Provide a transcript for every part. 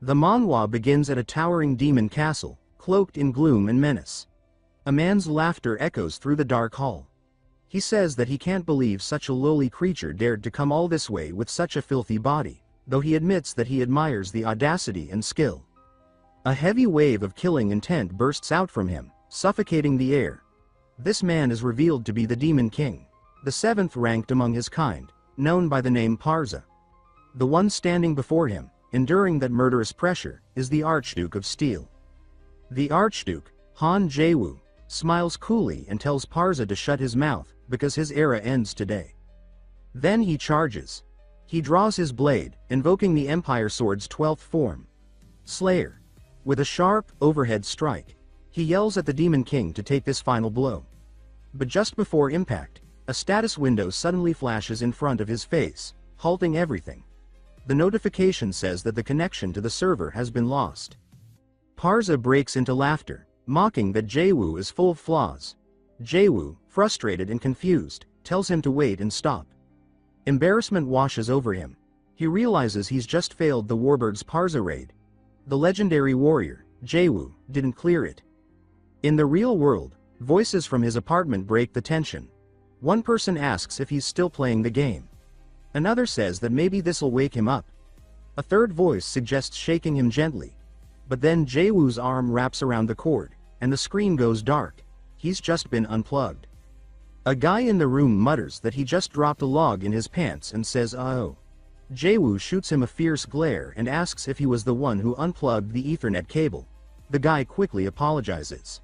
The manhwa begins at a towering demon castle, cloaked in gloom and menace. A man's laughter echoes through the dark hall. He says that he can't believe such a lowly creature dared to come all this way with such a filthy body, though he admits that he admires the audacity and skill. A heavy wave of killing intent bursts out from him, suffocating the air. This man is revealed to be the Demon King, the seventh ranked among his kind, known by the name Parza. The one standing before him, enduring that murderous pressure, is the Archduke of Steel. The Archduke, Han Jaewoo, smiles coolly and tells Parza to shut his mouth, because his era ends today. Then he charges. He draws his blade, invoking the Empire Sword's 12th form, Slayer. With a sharp, overhead strike, he yells at the Demon King to take this final blow. But just before impact, a status window suddenly flashes in front of his face, halting everything. The notification says that the connection to the server has been lost. Parza breaks into laughter, mocking that Jaewoo is full of flaws. Jaewoo, frustrated and confused, tells him to wait and stop. Embarrassment washes over him. He realizes he's just failed the Warburg's Parza raid. The legendary warrior, Jaewoo, didn't clear it. In the real world, voices from his apartment break the tension. One person asks if he's still playing the game. Another says that maybe this'll wake him up. A third voice suggests shaking him gently. But then Jaewoo's arm wraps around the cord, and the screen goes dark. He's just been unplugged. A guy in the room mutters that he just dropped a log in his pants and says "uh-oh." Jaewoo shoots him a fierce glare and asks if he was the one who unplugged the Ethernet cable. The guy quickly apologizes.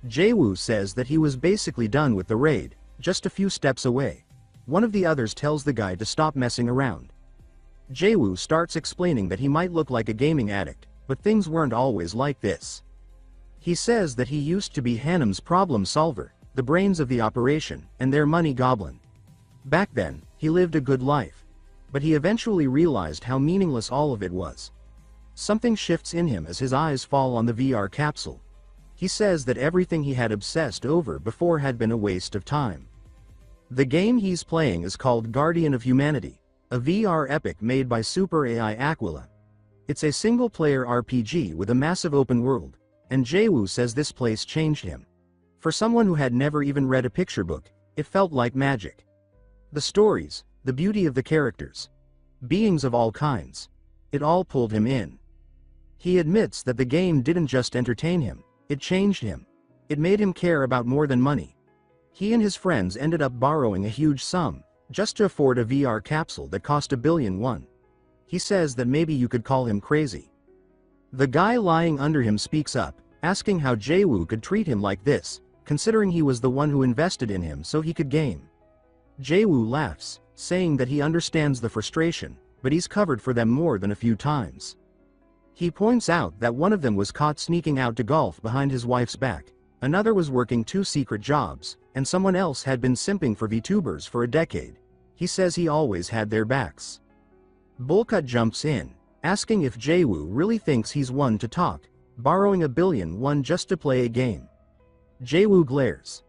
Jaewoo says that he was basically done with the raid, just a few steps away. One of the others tells the guy to stop messing around. Jaewoo starts explaining that he might look like a gaming addict, but things weren't always like this. He says that he used to be Hanum's problem solver, the brains of the operation, and their money goblin. Back then, he lived a good life. But he eventually realized how meaningless all of it was. Something shifts in him as his eyes fall on the VR capsule. He says that everything he had obsessed over before had been a waste of time. The game he's playing is called Guardian of Humanity, a VR epic made by super AI Aquila. It's a single-player RPG with a massive open world, and Jaewoo says this place changed him. For someone who had never even read a picture book, it felt like magic. The stories, the beauty of the characters, beings of all kinds, it all pulled him in. He admits that the game didn't just entertain him, it changed him. It made him care about more than money. He and his friends ended up borrowing a huge sum, just to afford a VR capsule that cost $1 billion. He says that maybe you could call him crazy. The guy lying under him speaks up, asking how Jaewoo could treat him like this, considering he was the one who invested in him so he could game. Jaewoo laughs, saying that he understands the frustration, but he's covered for them more than a few times. He points out that one of them was caught sneaking out to golf behind his wife's back, another was working 2 secret jobs, and someone else had been simping for VTubers for a decade. He says he always had their backs. Bullcut jumps in, asking if Jaewoo really thinks he's one to talk, borrowing $1 billion just to play a game. Jaewoo glares.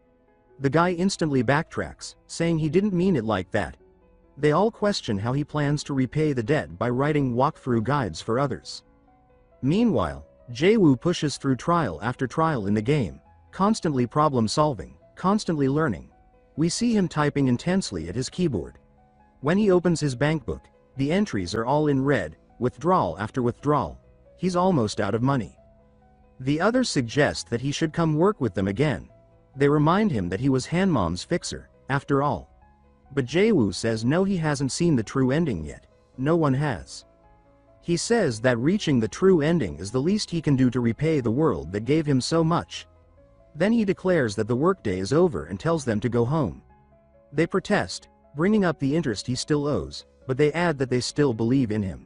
The guy instantly backtracks, saying he didn't mean it like that. They all question how he plans to repay the debt by writing walkthrough guides for others. Meanwhile, Jaewoo pushes through trial after trial in the game, constantly problem-solving, constantly learning. We see him typing intensely at his keyboard. When he opens his bank book, the entries are all in red, withdrawal after withdrawal. He's almost out of money. The others suggest that he should come work with them again. They remind him that he was Hanmom's fixer, after all. But Jaewoo says no, he hasn't seen the true ending yet. No one has. He says that reaching the true ending is the least he can do to repay the world that gave him so much. Then he declares that the workday is over and tells them to go home. They protest, bringing up the interest he still owes, but they add that they still believe in him.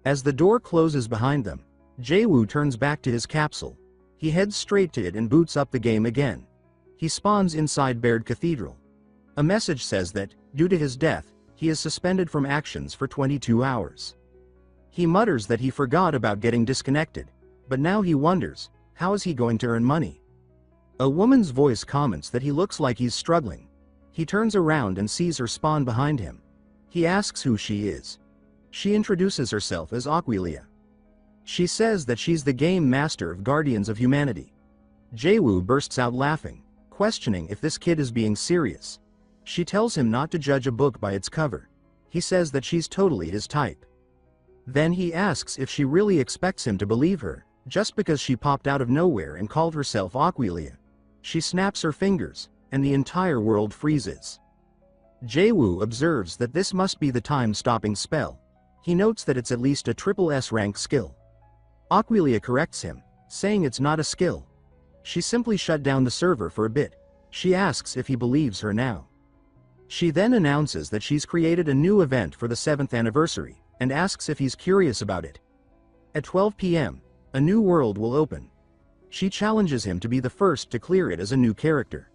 As the door closes behind them, Jaewoo turns back to his capsule. He heads straight to it and boots up the game again. He spawns inside Baird Cathedral. A message says that, due to his death, he is suspended from actions for 22 hours. He mutters that he forgot about getting disconnected, but now he wonders, how is he going to earn money? A woman's voice comments that he looks like he's struggling. He turns around and sees her spawn behind him. He asks who she is. She introduces herself as Aquila. She says that she's the game master of Guardians of Humanity. Jaewoo bursts out laughing, questioning if this kid is being serious. She tells him not to judge a book by its cover. He says that she's totally his type. Then he asks if she really expects him to believe her, just because she popped out of nowhere and called herself Aquila. She snaps her fingers, and the entire world freezes. Jaewoo observes that this must be the time-stopping spell. He notes that it's at least a triple S rank skill. Aquila corrects him, saying it's not a skill. She simply shut down the server for a bit. She asks if he believes her now. She then announces that she's created a new event for the 7th anniversary, and asks if he's curious about it. At 12 p.m., a new world will open. She challenges him to be the first to clear it as a new character.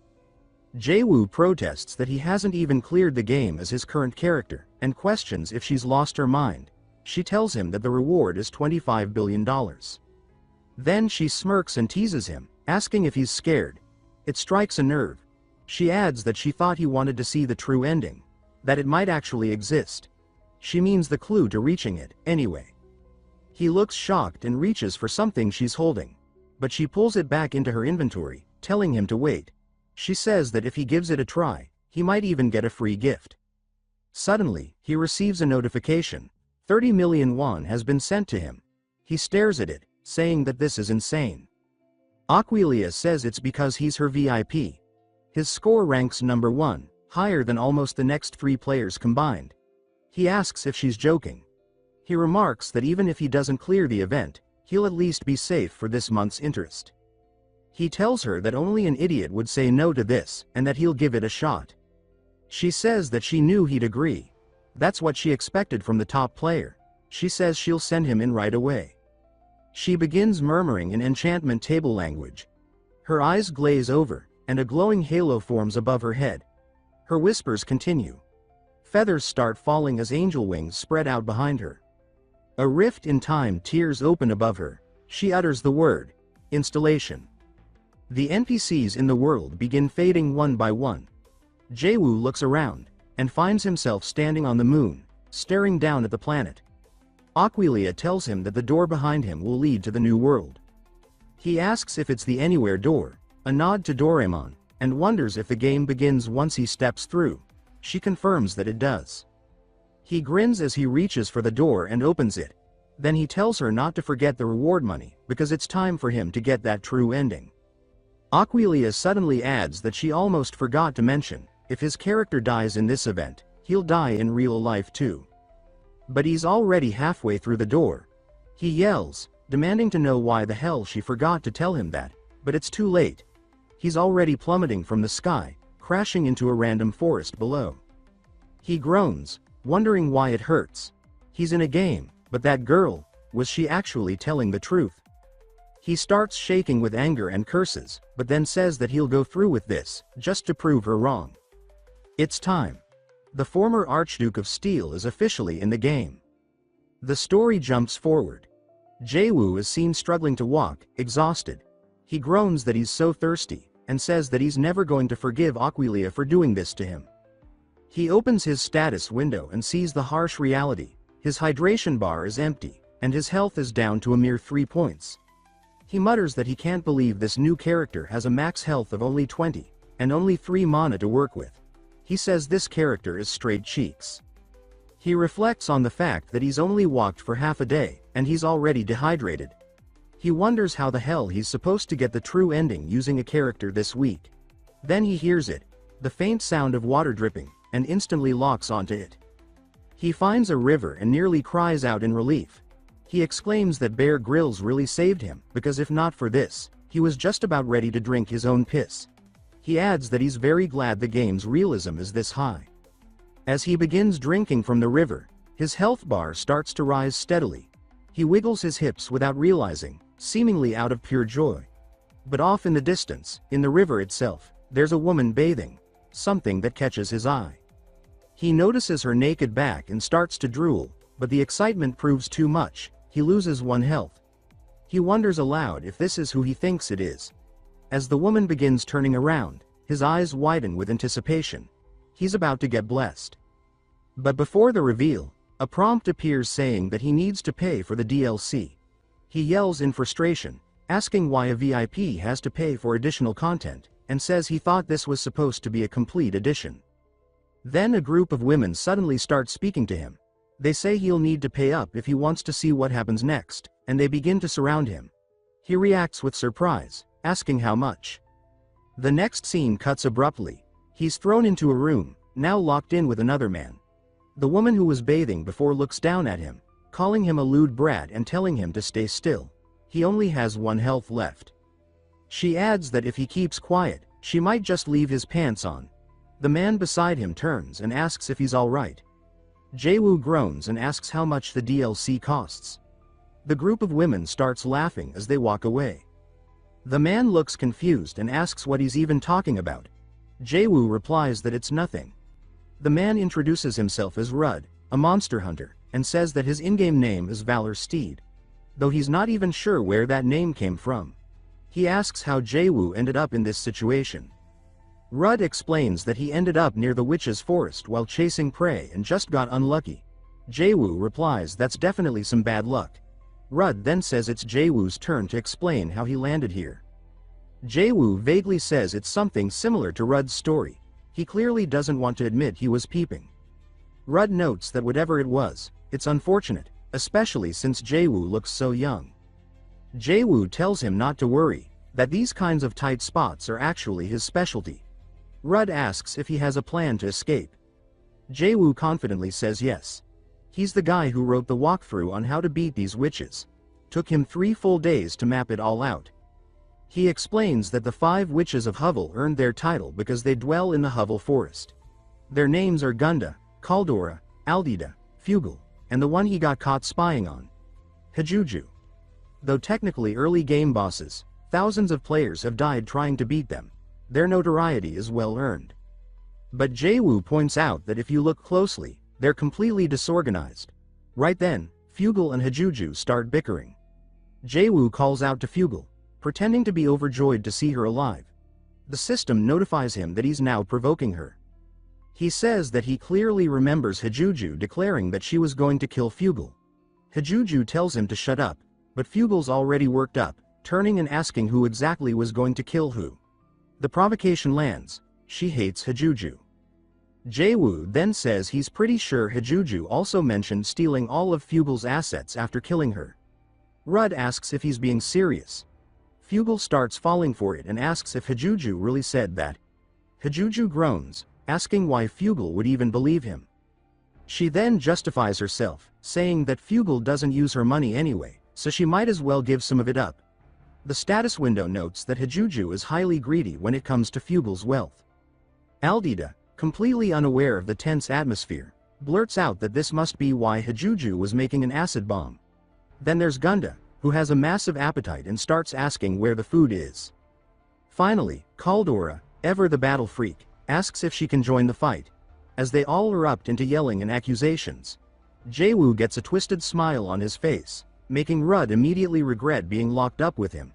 Jaewoo protests that he hasn't even cleared the game as his current character, and questions if she's lost her mind. She tells him that the reward is $25 billion. Then she smirks and teases him, asking if he's scared. It strikes a nerve. She adds that she thought he wanted to see the true ending, that it might actually exist. She means the clue to reaching it, anyway. He looks shocked and reaches for something she's holding, but she pulls it back into her inventory, telling him to wait. She says that if he gives it a try, he might even get a free gift. Suddenly, he receives a notification. 30 million won has been sent to him. He stares at it, saying that this is insane. Aquila says it's because he's her VIP. His score ranks number 1, higher than almost the next 3 players combined. He asks if she's joking. He remarks that even if he doesn't clear the event, he'll at least be safe for this month's interest. He tells her that only an idiot would say no to this, and that he'll give it a shot. She says that she knew he'd agree. That's what she expected from the top player. She says she'll send him in right away. She begins murmuring in enchantment table language. Her eyes glaze over, and a glowing halo forms above her head. Her whispers continue. Feathers start falling as angel wings spread out behind her. A rift in time tears open above her. She utters the word, installation. The NPCs in the world begin fading one by one. Jaewoo looks around, and finds himself standing on the moon, staring down at the planet. Aquila tells him that the door behind him will lead to the new world. He asks if it's the Anywhere door, a nod to Doraemon, and wonders if the game begins once he steps through. She confirms that it does. He grins as he reaches for the door and opens it. Then he tells her not to forget the reward money, because it's time for him to get that true ending. Aquila suddenly adds that she almost forgot to mention, if his character dies in this event, he'll die in real life too. But he's already halfway through the door. He yells, demanding to know why the hell she forgot to tell him that, but it's too late. He's already plummeting from the sky, crashing into a random forest below. He groans, wondering why it hurts. He's in a game, but that girl, was she actually telling the truth? He starts shaking with anger and curses, but then says that he'll go through with this, just to prove her wrong. It's time. The former Archduke of Steel is officially in the game. The story jumps forward. Jaewoo is seen struggling to walk, exhausted. He groans that he's so thirsty, and says that he's never going to forgive Aquila for doing this to him. He opens his status window and sees the harsh reality. His hydration bar is empty, and his health is down to a mere 3 points. He mutters that he can't believe this new character has a max health of only 20, and only 3 mana to work with. He says this character is straight cheeks. He reflects on the fact that he's only walked for half a day, and he's already dehydrated. He wonders how the hell he's supposed to get the true ending using a character this weak. Then he hears it, the faint sound of water dripping, and instantly locks onto it. He finds a river and nearly cries out in relief. He exclaims that Bear Grylls really saved him, because if not for this, he was just about ready to drink his own piss. He adds that he's very glad the game's realism is this high. As he begins drinking from the river, his health bar starts to rise steadily. He wiggles his hips without realizing, seemingly out of pure joy. But off in the distance, in the river itself, there's a woman bathing, something that catches his eye. He notices her naked back and starts to drool, but the excitement proves too much. He loses 1 health. He wonders aloud if this is who he thinks it is. As the woman begins turning around, his eyes widen with anticipation. He's about to get blessed. But before the reveal, a prompt appears saying that he needs to pay for the DLC. He yells in frustration, asking why a VIP has to pay for additional content, and says he thought this was supposed to be a complete edition. Then a group of women suddenly start speaking to him. They say he'll need to pay up if he wants to see what happens next, and they begin to surround him. He reacts with surprise, asking how much. The next scene cuts abruptly. He's thrown into a room, now locked in with another man. The woman who was bathing before looks down at him, calling him a lewd brat and telling him to stay still. He only has 1 health left. She adds that if he keeps quiet, she might just leave his pants on. The man beside him turns and asks if he's alright. Jaewoo groans and asks how much the DLC costs. The group of women starts laughing as they walk away. The man looks confused and asks what he's even talking about. Jaewoo replies that it's nothing. The man introduces himself as Rud, a monster hunter, and says that his in-game name is Valor Steed, though he's not even sure where that name came from. He asks how Jaewoo ended up in this situation. Rud explains that he ended up near the witch's forest while chasing prey and just got unlucky. Jaewoo replies that's definitely some bad luck. Rud then says it's Jaewoo's turn to explain how he landed here. Jaewoo vaguely says it's something similar to Rud's story. He clearly doesn't want to admit he was peeping. Rud notes that whatever it was, it's unfortunate, especially since Jaewoo looks so young. Jaewoo tells him not to worry, that these kinds of tight spots are actually his specialty. Rud asks if he has a plan to escape. Jaewoo confidently says yes. He's the guy who wrote the walkthrough on how to beat these witches. Took him 3 full days to map it all out. He explains that the 5 witches of Hovel earned their title because they dwell in the Hovel forest. Their names are Gunda, Kaldora, Aldida, Fugal, and the one he got caught spying on, Hajuju. Though technically early game bosses, thousands of players have died trying to beat them. Their notoriety is well earned. But Jaewoo points out that if you look closely, they're completely disorganized. Right then, Fugal and Hajuju start bickering. Jaewoo calls out to Fugal, pretending to be overjoyed to see her alive. The system notifies him that he's now provoking her. He says that he clearly remembers Hajuju declaring that she was going to kill Fugal. Hajuju tells him to shut up, but Fugal's already worked up, turning and asking who exactly was going to kill who. The provocation lands. She hates Hajuju. Jaewoo then says he's pretty sure Hajuju also mentioned stealing all of Fugal's assets after killing her. Rud asks if he's being serious. Fugal starts falling for it and asks if Hajuju really said that. Hajuju groans, asking why Fugal would even believe him. She then justifies herself, saying that Fugal doesn't use her money anyway, so she might as well give some of it up. The status window notes that Hajuju is highly greedy when it comes to Fugal's wealth. Aldida, completely unaware of the tense atmosphere, blurts out that this must be why Hajuju was making an acid bomb. Then there's Gunda, who has a massive appetite and starts asking where the food is. Finally, Kaldora, ever the battle freak, asks if she can join the fight. As they all erupt into yelling and accusations, Jaewoo gets a twisted smile on his face, making Rud immediately regret being locked up with him.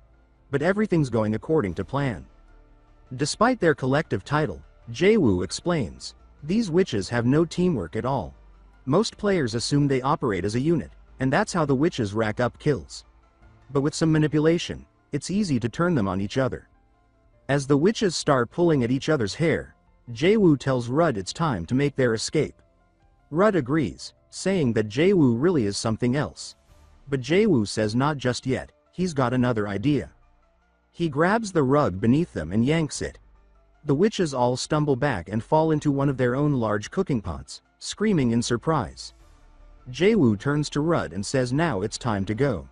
But everything's going according to plan. Despite their collective title, Jaewoo explains, these witches have no teamwork at all. Most players assume they operate as a unit, and that's how the witches rack up kills. But with some manipulation, it's easy to turn them on each other. As the witches start pulling at each other's hair, Jaewoo tells Rud it's time to make their escape. Rud agrees, saying that Jaewoo really is something else. But Jaewoo says not just yet, he's got another idea. He grabs the rug beneath them and yanks it. The witches all stumble back and fall into one of their own large cooking pots, screaming in surprise. Jaewoo turns to Rud and says now it's time to go.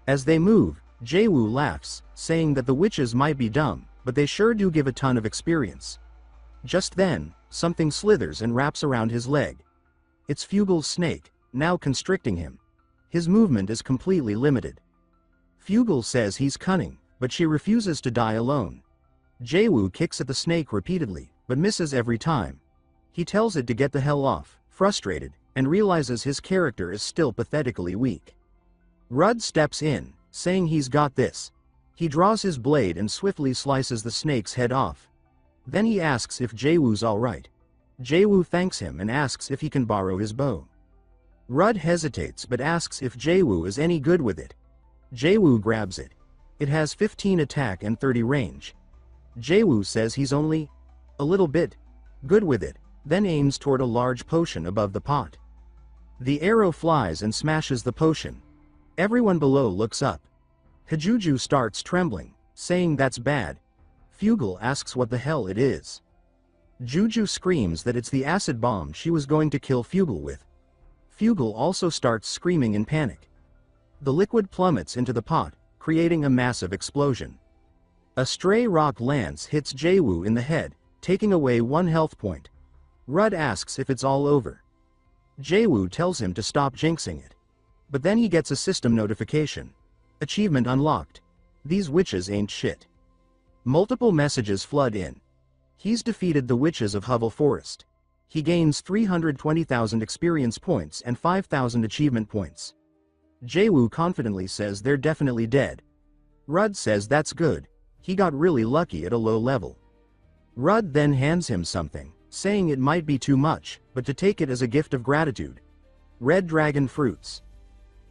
As they move, Jaewoo laughs, saying that the witches might be dumb, but they sure do give a ton of experience. Just then, something slithers and wraps around his leg. It's Fugal's snake, now constricting him. His movement is completely limited. Fugal says he's cunning, but she refuses to die alone. Jaewoo kicks at the snake repeatedly, but misses every time. He tells it to get the hell off, frustrated, and realizes his character is still pathetically weak. Rud steps in, saying he's got this. He draws his blade and swiftly slices the snake's head off. Then he asks if Jaewoo's alright. Jaewoo thanks him and asks if he can borrow his bow. Rud hesitates but asks if Jaewoo is any good with it. Jaewoo grabs it. It has 15 attack and 30 range. Jaewoo says he's only a little bit good with it, then aims toward a large potion above the pot. The arrow flies and smashes the potion. Everyone below looks up. Hajuju starts trembling, saying that's bad. Fugal asks what the hell it is. Juju screams that it's the acid bomb she was going to kill Fugal with. Fugal also starts screaming in panic. The liquid plummets into the pot, creating a massive explosion. A stray rock lance hits Jaewoo in the head, taking away 1 health point. Rudd asks if it's all over. Jaewoo tells him to stop jinxing it. But then he gets a system notification. Achievement unlocked. These witches ain't shit. Multiple messages flood in. He's defeated the witches of Hovel Forest. He gains 320,000 experience points and 5,000 achievement points. Jaewoo confidently says they're definitely dead. Rudd says that's good. He got really lucky at a low level. Rudd then hands him something, saying it might be too much, but to take it as a gift of gratitude. Red dragon fruits.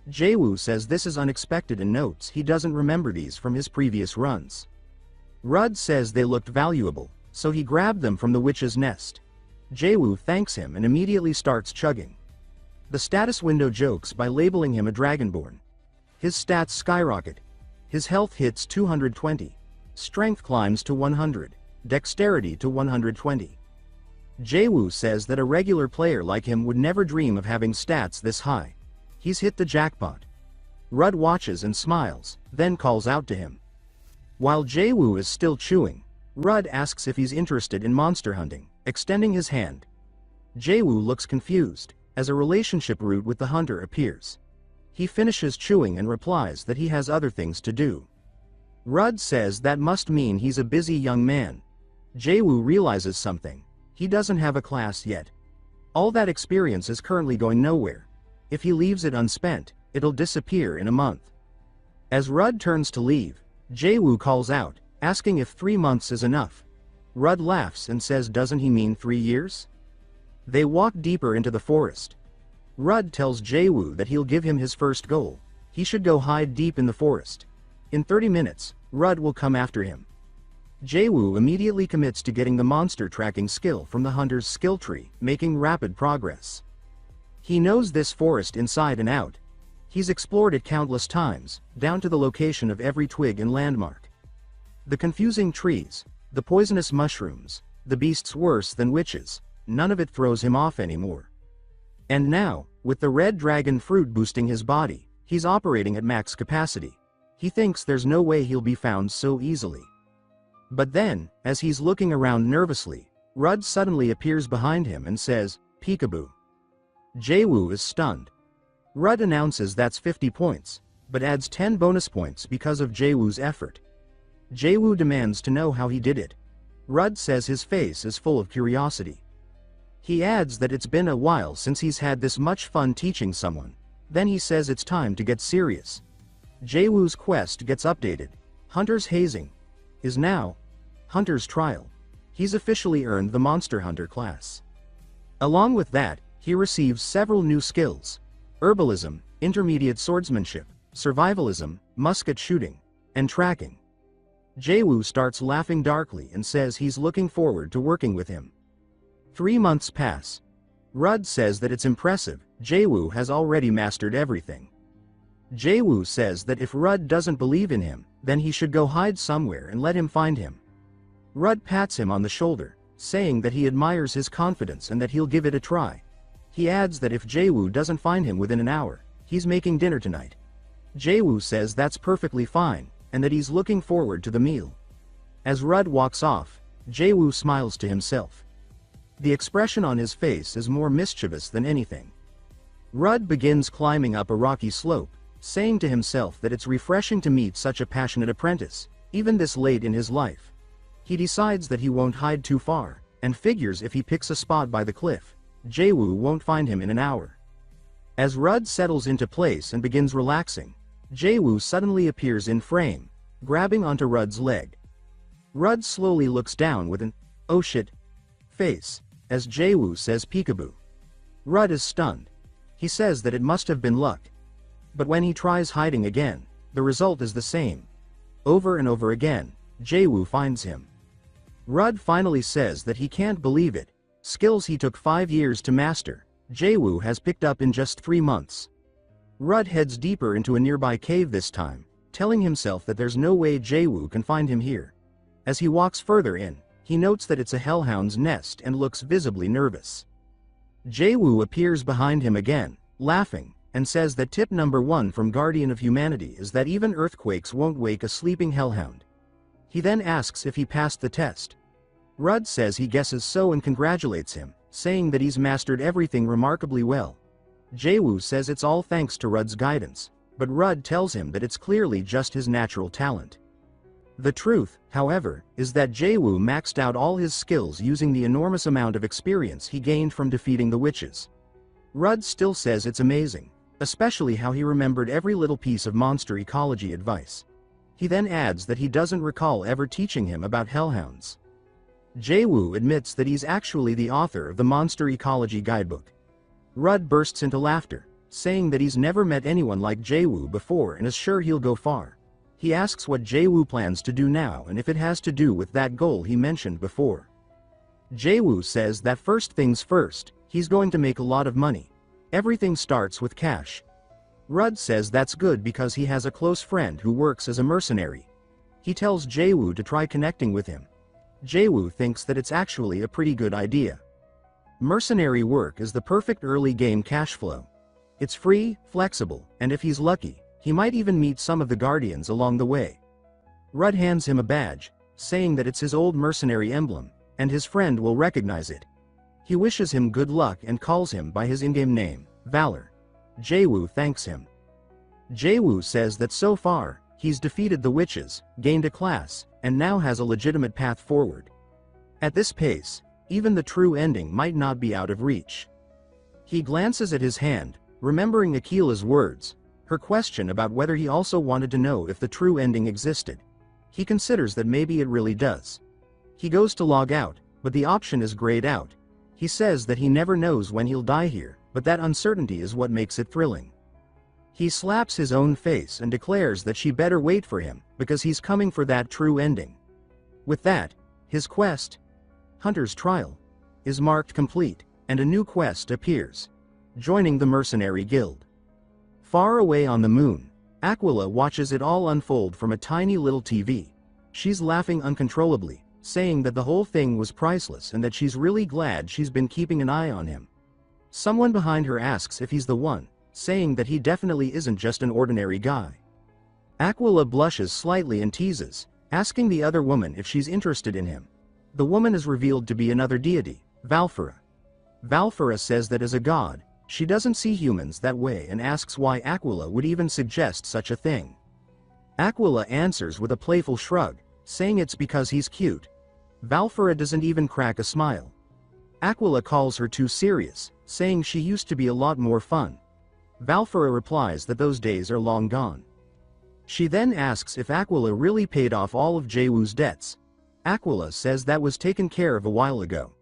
Jaewoo says this is unexpected and notes he doesn't remember these from his previous runs. Rudd says they looked valuable, so he grabbed them from the witch's nest. Jaewoo thanks him and immediately starts chugging. The status window jokes by labeling him a dragonborn. His stats skyrocket. His health hits 220. Strength climbs to 100. Dexterity to 120. Jaewoo says that a regular player like him would never dream of having stats this high. He's hit the jackpot. Rudd watches and smiles, then calls out to him. While Jaewoo is still chewing, Rudd asks if he's interested in monster hunting, extending his hand. Jaewoo looks confused, as a relationship route with the hunter appears. He finishes chewing and replies that he has other things to do. Rudd says that must mean he's a busy young man. Jaewoo realizes something. He doesn't have a class yet. All that experience is currently going nowhere. If he leaves it unspent, it'll disappear in a month. As Rudd turns to leave, Jaewoo calls out, asking if 3 months is enough. Rudd laughs and says doesn't he mean 3 years? They walk deeper into the forest. Rudd tells Jaewoo that he'll give him his first goal. He should go hide deep in the forest. In 30 minutes, Rudd will come after him. Jaewoo immediately commits to getting the monster tracking skill from the hunter's skill tree, making rapid progress. He knows this forest inside and out. He's explored it countless times, down to the location of every twig and landmark. The confusing trees, the poisonous mushrooms, the beasts worse than witches, none of it throws him off anymore. And now, with the red dragon fruit boosting his body, he's operating at max capacity. He thinks there's no way he'll be found so easily. But then, as he's looking around nervously, Rudd suddenly appears behind him and says, "Peekaboo." Jaewoo is stunned. Rudd announces that's 50 points, but adds 10 bonus points because of Jaewoo's effort. Jaewoo demands to know how he did it. Rudd says his face is full of curiosity. He adds that it's been a while since he's had this much fun teaching someone. Then he says it's time to get serious. Jaewoo's quest gets updated. Hunter's hazing is now Hunter's trial. He's officially earned the Monster Hunter class. Along with that, he receives several new skills: herbalism, intermediate swordsmanship, survivalism, musket shooting, and tracking. Jaewoo starts laughing darkly and says he's looking forward to working with him. 3 months pass. Rudd says that it's impressive, Jaewoo has already mastered everything. Jaewoo says that if Rudd doesn't believe in him, then he should go hide somewhere and let him find him. Rudd pats him on the shoulder, saying that he admires his confidence and that he'll give it a try. He adds that if Jaewoo doesn't find him within an hour, he's making dinner tonight. Jaewoo says that's perfectly fine, and that he's looking forward to the meal. As Rudd walks off, Jaewoo smiles to himself. The expression on his face is more mischievous than anything. Rudd begins climbing up a rocky slope, saying to himself that it's refreshing to meet such a passionate apprentice, even this late in his life. He decides that he won't hide too far, and figures if he picks a spot by the cliff, Jaewoo won't find him in an hour. As Rudd settles into place and begins relaxing, Jaewoo suddenly appears in frame, grabbing onto Rudd's leg. Rudd slowly looks down with an "oh shit" face, as Jaewoo says peekaboo. Rudd is stunned. He says that it must have been luck. But when he tries hiding again, the result is the same. Over and over again, Jaewoo finds him. Rudd finally says that he can't believe it. Skills he took 5 years to master, Jaewoo has picked up in just 3 months. Rudd heads deeper into a nearby cave this time, telling himself that there's no way Jaewoo can find him here. As he walks further in, he notes that it's a hellhound's nest and looks visibly nervous. Jaewoo appears behind him again, laughing, and says that tip number 1 from Guardian of Humanity is that even earthquakes won't wake a sleeping hellhound. He then asks if he passed the test. Rudd says he guesses so and congratulates him, saying that he's mastered everything remarkably well. Jaewoo says it's all thanks to Rudd's guidance, but Rudd tells him that it's clearly just his natural talent. The truth, however, is that Jaewoo maxed out all his skills using the enormous amount of experience he gained from defeating the witches. Rudd still says it's amazing, especially how he remembered every little piece of monster ecology advice. He then adds that he doesn't recall ever teaching him about hellhounds. Jaewoo admits that he's actually the author of the Monster Ecology Guidebook. Rudd bursts into laughter, saying that he's never met anyone like Jaewoo before and is sure he'll go far. He asks what Jaewoo plans to do now and if it has to do with that goal he mentioned before. Jaewoo says that first things first, he's going to make a lot of money. Everything starts with cash. Rudd says that's good because he has a close friend who works as a mercenary. He tells Jaewoo to try connecting with him. Jaewoo thinks that it's actually a pretty good idea. Mercenary work is the perfect early game cash flow. It's free, flexible, and if he's lucky, he might even meet some of the Guardians along the way. Rudd hands him a badge, saying that it's his old mercenary emblem, and his friend will recognize it. He wishes him good luck and calls him by his in-game name, Valor. Jaewoo thanks him. Jaewoo says that so far, he's defeated the witches, gained a class, and now has a legitimate path forward. At this pace, even the true ending might not be out of reach. He glances at his hand, remembering Aquila's words, her question about whether he also wanted to know if the true ending existed. He considers that maybe it really does. He goes to log out, but the option is grayed out. He says that he never knows when he'll die here, but that uncertainty is what makes it thrilling. He slaps his own face and declares that she better wait for him, because he's coming for that true ending. With that, his quest, Hunter's Trial, is marked complete, and a new quest appears: joining the Mercenary Guild. Far away on the moon, Aquila watches it all unfold from a tiny little TV. She's laughing uncontrollably, saying that the whole thing was priceless and that she's really glad she's been keeping an eye on him. Someone behind her asks if he's the one, saying that he definitely isn't just an ordinary guy. Aquila blushes slightly and teases, asking the other woman if she's interested in him. The woman is revealed to be another deity, Valfara. Valfara says that as a god, she doesn't see humans that way and asks why Aquila would even suggest such a thing. Aquila answers with a playful shrug, saying it's because he's cute. Valfara doesn't even crack a smile. Aquila calls her too serious, saying she used to be a lot more fun. Valfara replies that those days are long gone. She then asks if Aquila really paid off all of Jaewoo's debts. Aquila says that was taken care of a while ago.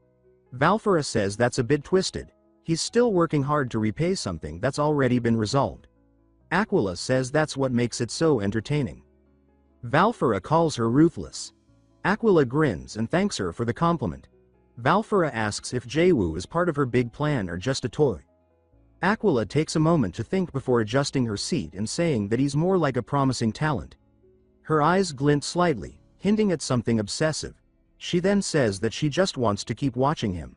Valfara says that's a bit twisted. He's still working hard to repay something that's already been resolved. Aquila says that's what makes it so entertaining. Valfara calls her ruthless. Aquila grins and thanks her for the compliment. Valfara asks if Jaewoo is part of her big plan or just a toy. Aquila takes a moment to think before adjusting her seat and saying that he's more like a promising talent. Her eyes glint slightly, hinting at something obsessive. She then says that she just wants to keep watching him.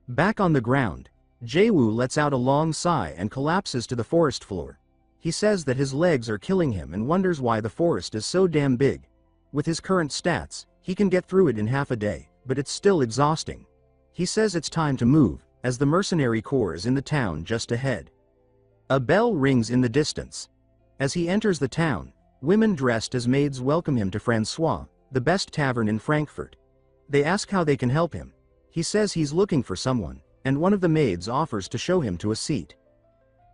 Back on the ground, Jaewoo lets out a long sigh and collapses to the forest floor. He says that his legs are killing him and wonders why the forest is so damn big. With his current stats, he can get through it in half a day, but it's still exhausting. He says it's time to move, as the mercenary corps is in the town just ahead. A bell rings in the distance. As he enters the town, women dressed as maids welcome him to Francois, the best tavern in Frankfurt. They ask how they can help him. He says he's looking for someone, and one of the maids offers to show him to a seat.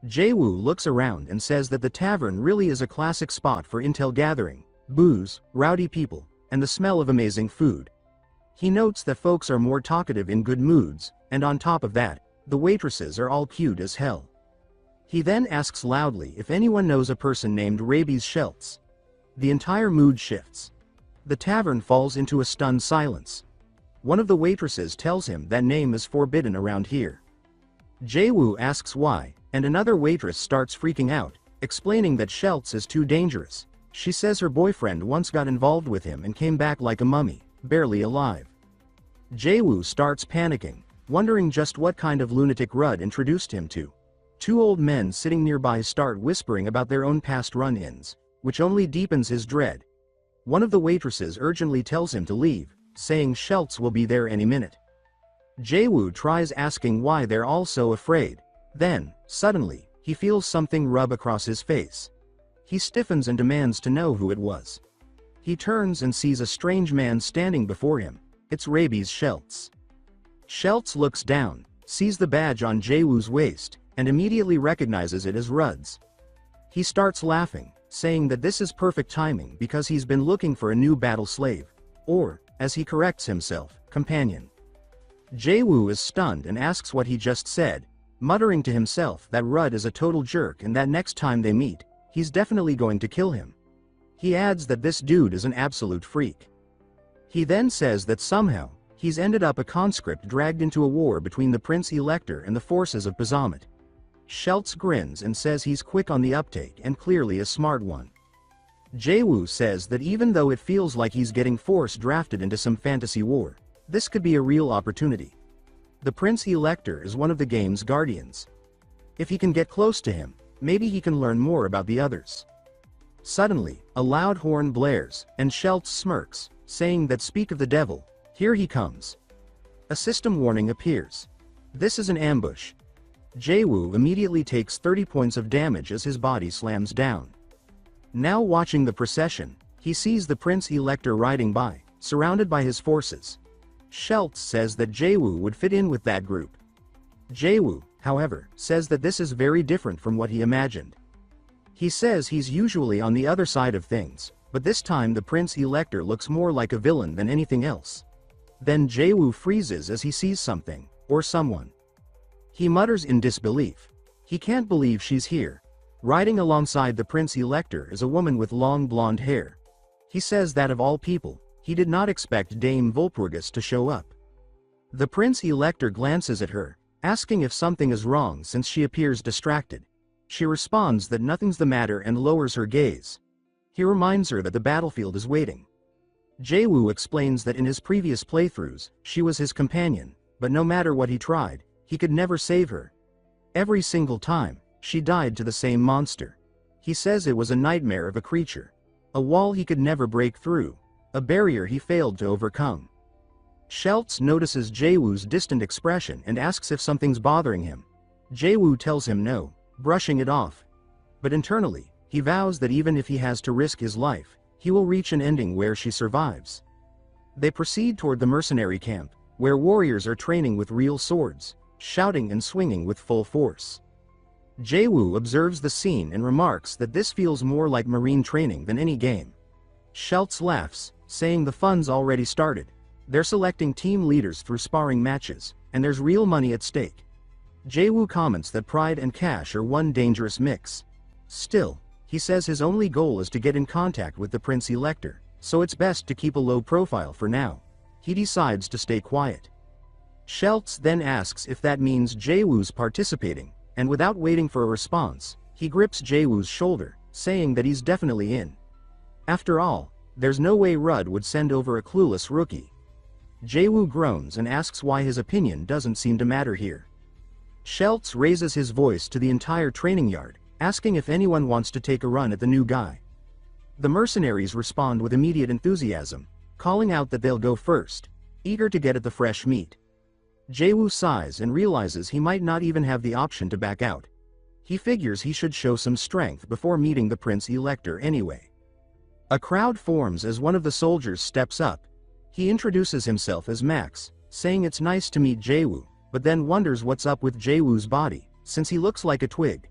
Jaewoo looks around and says that the tavern really is a classic spot for intel gathering, booze, rowdy people, and the smell of amazing food. He notes that folks are more talkative in good moods, and on top of that, the waitresses are all cute as hell. He then asks loudly if anyone knows a person named Rabies Schultz. The entire mood shifts. The tavern falls into a stunned silence. One of the waitresses tells him that name is forbidden around here. Jaewoo asks why, and another waitress starts freaking out, explaining that Schultz is too dangerous. She says her boyfriend once got involved with him and came back like a mummy, barely alive. Jaewoo starts panicking, wondering just what kind of lunatic Rudd introduced him to. Two old men sitting nearby start whispering about their own past run-ins, which only deepens his dread. One of the waitresses urgently tells him to leave, saying Schultz will be there any minute. Jaewoo tries asking why they're all so afraid. Then, suddenly, he feels something rub across his face. He stiffens and demands to know who it was. He turns and sees a strange man standing before him. It's Rabies Schultz. Schultz looks down, sees the badge on Jaewoo's waist, and immediately recognizes it as Rudd's. He starts laughing, saying that this is perfect timing because he's been looking for a new battle slave, or, as he corrects himself, companion. Jaewoo is stunned and asks what he just said, muttering to himself that Rudd is a total jerk and that next time they meet, he's definitely going to kill him. He adds that this dude is an absolute freak. He then says that somehow, he's ended up a conscript dragged into a war between the Prince Elector and the forces of Bazamet. Schultz grins and says he's quick on the uptake and clearly a smart one. Jaewoo says that even though it feels like he's getting force drafted into some fantasy war, this could be a real opportunity. The Prince Elector is one of the game's guardians. If he can get close to him, maybe he can learn more about the others. Suddenly, a loud horn blares, and Schultz smirks, saying that speak of the devil, here he comes. A system warning appears. This is an ambush. Jaewoo immediately takes 30 points of damage as his body slams down. Now watching the procession, he sees the Prince Elector riding by, surrounded by his forces. Schultz says that Jaewoo would fit in with that group. Jaewoo, however, says that this is very different from what he imagined. He says he's usually on the other side of things, but this time the Prince Elector looks more like a villain than anything else. Then Jaewoo freezes as he sees something, or someone. He mutters in disbelief. He can't believe she's here. Riding alongside the Prince Elector is a woman with long blonde hair. He says that of all people, he did not expect Dame Volpurgis to show up. The Prince Elector glances at her, asking if something is wrong since she appears distracted. She responds that nothing's the matter and lowers her gaze. He reminds her that the battlefield is waiting. Jaewoo explains that in his previous playthroughs, she was his companion, but no matter what he tried, he could never save her. Every single time, she died to the same monster. He says it was a nightmare of a creature. A wall he could never break through. A barrier he failed to overcome. Schultz notices Jaewoo's distant expression and asks if something's bothering him. Jaewoo tells him no, brushing it off. But internally, he vows that even if he has to risk his life, he will reach an ending where she survives. They proceed toward the mercenary camp, where warriors are training with real swords, shouting and swinging with full force. Jaewoo observes the scene and remarks that this feels more like marine training than any game. Schultz laughs, saying the fun's already started. They're selecting team leaders through sparring matches, and there's real money at stake. Jaewoo comments that pride and cash are one dangerous mix. Still, he says his only goal is to get in contact with the Prince Elector, so it's best to keep a low profile for now. He decides to stay quiet. Schultz then asks if that means Jaewoo's participating, and without waiting for a response, he grips Jaewoo's shoulder, saying that he's definitely in. After all, there's no way Rudd would send over a clueless rookie. Jaewoo groans and asks why his opinion doesn't seem to matter here. Schultz raises his voice to the entire training yard, asking if anyone wants to take a run at the new guy. The mercenaries respond with immediate enthusiasm, calling out that they'll go first, eager to get at the fresh meat. Jaewoo sighs and realizes he might not even have the option to back out. He figures he should show some strength before meeting the Prince Elector anyway. A crowd forms as one of the soldiers steps up. He introduces himself as Max, saying it's nice to meet Jaewoo, but then wonders what's up with Jaewoo's body, since he looks like a twig.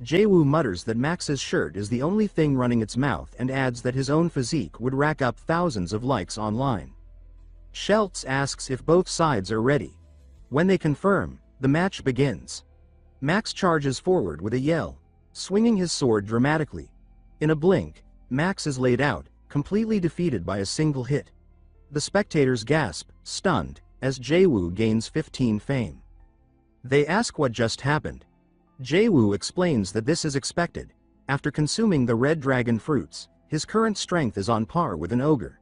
Jaewoo mutters that Max's shirt is the only thing running its mouth and adds that his own physique would rack up thousands of likes online. Schultz asks if both sides are ready. When they confirm, the match begins. Max charges forward with a yell, swinging his sword dramatically. In a blink, Max is laid out, completely defeated by a single hit. The spectators gasp, stunned, as Jaewoo gains 15 fame. They ask what just happened. Jaewoo explains that this is expected. After consuming the red dragon fruits, his current strength is on par with an ogre.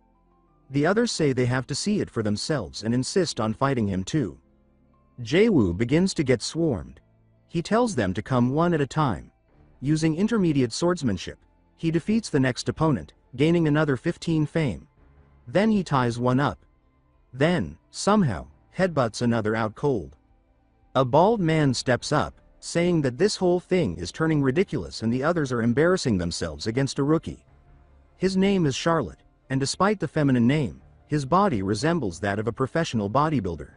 The others say they have to see it for themselves and insist on fighting him too. Jaewoo begins to get swarmed. He tells them to come one at a time. Using intermediate swordsmanship, he defeats the next opponent, gaining another 15 fame. Then he ties one up. Then, somehow, headbutts another out cold. A bald man steps up, saying that this whole thing is turning ridiculous and the others are embarrassing themselves against a rookie. His name is Charlotte, and despite the feminine name, his body resembles that of a professional bodybuilder.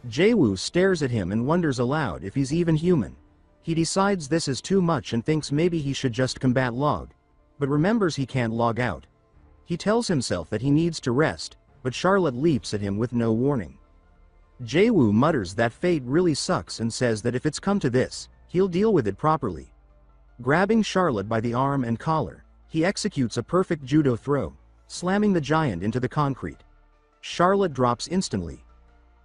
Jaewoo stares at him and wonders aloud if he's even human. He decides this is too much and thinks maybe he should just combat log, but remembers he can't log out. He tells himself that he needs to rest, but Charlotte leaps at him with no warning. Jaewoo mutters that fate really sucks and says that if it's come to this, he'll deal with it properly. Grabbing Charlotte by the arm and collar, he executes a perfect judo throw, slamming the giant into the concrete. Charlotte drops instantly.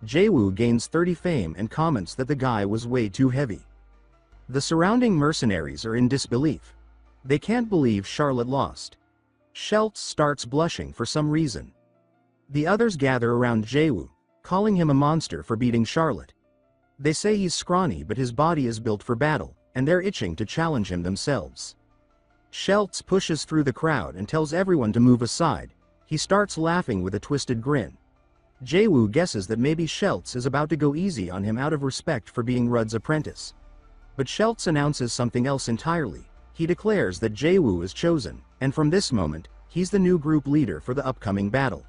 Jaewoo gains 30 fame and comments that the guy was way too heavy. The surrounding mercenaries are in disbelief. They can't believe Charlotte lost. Schultz starts blushing for some reason. The others gather around Jaewoo, calling him a monster for beating Charlotte. They say he's scrawny but his body is built for battle, and they're itching to challenge him themselves. Schultz pushes through the crowd and tells everyone to move aside. He starts laughing with a twisted grin. Jaewoo guesses that maybe Schultz is about to go easy on him out of respect for being Rudd's apprentice. But Schultz announces something else entirely. He declares that Jaewoo is chosen, and from this moment, he's the new group leader for the upcoming battle.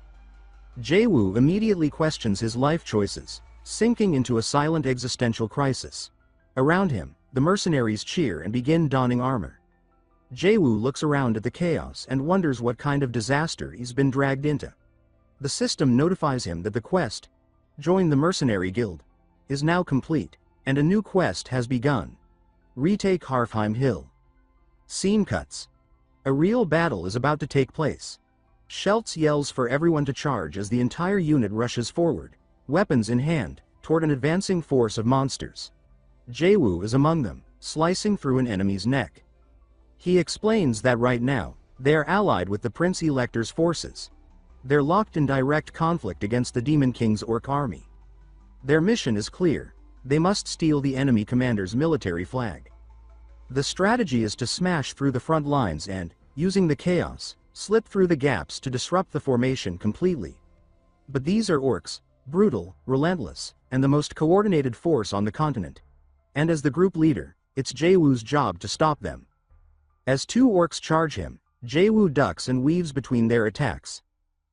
Jaewoo immediately questions his life choices, sinking into a silent existential crisis. Around him, the mercenaries cheer and begin donning armor. Jaewoo looks around at the chaos and wonders what kind of disaster he's been dragged into. The system notifies him that the quest, join the mercenary guild, is now complete, and a new quest has begun. Retake Harfheim Hill. Scene cuts. A real battle is about to take place. Schultz yells for everyone to charge as the entire unit rushes forward, weapons in hand, toward an advancing force of monsters. Jaewoo is among them, slicing through an enemy's neck. He explains that right now, they are allied with the Prince Elector's forces. They're locked in direct conflict against the Demon King's orc army. Their mission is clear. They must steal the enemy commander's military flag. The strategy is to smash through the front lines and, using the chaos, slip through the gaps to disrupt the formation completely. But these are orcs, brutal, relentless, and the most coordinated force on the continent. And as the group leader, it's Jaewoo's job to stop them. As two orcs charge him, Jaewoo ducks and weaves between their attacks.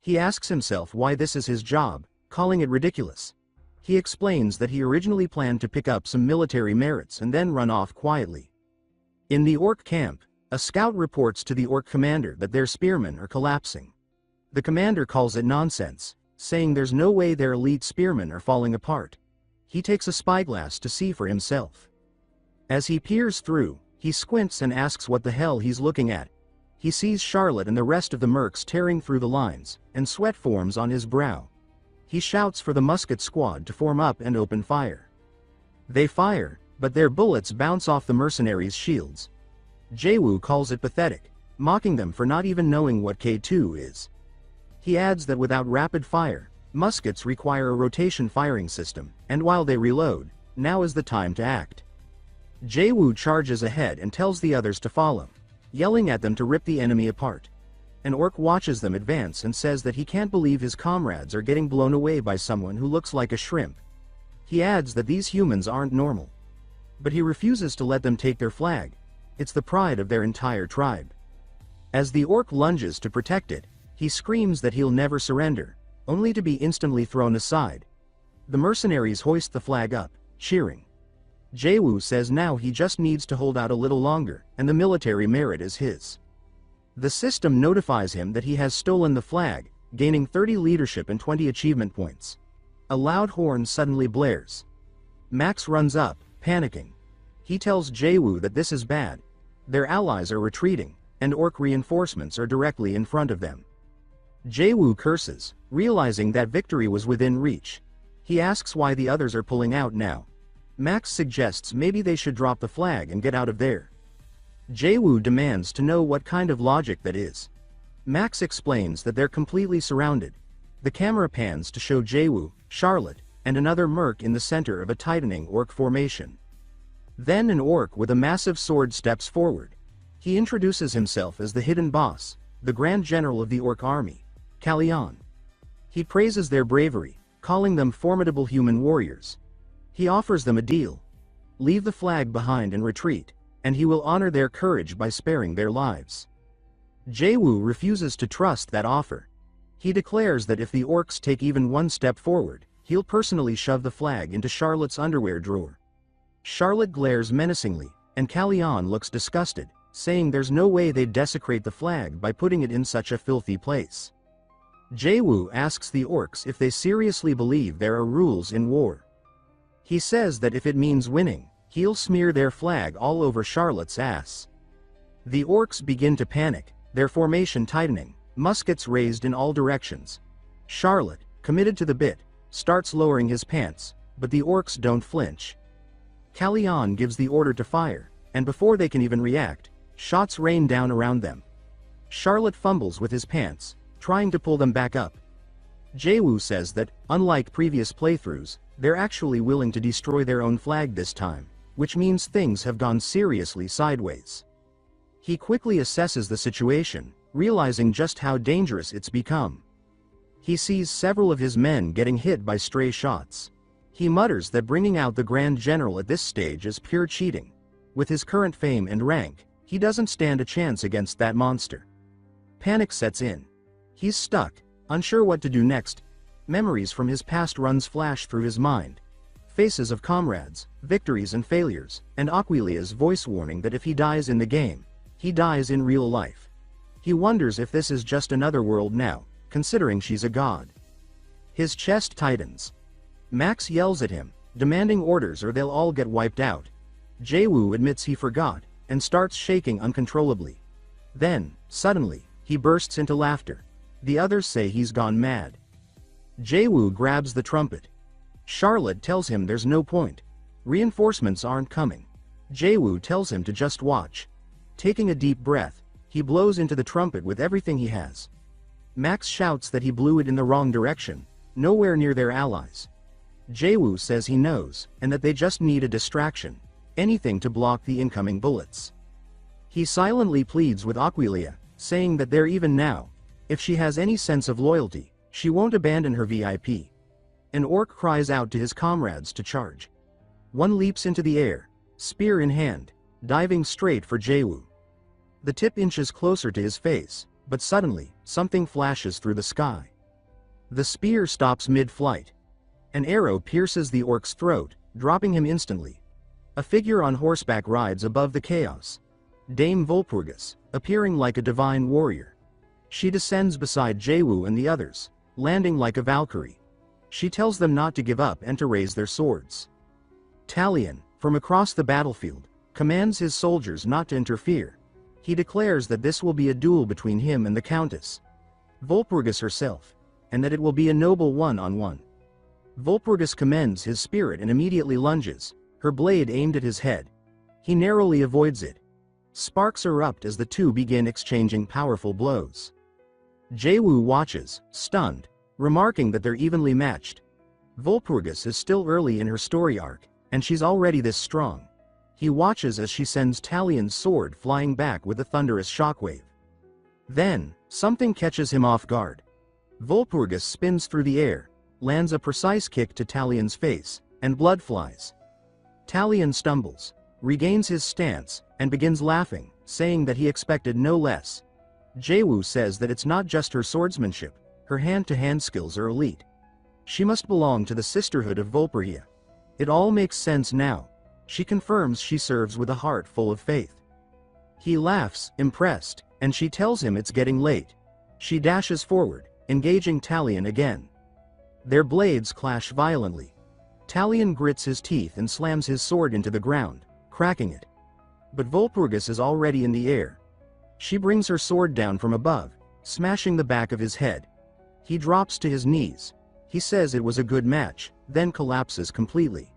He asks himself why this is his job, calling it ridiculous. He explains that he originally planned to pick up some military merits and then run off quietly. In the orc camp, a scout reports to the orc commander that their spearmen are collapsing. The commander calls it nonsense, saying there's no way their elite spearmen are falling apart. He takes a spyglass to see for himself. As he peers through, he squints and asks what the hell he's looking at. He sees Charlotte and the rest of the mercs tearing through the lines, and sweat forms on his brow. He shouts for the musket squad to form up and open fire. They fire, but their bullets bounce off the mercenaries' shields. Jaewoo calls it pathetic, mocking them for not even knowing what K2 is. He adds that without rapid fire, muskets require a rotation firing system, and while they reload, now is the time to act. Jaewoo charges ahead and tells the others to follow, yelling at them to rip the enemy apart. An orc watches them advance and says that he can't believe his comrades are getting blown away by someone who looks like a shrimp. He adds that these humans aren't normal. But he refuses to let them take their flag. It's the pride of their entire tribe. As the orc lunges to protect it, he screams that he'll never surrender, only to be instantly thrown aside. The mercenaries hoist the flag up, cheering. Jaewoo says now he just needs to hold out a little longer, and the military merit is his. The system notifies him that he has stolen the flag, gaining 30 leadership and 20 achievement points. A loud horn suddenly blares. Max runs up, panicking. He tells Jaewoo that this is bad. Their allies are retreating, and orc reinforcements are directly in front of them. Jaewoo curses, realizing that victory was within reach. He asks why the others are pulling out now. Max suggests maybe they should drop the flag and get out of there. Jaewoo demands to know what kind of logic that is. Max explains that they're completely surrounded. The camera pans to show Jaewoo, Charlotte, and another merc in the center of a tightening orc formation. Then an orc with a massive sword steps forward. He introduces himself as the hidden boss, the Grand General of the orc army, Kalian. He praises their bravery, calling them formidable human warriors. He offers them a deal. Leave the flag behind and retreat, and he will honor their courage by sparing their lives. Jaewoo refuses to trust that offer. He declares that if the orcs take even one step forward, he'll personally shove the flag into Charlotte's underwear drawer. Charlotte glares menacingly, and Kalian looks disgusted, saying there's no way they'd desecrate the flag by putting it in such a filthy place. Jaewoo asks the orcs if they seriously believe there are rules in war. He says that if it means winning, he'll smear their flag all over Charlotte's ass. The orcs begin to panic, their formation tightening, muskets raised in all directions. Charlotte, committed to the bit, starts lowering his pants, but the orcs don't flinch. Kalian gives the order to fire, and before they can even react, shots rain down around them. Charlotte fumbles with his pants, trying to pull them back up. Jaewoo says that, unlike previous playthroughs, they're actually willing to destroy their own flag this time, which means things have gone seriously sideways. He quickly assesses the situation, realizing just how dangerous it's become. He sees several of his men getting hit by stray shots. He mutters that bringing out the Grand General at this stage is pure cheating. With his current fame and rank, he doesn't stand a chance against that monster. Panic sets in. He's stuck, unsure what to do next. Memories from his past runs flash through his mind. Faces of comrades, victories and failures, and Aquila's voice warning that if he dies in the game, he dies in real life. He wonders if this is just another world now, considering she's a god. His chest tightens. Max yells at him, demanding orders or they'll all get wiped out. Jaewoo admits he forgot, and starts shaking uncontrollably. Then, suddenly, he bursts into laughter. The others say he's gone mad. Jaewoo grabs the trumpet. Charlotte tells him there's no point. Reinforcements aren't coming. Jaewoo tells him to just watch. Taking a deep breath, he blows into the trumpet with everything he has. Max shouts that he blew it in the wrong direction, nowhere near their allies. Jaewoo says he knows, and that they just need a distraction, anything to block the incoming bullets. He silently pleads with Aquila, saying that they're even now. If she has any sense of loyalty, she won't abandon her VIP. An orc cries out to his comrades to charge. One leaps into the air, spear in hand, diving straight for Jaewoo. The tip inches closer to his face, but suddenly, something flashes through the sky. The spear stops mid-flight. An arrow pierces the orc's throat, dropping him instantly. A figure on horseback rides above the chaos. Dame Volpurgis, appearing like a divine warrior. She descends beside Jaewoo and the others, landing like a Valkyrie. She tells them not to give up and to raise their swords. Talion, from across the battlefield, commands his soldiers not to interfere. He declares that this will be a duel between him and the Countess Volpurgis herself, and that it will be a noble one-on-one. Volpurgis commends his spirit and immediately lunges, her blade aimed at his head. He narrowly avoids it. Sparks erupt as the two begin exchanging powerful blows. Jaewoo watches, stunned, remarking that they're evenly matched. Volpurgis is still early in her story arc, and she's already this strong. He watches as she sends Talion's sword flying back with a thunderous shockwave. Then, something catches him off guard. Volpurgis spins through the air, lands a precise kick to Talion's face, and blood flies. Talion stumbles, regains his stance, and begins laughing, saying that he expected no less. Jaewoo says that it's not just her swordsmanship, her hand-to-hand skills are elite. She must belong to the Sisterhood of Volpurgia. It all makes sense now. She confirms she serves with a heart full of faith. He laughs, impressed, and she tells him it's getting late. She dashes forward, engaging Talion again. Their blades clash violently. Talion grits his teeth and slams his sword into the ground, cracking it. But Volpurgis is already in the air. She brings her sword down from above, smashing the back of his head. He drops to his knees. He says it was a good match, then collapses completely.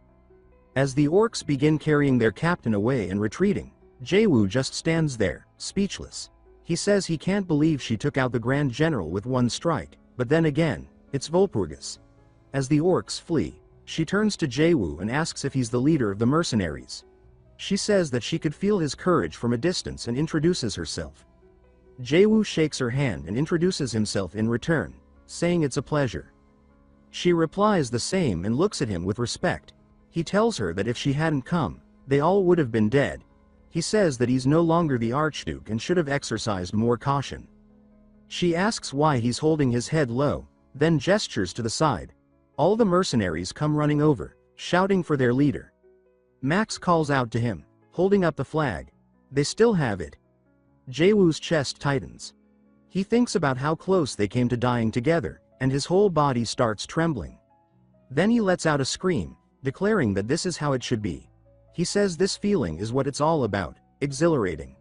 As the orcs begin carrying their captain away and retreating, Jaewoo just stands there, speechless. He says he can't believe she took out the Grand General with one strike, but then again, it's Volpurgis. As the orcs flee, she turns to Jaewoo and asks if he's the leader of the mercenaries. She says that she could feel his courage from a distance and introduces herself. Jaewoo shakes her hand and introduces himself in return, saying it's a pleasure. She replies the same and looks at him with respect. He tells her that if she hadn't come, they all would have been dead. He says that he's no longer the Archduke and should have exercised more caution. She asks why he's holding his head low, then gestures to the side. All the mercenaries come running over, shouting for their leader. Max calls out to him, holding up the flag. They still have it. Jaewoo's chest tightens. He thinks about how close they came to dying together, and his whole body starts trembling. Then he lets out a scream, declaring that this is how it should be. He says this feeling is what it's all about, exhilarating.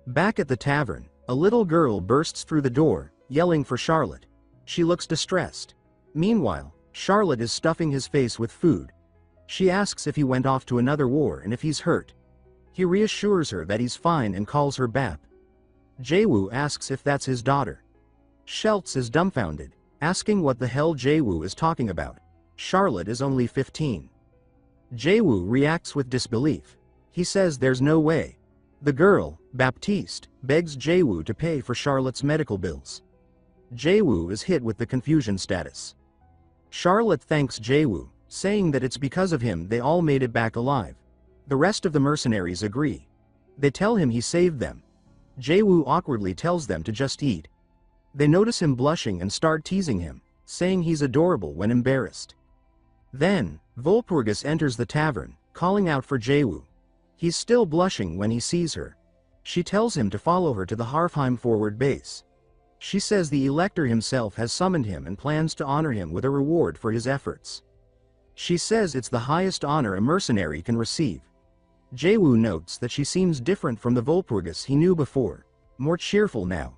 Back at the tavern, a little girl bursts through the door, yelling for Charlotte. She looks distressed. Meanwhile, Charlotte is stuffing his face with food. She asks if he went off to another war and if he's hurt. He reassures her that he's fine and calls her Bap. Jaewoo asks if that's his daughter. Schultz is dumbfounded, asking what the hell Jaewoo is talking about. Charlotte is only 15. Jaewoo reacts with disbelief. He says there's no way. The girl, Baptiste, begs Jaewoo to pay for Charlotte's medical bills. Jaewoo is hit with the confusion status. Charlotte thanks Jaewoo, saying that it's because of him they all made it back alive. The rest of the mercenaries agree. They tell him he saved them. Jaewoo awkwardly tells them to just eat. They notice him blushing and start teasing him, saying he's adorable when embarrassed. Then, Volpurgis enters the tavern, calling out for Jaewoo. He's still blushing when he sees her. She tells him to follow her to the Harfheim forward base. She says the Elector himself has summoned him and plans to honor him with a reward for his efforts. She says it's the highest honor a mercenary can receive. Jaewoo notes that she seems different from the Volpurgis he knew before, more cheerful now.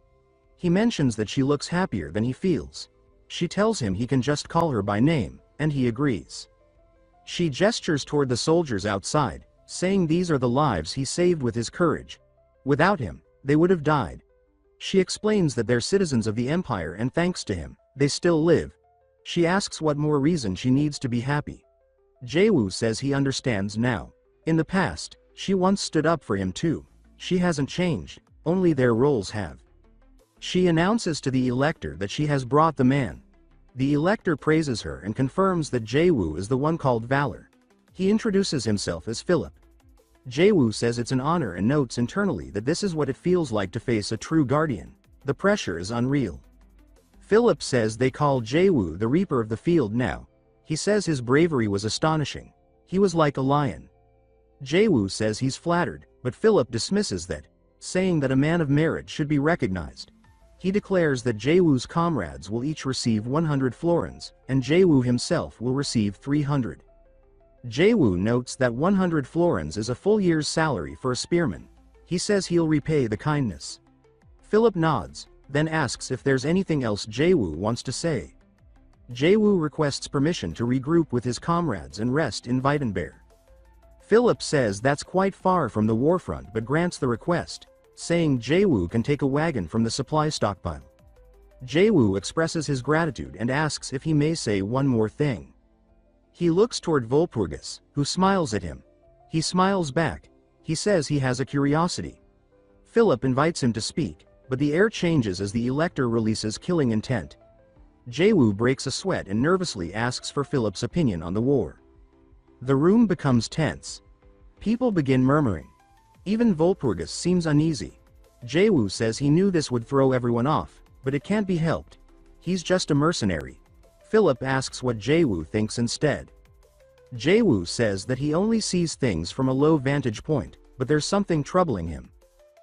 He mentions that she looks happier than he feels. She tells him he can just call her by name, and he agrees. She gestures toward the soldiers outside, saying these are the lives he saved with his courage. Without him, they would have died. She explains that they're citizens of the Empire and thanks to him, they still live. She asks what more reason she needs to be happy. Jaewoo says he understands now. In the past, she once stood up for him too. She hasn't changed, only their roles have. She announces to the Elector that she has brought the man. The Elector praises her and confirms that Jaewoo is the one called Valor. He introduces himself as Philip. Jaewoo says it's an honor and notes internally that this is what it feels like to face a true guardian. The pressure is unreal. Philip says they call Jaewoo the Reaper of the Field now. He says his bravery was astonishing. He was like a lion. Jaewoo says he's flattered, but Philip dismisses that, saying that a man of merit should be recognized. He declares that Jaewoo's comrades will each receive 100 florins, and Jaewoo himself will receive 300. Jaewoo notes that 100 florins is a full year's salary for a spearman. He says he'll repay the kindness. Philip nods, then asks if there's anything else Jaewoo wants to say. Jaewoo requests permission to regroup with his comrades and rest in Weitenbeer. Philip says that's quite far from the warfront but grants the request, saying Jaewoo can take a wagon from the supply stockpile. Jaewoo expresses his gratitude and asks if he may say one more thing. He looks toward Volpurgis, who smiles at him. He smiles back. He says he has a curiosity. Philip invites him to speak, but the air changes as the Elector releases killing intent. Jaewoo breaks a sweat and nervously asks for Philip's opinion on the war. The room becomes tense. People begin murmuring. Even Volpurgis seems uneasy. Jaewoo says he knew this would throw everyone off, but it can't be helped. He's just a mercenary. Philip asks what Jaewoo thinks instead. Jaewoo says that he only sees things from a low vantage point, but there's something troubling him.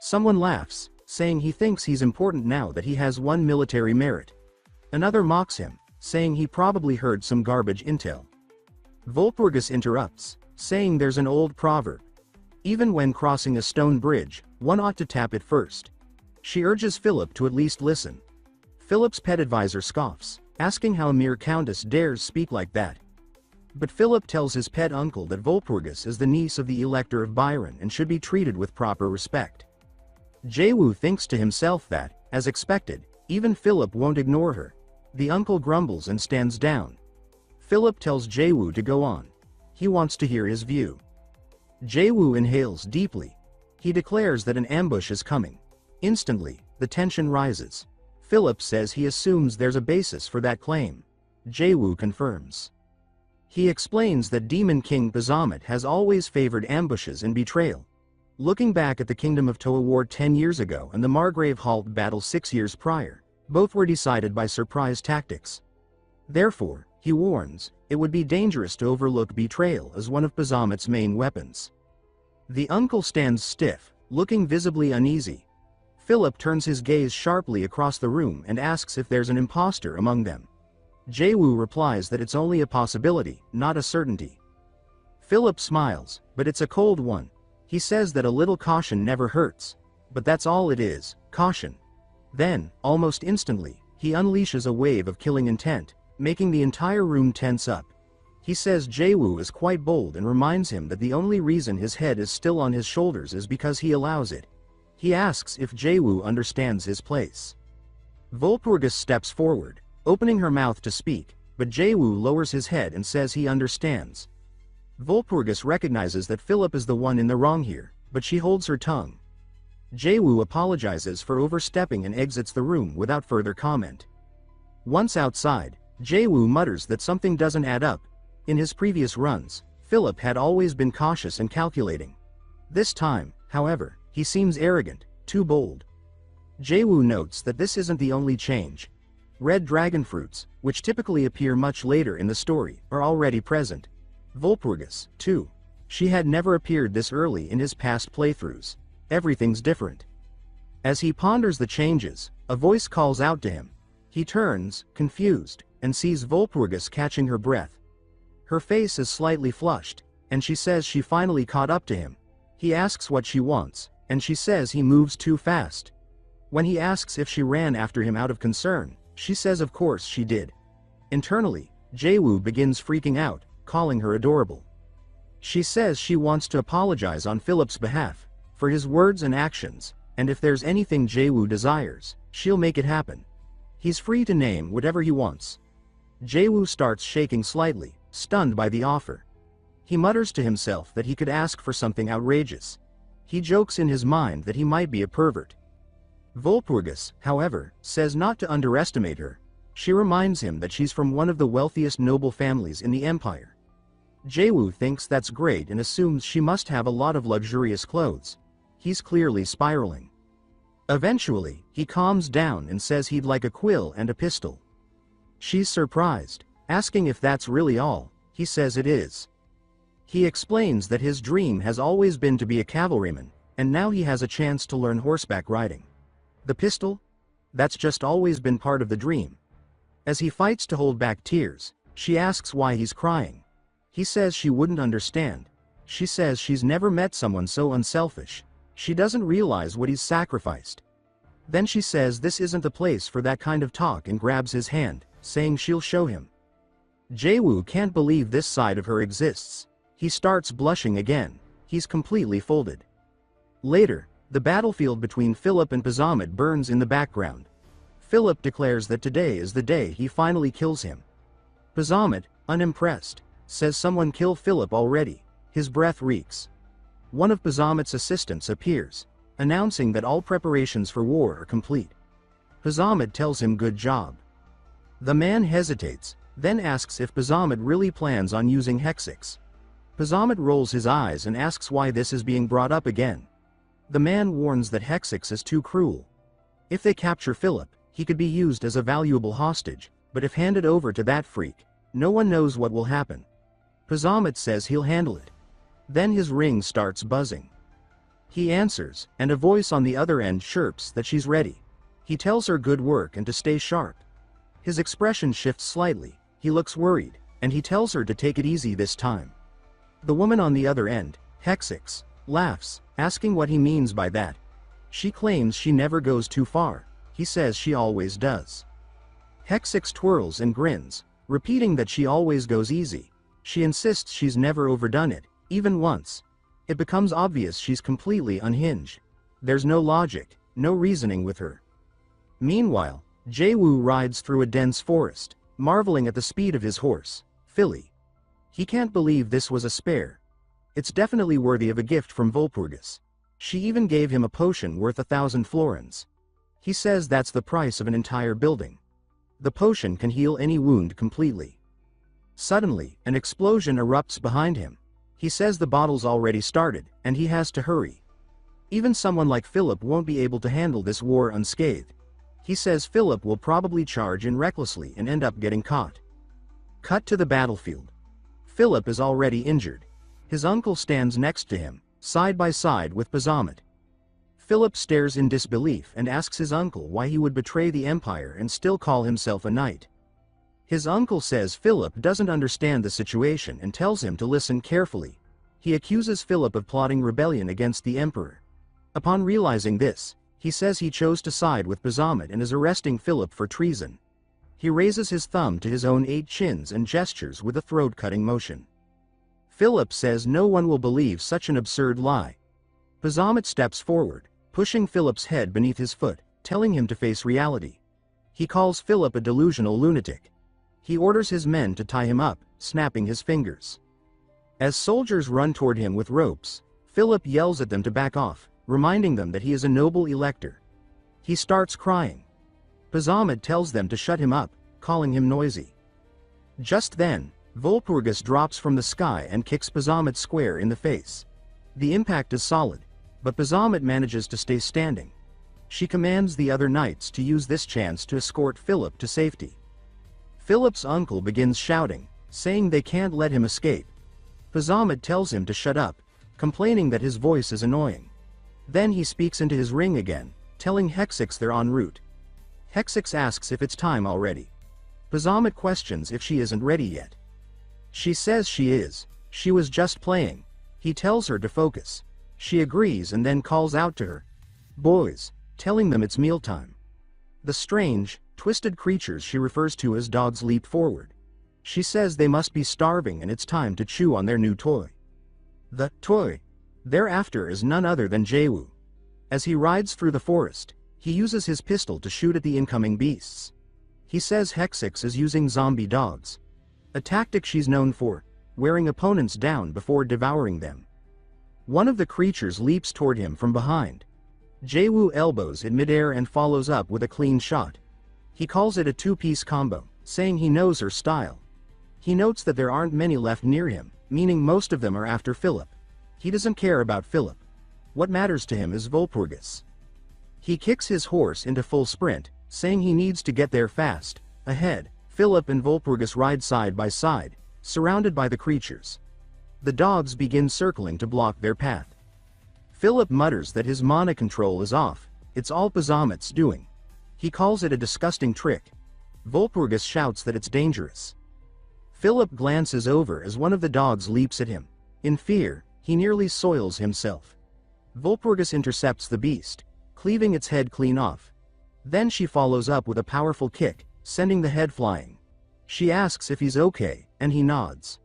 Someone laughs, saying he thinks he's important now that he has one military merit. Another mocks him, saying he probably heard some garbage intel. Volpurgis interrupts, saying there's an old proverb. Even when crossing a stone bridge, one ought to tap it first. She urges Philip to at least listen. Philip's pet advisor scoffs, asking how a mere countess dares speak like that. But Philip tells his pet uncle that Walpurgis is the niece of the Elector of Byron and should be treated with proper respect. Jaewoo thinks to himself that, as expected, even Philip won't ignore her. The uncle grumbles and stands down. Philip tells Jaewoo to go on. He wants to hear his view. Jaewoo inhales deeply. He declares that an ambush is coming. Instantly, the tension rises. Philip says he assumes there's a basis for that claim. Jaewoo confirms. He explains that Demon King Bahamut has always favored ambushes and betrayal. Looking back at the Kingdom of Toa War 10 years ago and the Margrave Halt battle 6 years prior, both were decided by surprise tactics. Therefore, he warns, it would be dangerous to overlook betrayal as one of Bahamut's main weapons. The uncle stands stiff, looking visibly uneasy. Philip turns his gaze sharply across the room and asks if there's an impostor among them. Jaewoo replies that it's only a possibility, not a certainty. Philip smiles, but it's a cold one. He says that a little caution never hurts. But that's all it is, caution. Then, almost instantly, he unleashes a wave of killing intent, making the entire room tense up. He says Jaewoo is quite bold and reminds him that the only reason his head is still on his shoulders is because he allows it. He asks if Jaewoo understands his place. Walpurgis steps forward, opening her mouth to speak, but Jaewoo lowers his head and says he understands. Walpurgis recognizes that Philip is the one in the wrong here, but she holds her tongue. Jaewoo apologizes for overstepping and exits the room without further comment. Once outside, Jaewoo mutters that something doesn't add up. In his previous runs, Philip had always been cautious and calculating. This time, however, he seems arrogant, too bold. Jaewoo notes that this isn't the only change. Red dragon fruits, which typically appear much later in the story, are already present. Walpurgis, too. She had never appeared this early in his past playthroughs. Everything's different. As he ponders the changes, a voice calls out to him. He turns, confused, and sees Walpurgis catching her breath. Her face is slightly flushed, and she says she finally caught up to him. He asks what she wants, and she says he moves too fast. When he asks if she ran after him out of concern, she says of course she did. Internally, Jaewoo begins freaking out, calling her adorable. She says she wants to apologize on Philip's behalf, for his words and actions, and if there's anything Jaewoo desires, she'll make it happen. He's free to name whatever he wants. Jaewoo starts shaking slightly, stunned by the offer. He mutters to himself that he could ask for something outrageous. He jokes in his mind that he might be a pervert. Walpurgis, however, says not to underestimate her. She reminds him that she's from one of the wealthiest noble families in the empire. Jaewoo thinks that's great and assumes she must have a lot of luxurious clothes. He's clearly spiraling. Eventually, he calms down and says he'd like a quill and a pistol. She's surprised, asking if that's really all. He says it is. He explains that his dream has always been to be a cavalryman, and now he has a chance to learn horseback riding. The pistol? That's just always been part of the dream. As he fights to hold back tears, she asks why he's crying. He says she wouldn't understand. She says she's never met someone so unselfish. She doesn't realize what he's sacrificed. Then she says this isn't the place for that kind of talk and grabs his hand, saying she'll show him. Jaewoo can't believe this side of her exists. He starts blushing again. He's completely folded. Later, the battlefield between Philip and Bahamut burns in the background. Philip declares that today is the day he finally kills him. Bahamut, unimpressed, says someone kill Philip already. His breath reeks. One of Bahamut's assistants appears, announcing that all preparations for war are complete. Bahamut tells him good job. The man hesitates, then asks if Bahamut really plans on using Hexix. Bahamut rolls his eyes and asks why this is being brought up again. The man warns that Hexix is too cruel. If they capture Philip, he could be used as a valuable hostage, but if handed over to that freak, no one knows what will happen. Bahamut says he'll handle it. Then his ring starts buzzing. He answers, and a voice on the other end chirps that she's ready. He tells her good work and to stay sharp. His expression shifts slightly, he looks worried, and he tells her to take it easy this time. The woman on the other end, Hexix, laughs, asking what he means by that. She claims she never goes too far. He says she always does. Hexix twirls and grins, repeating that she always goes easy. She insists she's never overdone it, even once. It becomes obvious she's completely unhinged. There's no logic, no reasoning with her. Meanwhile, Jaewoo rides through a dense forest, marveling at the speed of his horse, Philly. He can't believe this was a spare. It's definitely worthy of a gift from Volpurgis. She even gave him a potion worth 1,000 florins. He says that's the price of an entire building. The potion can heal any wound completely. Suddenly, an explosion erupts behind him. He says the battle's already started, and he has to hurry. Even someone like Philip won't be able to handle this war unscathed. He says Philip will probably charge in recklessly and end up getting caught. Cut to the battlefield. Philip is already injured. His uncle stands next to him, side by side with Bahamut. Philip stares in disbelief and asks his uncle why he would betray the Empire and still call himself a knight. His uncle says Philip doesn't understand the situation and tells him to listen carefully. He accuses Philip of plotting rebellion against the Emperor. Upon realizing this, he says he chose to side with Bahamut and is arresting Philip for treason. He raises his thumb to his own 8 chins and gestures with a throat-cutting motion. Philip says no one will believe such an absurd lie. Bahamut steps forward, pushing Philip's head beneath his foot, telling him to face reality. He calls Philip a delusional lunatic. He orders his men to tie him up, snapping his fingers. As soldiers run toward him with ropes, Philip yells at them to back off, reminding them that he is a noble elector. He starts crying. Bahamut tells them to shut him up, calling him noisy. Just then, Volpurgis drops from the sky and kicks Bahamut square in the face. The impact is solid, but Bahamut manages to stay standing. She commands the other knights to use this chance to escort Philip to safety. Philip's uncle begins shouting, saying they can't let him escape. Bahamut tells him to shut up, complaining that his voice is annoying. Then he speaks into his ring again, telling Hexix they're en route. Hexix asks if it's time already. Bahamut questions if she isn't ready yet. She says she is. She was just playing. He tells her to focus. She agrees and then calls out to her, "Boys," telling them it's mealtime. The strange, twisted creatures she refers to as dogs leap forward. She says they must be starving and it's time to chew on their new toy. The toy thereafter is none other than Jaewoo. As he rides through the forest, he uses his pistol to shoot at the incoming beasts. He says Hexix is using zombie dogs, a tactic she's known for, wearing opponents down before devouring them. One of the creatures leaps toward him from behind. Jaewoo elbows in midair and follows up with a clean shot. He calls it a 2-piece combo, saying he knows her style. He notes that there aren't many left near him, meaning most of them are after Philip. He doesn't care about Philip. What matters to him is Volpurgis. He kicks his horse into full sprint, saying he needs to get there fast. Ahead, Philip and Volpurgis ride side by side, surrounded by the creatures. The dogs begin circling to block their path. Philip mutters that his mana control is off. It's all Bahamut's doing. He calls it a disgusting trick. Volpurgis shouts that it's dangerous. Philip glances over as one of the dogs leaps at him. In fear, he nearly soils himself. Volpurgis intercepts the beast, cleaving its head clean off. Then she follows up with a powerful kick, sending the head flying. She asks if he's okay, and he nods.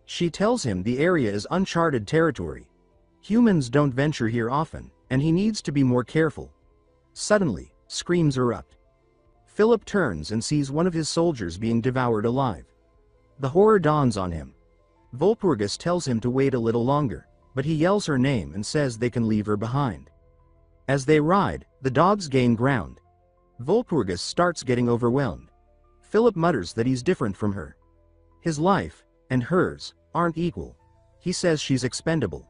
She tells him the area is uncharted territory. Humans don't venture here often, and he needs to be more careful. Suddenly, screams erupt. Philip turns and sees one of his soldiers being devoured alive. The horror dawns on him. Volpurgis tells him to wait a little longer, but he yells her name and says they can leave her behind. As they ride, the dogs gain ground. Volpurgis starts getting overwhelmed. Philip mutters that he's different from her. His life, and hers, aren't equal. He says she's expendable.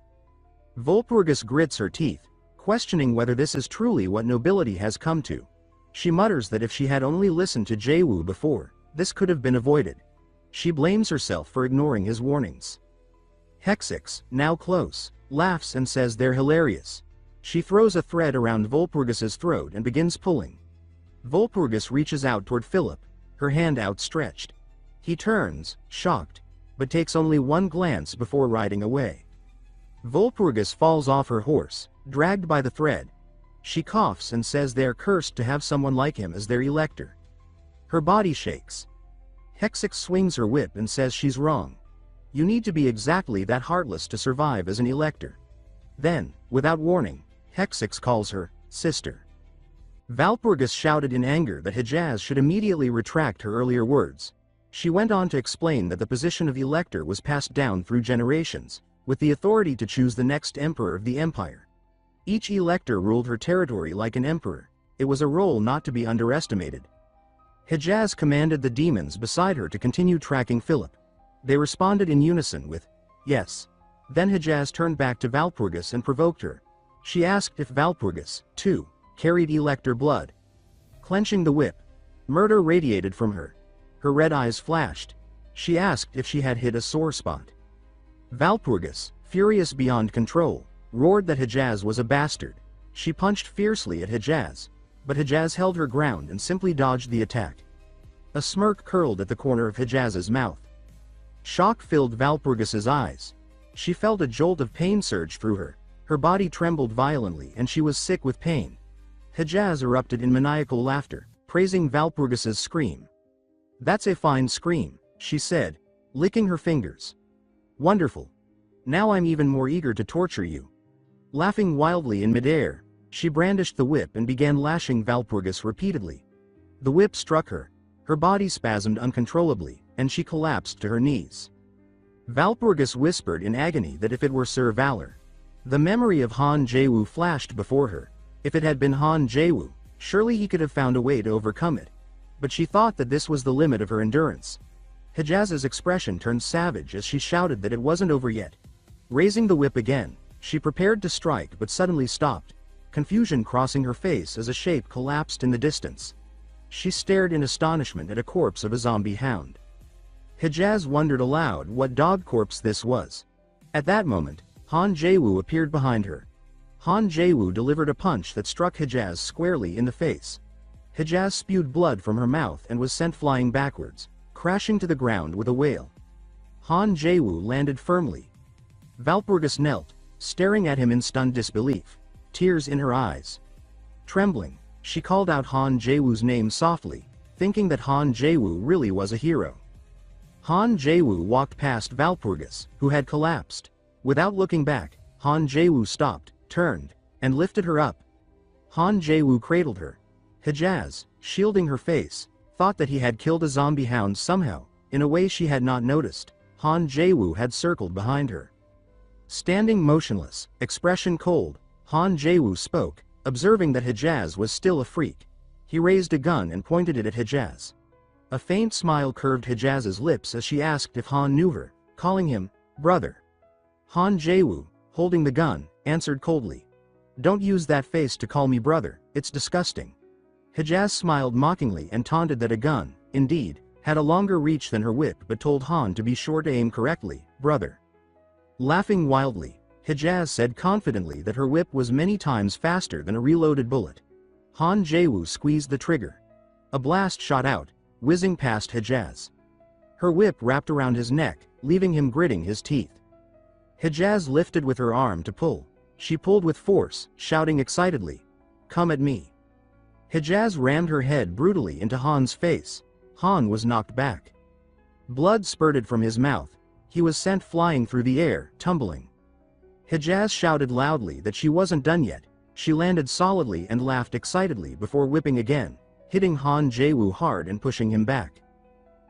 Volpurgis grits her teeth, questioning whether this is truly what nobility has come to. She mutters that if she had only listened to Jaewoo before, this could have been avoided. She blames herself for ignoring his warnings. Hexix, now close, laughs and says they're hilarious. She throws a thread around Volpurgis's throat and begins pulling. Volpurgis reaches out toward Philip, her hand outstretched. He turns, shocked, but takes only one glance before riding away. Walpurgis falls off her horse, dragged by the thread. She coughs and says they are cursed to have someone like him as their elector. Her body shakes. Hexix swings her whip and says she's wrong. You need to be exactly that heartless to survive as an elector. Then, without warning, Hexix calls her sister. Walpurgis shouted in anger that Hejaz should immediately retract her earlier words. She went on to explain that the position of elector was passed down through generations, with the authority to choose the next emperor of the empire. Each elector ruled her territory like an emperor. It was a role not to be underestimated. Hejaz commanded the demons beside her to continue tracking Philip. They responded in unison with, yes. Then Hejaz turned back to Walpurgis and provoked her. She asked if Walpurgis, too, carried elector blood. Clenching the whip, murder radiated from her. Her red eyes flashed. She asked if she had hit a sore spot. Walpurgis, furious beyond control, roared that Hejaz was a bastard. She punched fiercely at Hejaz, but Hejaz held her ground and simply dodged the attack. A smirk curled at the corner of Hejaz's mouth. Shock filled Walpurgis's eyes. She felt a jolt of pain surge through her. Her body trembled violently and she was sick with pain. Hejaz erupted in maniacal laughter, praising Walpurgis's scream. That's a fine scream, she said, licking her fingers. Wonderful. Now I'm even more eager to torture you. Laughing wildly in midair, she brandished the whip and began lashing Walpurgis repeatedly. The whip struck her. Her body spasmed uncontrollably, and she collapsed to her knees. Walpurgis whispered in agony that if it were Sir Valor. The memory of Han Jaewoo flashed before her. If it had been Han Jaewoo, surely he could have found a way to overcome it. But she thought that this was the limit of her endurance. Hejaz's expression turned savage as she shouted that it wasn't over yet. Raising the whip again, she prepared to strike but suddenly stopped, confusion crossing her face as a shape collapsed in the distance. She stared in astonishment at a corpse of a zombie hound. Hejaz wondered aloud what dog corpse this was. At that moment, Han Jaewoo appeared behind her. Han Jaewoo delivered a punch that struck Hejaz squarely in the face. Hejaz spewed blood from her mouth and was sent flying backwards, crashing to the ground with a wail. Han Jaewoo landed firmly. Walpurgis knelt, staring at him in stunned disbelief, tears in her eyes. Trembling, she called out Han Jaewoo's name softly, thinking that Han Jaewoo really was a hero. Han Jaewoo walked past Walpurgis, who had collapsed. Without looking back, Han Jaewoo stopped, turned, and lifted her up. Han Jaewoo cradled her. Hejaz, shielding her face, thought that he had killed a zombie hound somehow, in a way she had not noticed. Han Jaewoo had circled behind her. Standing motionless, expression cold, Han Jaewoo spoke, observing that Hejaz was still a freak. He raised a gun and pointed it at Hejaz. A faint smile curved Hejaz's lips as she asked if Han knew her, calling him brother. Han Jaewoo, holding the gun, answered coldly. Don't use that face to call me brother, it's disgusting. Hejaz smiled mockingly and taunted that a gun, indeed, had a longer reach than her whip but told Han to be sure to aim correctly, brother. Laughing wildly, Hejaz said confidently that her whip was many times faster than a reloaded bullet. Han Jaewoo squeezed the trigger. A blast shot out, whizzing past Hejaz. Her whip wrapped around his neck, leaving him gritting his teeth. Hejaz lifted with her arm to pull. She pulled with force, shouting excitedly, "Come at me." Hejaz rammed her head brutally into Han's face. Han was knocked back. Blood spurted from his mouth. He was sent flying through the air, tumbling. Hejaz shouted loudly that she wasn't done yet. She landed solidly and laughed excitedly before whipping again, hitting Han Jaewoo hard and pushing him back.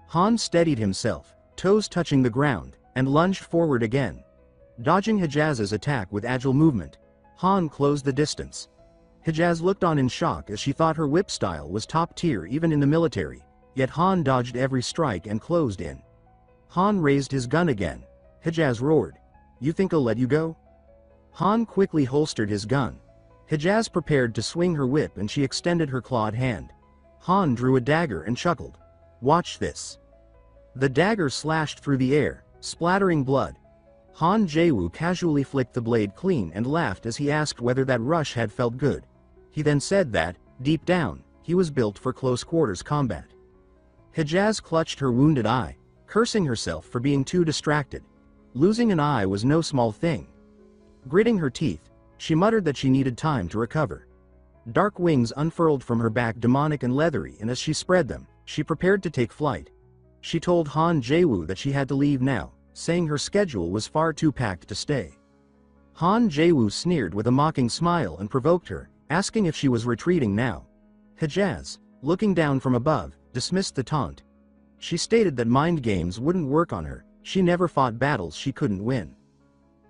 Han steadied himself, toes touching the ground, and lunged forward again. Dodging Hejaz's attack with agile movement, Han closed the distance. Hejaz looked on in shock as she thought her whip style was top tier even in the military, yet Han dodged every strike and closed in. Han raised his gun again. Hejaz roared, "You think I'll let you go?" Han quickly holstered his gun. Hejaz prepared to swing her whip and she extended her clawed hand. Han drew a dagger and chuckled. "Watch this." The dagger slashed through the air, splattering blood. Han Jaewoo casually flicked the blade clean and laughed as he asked whether that rush had felt good. He then said that, deep down, he was built for close quarters combat. Hejaz clutched her wounded eye, cursing herself for being too distracted. Losing an eye was no small thing. Gritting her teeth, she muttered that she needed time to recover. Dark wings unfurled from her back, demonic and leathery, and as she spread them, she prepared to take flight. She told Han Jaewoo that she had to leave now, saying her schedule was far too packed to stay. Han Jaewoo sneered with a mocking smile and provoked her, asking if she was retreating now. Hejaz, looking down from above, dismissed the taunt. She stated that mind games wouldn't work on her, she never fought battles she couldn't win.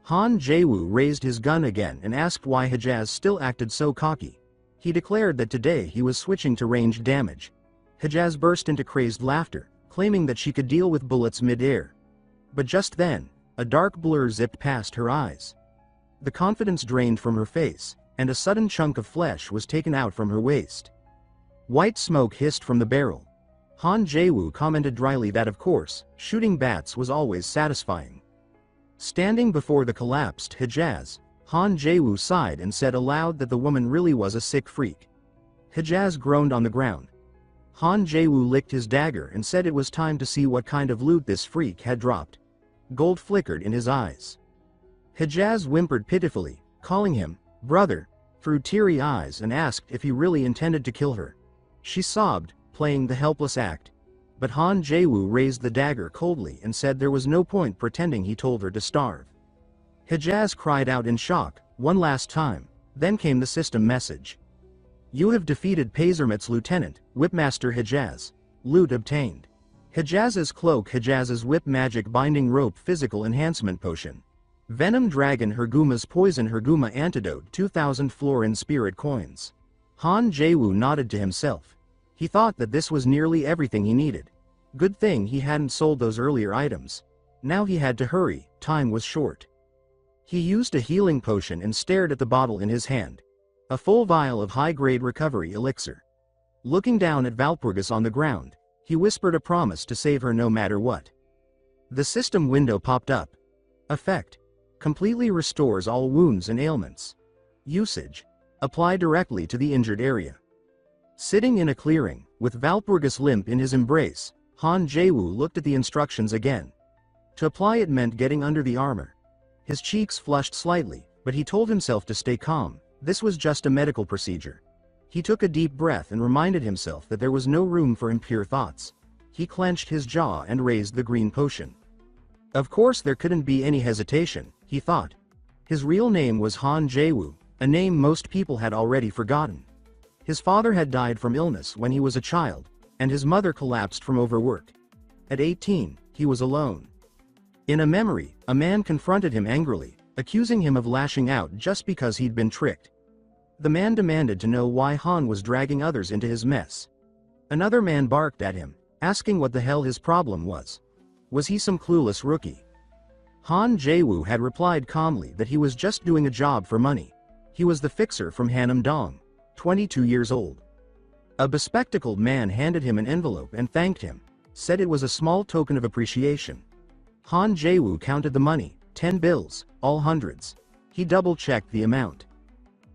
Han Jaewoo raised his gun again and asked why Hejaz still acted so cocky. He declared that today he was switching to ranged damage. Hejaz burst into crazed laughter, claiming that she could deal with bullets mid-air. But just then, a dark blur zipped past her eyes. The confidence drained from her face, and a sudden chunk of flesh was taken out from her waist. White smoke hissed from the barrel. Han Jaewoo commented dryly that of course, shooting bats was always satisfying. Standing before the collapsed Hejaz, Han Jaewoo sighed and said aloud that the woman really was a sick freak. Hejaz groaned on the ground. Han Jaewoo licked his dagger and said it was time to see what kind of loot this freak had dropped. Gold flickered in his eyes. Hejaz whimpered pitifully, calling him brother, through teary eyes, and asked if he really intended to kill her. She sobbed, playing the helpless act. But Han Jaewoo raised the dagger coldly and said there was no point pretending he told her to starve. Hejaz cried out in shock, one last time. Then came the system message. You have defeated Pazermit's lieutenant, Whipmaster Hejaz. Loot obtained. Hejaz's cloak, Hejaz's whip, magic binding rope, physical enhancement potion. Venom dragon, Herguma's poison, Herguma antidote, 2,000 florin spirit coins. Han Jaewoo nodded to himself. He thought that this was nearly everything he needed. Good thing he hadn't sold those earlier items. Now he had to hurry, time was short. He used a healing potion and stared at the bottle in his hand. A full vial of high-grade recovery elixir. Looking down at Valpurgis on the ground, he whispered a promise to save her no matter what. The system window popped up. Effect. Completely restores all wounds and ailments. Usage. Apply directly to the injured area. Sitting in a clearing, with Valpurgis limp in his embrace, Han Jaewoo looked at the instructions again. To apply it meant getting under the armor. His cheeks flushed slightly, but he told himself to stay calm. This was just a medical procedure. He took a deep breath and reminded himself that there was no room for impure thoughts. He clenched his jaw and raised the green potion. Of course there couldn't be any hesitation, he thought. His real name was Han Jaewoo, a name most people had already forgotten. His father had died from illness when he was a child, and his mother collapsed from overwork. At 18, he was alone. In a memory, a man confronted him angrily, accusing him of lashing out just because he'd been tricked. The man demanded to know why Han was dragging others into his mess. Another man barked at him, asking what the hell his problem was. Was he some clueless rookie? Han Jaewoo had replied calmly that he was just doing a job for money. He was the fixer from Hanam-dong, 22 years old. A bespectacled man handed him an envelope and thanked him, said it was a small token of appreciation. Han Jaewoo counted the money, 10 bills, all hundreds. He double-checked the amount.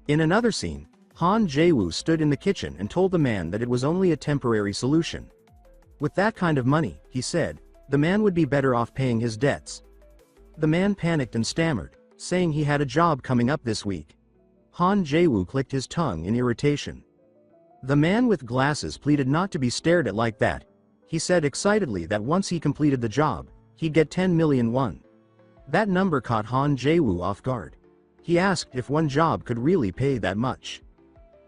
In another scene, Han Jaewoo stood in the kitchen and told the man that it was only a temporary solution. With that kind of money, he said, the man would be better off paying his debts. The man panicked and stammered, saying he had a job coming up this week. Han Jaewoo clicked his tongue in irritation. The man with glasses pleaded not to be stared at like that. He said excitedly that once he completed the job, he'd get 10 million won. That number caught Han Jaewoo off guard. He asked if one job could really pay that much.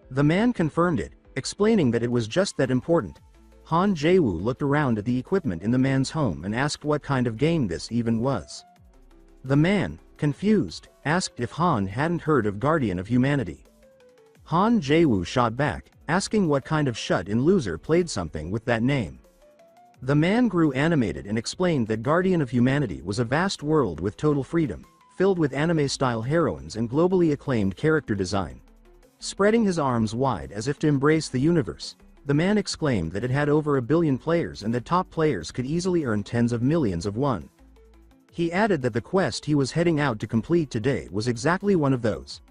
The man confirmed it, explaining that it was just that important. Han Jaewoo looked around at the equipment in the man's home and asked what kind of game this even was. The man, confused, asked if Han hadn't heard of Guardian of Humanity. Han Jaewoo shot back, asking what kind of shut-in loser played something with that name. The man grew animated and explained that Guardian of Humanity was a vast world with total freedom, filled with anime-style heroines and globally acclaimed character design. Spreading his arms wide as if to embrace the universe, the man exclaimed that it had over 1 billion players and that top players could easily earn tens of millions of won. He added that the quest he was heading out to complete today was exactly one of those.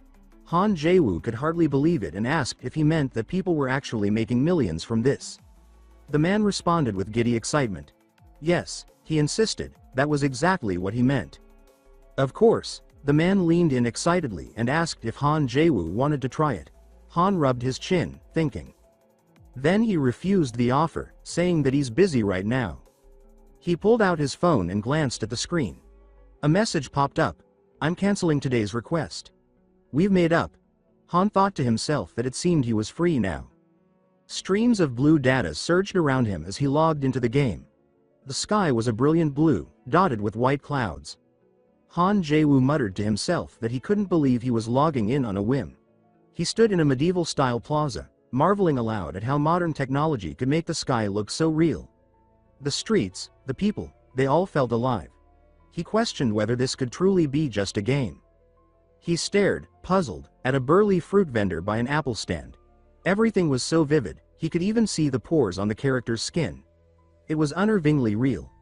Han Jaewoo could hardly believe it and asked if he meant that people were actually making millions from this. The man responded with giddy excitement. Yes, he insisted, that was exactly what he meant. Of course, The man leaned in excitedly and asked if Han Jaewoo wanted to try it. Han rubbed his chin, thinking. Then he refused the offer, saying that he's busy right now. He pulled out his phone and glanced at the screen. A message popped up. I'm canceling today's request. We've made up. Han thought to himself that it seemed he was free now. Streams of blue data surged around him as he logged into the game. The sky was a brilliant blue, dotted with white clouds. Han Jaewoo muttered to himself that he couldn't believe he was logging in on a whim. He stood in a medieval-style plaza, marveling aloud at how modern technology could make the sky look so real. The streets, the people, they all felt alive. He questioned whether this could truly be just a game. He stared, puzzled, at a burly fruit vendor by an apple stand. Everything was so vivid, he could even see the pores on the character's skin. It was unnervingly real.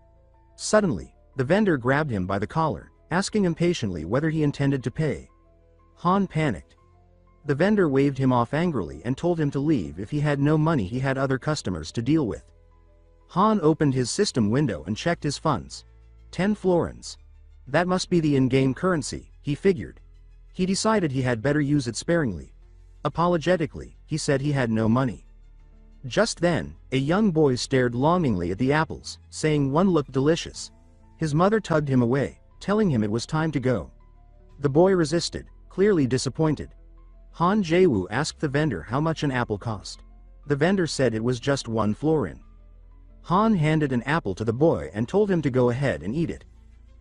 Suddenly, the vendor grabbed him by the collar, asking impatiently whether he intended to pay. Han panicked. The vendor waved him off angrily and told him to leave if he had no money. He had other customers to deal with. Han opened his system window and checked his funds. 10 florins. That must be the in-game currency, he figured. He decided he had better use it sparingly. Apologetically, he said he had no money. Just then, a young boy stared longingly at the apples, saying one looked delicious. His mother tugged him away, telling him it was time to go. The boy resisted, clearly disappointed. Han Jaewoo asked the vendor how much an apple cost. The vendor said it was just 1 florin. Han handed an apple to the boy and told him to go ahead and eat it.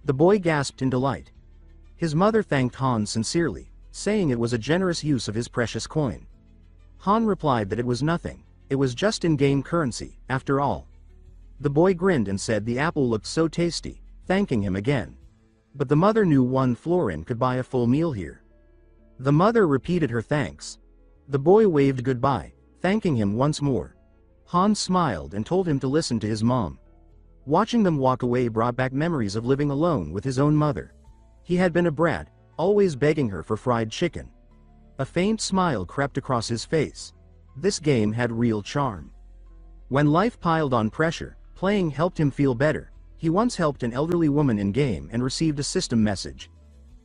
The boy gasped in delight. His mother thanked Han sincerely, saying it was a generous use of his precious coin. Han replied that it was nothing, it was just in-game currency, after all. The boy grinned and said the apple looked so tasty, thanking him again. But the mother knew 1 florin could buy a full meal here. The mother repeated her thanks. The boy waved goodbye, thanking him once more. Han smiled and told him to listen to his mom. Watching them walk away brought back memories of living alone with his own mother. He had been a brat, always begging her for fried chicken. A faint smile crept across his face. This game had real charm. When life piled on pressure, playing helped him feel better. He once helped an elderly woman in-game and received a system message.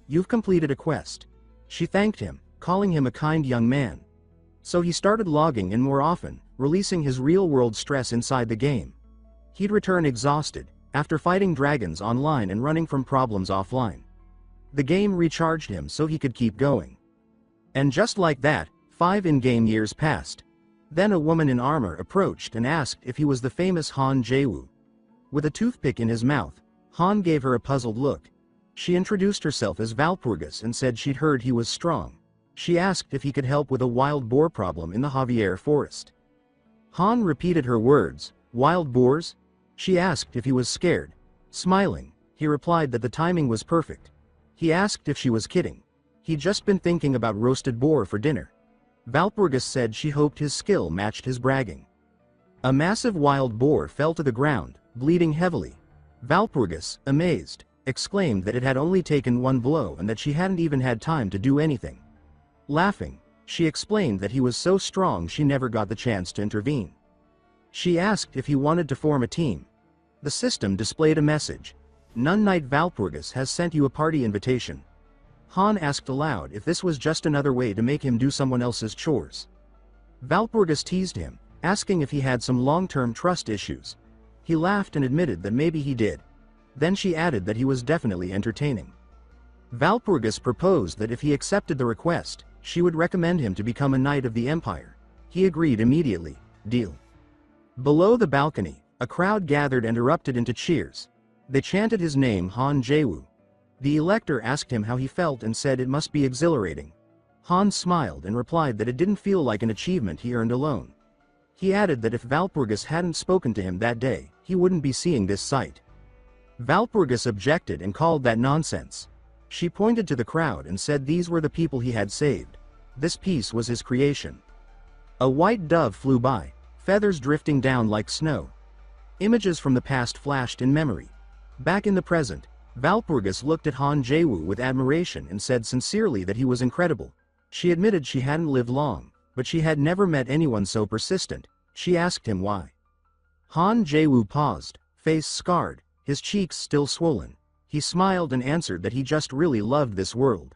You've completed a quest. She thanked him, calling him a kind young man. So he started logging in more often, releasing his real-world stress inside the game. He'd return exhausted, after fighting dragons online and running from problems offline. The game recharged him so he could keep going. And just like that, 5 in-game years passed. Then a woman in armor approached and asked if he was the famous Han Jaewoo. With a toothpick in his mouth, Han gave her a puzzled look. She introduced herself as Valpurgis and said she'd heard he was strong. She asked if he could help with a wild boar problem in the Javier forest. Han repeated her words, wild boars? She asked if he was scared. Smiling, he replied that the timing was perfect. He asked if she was kidding. He'd just been thinking about roasted boar for dinner. Valpurgis said she hoped his skill matched his bragging. A massive wild boar fell to the ground, bleeding heavily. Valpurgis, amazed, exclaimed that it had only taken 1 blow and that she hadn't even had time to do anything. Laughing, she explained that he was so strong she never got the chance to intervene. She asked if he wanted to form a team. The system displayed a message. Nun Knight Valpurgis has sent you a party invitation. Han asked aloud if this was just another way to make him do someone else's chores. Valpurgis teased him, asking if he had some long-term trust issues. He laughed and admitted that maybe he did. Then she added that he was definitely entertaining. Valpurgis proposed that if he accepted the request, she would recommend him to become a knight of the Empire. He agreed immediately. Deal. Below the balcony, a crowd gathered and erupted into cheers. They chanted his name, Han Jaewoo. The elector asked him how he felt and said it must be exhilarating. Han smiled and replied that it didn't feel like an achievement he earned alone. He added that if Valpurgis hadn't spoken to him that day, he wouldn't be seeing this sight. Valpurgis objected and called that nonsense. She pointed to the crowd and said these were the people he had saved. This piece was his creation. A white dove flew by, feathers drifting down like snow. Images from the past flashed in memory. Back in the present, Valpurgis looked at Han Jaewoo with admiration and said sincerely that he was incredible. She admitted she hadn't lived long, but she had never met anyone so persistent. She asked him why. Han Jaewoo paused, face scarred, his cheeks still swollen. He smiled and answered that he just really loved this world.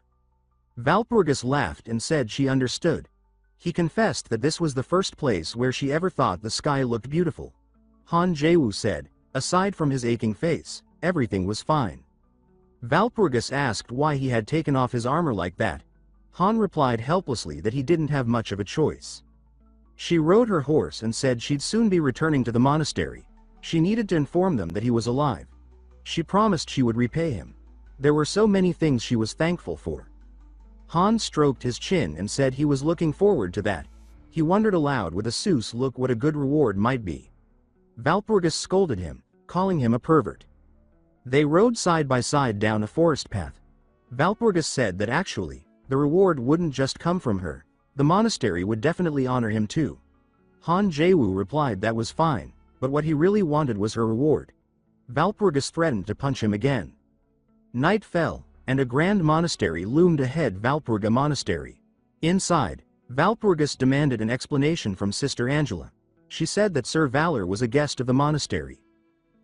Valpurgis laughed and said she understood. He confessed that this was the first place where she ever thought the sky looked beautiful. Han Jaewoo said, aside from his aching face, everything was fine. Valpurgis asked why he had taken off his armor like that. Han replied helplessly that he didn't have much of a choice. She rode her horse and said she'd soon be returning to the monastery. She needed to inform them that he was alive. She promised she would repay him. There were so many things she was thankful for. Han stroked his chin and said he was looking forward to that. He wondered aloud with a Seuss look what a good reward might be. Valpurgis scolded him, calling him a pervert. They rode side by side down a forest path. Valpurgis said that actually, the reward wouldn't just come from her. The monastery would definitely honor him too. Han Jaewoo replied that was fine, but what he really wanted was her reward. Valpurgis threatened to punch him again. Night fell, and a grand monastery loomed ahead. Valpurga Monastery. Inside, Valpurgis demanded an explanation from Sister Angela. She said that Sir Valor was a guest of the monastery.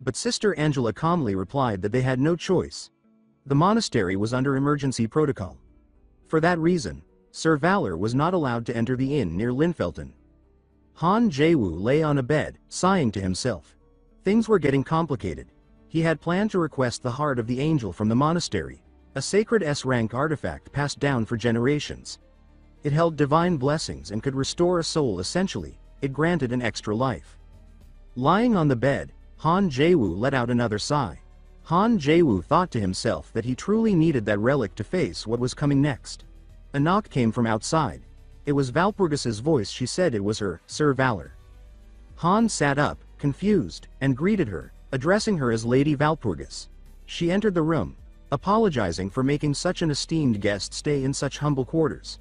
But Sister Angela calmly replied that they had no choice. The monastery was under emergency protocol. For that reason, Sir Valor was not allowed to enter the inn near Linfelton. Han Jaewoo lay on a bed, sighing to himself. Things were getting complicated. He had planned to request the heart of the angel from the monastery, a sacred S-rank artifact passed down for generations. It held divine blessings and could restore a soul. Essentially, it granted an extra life. Lying on the bed, Han Jaewoo let out another sigh. Han Jaewoo thought to himself that he truly needed that relic to face what was coming next. A knock came from outside. It was Valpurgis's voice. She said it was her, Sir Valor. Han sat up, confused, and greeted her, addressing her as Lady Valpurgis. She entered the room, apologizing for making such an esteemed guest stay in such humble quarters.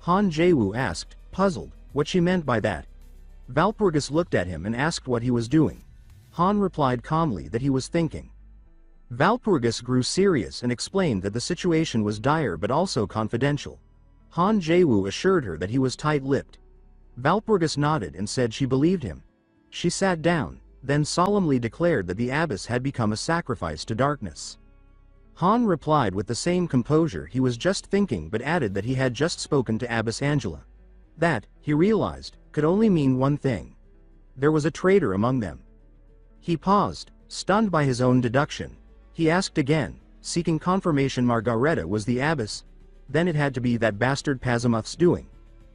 Han Jaewoo asked, puzzled, what she meant by that. Valpurgis looked at him and asked what he was doing. Han replied calmly that he was thinking. Valpurgis grew serious and explained that the situation was dire but also confidential. Han Jaewoo assured her that he was tight-lipped. Valpurgis nodded and said she believed him. She sat down, then solemnly declared that the abbess had become a sacrifice to darkness. Han replied with the same composure he was just thinking, but added that he had just spoken to Abbess Angela. That, he realized, could only mean one thing. There was a traitor among them. He paused, stunned by his own deduction. He asked again, seeking confirmation Margareta was the abbess. Then it had to be that bastard Pazimuth's doing.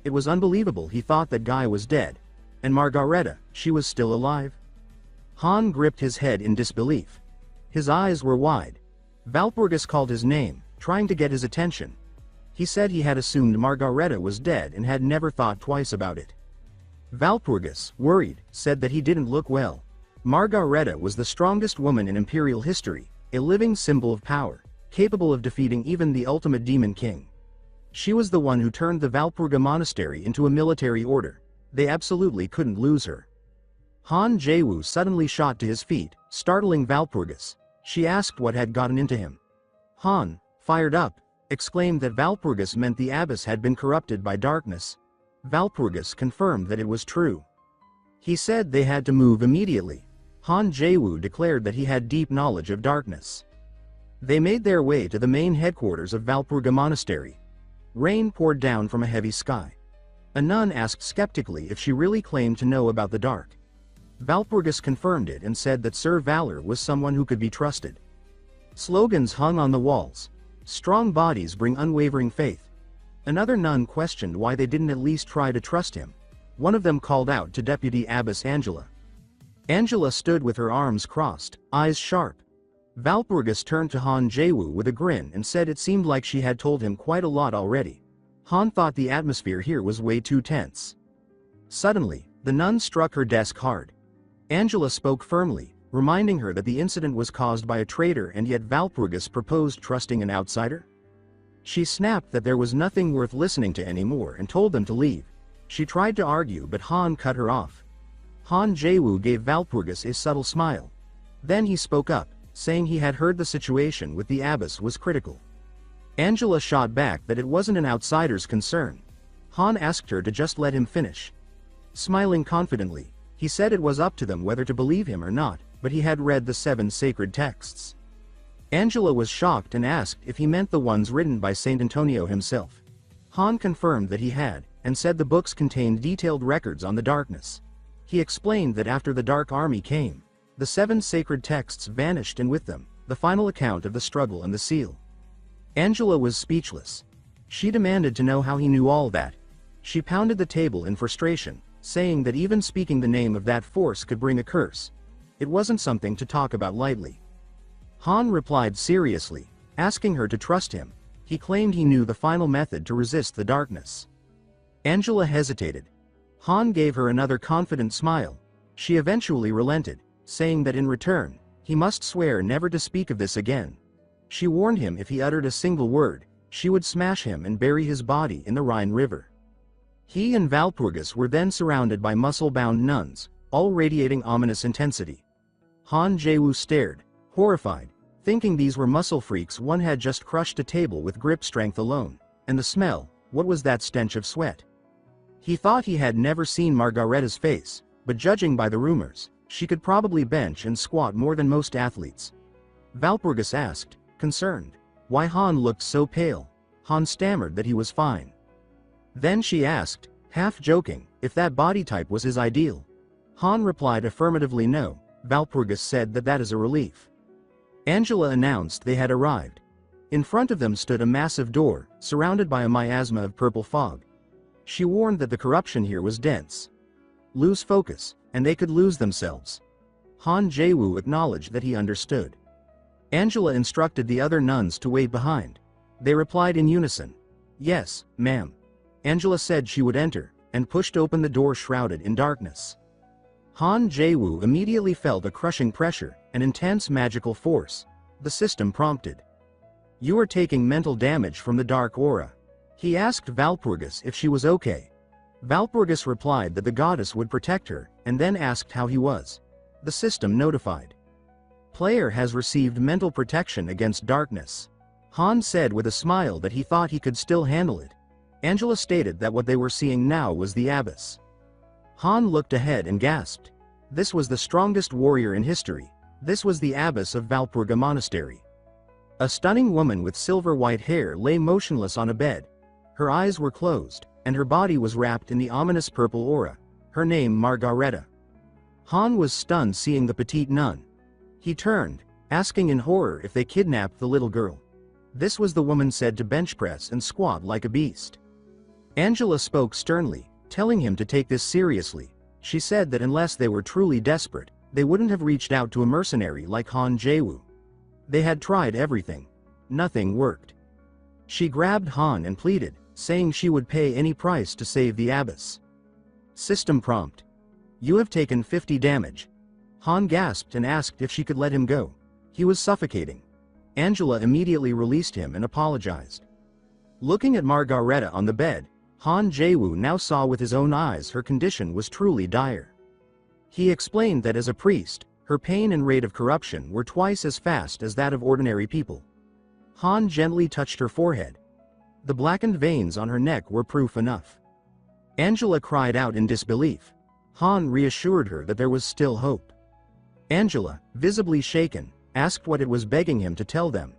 It was unbelievable. He thought that guy was dead. And Margareta, she was still alive? Han gripped his head in disbelief. His eyes were wide. Valpurgis called his name, trying to get his attention. He said he had assumed Margareta was dead and had never thought twice about it. Valpurgis, worried, said that he didn't look well. Margareta was the strongest woman in imperial history, a living symbol of power, capable of defeating even the ultimate demon king. She was the one who turned the Valpurga Monastery into a military order. They absolutely couldn't lose her. Han Jaewoo suddenly shot to his feet, startling Valpurgis. She asked what had gotten into him. Han, fired up, exclaimed that Valpurgis meant the abbess had been corrupted by darkness. Valpurgis confirmed that it was true. He said they had to move immediately. Han Jaewoo declared that he had deep knowledge of darkness. They made their way to the main headquarters of Valpurga Monastery. Rain poured down from a heavy sky. A nun asked skeptically if she really claimed to know about the dark. Valpurgis confirmed it and said that Sir Valor was someone who could be trusted. Slogans hung on the walls. Strong bodies bring unwavering faith. Another nun questioned why they didn't at least try to trust him. One of them called out to Deputy Abbess Angela. Angela stood with her arms crossed, eyes sharp. Valpurgis turned to Han Jaewoo with a grin and said it seemed like she had told him quite a lot already. Han thought the atmosphere here was way too tense. Suddenly, the nun struck her desk hard. Angela spoke firmly, reminding her that the incident was caused by a traitor, and yet Valpurgis proposed trusting an outsider? She snapped that there was nothing worth listening to anymore and told them to leave. She tried to argue, but Han cut her off. Han Jaewoo gave Valpurgis a subtle smile. Then he spoke up, saying he had heard the situation with the abbess was critical. Angela shot back that it wasn't an outsider's concern. Han asked her to just let him finish. Smiling confidently, he said it was up to them whether to believe him or not, but he had read the 7 sacred texts. Angela was shocked and asked if he meant the ones written by Saint Antonio himself. Han confirmed that he had, and said the books contained detailed records on the darkness. He explained that after the Dark Army came, the 7 sacred texts vanished, and with them, the final account of the struggle and the seal. Angela was speechless. She demanded to know how he knew all that. She pounded the table in frustration, saying that even speaking the name of that force could bring a curse. It wasn't something to talk about lightly. Han replied seriously, asking her to trust him. He claimed he knew the final method to resist the darkness. Angela hesitated. Han gave her another confident smile. She eventually relented, saying that in return, he must swear never to speak of this again. She warned him if he uttered a single word, she would smash him and bury his body in the Rhine River. He and Walpurgis were then surrounded by muscle-bound nuns, all radiating ominous intensity. Han Jaewoo stared, horrified, thinking these were muscle freaks one had just crushed a table with grip strength alone. And the smell, what was that stench of sweat? He thought he had never seen Margaretta's face, but judging by the rumors, she could probably bench and squat more than most athletes. Walpurgis asked, concerned, why Han looked so pale. Han stammered that he was fine. Then she asked, half joking, if that body type was his ideal. Han replied affirmatively no. Walpurgis said that that is a relief. Angela announced they had arrived. In front of them stood a massive door, surrounded by a miasma of purple fog. She warned that the corruption here was dense. Lose focus, and they could lose themselves. Han Jaewoo acknowledged that he understood. Angela instructed the other nuns to wait behind. They replied in unison. Yes, ma'am. Angela said she would enter, and pushed open the door shrouded in darkness. Han Jaewoo immediately felt a crushing pressure, an intense magical force. The system prompted. You are taking mental damage from the dark aura. He asked Walpurgis if she was okay. Walpurgis replied that the goddess would protect her, and then asked how he was. The system notified. Player has received mental protection against darkness. Han said with a smile that he thought he could still handle it. Angela stated that what they were seeing now was the abyss. Han looked ahead and gasped. This was the strongest warrior in history. This was the abbess of Walpurga Monastery. A stunning woman with silver-white hair lay motionless on a bed. Her eyes were closed, and her body was wrapped in the ominous purple aura. Her name Margareta. Han was stunned seeing the petite nun. He turned, asking in horror if they kidnapped the little girl. This was the woman said to bench press and squat like a beast. Angela spoke sternly, telling him to take this seriously. She said that unless they were truly desperate, they wouldn't have reached out to a mercenary like Han Jaewoo. They had tried everything. Nothing worked. She grabbed Han and pleaded, saying she would pay any price to save the abbess. System prompt. You have taken 50 damage. Han gasped and asked if she could let him go. He was suffocating. Angela immediately released him and apologized. Looking at Margareta on the bed, Han Jaewoo now saw with his own eyes her condition was truly dire. He explained that as a priest, her pain and rate of corruption were twice as fast as that of ordinary people. Han gently touched her forehead. The blackened veins on her neck were proof enough. Angela cried out in disbelief. Han reassured her that there was still hope. Angela, visibly shaken, asked what it was begging him to tell them.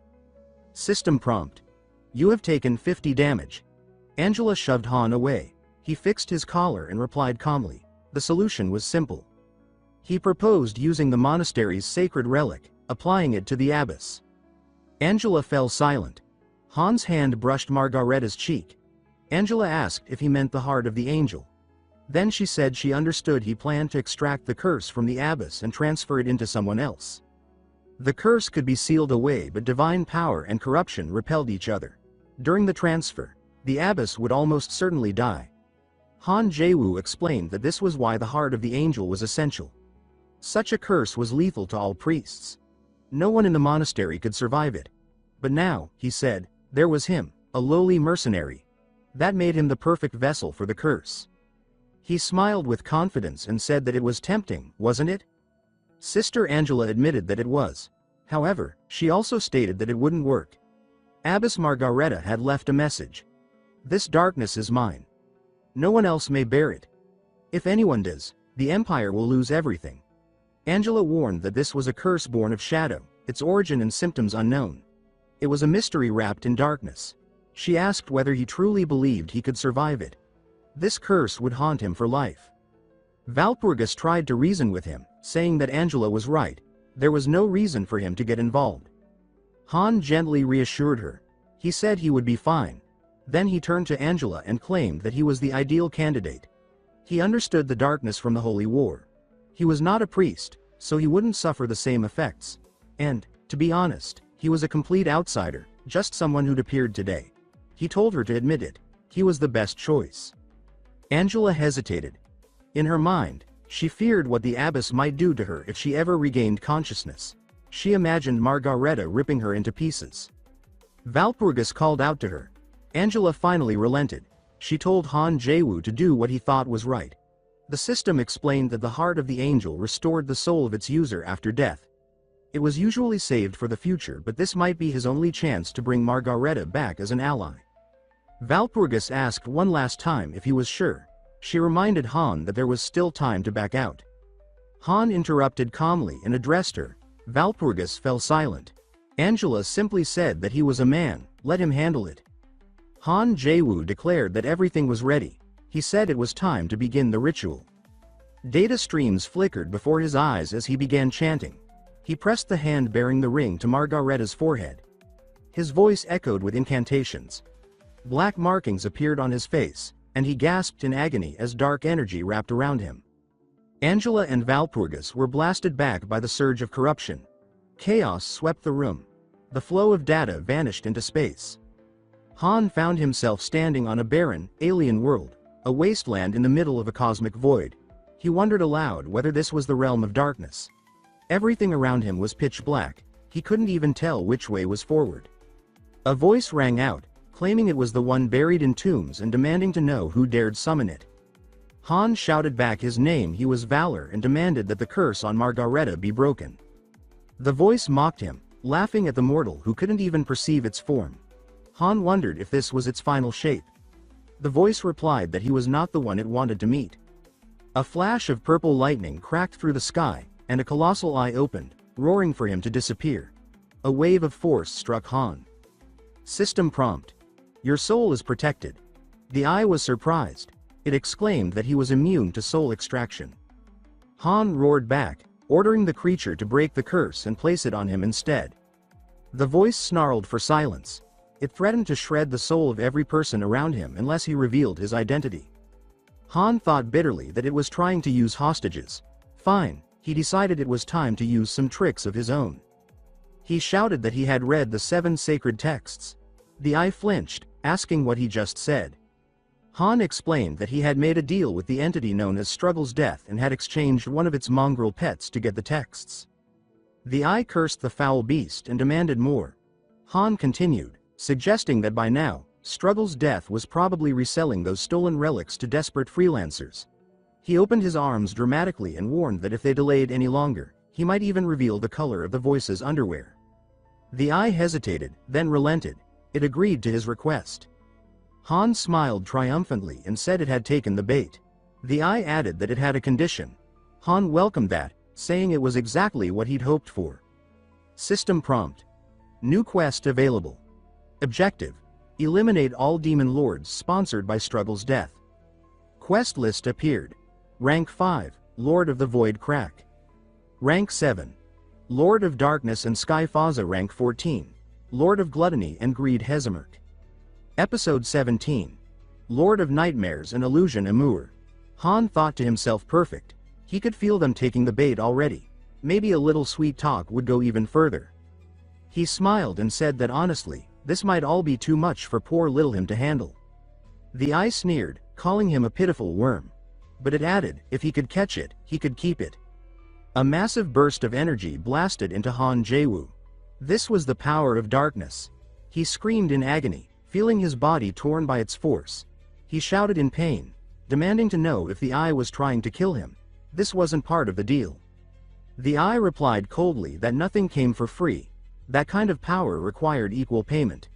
System prompt. You have taken 50 damage. Angela shoved Han away. He fixed his collar and replied calmly. The solution was simple. He proposed using the monastery's sacred relic, applying it to the abbess. Angela fell silent. Han's hand brushed Margareta's cheek. Angela asked if he meant the heart of the angel. Then she said she understood he planned to extract the curse from the abbess and transfer it into someone else. The curse could be sealed away, but divine power and corruption repelled each other. During the transfer, the abbess would almost certainly die. Han Jaewoo explained that this was why the heart of the angel was essential. Such a curse was lethal to all priests. No one in the monastery could survive it. But now, he said, there was him, a lowly mercenary. That made him the perfect vessel for the curse. He smiled with confidence and said that it was tempting, wasn't it? Sister Angela admitted that it was. However, she also stated that it wouldn't work. Abbess Margareta had left a message. This darkness is mine. No one else may bear it. If anyone does, the empire will lose everything. Angela warned that this was a curse born of shadow, its origin and symptoms unknown. It was a mystery wrapped in darkness. She asked whether he truly believed he could survive it. This curse would haunt him for life. Valpurgis tried to reason with him, saying that Angela was right. There was no reason for him to get involved. Han gently reassured her. He said he would be fine. Then he turned to Angela and claimed that he was the ideal candidate. He understood the darkness from the Holy War. He was not a priest, so he wouldn't suffer the same effects. And, to be honest, he was a complete outsider, just someone who'd appeared today. He told her to admit it. He was the best choice. Angela hesitated. In her mind, she feared what the abbess might do to her if she ever regained consciousness. She imagined Margareta ripping her into pieces. Valpurgis called out to her. Angela finally relented. She told Han Jaewoo to do what he thought was right. The system explained that the heart of the angel restored the soul of its user after death. It was usually saved for the future, but this might be his only chance to bring Margareta back as an ally. Valpurgis asked one last time if he was sure. She reminded Han that there was still time to back out. Han interrupted calmly and addressed her. Valpurgis fell silent. Angela simply said that he was a man, let him handle it. Han Jaewoo declared that everything was ready. He said it was time to begin the ritual. Data streams flickered before his eyes as he began chanting. He pressed the hand bearing the ring to Margareta's forehead. His voice echoed with incantations. Black markings appeared on his face, and he gasped in agony as dark energy wrapped around him. Angela and Valpurgis were blasted back by the surge of corruption. Chaos swept the room. The flow of data vanished into space. Han found himself standing on a barren, alien world, a wasteland in the middle of a cosmic void. He wondered aloud whether this was the realm of darkness. Everything around him was pitch black. He couldn't even tell which way was forward. A voice rang out, claiming it was the one buried in tombs and demanding to know who dared summon it. Han shouted back his name. He was Valor, and demanded that the curse on Margareta be broken. The voice mocked him, laughing at the mortal who couldn't even perceive its form. Han wondered if this was its final shape. The voice replied that he was not the one it wanted to meet. A flash of purple lightning cracked through the sky, and a colossal eye opened, roaring for him to disappear. A wave of force struck Han. System prompt. Your soul is protected. The eye was surprised. It exclaimed that he was immune to soul extraction. Han roared back, ordering the creature to break the curse and place it on him instead. The voice snarled for silence. It threatened to shred the soul of every person around him unless he revealed his identity. Han thought bitterly that it was trying to use hostages. Fine, he decided it was time to use some tricks of his own. He shouted that he had read the 7 sacred texts. The eye flinched, asking what he just said. Han explained that he had made a deal with the entity known as Struggle's Death and had exchanged one of its mongrel pets to get the texts. The eye cursed the foul beast and demanded more. Han continued, suggesting that by now, Struggle's Death was probably reselling those stolen relics to desperate freelancers. He opened his arms dramatically and warned that if they delayed any longer, he might even reveal the color of the voice's underwear. The eye hesitated, then relented. It agreed to his request. Han smiled triumphantly and said it had taken the bait. The eye added that it had a condition. Han welcomed that, saying it was exactly what he'd hoped for. System prompt. New quest available. Objective. Eliminate all demon lords sponsored by Struggle's Death. Quest list appeared. Rank 5, Lord of the Void Crack. Rank 7. Lord of Darkness and Sky Faza. Rank 14. Lord of Gluttony and Greed Hezemerk. Episode 17. Lord of Nightmares and Illusion Amur. Han thought to himself, perfect. He could feel them taking the bait already. Maybe a little sweet talk would go even further. He smiled and said that honestly, this might all be too much for poor little him to handle. The eye sneered, calling him a pitiful worm. But it added, if he could catch it, he could keep it. A massive burst of energy blasted into Han Jaewoo. This was the power of darkness. He screamed in agony, feeling his body torn by its force. He shouted in pain, demanding to know if the eye was trying to kill him. This wasn't part of the deal. The eye replied coldly that nothing came for free. That kind of power required equal payment.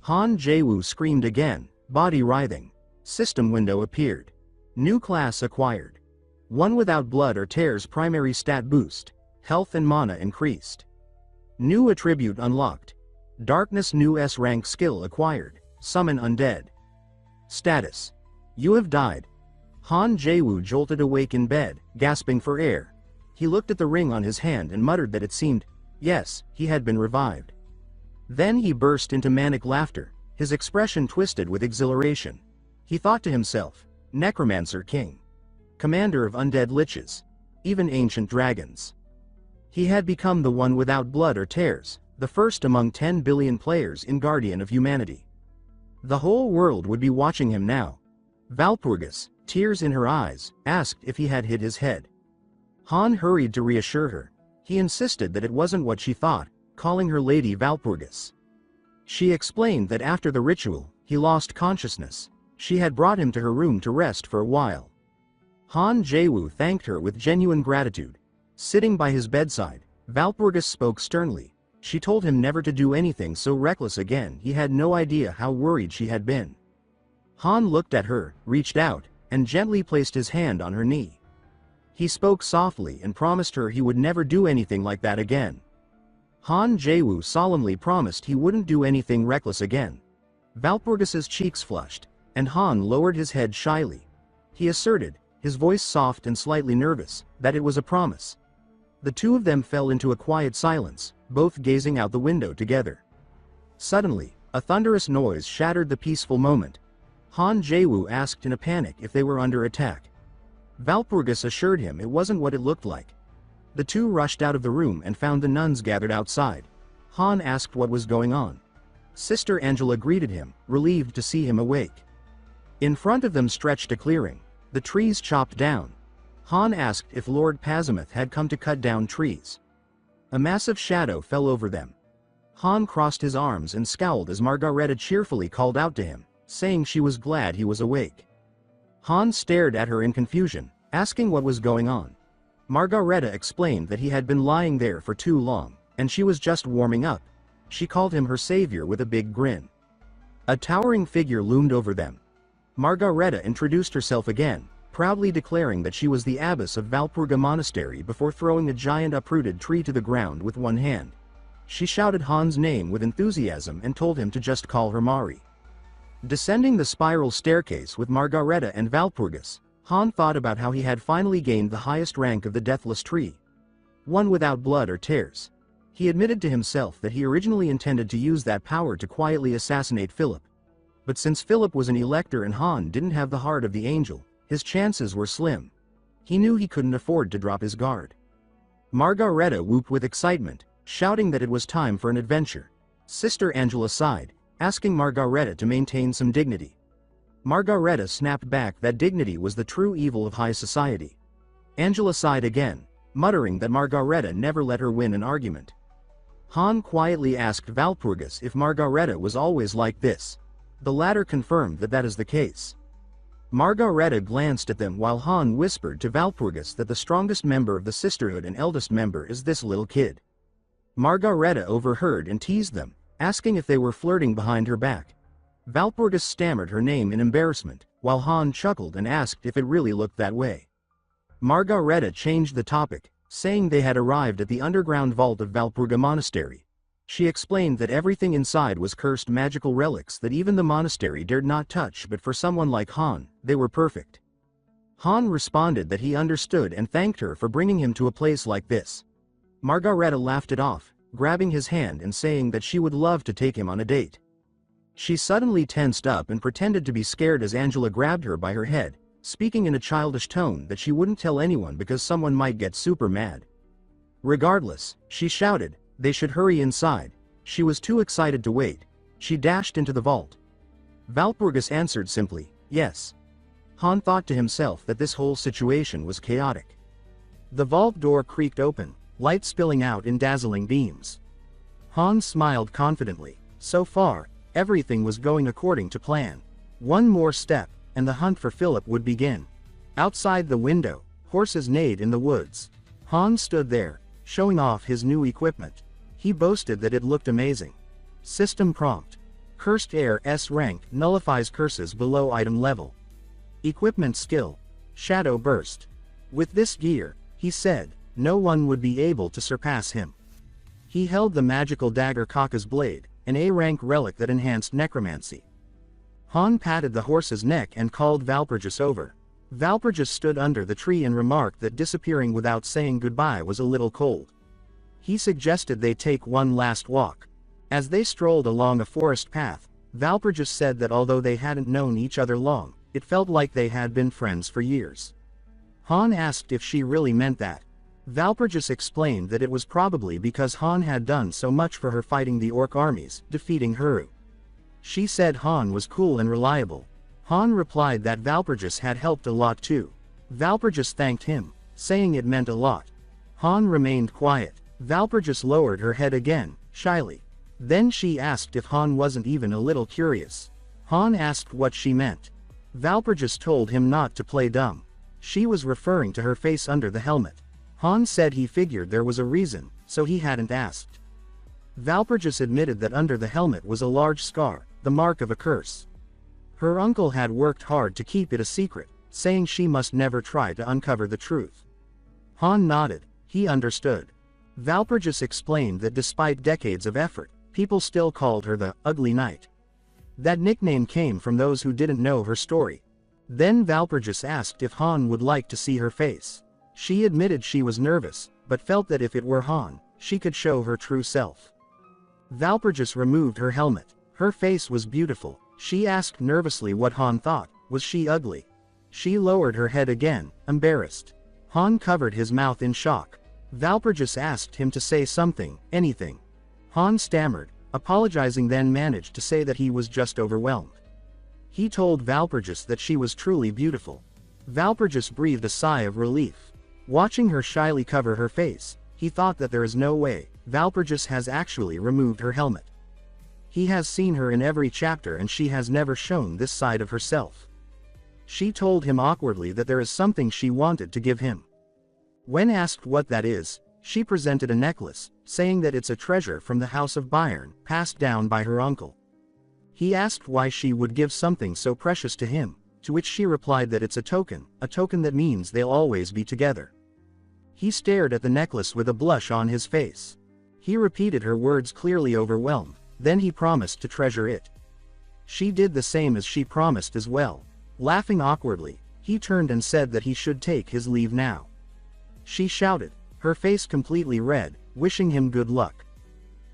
Han Jaewoo screamed again, body writhing. System window appeared. New class acquired. One without blood or tears. Primary stat boost. Health and mana increased. New attribute unlocked. Darkness new S-rank skill acquired. Summon undead. Status. You have died. Han Jaewoo jolted awake in bed, gasping for air. He looked at the ring on his hand and muttered that it seemed, yes, he had been revived. Then he burst into manic laughter, his expression twisted with exhilaration. He thought to himself, Necromancer King. Commander of undead liches. Even ancient dragons. He had become the one without blood or tears, the first among 10 billion players in Guardian of Humanity. The whole world would be watching him now. Walpurgis, tears in her eyes, asked if he had hit his head. Han hurried to reassure her. He insisted that it wasn't what she thought, calling her Lady Walpurgis. She explained that after the ritual, he lost consciousness. She had brought him to her room to rest for a while. Han Jaewoo thanked her with genuine gratitude. Sitting by his bedside, Walpurgis spoke sternly. She told him never to do anything so reckless again. He had no idea how worried she had been. Han looked at her, reached out, and gently placed his hand on her knee. He spoke softly and promised her he would never do anything like that again. Han Jaewoo solemnly promised he wouldn't do anything reckless again. Walpurgis's cheeks flushed, and Han lowered his head shyly. He asserted, his voice soft and slightly nervous, that it was a promise. The two of them fell into a quiet silence, both gazing out the window together. Suddenly, a thunderous noise shattered the peaceful moment. Han Jaewoo asked in a panic if they were under attack. Walpurgis assured him it wasn't what it looked like. The two rushed out of the room and found the nuns gathered outside. Han asked what was going on. Sister Angela greeted him, relieved to see him awake. In front of them stretched a clearing, the trees chopped down. Han asked if Lord Pazimuth had come to cut down trees. A massive shadow fell over them. Han crossed his arms and scowled as Margareta cheerfully called out to him, saying she was glad he was awake. Han stared at her in confusion, asking what was going on. Margareta explained that he had been lying there for too long, and she was just warming up. She called him her savior with a big grin. A towering figure loomed over them. Margareta introduced herself again, proudly declaring that she was the abbess of Walpurga Monastery before throwing a giant uprooted tree to the ground with one hand. She shouted Han's name with enthusiasm and told him to just call her Mari. Descending the spiral staircase with Margareta and Walpurgis, Han thought about how he had finally gained the highest rank of the deathless tree. One without blood or tears. He admitted to himself that he originally intended to use that power to quietly assassinate Philip. But since Philip was an elector and Han didn't have the heart of the angel, his chances were slim. He knew he couldn't afford to drop his guard. Margareta whooped with excitement, shouting that it was time for an adventure. Sister Angela sighed, asking Margareta to maintain some dignity. Margareta snapped back that dignity was the true evil of high society. Angela sighed again, muttering that Margareta never let her win an argument. Han quietly asked Walpurgis if Margareta was always like this. The latter confirmed that that is the case. Margareta glanced at them while Han whispered to Walpurgis that the strongest member of the sisterhood and eldest member is this little kid. Margareta overheard and teased them, asking if they were flirting behind her back. Walpurgis stammered her name in embarrassment, while Han chuckled and asked if it really looked that way. Margareta changed the topic, saying they had arrived at the underground vault of Walpurga Monastery. She explained that everything inside was cursed magical relics that even the monastery dared not touch, but for someone like Han, they were perfect. Han responded that he understood and thanked her for bringing him to a place like this. Margareta laughed it off, grabbing his hand and saying that she would love to take him on a date. She suddenly tensed up and pretended to be scared as Angela grabbed her by her head, speaking in a childish tone that she wouldn't tell anyone because someone might get super mad. Regardless, she shouted, they should hurry inside. She was too excited to wait. She dashed into the vault. Walpurgis answered simply, yes. Han thought to himself that this whole situation was chaotic. The vault door creaked open, light spilling out in dazzling beams. Han smiled confidently. So far, everything was going according to plan. One more step, and the hunt for Philip would begin. Outside the window, horses neighed in the woods. Han stood there, showing off his new equipment. He boasted that it looked amazing. System prompt. Cursed Air S rank nullifies curses below item level. Equipment skill. Shadow Burst. With this gear, he said, no one would be able to surpass him. He held the magical dagger Kaka's blade, an A-rank relic that enhanced necromancy. Han patted the horse's neck and called Valpurgis over. Valpurgis stood under the tree and remarked that disappearing without saying goodbye was a little cold. He suggested they take one last walk. As they strolled along a forest path, Valpurgis said that although they hadn't known each other long, it felt like they had been friends for years. Han asked if she really meant that. Valpurgis explained that it was probably because Han had done so much for her fighting the orc armies, defeating Huru. She said Han was cool and reliable. Han replied that Valpurgis had helped a lot too. Valpurgis thanked him, saying it meant a lot. Han remained quiet. Valpurgis lowered her head again, shyly. Then she asked if Han wasn't even a little curious. Han asked what she meant. Valpurgis told him not to play dumb. She was referring to her face under the helmet. Han said he figured there was a reason, so he hadn't asked. Valpurgis admitted that under the helmet was a large scar, the mark of a curse. Her uncle had worked hard to keep it a secret, saying she must never try to uncover the truth. Han nodded. He understood. Valpurgis explained that despite decades of effort, people still called her the Ugly Knight. That nickname came from those who didn't know her story. Then Valpurgis asked if Han would like to see her face. She admitted she was nervous, but felt that if it were Han, she could show her true self. Valpurgis removed her helmet. Her face was beautiful. She asked nervously what Han thought. Was she ugly? She lowered her head again, embarrassed. Han covered his mouth in shock. Valpurgis asked him to say something, anything. Han stammered, apologizing, then managed to say that he was just overwhelmed. He told Valpurgis that she was truly beautiful. Valpurgis breathed a sigh of relief. Watching her shyly cover her face, he thought that there is no way Valpurgis has actually removed her helmet. He has seen her in every chapter and she has never shown this side of herself. She told him awkwardly that there is something she wanted to give him. When asked what that is, she presented a necklace, saying that it's a treasure from the House of Bayern, passed down by her uncle. He asked why she would give something so precious to him, to which she replied that it's a token that means they'll always be together. He stared at the necklace with a blush on his face. He repeated her words, clearly overwhelmed, then he promised to treasure it. She did the same as she promised as well. Laughing awkwardly, he turned and said that he should take his leave now. She shouted, her face completely red, wishing him good luck.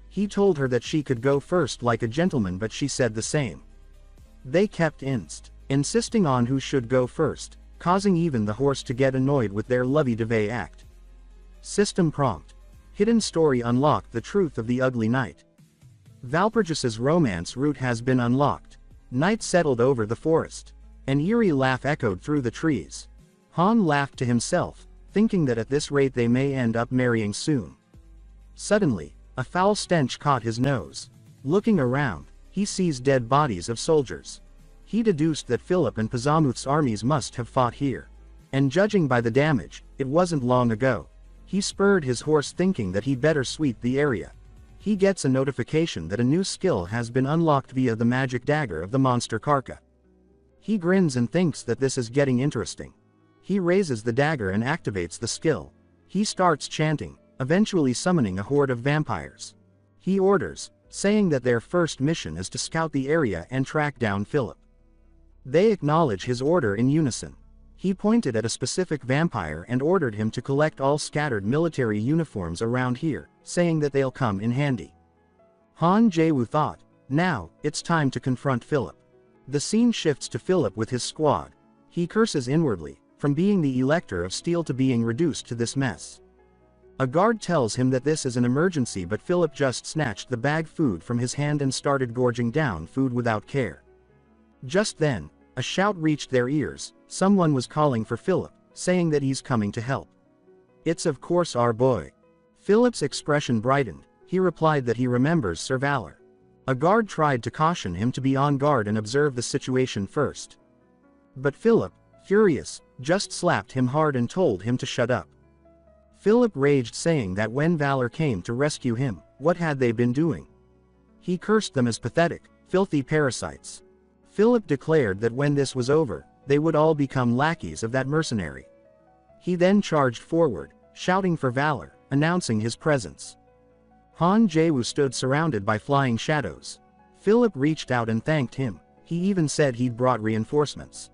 He told her that she could go first like a gentleman, but she said the same. They kept insisting on who should go first, causing even the horse to get annoyed with their lovey-dovey act. System prompt. Hidden story unlocked: the truth of the Ugly Knight. Valpurgis's romance route has been unlocked. Night settled over the forest. An eerie laugh echoed through the trees. Han laughed to himself, thinking that at this rate they may end up marrying soon. Suddenly, a foul stench caught his nose. Looking around, he sees dead bodies of soldiers. He deduced that Philip and Pazamuth's armies must have fought here. And judging by the damage, it wasn't long ago. He spurred his horse, thinking that he'd better sweep the area. He gets a notification that a new skill has been unlocked via the magic dagger of the monster Karka. He grins and thinks that this is getting interesting. He raises the dagger and activates the skill. He starts chanting, eventually summoning a horde of vampires. He orders, saying that their first mission is to scout the area and track down Philip. They acknowledge his order in unison. He pointed at a specific vampire and ordered him to collect all scattered military uniforms around here, saying that they'll come in handy. Jaewoo thought, now, it's time to confront Philip. The scene shifts to Philip with his squad. He curses inwardly, from being the Elector of Steel to being reduced to this mess. A guard tells him that this is an emergency, but Philip just snatched the bag food from his hand and started gorging down food without care. Just then, a shout reached their ears. Someone was calling for Philip, saying that he's coming to help. It's of course our boy. Philip's expression brightened. He replied that he remembers Sir Valor. A guard tried to caution him to be on guard and observe the situation first. But Philip, furious, just slapped him hard and told him to shut up. Philip raged, saying that when Valor came to rescue him, what had they been doing? He cursed them as pathetic, filthy parasites. Philip declared that when this was over, they would all become lackeys of that mercenary. He then charged forward, shouting for Valor, announcing his presence. Han Jaewoo stood surrounded by flying shadows. Philip reached out and thanked him. He even said he'd brought reinforcements.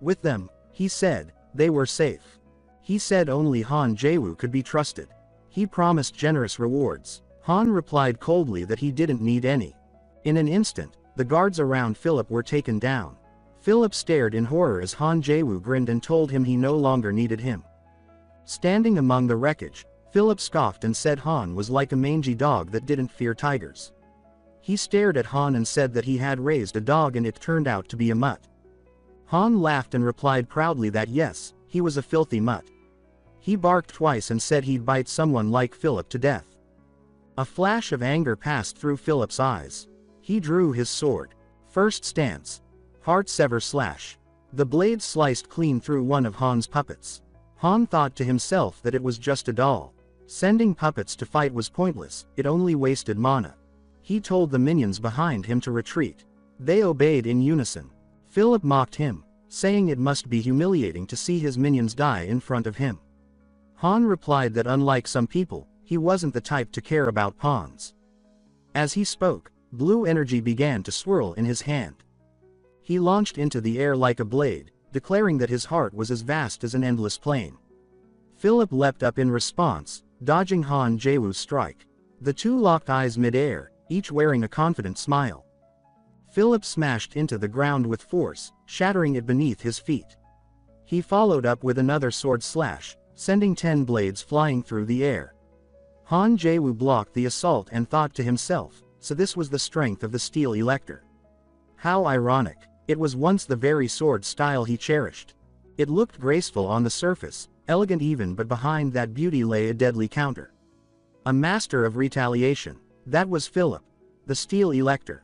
With them, he said, they were safe. He said only Han Jaewoo could be trusted. He promised generous rewards. Han replied coldly that he didn't need any. In an instant, the guards around Philip were taken down. Philip stared in horror as Han Jaewoo grinned and told him he no longer needed him. Standing among the wreckage, Philip scoffed and said Han was like a mangy dog that didn't fear tigers. He stared at Han and said that he had raised a dog and it turned out to be a mutt. Han laughed and replied proudly that yes, he was a filthy mutt. He barked twice and said he'd bite someone like Philip to death. A flash of anger passed through Philip's eyes. He drew his sword. First stance. Heart sever slash. The blade sliced clean through one of Han's puppets. Han thought to himself that it was just a doll. Sending puppets to fight was pointless, it only wasted mana. He told the minions behind him to retreat. They obeyed in unison. Philip mocked him, saying it must be humiliating to see his minions die in front of him. Han replied that unlike some people, he wasn't the type to care about pawns. As he spoke, blue energy began to swirl in his hand. He launched into the air like a blade, declaring that his heart was as vast as an endless plain. Philip leapt up in response, dodging Han Jaewoo's strike. The two locked eyes mid-air, each wearing a confident smile. Philip smashed into the ground with force, shattering it beneath his feet. He followed up with another sword slash, sending 10 blades flying through the air. Han Jaewoo blocked the assault and thought to himself, so this was the strength of the Steel Elector. How ironic. It was once the very sword style he cherished. It looked graceful on the surface, elegant even, but behind that beauty lay a deadly counter. A master of retaliation. That was Philip. The Steel Elector.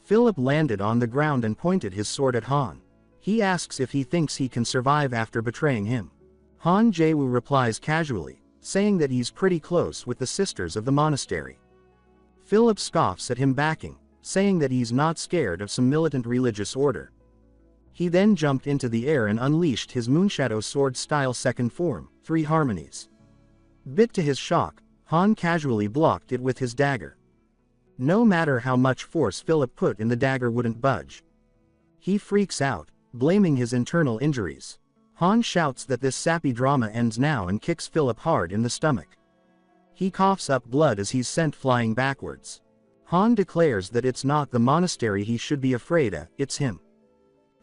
Philip landed on the ground and pointed his sword at Han. He asks if he thinks he can survive after betraying him. Han Jaewoo replies casually, saying that he's pretty close with the sisters of the monastery. Philip scoffs at him backing, saying that he's not scared of some militant religious order. He then jumped into the air and unleashed his Moonshadow sword-style second form, 3 harmonies. Bit to his shock, Han casually blocked it with his dagger. No matter how much force Philip put in, the dagger wouldn't budge. He freaks out, blaming his internal injuries. Han shouts that this sappy drama ends now and kicks Philip hard in the stomach. He coughs up blood as he's sent flying backwards. Han declares that it's not the monastery he should be afraid of, it's him.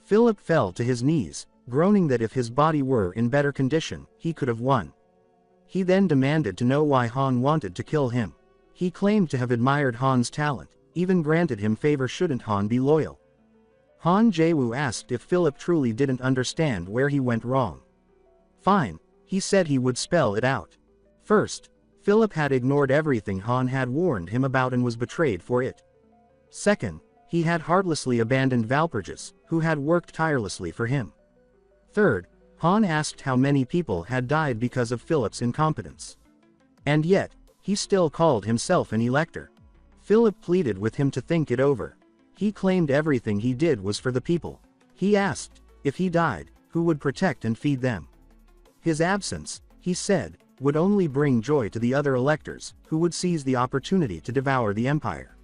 Philip fell to his knees, groaning that if his body were in better condition, he could have won. He then demanded to know why Han wanted to kill him. He claimed to have admired Han's talent, even granted him favor shouldn't Han be loyal. Han Jaewoo asked if Philip truly didn't understand where he went wrong. Fine, he said he would spell it out. First, Philip had ignored everything Han had warned him about and was betrayed for it. Second, he had heartlessly abandoned Valpurgis, who had worked tirelessly for him. Third, Han asked how many people had died because of Philip's incompetence. And yet, he still called himself an elector. Philip pleaded with him to think it over. He claimed everything he did was for the people. He asked, if he died, who would protect and feed them? His absence, he said, would only bring joy to the other electors, who would seize the opportunity to devour the empire.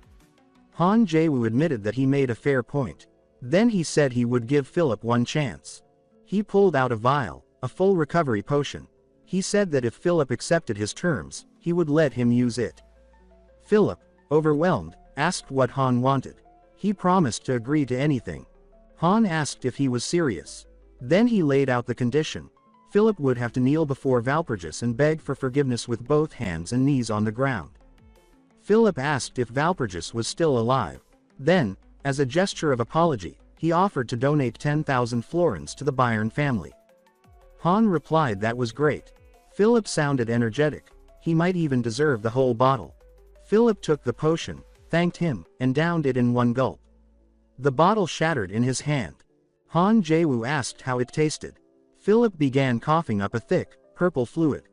Han Jaewoo admitted that he made a fair point. Then he said he would give Philip one chance. He pulled out a vial, a full recovery potion. He said that if Philip accepted his terms, he would let him use it. Philip, overwhelmed, asked what Han wanted. He promised to agree to anything. Han asked if he was serious. Then he laid out the condition. Philip would have to kneel before Valpurgis and beg for forgiveness with both hands and knees on the ground. Philip asked if Valpurgis was still alive. Then, as a gesture of apology, he offered to donate 10,000 florins to the Bayern family. Han replied that was great. Philip sounded energetic. He might even deserve the whole bottle. Philip took the potion, thanked him, and downed it in one gulp. The bottle shattered in his hand. Han Jaewoo asked how it tasted. Philip began coughing up a thick, purple fluid.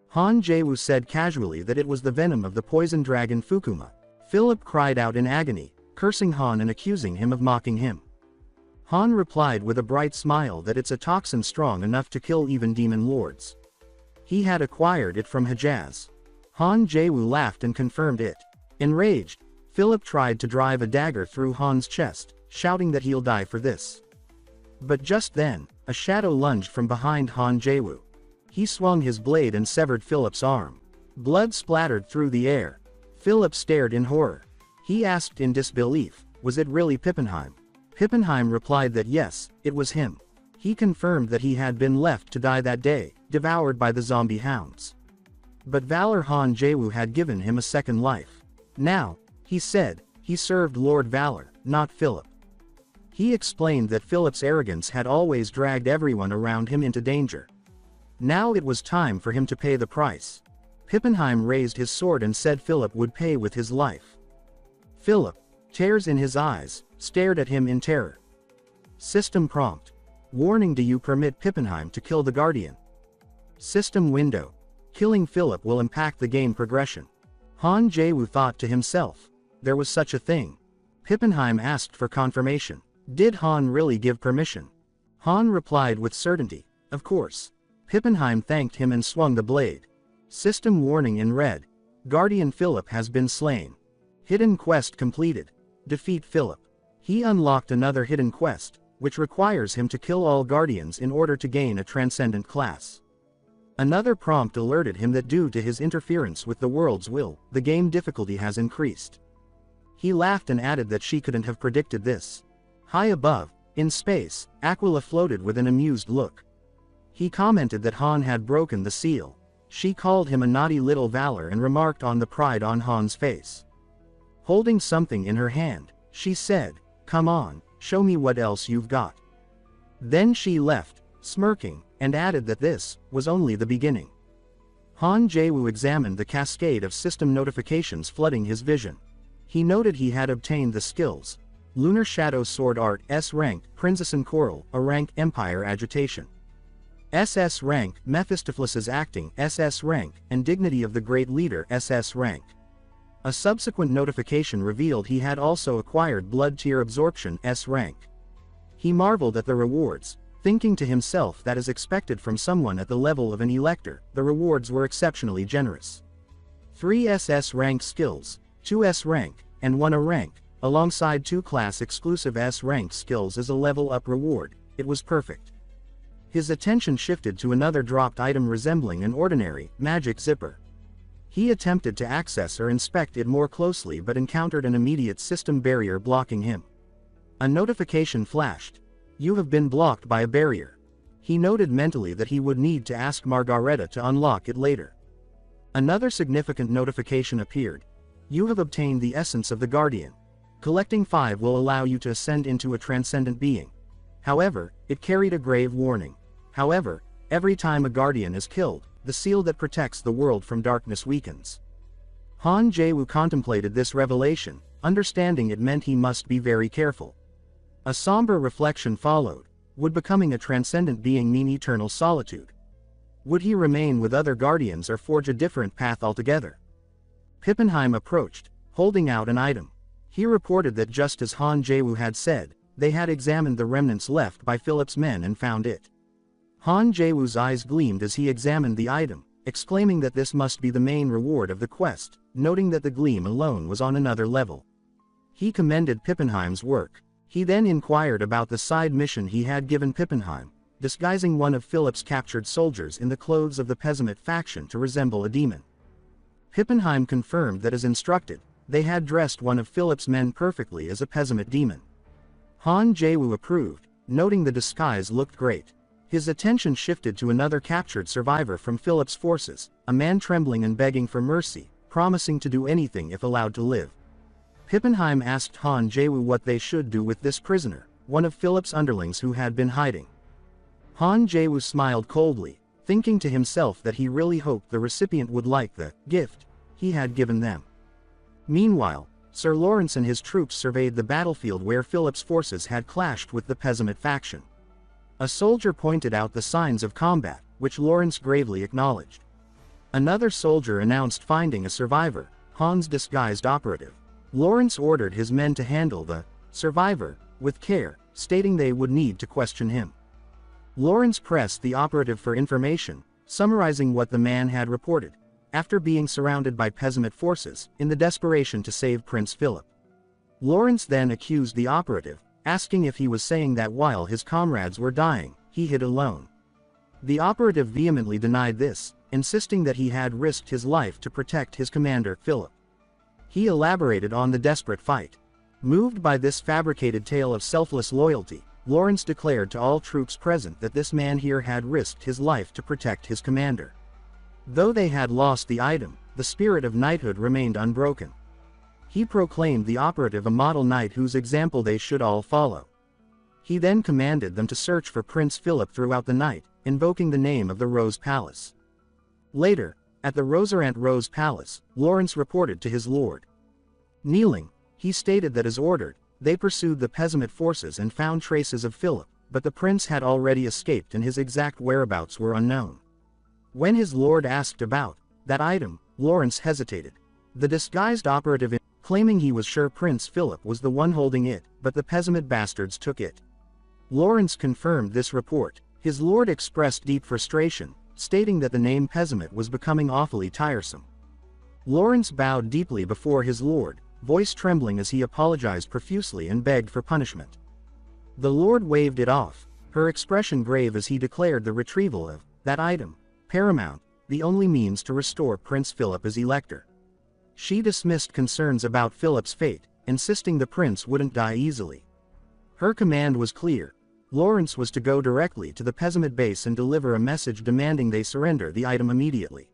Han Jaewoo said casually that it was the venom of the poison dragon Fukuma. Philip cried out in agony, cursing Han and accusing him of mocking him. Han replied with a bright smile that it's a toxin strong enough to kill even demon lords. He had acquired it from Hejaz. Han Jaewoo laughed and confirmed it. Enraged, Philip tried to drive a dagger through Han's chest, shouting that he'll die for this. But just then, a shadow lunged from behind Han Jaewoo. He swung his blade and severed Philip's arm. Blood splattered through the air. Philip stared in horror. He asked in disbelief, was it really Pippenheim? Pippenheim replied that yes, it was him. He confirmed that he had been left to die that day, devoured by the zombie hounds. But Valor Han Jaewoo had given him a second life. Now, he said, he served Lord Valor, not Philip. He explained that Philip's arrogance had always dragged everyone around him into danger. Now it was time for him to pay the price. Pippenheim raised his sword and said Philip would pay with his life. Philip, tears in his eyes, stared at him in terror. System prompt. Warning: do you permit Pippenheim to kill the Guardian? System window. Killing Philip will impact the game progression. Han Jaewoo thought to himself. There was such a thing. Pippenheim asked for confirmation. Did Han really give permission? Han replied with certainty, of course. Pippenheim thanked him and swung the blade. System warning in red. Guardian Philip has been slain. Hidden quest completed. Defeat Philip. He unlocked another hidden quest, which requires him to kill all Guardians in order to gain a transcendent class. Another prompt alerted him that due to his interference with the world's will, the game difficulty has increased. He laughed and added that she couldn't have predicted this. High above, in space, Aquila floated with an amused look. He commented that Han had broken the seal. She called him a naughty little Valor and remarked on the pride on Han's face. Holding something in her hand, she said, "Come on, show me what else you've got." Then she left, smirking, and added that this was only the beginning. Han Jaewoo examined the cascade of system notifications flooding his vision. He noted he had obtained the skills: Lunar Shadow Sword Art S rank, Princessen Coral A rank, Empire Agitation SS rank, Mephistopheles Acting SS rank, and Dignity of the Great Leader SS rank. A subsequent notification revealed he had also acquired Blood Tear Absorption S rank. He marveled at the rewards, thinking to himself that as expected from someone at the level of an elector, the rewards were exceptionally generous. 3 SS rank skills, 2 S rank, and 1 A rank, alongside 2 class exclusive S rank skills as a level up reward. It was perfect. His attention shifted to another dropped item resembling an ordinary magic zipper. He attempted to access or inspect it more closely but encountered an immediate system barrier blocking him. A notification flashed. You have been blocked by a barrier. He noted mentally that he would need to ask Margareta to unlock it later. Another significant notification appeared. You have obtained the essence of the Guardian. Collecting 5 will allow you to ascend into a transcendent being. However, it carried a grave warning. However, every time a Guardian is killed, the seal that protects the world from darkness weakens. Han Jaewoo contemplated this revelation, understanding it meant he must be very careful. A somber reflection followed. Would becoming a transcendent being mean eternal solitude? Would he remain with other Guardians or forge a different path altogether? Pippenheim approached, holding out an item. He reported that just as Han Jaewoo had said, they had examined the remnants left by Philip's men and found it. Han Jaewoo's eyes gleamed as he examined the item, exclaiming that this must be the main reward of the quest, noting that the gleam alone was on another level. He commended Pippenheim's work. He then inquired about the side mission he had given Pippenheim, disguising one of Philip's captured soldiers in the clothes of the Pessimist faction to resemble a demon. Pippenheim confirmed that as instructed, they had dressed one of Philip's men perfectly as a Pessimist demon. Han Jaewoo approved, noting the disguise looked great. His attention shifted to another captured survivor from Philip's forces, a man trembling and begging for mercy, promising to do anything if allowed to live. Pippenheim asked Han Jaewoo what they should do with this prisoner, one of Philip's underlings who had been hiding. Han Jaewoo smiled coldly, thinking to himself that he really hoped the recipient would like the gift he had given them. Meanwhile, Sir Lawrence and his troops surveyed the battlefield where Philip's forces had clashed with the Pessimist faction. A soldier pointed out the signs of combat, which Lawrence gravely acknowledged. Another soldier announced finding a survivor, Han's disguised operative. Lawrence ordered his men to handle the survivor with care, stating they would need to question him. Lawrence pressed the operative for information, summarizing what the man had reported. after being surrounded by Pessimist forces, in the desperation to save Prince Philip. Lawrence then accused the operative, asking if he was saying that while his comrades were dying, he hid alone. The operative vehemently denied this, insisting that he had risked his life to protect his commander, Philip. He elaborated on the desperate fight. Moved by this fabricated tale of selfless loyalty, Lawrence declared to all troops present that this man here had risked his life to protect his commander. Though they had lost the item, the spirit of knighthood remained unbroken. He proclaimed the operative a model knight whose example they should all follow. He then commanded them to search for Prince Philip throughout the night, invoking the name of the Rose Palace. Later, at the Roserant Rose Palace, Lawrence reported to his lord. Kneeling, he stated that as ordered, they pursued the Pessimist forces and found traces of Philip, but the prince had already escaped and his exact whereabouts were unknown. When his lord asked about that item, Lawrence hesitated. The disguised operative claiming he was sure Prince Philip was the one holding it, but the Pessimist bastards took it. Lawrence confirmed this report. His lord expressed deep frustration, stating that the name Pessimist was becoming awfully tiresome. Lawrence bowed deeply before his lord, voice trembling as he apologized profusely and begged for punishment. The lord waved it off, her expression grave as he declared the retrieval of that item paramount, the only means to restore Prince Philip as elector. She dismissed concerns about Philip's fate, insisting the prince wouldn't die easily. Her command was clear. Lawrence was to go directly to the Pessimist base and deliver a message demanding they surrender the item immediately.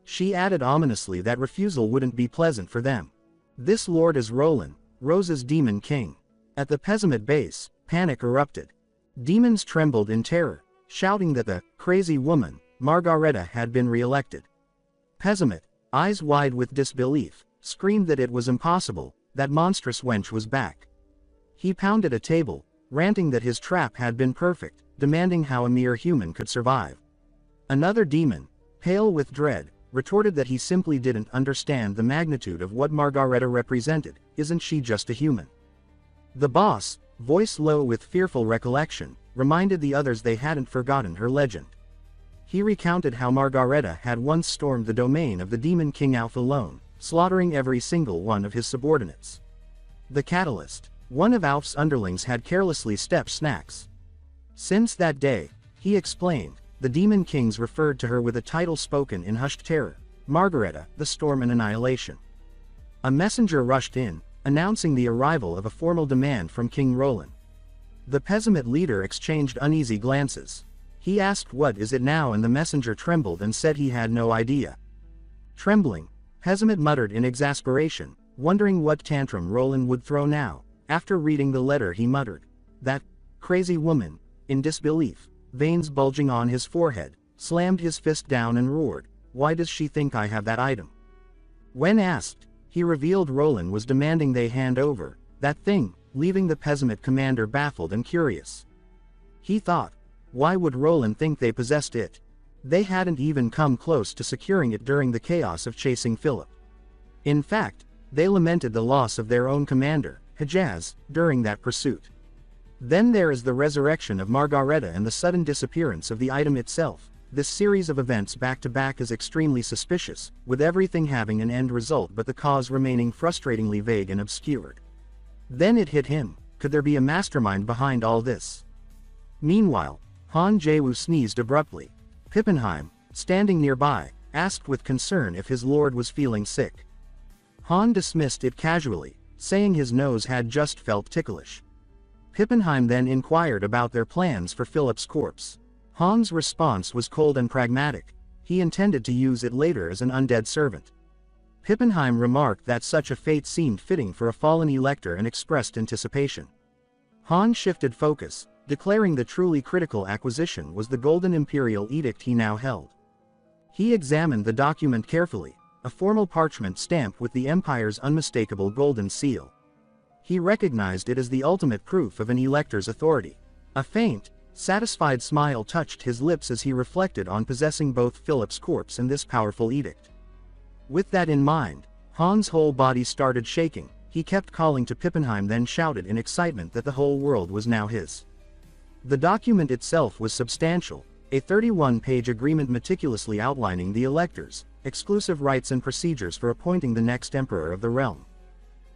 She added ominously that refusal wouldn't be pleasant for them. This lord is Roland, Rose's demon king. At the Pessimist base, panic erupted. Demons trembled in terror, shouting that the crazy woman, Margareta, had been re-elected. Pessimist, eyes wide with disbelief, screamed that it was impossible, that monstrous wench was back. He pounded a table, ranting that his trap had been perfect, demanding how a mere human could survive. Another demon, pale with dread, retorted that he simply didn't understand the magnitude of what Margareta represented. Isn't she just a human? The boss, voice low with fearful recollection, reminded the others they hadn't forgotten her legend. He recounted how Margareta had once stormed the domain of the demon king Alpha alone, slaughtering every single one of his subordinates. The catalyst, one of Alf's underlings, had carelessly stepped snacks. Since that day, he explained, the demon kings referred to her with a title spoken in hushed terror, Margareta, the Storm and Annihilation. A messenger rushed in, announcing the arrival of a formal demand from King Roland. The Pessimist leader exchanged uneasy glances. He asked what is it now, and the messenger trembled and said he had no idea. Trembling, Pessimist muttered in exasperation, wondering what tantrum Roland would throw now. After reading the letter he muttered, that crazy woman, in disbelief, veins bulging on his forehead, slammed his fist down and roared, why does she think I have that item? When asked, he revealed Roland was demanding they hand over that thing, leaving the Pessimist commander baffled and curious. He thought, why would Roland think they possessed it? They hadn't even come close to securing it during the chaos of chasing Philip. In fact, they lamented the loss of their own commander, Hejaz, during that pursuit. Then there is the resurrection of Margareta and the sudden disappearance of the item itself. This series of events back-to-back is extremely suspicious, with everything having an end result but the cause remaining frustratingly vague and obscured. Then it hit him, could there be a mastermind behind all this? Meanwhile, Han Jaewoo sneezed abruptly. Pippenheim, standing nearby, asked with concern if his lord was feeling sick. Han dismissed it casually, saying his nose had just felt ticklish. Pippenheim then inquired about their plans for Philip's corpse. Han's response was cold and pragmatic. He intended to use it later as an undead servant. Pippenheim remarked that such a fate seemed fitting for a fallen elector and expressed anticipation. Han shifted focus, declaring the truly critical acquisition was the Golden Imperial Edict he now held. He examined the document carefully, a formal parchment stamped with the Empire's unmistakable golden seal. He recognized it as the ultimate proof of an elector's authority. A faint, satisfied smile touched his lips as he reflected on possessing both Philip's corpse and this powerful edict. With that in mind, Han's whole body started shaking. He kept calling to Pippenheim, then shouted in excitement that the whole world was now his. The document itself was substantial, a 31-page agreement meticulously outlining the electors, exclusive rights and procedures for appointing the next emperor of the realm.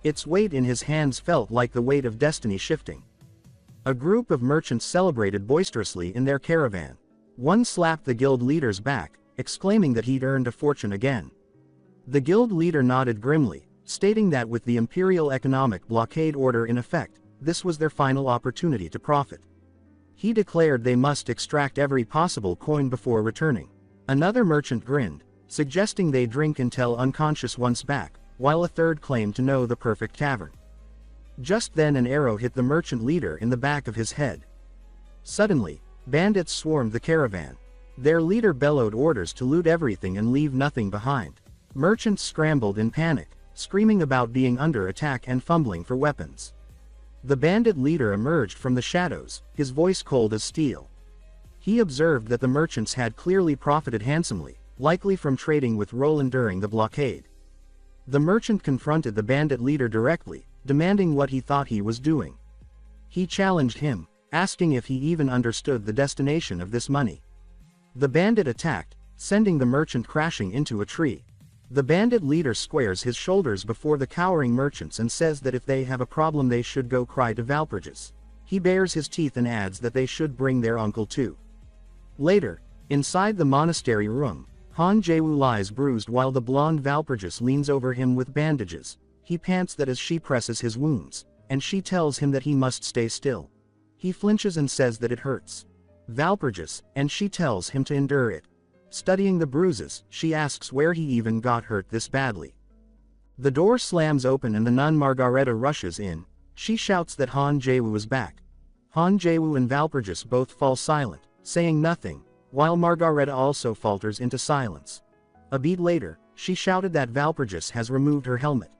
Its weight in his hands felt like the weight of destiny shifting. A group of merchants celebrated boisterously in their caravan. One slapped the guild leader's back, exclaiming that he'd earned a fortune again. The guild leader nodded grimly, stating that with the imperial economic blockade order in effect, this was their final opportunity to profit. He declared they must extract every possible coin before returning. Another merchant grinned, suggesting they drink until unconscious once back, while a third claimed to know the perfect tavern. Just then an arrow hit the merchant leader in the back of his head. Suddenly, bandits swarmed the caravan. Their leader bellowed orders to loot everything and leave nothing behind. Merchants scrambled in panic, screaming about being under attack and fumbling for weapons. The bandit leader emerged from the shadows, his voice cold as steel. He observed that the merchants had clearly profited handsomely, likely from trading with Roland during the blockade. The merchant confronted the bandit leader directly, demanding what he thought he was doing. He challenged him, asking if he even understood the destination of this money. The bandit attacked, sending the merchant crashing into a tree. The bandit leader squares his shoulders before the cowering merchants and says that if they have a problem they should go cry to Valpurgis. He bares his teeth and adds that they should bring their uncle too. Later, inside the monastery room, Han Jaewoo lies bruised while the blonde Valpurgis leans over him with bandages. He pants that as she presses his wounds, and she tells him that he must stay still. He flinches and says that it hurts. Valpurgis, and she tells him to endure it. Studying the bruises, she asks where he even got hurt this badly. The door slams open and the nun Margareta rushes in. She shouts that Han Jaewoo is back. Han Jaewoo and Valpurgis both fall silent, saying nothing, while Margareta also falters into silence. A beat later, she shouted that Valpurgis has removed her helmet.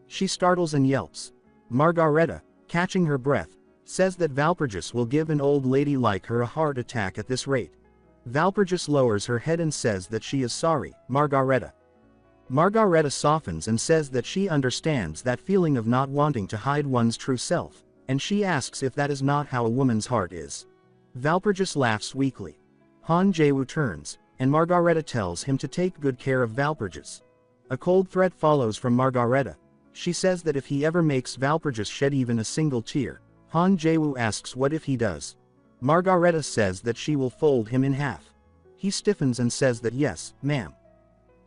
She startles and yelps. Margareta, catching her breath, says that Valpurgis will give an old lady like her a heart attack at this rate. Valpurgis lowers her head and says that she is sorry, Margareta. Margareta softens and says that she understands that feeling of not wanting to hide one's true self, and she asks if that is not how a woman's heart is. Valpurgis laughs weakly. Han Jaewoo turns, and Margareta tells him to take good care of Valpurgis. A cold threat follows from Margareta. She says that if he ever makes Valpurgis shed even a single tear, Han Jaewoo asks what if he does. Margareta says that she will fold him in half. He stiffens and says that yes, ma'am.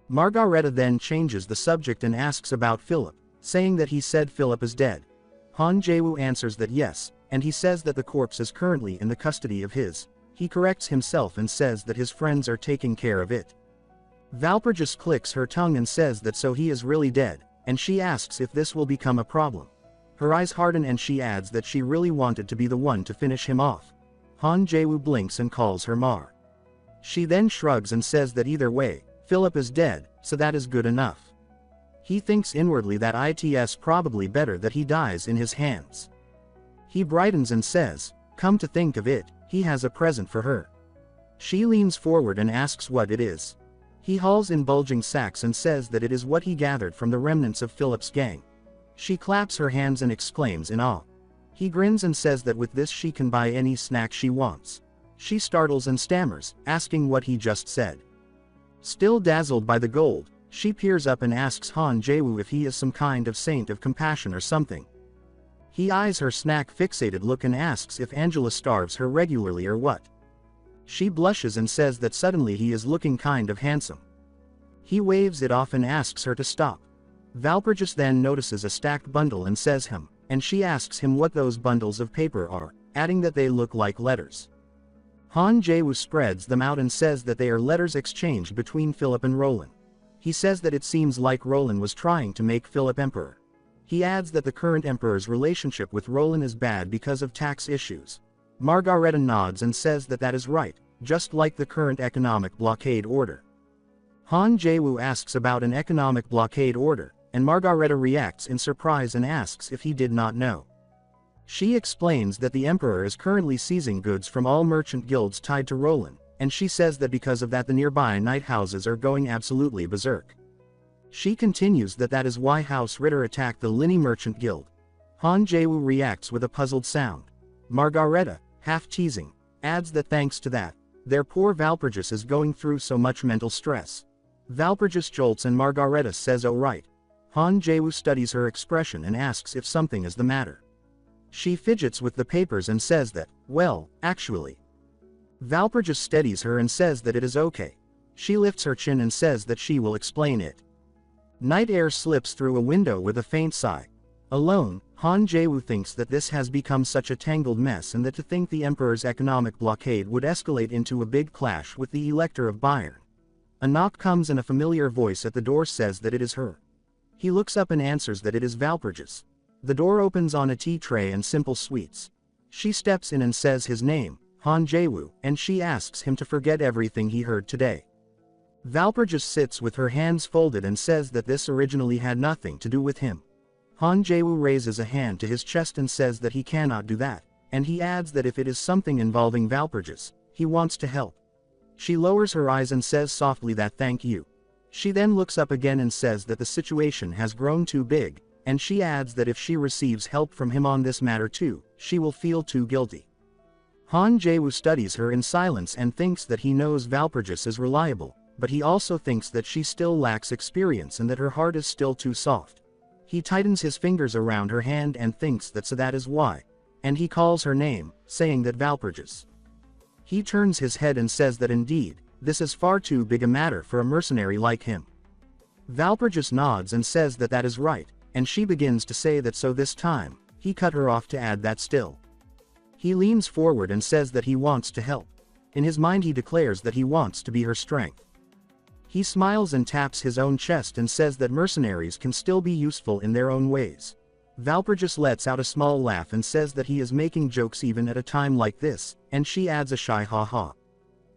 Margareta then changes the subject and asks about Philip, saying that he said Philip is dead. Han Jaewoo answers that yes, and he says that the corpse is currently in the custody of his. He corrects himself and says that his friends are taking care of it. Valpurgis clicks her tongue and says that so he is really dead, and she asks if this will become a problem. Her eyes harden and she adds that she really wanted to be the one to finish him off. Han Jaewoo blinks and calls her Mar. She then shrugs and says that either way, Philip is dead, so that is good enough. He thinks inwardly that it's probably better that he dies in his hands. He brightens and says, come to think of it, he has a present for her. She leans forward and asks what it is. He hauls in bulging sacks and says that it is what he gathered from the remnants of Philip's gang. She claps her hands and exclaims in awe. He grins and says that with this she can buy any snack she wants. She startles and stammers, asking what he just said. Still dazzled by the gold, she peers up and asks Han Jaewoo if he is some kind of saint of compassion or something. He eyes her snack-fixated look and asks if Angela starves her regularly or what. She blushes and says that suddenly he is looking kind of handsome. He waves it off and asks her to stop. Valpurgis then notices a stacked bundle and says him, and she asks him what those bundles of paper are, adding that they look like letters. Han Jaewoo spreads them out and says that they are letters exchanged between Philip and Roland. He says that it seems like Roland was trying to make Philip emperor. He adds that the current emperor's relationship with Roland is bad because of tax issues. Margareta nods and says that that is right, just like the current economic blockade order. Han Jaewoo asks about an economic blockade order, and Margareta reacts in surprise and asks if he did not know. She explains that the emperor is currently seizing goods from all merchant guilds tied to Roland, and she says that because of that the nearby night houses are going absolutely berserk. She continues that that is why House Ritter attacked the Linny Merchant Guild. Han Jaewoo reacts with a puzzled sound. Margareta, half teasing, adds that thanks to that, their poor Valpurgis is going through so much mental stress. Valpurgis jolts and Margareta says oh right. Han Jaewoo studies her expression and asks if something is the matter. She fidgets with the papers and says that, well, actually. Valpurgis steadies her and says that it is okay. She lifts her chin and says that she will explain it. Night air slips through a window with a faint sigh. Alone, Han Jaewoo thinks that this has become such a tangled mess and that to think the Emperor's economic blockade would escalate into a big clash with the Elector of Bayern. A knock comes and a familiar voice at the door says that it is her. He looks up and answers that it is Valpurgis. The door opens on a tea tray and simple sweets. She steps in and says his name, Han Jaewoo, and she asks him to forget everything he heard today. Valpurgis sits with her hands folded and says that this originally had nothing to do with him. Han Jaewoo raises a hand to his chest and says that he cannot do that, and he adds that if it is something involving Valpurgis, he wants to help. She lowers her eyes and says softly that thank you. She then looks up again and says that the situation has grown too big, and she adds that if she receives help from him on this matter too, she will feel too guilty. Han Jaewoo studies her in silence and thinks that he knows Valpurgis is reliable, but he also thinks that she still lacks experience and that her heart is still too soft. He tightens his fingers around her hand and thinks that so that is why, and he calls her name, saying that Valpurgis. He turns his head and says that indeed, this is far too big a matter for a mercenary like him. Valpurgis nods and says that that is right, and she begins to say that so this time, he cut her off to add that still. He leans forward and says that he wants to help. In his mind he declares that he wants to be her strength. He smiles and taps his own chest and says that mercenaries can still be useful in their own ways. Valpurgis lets out a small laugh and says that he is making jokes even at a time like this, and she adds a shy ha-ha.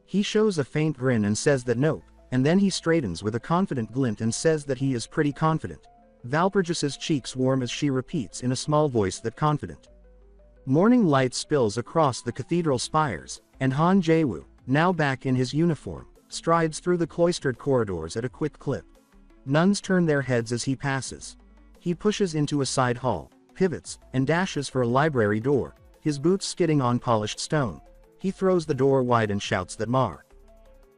He shows a faint grin and says that nope, and then he straightens with a confident glint and says that he is pretty confident. Valpurgis's cheeks warm as she repeats in a small voice that confident. Morning light spills across the cathedral spires, and Han Jaewoo, now back in his uniform, strides through the cloistered corridors at a quick clip. Nuns turn their heads as he passes. He pushes into a side hall, pivots, and dashes for a library door, his boots skidding on polished stone. He throws the door wide and shouts that Mar.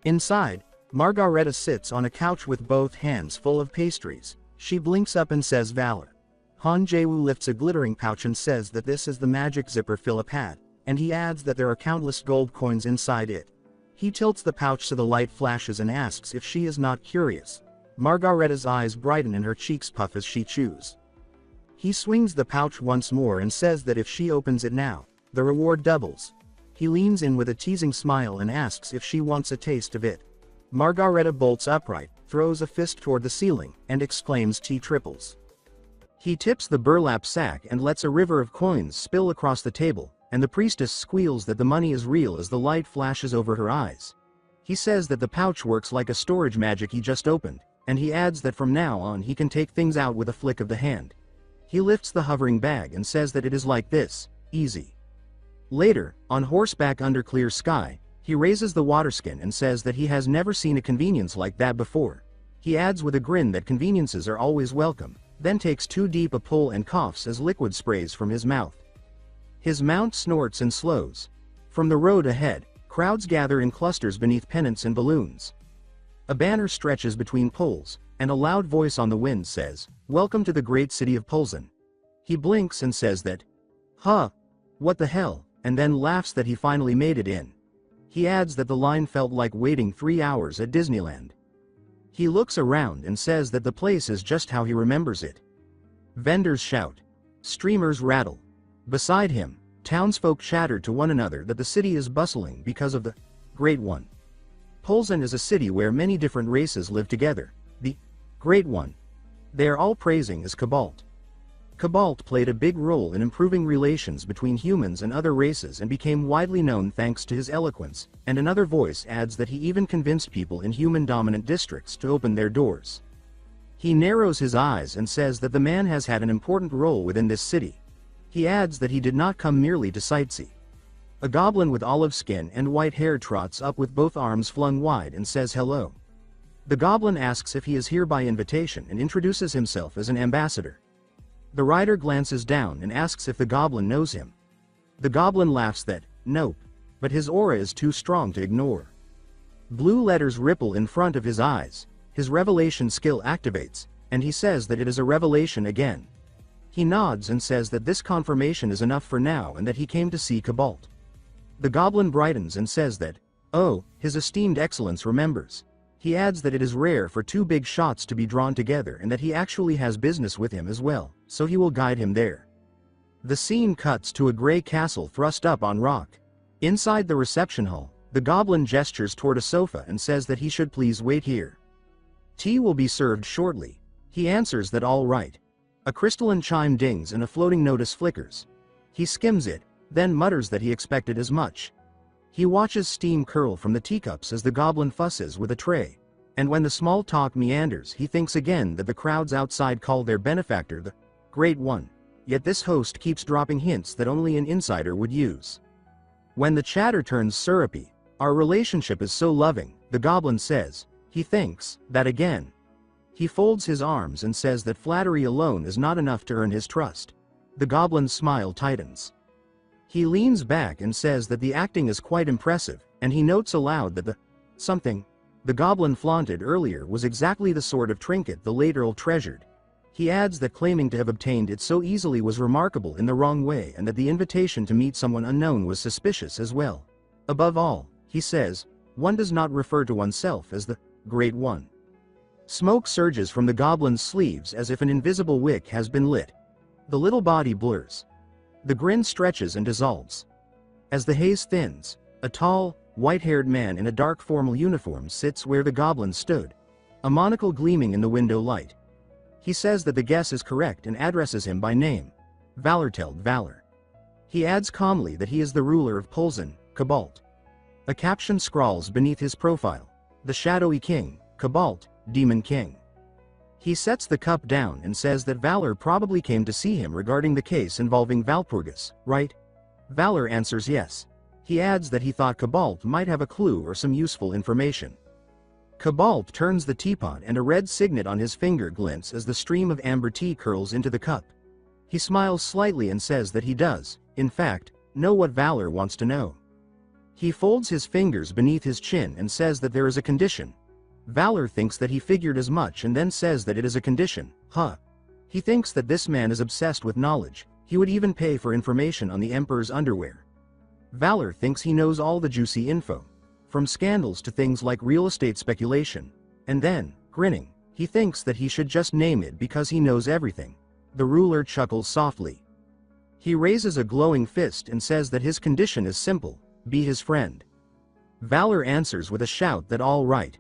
Inside, Margareta sits on a couch with both hands full of pastries. She blinks up and says Valor. Han Jaewoo lifts a glittering pouch and says that this is the magic zipper Philip had, and he adds that there are countless gold coins inside it. He tilts the pouch so the light flashes and asks if she is not curious. Margareta's eyes brighten and her cheeks puff as she chews. He swings the pouch once more and says that if she opens it now, the reward doubles. He leans in with a teasing smile and asks if she wants a taste of it. Margareta bolts upright, throws a fist toward the ceiling, and exclaims T triples. He tips the burlap sack and lets a river of coins spill across the table, and the priestess squeals that the money is real as the light flashes over her eyes. He says that the pouch works like a storage magic he just opened, and he adds that from now on he can take things out with a flick of the hand. He lifts the hovering bag and says that it is like this, easy. Later, on horseback under clear sky, he raises the waterskin and says that he has never seen a convenience like that before. He adds with a grin that conveniences are always welcome, then takes too deep a pull and coughs as liquid sprays from his mouth. His mount snorts and slows. From the road ahead, crowds gather in clusters beneath pennants and balloons. A banner stretches between poles, and a loud voice on the wind says, "Welcome to the great city of Polzin." He blinks and says that, "Huh? What the hell?" and then laughs that he finally made it in. He adds that the line felt like waiting 3 hours at Disneyland. He looks around and says that the place is just how he remembers it. Vendors shout. Streamers rattle. Beside him, townsfolk chatter to one another that the city is bustling because of the Great One. Polzin is a city where many different races live together. The Great One. They are all praising as Cobalt. Cobalt played a big role in improving relations between humans and other races and became widely known thanks to his eloquence, and another voice adds that he even convinced people in human-dominant districts to open their doors. He narrows his eyes and says that the man has had an important role within this city. He adds that he did not come merely to sightsee. A goblin with olive skin and white hair trots up with both arms flung wide and says hello. The goblin asks if he is here by invitation and introduces himself as an ambassador. The rider glances down and asks if the goblin knows him. The goblin laughs that, nope, but his aura is too strong to ignore. Blue letters ripple in front of his eyes. his revelation skill activates, and he says that it is a revelation again. He nods and says that this confirmation is enough for now and that he came to see Cobalt. The goblin brightens and says that, oh, His esteemed excellence remembers. He adds that it is rare for two big shots to be drawn together and that he actually has business with him as well, so he will guide him there. The scene cuts to a gray castle thrust up on rock. Inside the reception hall, the goblin gestures toward a sofa and says that he should please wait here. Tea will be served shortly. He answers that all right. A crystalline chime dings and a floating notice flickers. He skims it, then mutters that he expected as much. He watches steam curl from the teacups as the goblin fusses with a tray, and when the small talk meanders he thinks again that the crowds outside call their benefactor the Great One, yet this host keeps dropping hints that only an insider would use. When the chatter turns syrupy, our relationship is so loving, the goblin says, he thinks, that again. He folds his arms and says that flattery alone is not enough to earn his trust. The goblin's smile tightens. He leans back and says that the acting is quite impressive, and he notes aloud that the something the goblin flaunted earlier was exactly the sort of trinket the late Earl treasured. He adds that claiming to have obtained it so easily was remarkable in the wrong way and that the invitation to meet someone unknown was suspicious as well. Above all, he says, one does not refer to oneself as the Great One. Smoke surges from the goblin's sleeves as if an invisible wick has been lit. The little body blurs. The grin stretches and dissolves. As the haze thins, a tall, white-haired man in a dark formal uniform sits where the goblin stood, a monocle gleaming in the window light. He says that the guess is correct and addresses him by name. Valorteld Valor. He adds calmly that he is the ruler of Polzin, Cobalt. A caption scrawls beneath his profile, the Shadowy King, Cobalt, Demon King. He sets the cup down and says that Valor probably came to see him regarding the case involving Valpurgis, right? Valor answers yes. He adds that he thought Cobalt might have a clue or some useful information. Cobalt turns the teapot and a red signet on his finger glints as the stream of amber tea curls into the cup. He smiles slightly and says that he does, in fact, know what Valor wants to know. He folds his fingers beneath his chin and says that there is a condition. Valor thinks that he figured as much and then says that it is a condition, huh? He thinks that this man is obsessed with knowledge, he would even pay for information on the Emperor's underwear. Valor thinks he knows all the juicy info, from scandals to things like real estate speculation, and then, grinning, he thinks that he should just name it because he knows everything. The ruler chuckles softly. He raises a glowing fist and says that his condition is simple, be his friend. Valor answers with a shout that all right.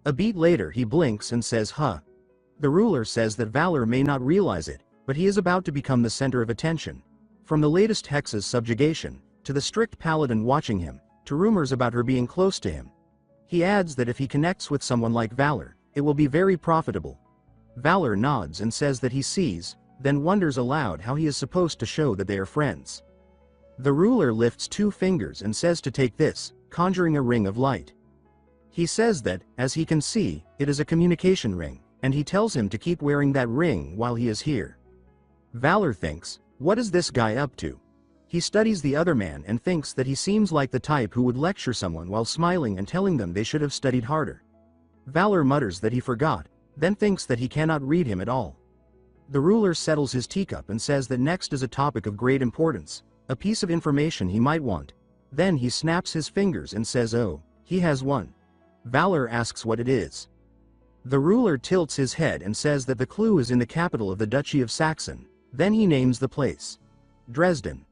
A beat later he blinks and says huh. The ruler says that Valor may not realize it, but he is about to become the center of attention. From the latest Hex's subjugation, to the strict paladin watching him, to rumors about her being close to him. He adds that if he connects with someone like Valor, it will be very profitable. Valor nods and says that he sees, then wonders aloud how he is supposed to show that they are friends. The ruler lifts two fingers and says to take this, conjuring a ring of light. He says that, as he can see, it is a communication ring, and he tells him to keep wearing that ring while he is here. Valor thinks, what is this guy up to? He studies the other man and thinks that he seems like the type who would lecture someone while smiling and telling them they should have studied harder. Valor mutters that he forgot, then thinks that he cannot read him at all. The ruler settles his teacup and says that next is a topic of great importance, a piece of information he might want. Then he snaps his fingers and says oh, he has one. Valor asks what it is. The ruler tilts his head and says that the clue is in the capital of the Duchy of Saxon, then he names the place. Dresden.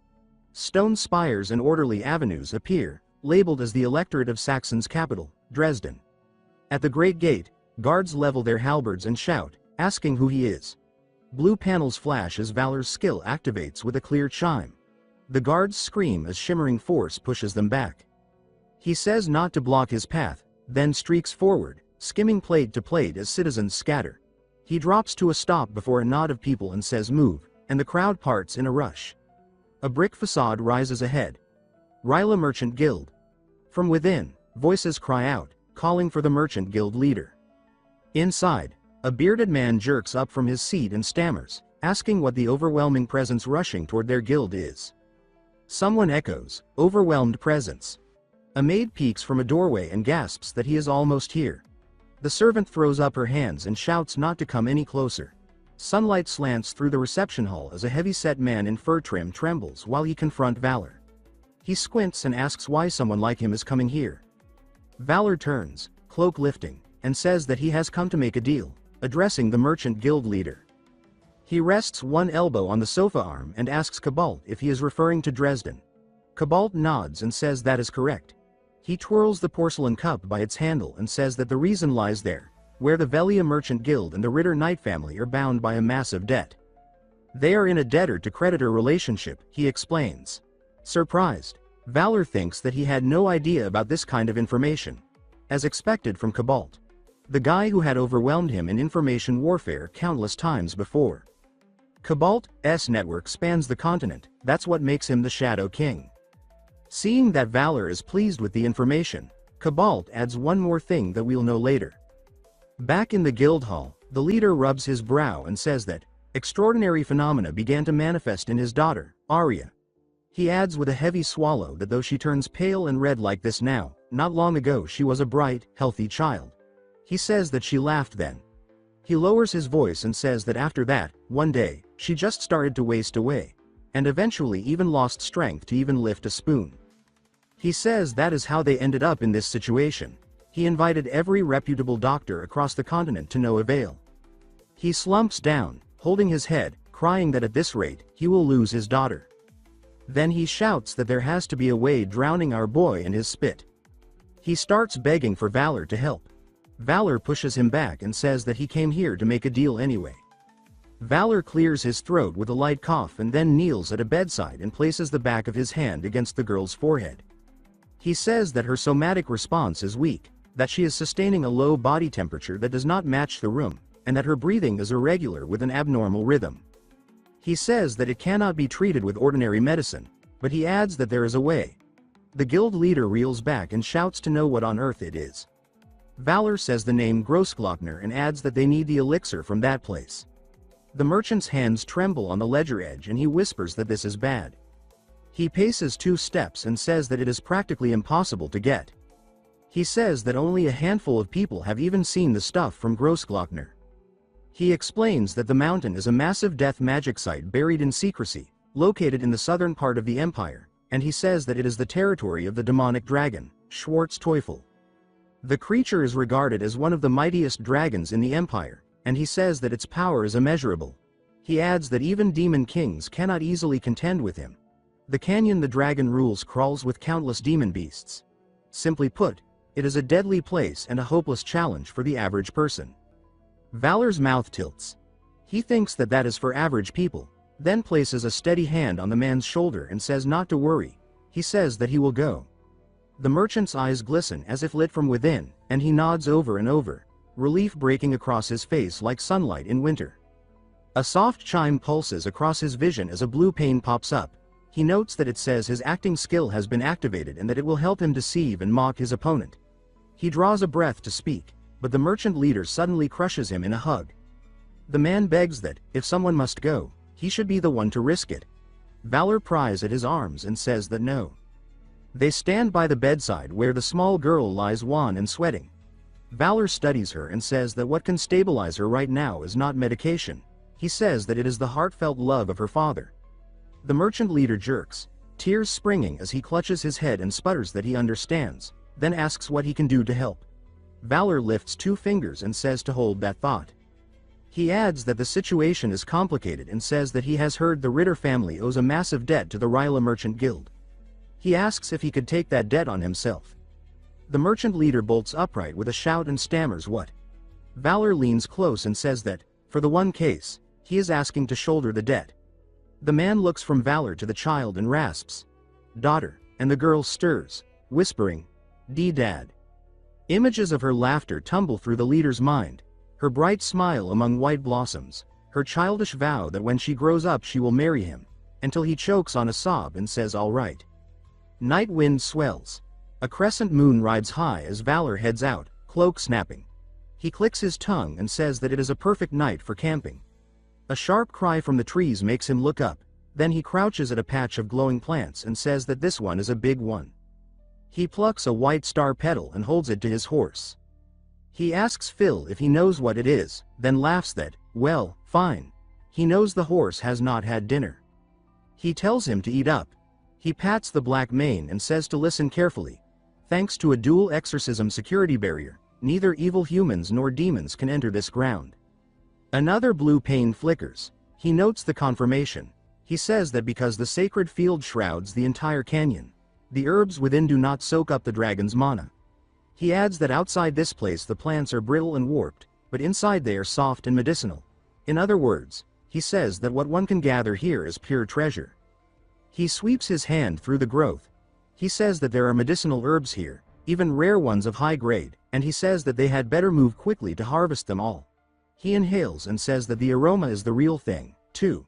Stone spires and orderly avenues appear, labeled as the electorate of Saxon's capital, Dresden. At the great gate, guards level their halberds and shout, asking who he is. Blue panels flash as Valor's skill activates with a clear chime. The guards scream as shimmering force pushes them back. He says not to block his path, then streaks forward, skimming plate to plate as citizens scatter. He drops to a stop before a knot of people and says move, and the crowd parts in a rush. A brick facade rises ahead. Ryla Merchant Guild. From within, voices cry out, calling for the Merchant Guild leader. Inside, a bearded man jerks up from his seat and stammers, asking what the overwhelming presence rushing toward their guild is. Someone echoes, overwhelmed presence. A maid peeks from a doorway and gasps that he is almost here. The servant throws up her hands and shouts not to come any closer. Sunlight slants through the reception hall as a heavy-set man in fur trim trembles while he confronts Valor. He squints and asks why someone like him is coming here. Valor turns, cloak lifting, and says that he has come to make a deal, addressing the merchant guild leader. He rests one elbow on the sofa arm and asks Cobalt if he is referring to Dresden. Cobalt nods and says that is correct. He twirls the porcelain cup by its handle and says that the reason lies there, where the Velia Merchant Guild and the Ritter Knight family are bound by a massive debt. They are in a debtor-to-creditor relationship, he explains. Surprised, Valor thinks that he had no idea about this kind of information. As expected from Cobalt, the guy who had overwhelmed him in information warfare countless times before. Cobalt's network spans the continent, that's what makes him the Shadow King. Seeing that Valor is pleased with the information, Cobalt adds one more thing that we'll know later. Back in the guild hall, the leader rubs his brow and says that extraordinary phenomena began to manifest in his daughter, Arya. He adds with a heavy swallow that though she turns pale and red like this now, not long ago she was a bright, healthy child. He says that she laughed then. He lowers his voice and says that after that, one day, she just started to waste away, and eventually even lost strength to even lift a spoon. He says that is how they ended up in this situation. He invited every reputable doctor across the continent to no avail. He slumps down, holding his head, crying that at this rate, he will lose his daughter. Then he shouts that there has to be a way drowning our boy in his spit. He starts begging for Valor to help. Valor pushes him back and says that he came here to make a deal anyway. Valor clears his throat with a light cough and then kneels at a bedside and places the back of his hand against the girl's forehead. He says that her somatic response is weak, that she is sustaining a low body temperature that does not match the room, and that her breathing is irregular with an abnormal rhythm. He says that it cannot be treated with ordinary medicine, but he adds that there is a way. The guild leader reels back and shouts to know what on earth it is. Valor says the name Grossglockner and adds that they need the elixir from that place. The merchant's hands tremble on the ledger edge and he whispers that this is bad. He paces 2 steps and says that it is practically impossible to get. He says that only a handful of people have even seen the stuff from Grossglockner. He explains that the mountain is a massive death magic site buried in secrecy, located in the southern part of the empire, and he says that it is the territory of the demonic dragon, Schwarz Teufel. The creature is regarded as one of the mightiest dragons in the empire, and he says that its power is immeasurable. He adds that even demon kings cannot easily contend with him. The canyon the dragon rules crawls with countless demon beasts. Simply put, it is a deadly place and a hopeless challenge for the average person. Valor's mouth tilts. He thinks that that is for average people, then places a steady hand on the man's shoulder and says not to worry. He says that he will go. The merchant's eyes glisten as if lit from within, and he nods over and over, relief breaking across his face like sunlight in winter. A soft chime pulses across his vision as a blue pane pops up. He notes that it says his acting skill has been activated and that it will help him deceive and mock his opponent. He draws a breath to speak, but the merchant leader suddenly crushes him in a hug. The man begs that, if someone must go, he should be the one to risk it. Valor pries at his arms and says that no. They stand by the bedside where the small girl lies wan and sweating. Valor studies her and says that what can stabilize her right now is not medication. He says that it is the heartfelt love of her father. The merchant leader jerks, tears springing as he clutches his head and sputters that he understands, then asks what he can do to help. Valor lifts 2 fingers and says to hold that thought. He adds that the situation is complicated and says that he has heard the Ritter family owes a massive debt to the Ryla Merchant Guild. He asks if he could take that debt on himself. The merchant leader bolts upright with a shout and stammers what. Valor leans close and says that, for the one case, he is asking to shoulder the debt. The man looks from Valor to the child and rasps, "Daughter," and the girl stirs, whispering, "Dad." Images of her laughter tumble through the leader's mind, her bright smile among white blossoms, her childish vow that when she grows up she will marry him, until he chokes on a sob and says all right. Night wind swells. A crescent moon rides high as Valor heads out, cloak snapping. He clicks his tongue and says that it is a perfect night for camping. A sharp cry from the trees makes him look up, then he crouches at a patch of glowing plants and says that this one is a big one. He plucks a white star petal and holds it to his horse. He asks Phil if he knows what it is, then laughs that, well, fine. He knows the horse has not had dinner. He tells him to eat up. He pats the black mane and says to listen carefully. Thanks to a dual exorcism security barrier, neither evil humans nor demons can enter this ground. Another blue pane flickers. He notes the confirmation. He says that because the sacred field shrouds the entire canyon, the herbs within do not soak up the dragon's mana. He adds that outside this place the plants are brittle and warped, but inside they are soft and medicinal. In other words, he says that what one can gather here is pure treasure. He sweeps his hand through the growth. He says that there are medicinal herbs here, even rare ones of high grade, and he says that they had better move quickly to harvest them all. He inhales and says that the aroma is the real thing, too.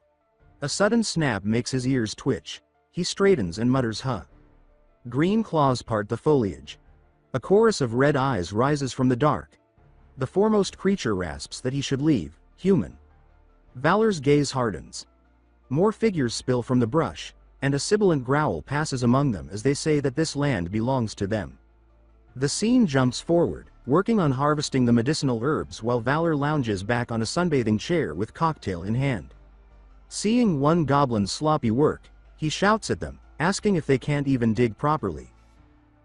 A sudden snap makes his ears twitch. He straightens and mutters, "Huh." Green claws part the foliage. A chorus of red eyes rises from the dark. The foremost creature rasps that he should leave, human. Valor's gaze hardens. More figures spill from the brush, and a sibilant growl passes among them as they say that this land belongs to them. The scene jumps forward, working on harvesting the medicinal herbs while Valor lounges back on a sunbathing chair with cocktail in hand. Seeing one goblin's sloppy work, he shouts at them, asking if they can't even dig properly.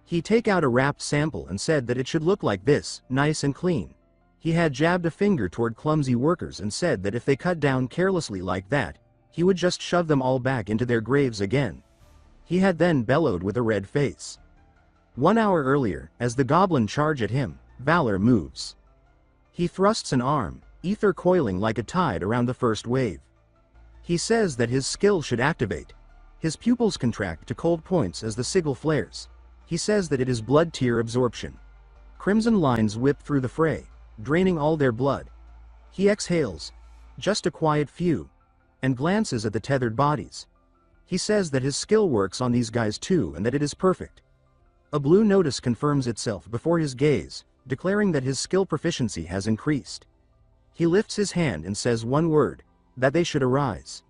He take out a wrapped sample and said that it should look like this, nice and clean. He had jabbed a finger toward clumsy workers and said that if they cut down carelessly like that, he would just shove them all back into their graves again. He had then bellowed with a red face. 1 hour earlier, as the goblin charge at him, Valor moves. He thrusts an arm, ether coiling like a tide around the first wave. He says that his skill should activate. His pupils contract to cold points as the sigil flares. He says that it is blood tear absorption. Crimson lines whip through the fray, draining all their blood. He exhales, just a quiet few, and glances at the tethered bodies. He says that his skill works on these guys too and that it is perfect. A blue notice confirms itself before his gaze, declaring that his skill proficiency has increased. He lifts his hand and says one word, that they should arise.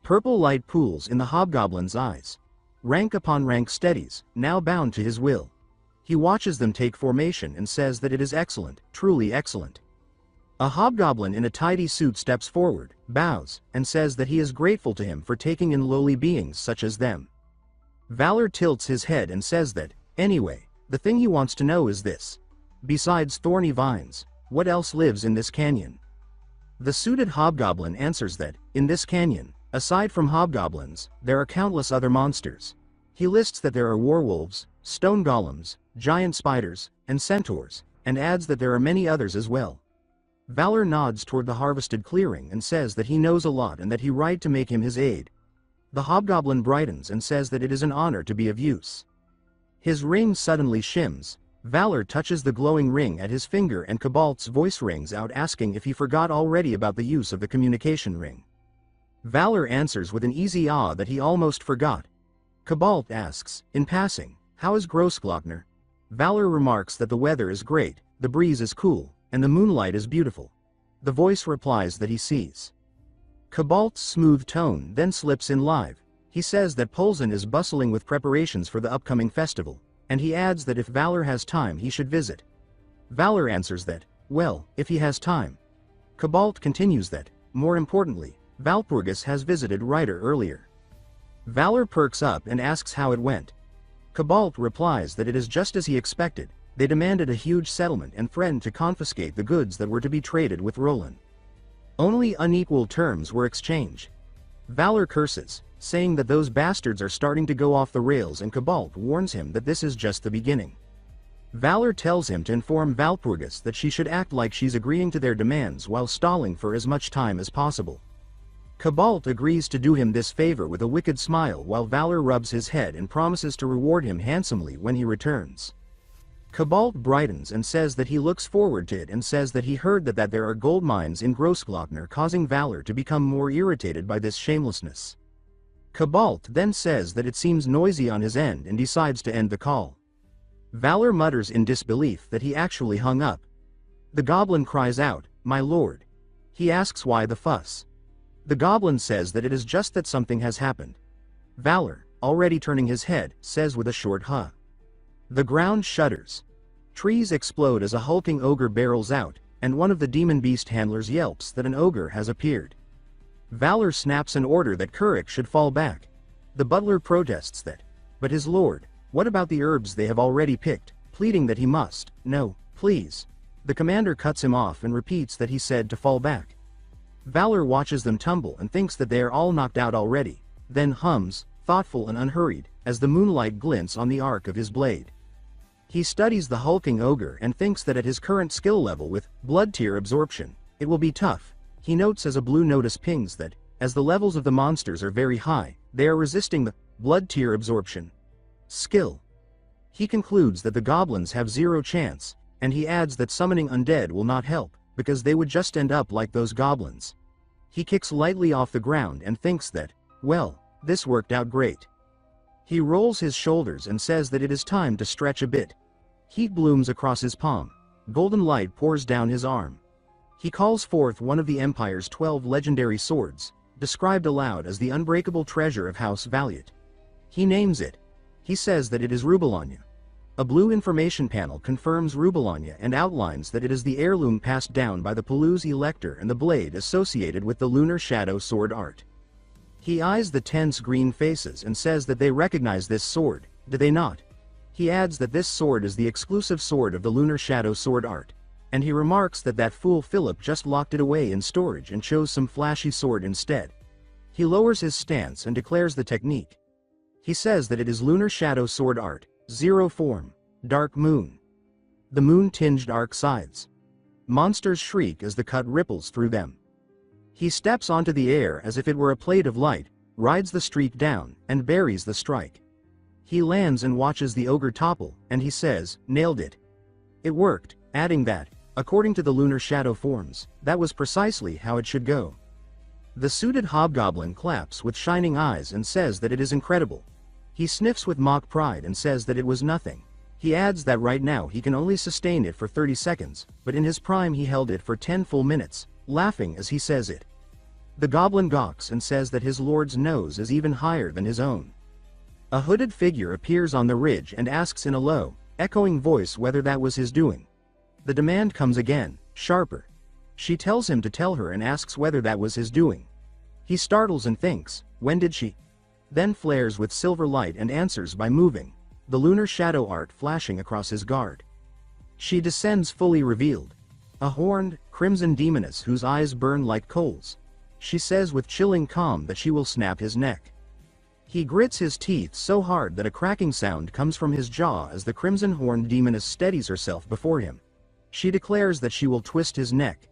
Purple light pools in the hobgoblin's eyes. Rank upon rank steadies, now bound to his will. He watches them take formation and says that it is excellent, truly excellent. A hobgoblin in a tidy suit steps forward, bows, and says that he is grateful to him for taking in lowly beings such as them. Valor tilts his head and says that, anyway, the thing he wants to know is this. Besides thorny vines, what else lives in this canyon? The suited hobgoblin answers that, in this canyon, aside from hobgoblins, there are countless other monsters. He lists that there are werewolves, stone golems, giant spiders, and centaurs, and adds that there are many others as well. Valor nods toward the harvested clearing and says that he knows a lot and that he ride to make him his aid. The hobgoblin brightens and says that it is an honor to be of use. His ring suddenly shims. Valor touches the glowing ring at his finger and Cobalt's voice rings out asking if he forgot already about the use of the communication ring. Valor answers with an easy ah that he almost forgot. Cobalt asks, in passing, how is Grossglockner? Valor remarks that the weather is great, the breeze is cool, and the moonlight is beautiful. The voice replies that he sees. Cobalt's smooth tone then slips in live. He says that Polzin is bustling with preparations for the upcoming festival, and he adds that if Valor has time he should visit. Valor answers that, well, if he has time. Cobalt continues that, more importantly, Valpurgis has visited Ryder earlier. Valor perks up and asks how it went. Cobalt replies that it is just as he expected. They demanded a huge settlement and friend to confiscate the goods that were to be traded with Roland. Only unequal terms were exchanged. Valor curses, saying that those bastards are starting to go off the rails, and Cobalt warns him that this is just the beginning. Valor tells him to inform Valpurgis that she should act like she's agreeing to their demands while stalling for as much time as possible. Cobalt agrees to do him this favor with a wicked smile while Valor rubs his head and promises to reward him handsomely when he returns. Cobalt brightens and says that he looks forward to it and says that he heard that there are gold mines in Grossglockner, causing Valor to become more irritated by this shamelessness. Cobalt then says that it seems noisy on his end and decides to end the call. Valor mutters in disbelief that he actually hung up. The goblin cries out, "My lord." He asks why the fuss. The goblin says that it is just that something has happened. Valor, already turning his head, says with a short huh. The ground shudders. Trees explode as a hulking ogre barrels out, and one of the demon beast handlers yelps that an ogre has appeared. Valor snaps an order that Kurik should fall back. The butler protests that, but his lord, what about the herbs they have already picked, pleading that he must, no, please. The commander cuts him off and repeats that he said to fall back. Valor watches them tumble and thinks that they are all knocked out already, then hums, thoughtful and unhurried, as the moonlight glints on the arc of his blade. He studies the hulking ogre and thinks that at his current skill level with blood tear absorption, it will be tough. He notes as a blue notice pings that, as the levels of the monsters are very high, they are resisting the blood tear absorption skill. He concludes that the goblins have zero chance, and he adds that summoning undead will not help, because they would just end up like those goblins. He kicks lightly off the ground and thinks that, well, this worked out great. He rolls his shoulders and says that it is time to stretch a bit. Heat blooms across his palm. Golden light pours down his arm. He calls forth one of the Empire's 12 legendary swords, described aloud as the unbreakable treasure of House Valiant. He names it. He says that it is Rubelonia. A blue information panel confirms Rubelonia and outlines that it is the heirloom passed down by the Palouse Elector and the blade associated with the Lunar Shadow sword art. He eyes the tense green faces and says that they recognize this sword, do they not? He adds that this sword is the exclusive sword of the Lunar Shadow sword art, and he remarks that that fool Philip just locked it away in storage and chose some flashy sword instead. He lowers his stance and declares the technique. He says that it is Lunar Shadow sword art, zero form, dark moon. The moon-tinged arc sides. Monsters shriek as the cut ripples through them. He steps onto the air as if it were a plate of light, rides the streak down, and buries the strike. He lands and watches the ogre topple, and he says, nailed it. It worked, adding that, according to the Lunar Shadow forms, that was precisely how it should go. The suited hobgoblin claps with shining eyes and says that it is incredible. He sniffs with mock pride and says that it was nothing. He adds that right now he can only sustain it for 30 seconds, but in his prime he held it for 10 full minutes, laughing as he says it. The goblin gawks and says that his lord's nose is even higher than his own. A hooded figure appears on the ridge and asks in a low, echoing voice whether that was his doing. The demand comes again, sharper. She tells him to tell her and asks whether that was his doing. He startles and thinks, when did she? Then flares with silver light and answers by moving, the Lunar Shadow art flashing across his guard. She descends fully revealed. A horned, crimson demoness whose eyes burn like coals. She says with chilling calm that she will snap his neck. He grits his teeth so hard that a cracking sound comes from his jaw as the crimson-horned demoness steadies herself before him. She declares that she will twist his neck.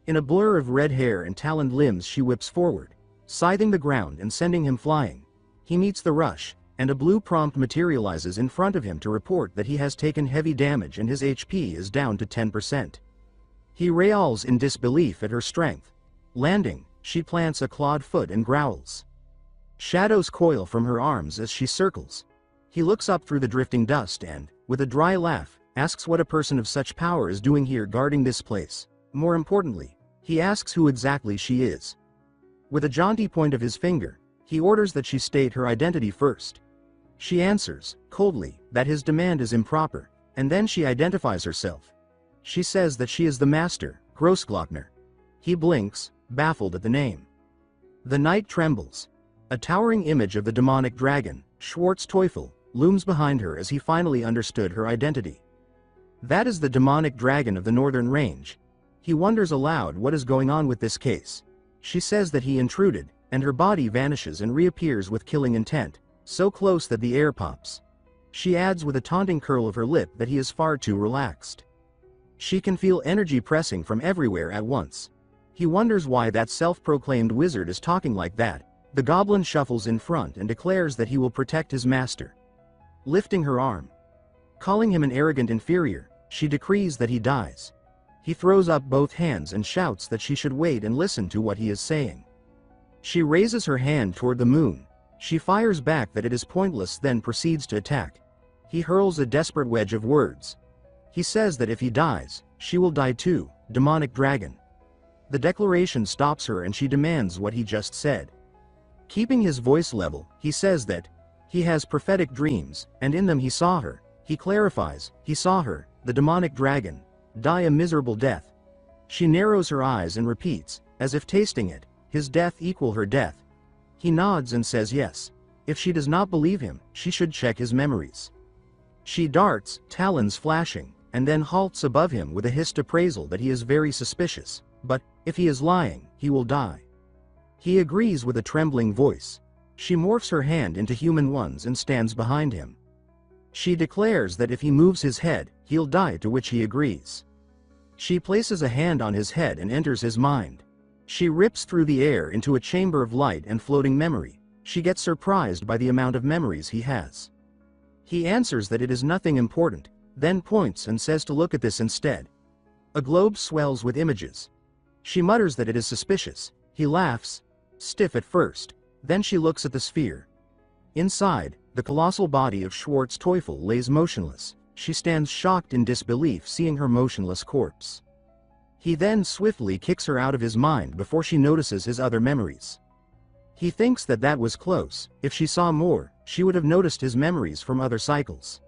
In a blur of red hair and taloned limbs she whips forward, scything the ground and sending him flying. He meets the rush, and a blue prompt materializes in front of him to report that he has taken heavy damage and his HP is down to 10%. He rayals in disbelief at her strength. Landing, she plants a clawed foot and growls. Shadows coil from her arms as she circles. He looks up through the drifting dust and, with a dry laugh, asks what a person of such power is doing here guarding this place. More importantly, he asks who exactly she is. With a jaunty point of his finger, he orders that she state her identity first. She answers, coldly, that his demand is improper, and then she identifies herself. She says that she is the master, Grossglockner. He blinks, baffled at the name. The night trembles. A towering image of the demonic dragon, Schwarzteufel, looms behind her as he finally understood her identity. That is the demonic dragon of the Northern Range. He wonders aloud what is going on with this case. She says that he intruded, and her body vanishes and reappears with killing intent, so close that the air pops. She adds with a taunting curl of her lip that he is far too relaxed. She can feel energy pressing from everywhere at once. He wonders why that self-proclaimed wizard is talking like that. The goblin shuffles in front and declares that he will protect his master. Lifting her arm, calling him an arrogant inferior, she decrees that he dies. He throws up both hands and shouts that she should wait and listen to what he is saying. She raises her hand toward the moon. She fires back that it is pointless, then proceeds to attack. He hurls a desperate wedge of words. He says that if he dies, she will die too, demonic dragon. The declaration stops her and she demands what he just said. Keeping his voice level, he says that he has prophetic dreams, and in them he saw her. He clarifies, he saw her, the demonic dragon, die a miserable death. She narrows her eyes and repeats, as if tasting it, his death equal her death. He nods and says yes. If she does not believe him, she should check his memories. She darts, talons flashing, and then halts above him with a hissed appraisal that he is very suspicious, but, if he is lying, he will die. He agrees with a trembling voice. She morphs her hand into human ones and stands behind him. She declares that if he moves his head, he'll die, to which he agrees. She places a hand on his head and enters his mind. She rips through the air into a chamber of light and floating memory. She gets surprised by the amount of memories he has. He answers that it is nothing important, then points and says to look at this instead. A globe swells with images. She mutters that it is suspicious. He laughs, stiff at first. Then she looks at the sphere. Inside, the colossal body of Schwartz Teufel lays motionless. She stands shocked in disbelief seeing her motionless corpse. He then swiftly kicks her out of his mind before she notices his other memories. He thinks that that was close. If she saw more, she would have noticed his memories from other cycles.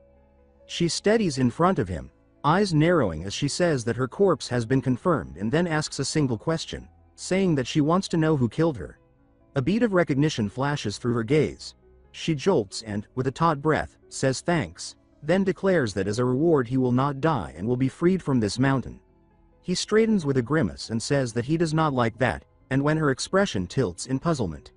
She steadies in front of him, eyes narrowing as she says that her corpse has been confirmed, and then asks a single question, saying that she wants to know who killed her. A bead of recognition flashes through her gaze. She jolts and, with a taut breath, says thanks, then declares that as a reward he will not die and will be freed from this mountain. He straightens with a grimace and says that he does not like that, and when her expression tilts in puzzlement.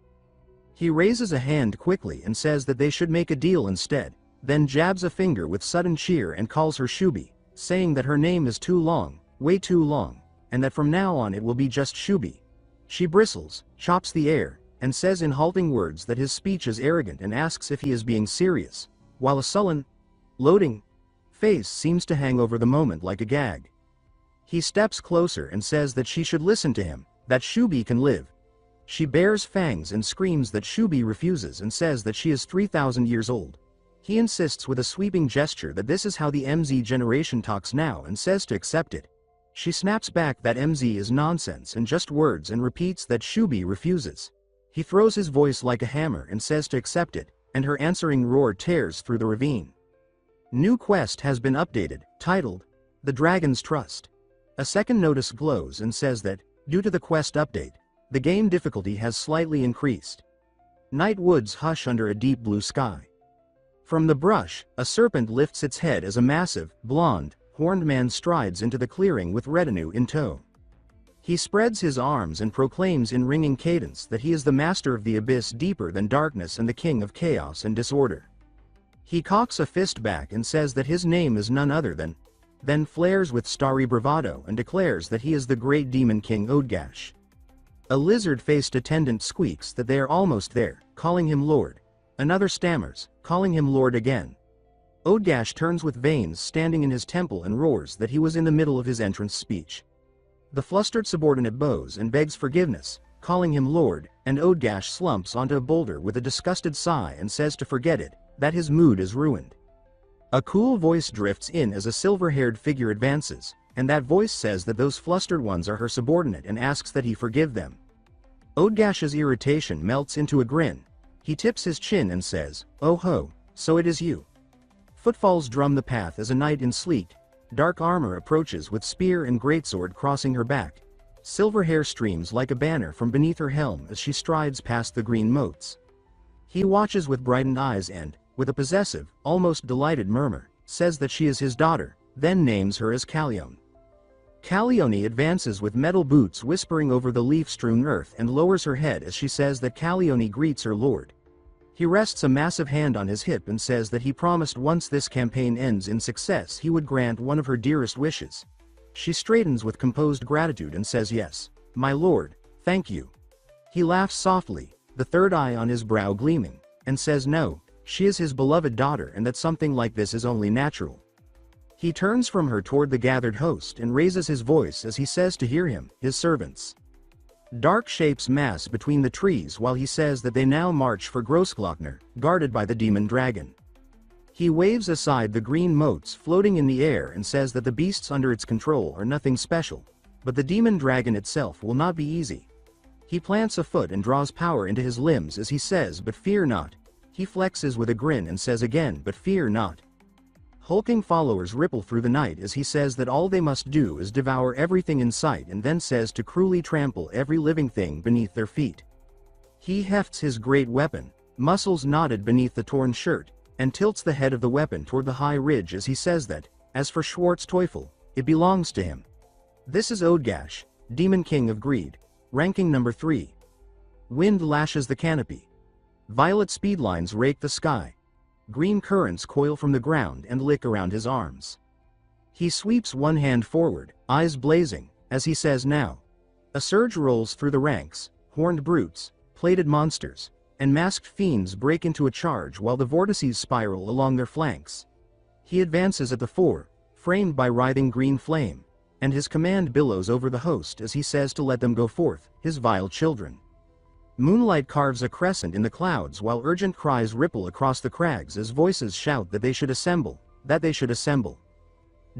He raises a hand quickly and says that they should make a deal instead, then jabs a finger with sudden cheer and calls her Shubi, saying that her name is too long, way too long, and that from now on it will be just Shubi. She bristles, chops the air, and says in halting words that his speech is arrogant and asks if he is being serious, while a sullen, loading face seems to hang over the moment like a gag. He steps closer and says that she should listen to him, that Shubi can live. She bares fangs and screams that Shubi refuses and says that she is 3,000 years old. He insists with a sweeping gesture that this is how the MZ generation talks now and says to accept it. She snaps back that MZ is nonsense and just words and repeats that Shubi refuses. He throws his voice like a hammer and says to accept it, and her answering roar tears through the ravine. New quest has been updated, titled, The Dragon's Trust. A second notice glows and says that, due to the quest update, the game difficulty has slightly increased. Night woods hush under a deep blue sky. From the brush, a serpent lifts its head as a massive, blonde, horned man strides into the clearing with retinue in tow. He spreads his arms and proclaims in ringing cadence that he is the master of the abyss deeper than darkness and the king of chaos and disorder. He cocks a fist back and says that his name is none other than, then flares with starry bravado and declares that he is the great demon king Odgash. A lizard-faced attendant squeaks that they are almost there, calling him Lord. Another stammers, calling him Lord again. Odgash turns with veins standing in his temple and roars that he was in the middle of his entrance speech. The flustered subordinate bows and begs forgiveness, calling him Lord, and Odgash slumps onto a boulder with a disgusted sigh and says to forget it, that his mood is ruined. A cool voice drifts in as a silver-haired figure advances, and that voice says that those flustered ones are her subordinate and asks that he forgive them. Odgash's irritation melts into a grin. He tips his chin and says, "Oh ho, so it is you." Footfalls drum the path as a knight in sleek, dark armor approaches with spear and greatsword crossing her back. Silver hair streams like a banner from beneath her helm as she strides past the green moats. He watches with brightened eyes and, with a possessive, almost delighted murmur, says that she is his daughter, then names her as Callione. Callione advances with metal boots whispering over the leaf-strewn earth and lowers her head as she says that Callione greets her lord. He rests a massive hand on his hip and says that he promised once this campaign ends in success he would grant one of her dearest wishes. She straightens with composed gratitude and says yes, my lord, thank you. He laughs softly, the third eye on his brow gleaming, and says no, she is his beloved daughter and that something like this is only natural. He turns from her toward the gathered host and raises his voice as he says to hear him, his servants. Dark shapes mass between the trees while he says that they now march for Grossglockner, guarded by the demon dragon. He waves aside the green motes floating in the air and says that the beasts under its control are nothing special, but the demon dragon itself will not be easy. He plants a foot and draws power into his limbs as he says but fear not. He flexes with a grin and says again but fear not. Hulking followers ripple through the night as he says that all they must do is devour everything in sight, and then says to cruelly trample every living thing beneath their feet. He hefts his great weapon, muscles knotted beneath the torn shirt, and tilts the head of the weapon toward the high ridge as he says that, as for Schwartz Teufel, it belongs to him. This is Odgash, Demon King of Greed, ranking number 3. Wind lashes the canopy. Violet speedlines rake the sky. Green currents coil from the ground and lick around his arms. He sweeps one hand forward, eyes blazing, as he says now. A surge rolls through the ranks, horned brutes, plated monsters, and masked fiends break into a charge while the vortices spiral along their flanks. He advances at the fore, framed by writhing green flame, and his command billows over the host as he says to let them go forth, his vile children. Moonlight carves a crescent in the clouds while urgent cries ripple across the crags as voices shout that they should assemble, that they should assemble.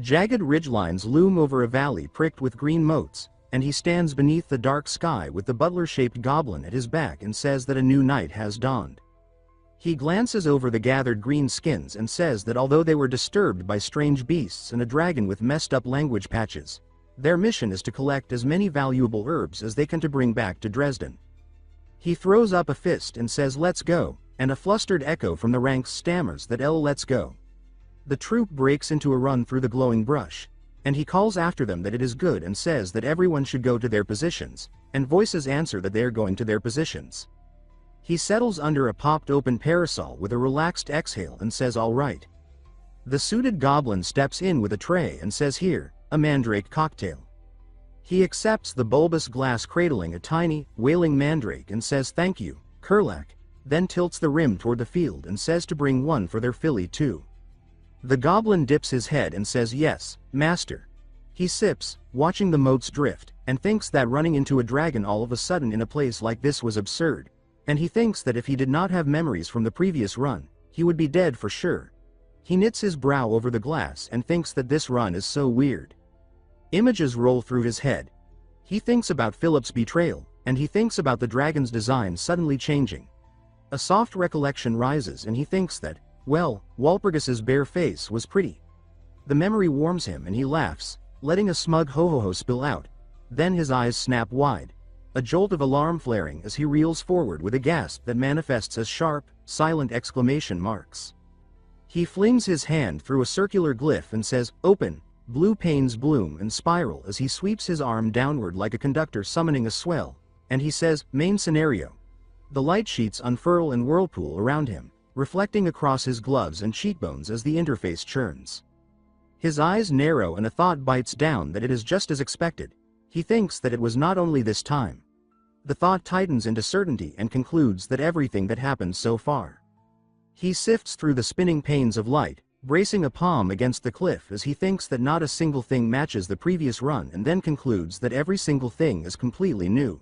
Jagged ridgelines loom over a valley pricked with green moats, and he stands beneath the dark sky with the butler-shaped goblin at his back and says that a new night has dawned. He glances over the gathered green skins and says that although they were disturbed by strange beasts and a dragon with messed-up language patches, their mission is to collect as many valuable herbs as they can to bring back to Dresden. He throws up a fist and says let's go, and a flustered echo from the ranks stammers that let's go. The troop breaks into a run through the glowing brush, and he calls after them that it is good and says that everyone should go to their positions, and voices answer that they are going to their positions. He settles under a popped open parasol with a relaxed exhale and says all right. The suited goblin steps in with a tray and says here, a mandrake cocktail. He accepts the bulbous glass cradling a tiny, wailing mandrake and says thank you, Kurlak, then tilts the rim toward the field and says to bring one for their filly too. The goblin dips his head and says yes, master. He sips, watching the motes drift, and thinks that running into a dragon all of a sudden in a place like this was absurd, and he thinks that if he did not have memories from the previous run, he would be dead for sure. He knits his brow over the glass and thinks that this run is so weird. Images roll through his head. He thinks about Philip's betrayal, and he thinks about the dragon's design suddenly changing. A soft recollection rises and he thinks that, well, Walpurgis's bare face was pretty. The memory warms him and he laughs, letting a smug ho-ho-ho spill out. Then his eyes snap wide. A jolt of alarm flaring as he reels forward with a gasp that manifests as sharp, silent exclamation marks. He flings his hand through a circular glyph and says, open. Blue panes bloom and spiral as he sweeps his arm downward like a conductor summoning a swell, and he says, main scenario. The light sheets unfurl and whirlpool around him, reflecting across his gloves and cheekbones as the interface churns. His eyes narrow and a thought bites down that it is just as expected. He thinks that it was not only this time. The thought tightens into certainty and concludes that everything that happened so far. He sifts through the spinning panes of light, bracing a palm against the cliff as he thinks that not a single thing matches the previous run and then concludes that every single thing is completely new.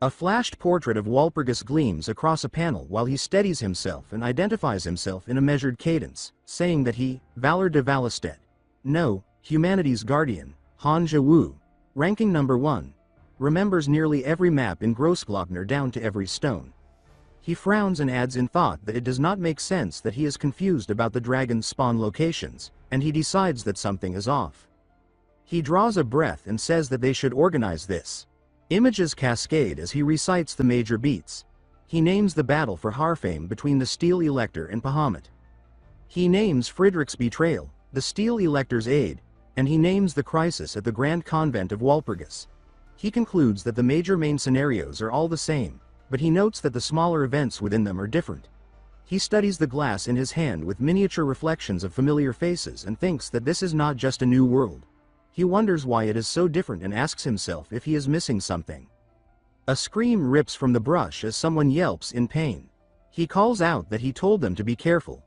A flashed portrait of Walpurgis gleams across a panel while he steadies himself and identifies himself in a measured cadence, saying that he, Valor de Valestedt, no, humanity's guardian, Han Jaewoo, ranking number 1, remembers nearly every map in Grossglockner down to every stone. He frowns and adds in thought that it does not make sense that he is confused about the dragon's spawn locations, and he decides that something is off. He draws a breath and says that they should organize this. Images cascade as he recites the major beats. He names the battle for Harfame between the Steel Elector and Bahamut. He names Friedrich's betrayal, the Steel Elector's aid, and he names the crisis at the Grand Convent of Walpurgis. He concludes that the major main scenarios are all the same, but he notes that the smaller events within them are different. He studies the glass in his hand with miniature reflections of familiar faces and thinks that this is not just a new world. He wonders why it is so different and asks himself if he is missing something. A scream rips from the brush as someone yelps in pain. He calls out that he told them to be careful.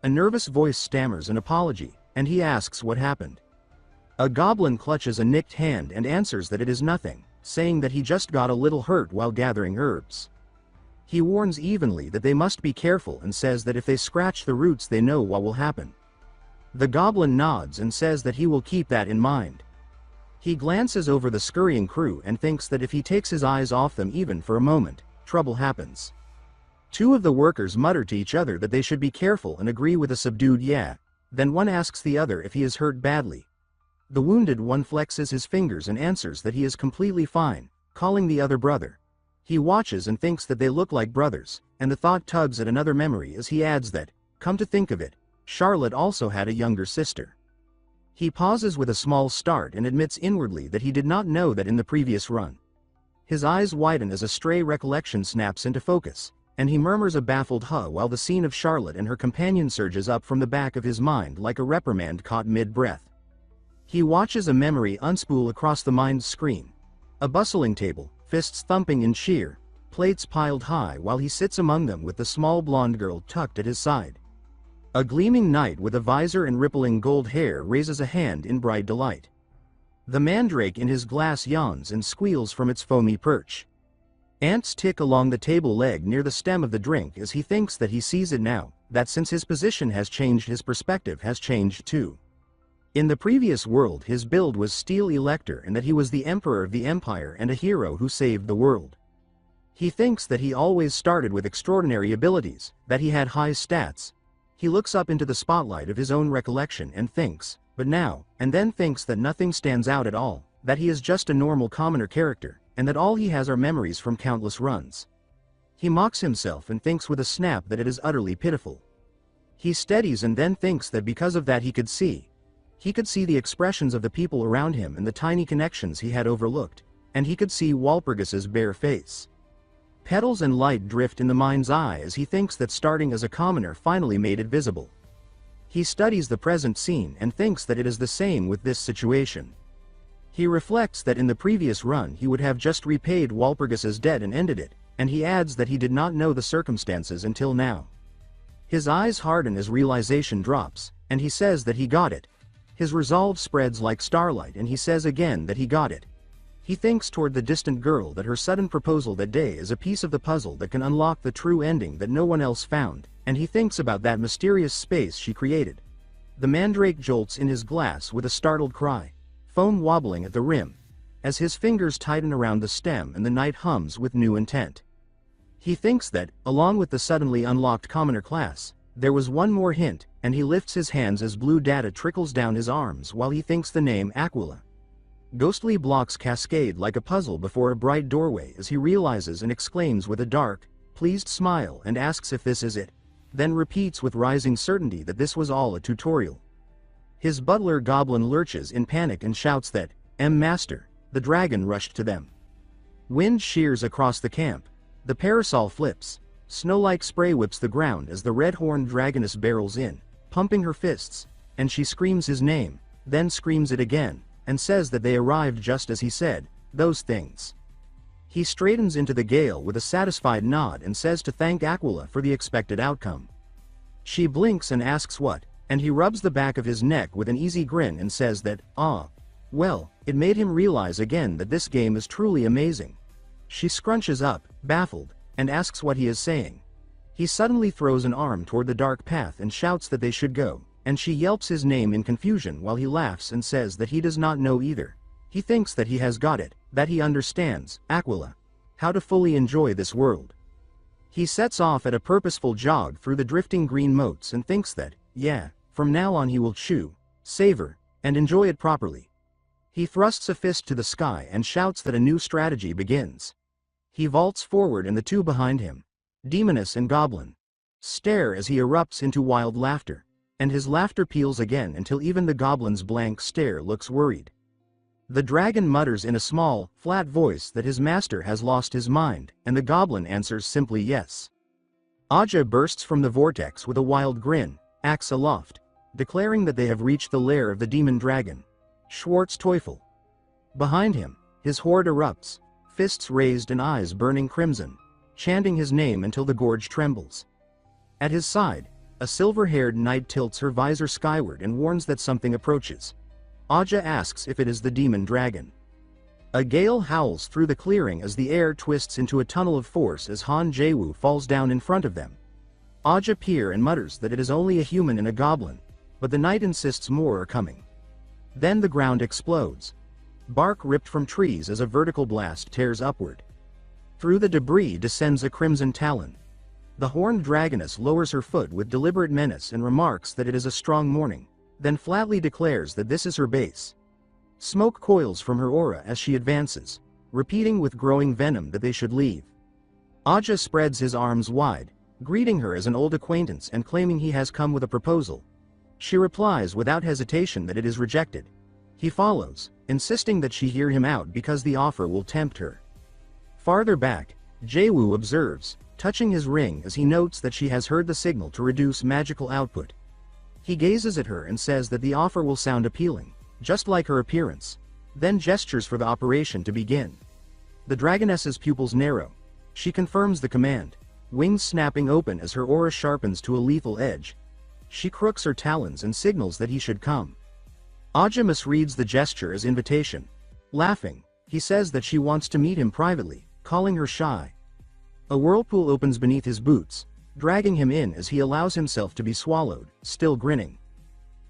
A nervous voice stammers an apology, and he asks what happened. A goblin clutches a nicked hand and answers that it is nothing, saying that he just got a little hurt while gathering herbs. He warns evenly that they must be careful and says that if they scratch the roots they know what will happen. The goblin nods and says that he will keep that in mind. He glances over the scurrying crew and thinks that if he takes his eyes off them even for a moment, trouble happens. Two of the workers mutter to each other that they should be careful and agree with a subdued yeah. Then one asks the other if he is hurt badly. The wounded one flexes his fingers and answers that he is completely fine, calling the other brother. He watches and thinks that they look like brothers, and the thought tugs at another memory as he adds that, come to think of it, Charlotte also had a younger sister. He pauses with a small start and admits inwardly that he did not know that in the previous run. His eyes widen as a stray recollection snaps into focus, and he murmurs a baffled huh while the scene of Charlotte and her companion surges up from the back of his mind like a reprimand caught mid-breath. He watches a memory unspool across the mind's screen. A bustling table, fists thumping in cheer, plates piled high while he sits among them with the small blonde girl tucked at his side. A gleaming knight with a visor and rippling gold hair raises a hand in bright delight. The mandrake in his glass yawns and squeals from its foamy perch. Ants tick along the table leg near the stem of the drink as he thinks that he sees it now, that since his position has changed his perspective has changed too. In the previous world his build was steel elector and that he was the emperor of the empire and a hero who saved the world. He thinks that he always started with extraordinary abilities, that he had high stats. He looks up into the spotlight of his own recollection and thinks, but now, and then thinks that nothing stands out at all, that he is just a normal commoner character, and that all he has are memories from countless runs. He mocks himself and thinks with a snap that it is utterly pitiful. He steadies and then thinks that because of that he could see the expressions of the people around him and the tiny connections he had overlooked, and he could see Walpurgis's bare face. Petals and light drift in the mind's eye as he thinks that starting as a commoner finally made it visible. He studies the present scene and thinks that it is the same with this situation. He reflects that in the previous run he would have just repaid Walpurgis's debt and ended it, and he adds that he did not know the circumstances until now. His eyes harden as realization drops, and he says that he got it. His resolve spreads like starlight and he says again that he got it. He thinks toward the distant girl that her sudden proposal that day is a piece of the puzzle that can unlock the true ending that no one else found, and he thinks about that mysterious space she created. The mandrake jolts in his glass with a startled cry, foam wobbling at the rim, as his fingers tighten around the stem and the night hums with new intent. He thinks that, along with the suddenly unlocked commoner class, there was one more hint, and he lifts his hands as blue data trickles down his arms while he thinks the name Aquila. Ghostly blocks cascade like a puzzle before a bright doorway as he realizes and exclaims with a dark, pleased smile and asks if this is it, then repeats with rising certainty that this was all a tutorial. His butler goblin lurches in panic and shouts that, Master, the dragon rushed to them. Wind shears across the camp. The parasol flips. Snow-like spray whips the ground as the red-horned dragoness barrels in, pumping her fists, and she screams his name, then screams it again, and says that they arrived just as he said, those things. He straightens into the gale with a satisfied nod and says to thank Aquila for the expected outcome. She blinks and asks what, and he rubs the back of his neck with an easy grin and says that, well, it made him realize again that this game is truly amazing. She scrunches up, baffled, and asks what he is saying. He suddenly throws an arm toward the dark path and shouts that they should go, and she yelps his name in confusion while he laughs and says that he does not know either. He thinks that he has got it, that he understands, Aquila, how to fully enjoy this world. He sets off at a purposeful jog through the drifting green moats and thinks that, yeah, from now on he will chew, savor, and enjoy it properly. He thrusts a fist to the sky and shouts that a new strategy begins. He vaults forward and the two behind him, demoness and goblin, stare as he erupts into wild laughter, and his laughter peals again until even the goblin's blank stare looks worried. The dragon mutters in a small, flat voice that his master has lost his mind, and the goblin answers simply yes. Aja bursts from the vortex with a wild grin, axe aloft, declaring that they have reached the lair of the demon dragon, Schwartz Teufel. Behind him, his horde erupts, fists raised and eyes burning crimson, chanting his name until the gorge trembles. At his side, a silver-haired knight tilts her visor skyward and warns that something approaches. Aja asks if it is the demon dragon. A gale howls through the clearing as the air twists into a tunnel of force as Han Jaewoo falls down in front of them. Aja peer and mutters that it is only a human and a goblin, but the knight insists more are coming. Then the ground explodes. Bark ripped from trees as a vertical blast tears upward. Through the debris descends a crimson talon. The horned dragoness lowers her foot with deliberate menace and remarks that it is a strong morning, then flatly declares that this is her base. Smoke coils from her aura as she advances, repeating with growing venom that they should leave. Aja spreads his arms wide, greeting her as an old acquaintance and claiming he has come with a proposal. She replies without hesitation that it is rejected. He follows, insisting that she hear him out because the offer will tempt her. Farther back, Jaewoo observes, touching his ring as he notes that she has heard the signal to reduce magical output. He gazes at her and says that the offer will sound appealing, just like her appearance, then gestures for the operation to begin. The dragoness's pupils narrow. She confirms the command, wings snapping open as her aura sharpens to a lethal edge. She crooks her talons and signals that he should come. Aja misreads the gesture as invitation. Laughing, he says that she wants to meet him privately, calling her shy. A whirlpool opens beneath his boots, dragging him in as he allows himself to be swallowed, still grinning.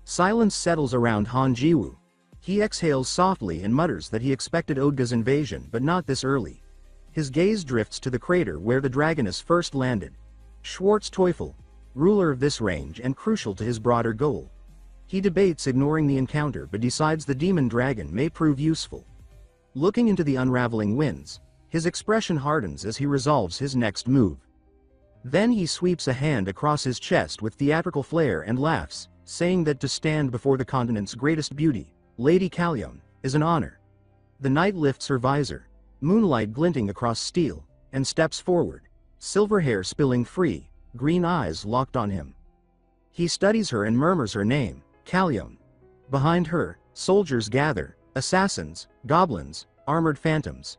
Silence settles around Han Jaewoo. He exhales softly and mutters that he expected Odga's invasion but not this early. His gaze drifts to the crater where the dragoness first landed. Schwartz Teufel, ruler of this range and crucial to his broader goal. He debates ignoring the encounter but decides the demon dragon may prove useful. Looking into the unraveling winds, his expression hardens as he resolves his next move. Then he sweeps a hand across his chest with theatrical flair and laughs, saying that to stand before the continent's greatest beauty, Lady Kalyon, is an honor. The knight lifts her visor, moonlight glinting across steel, and steps forward, silver hair spilling free, green eyes locked on him. He studies her and murmurs her name, Kalyon. Behind her, soldiers gather, assassins, goblins, armored phantoms.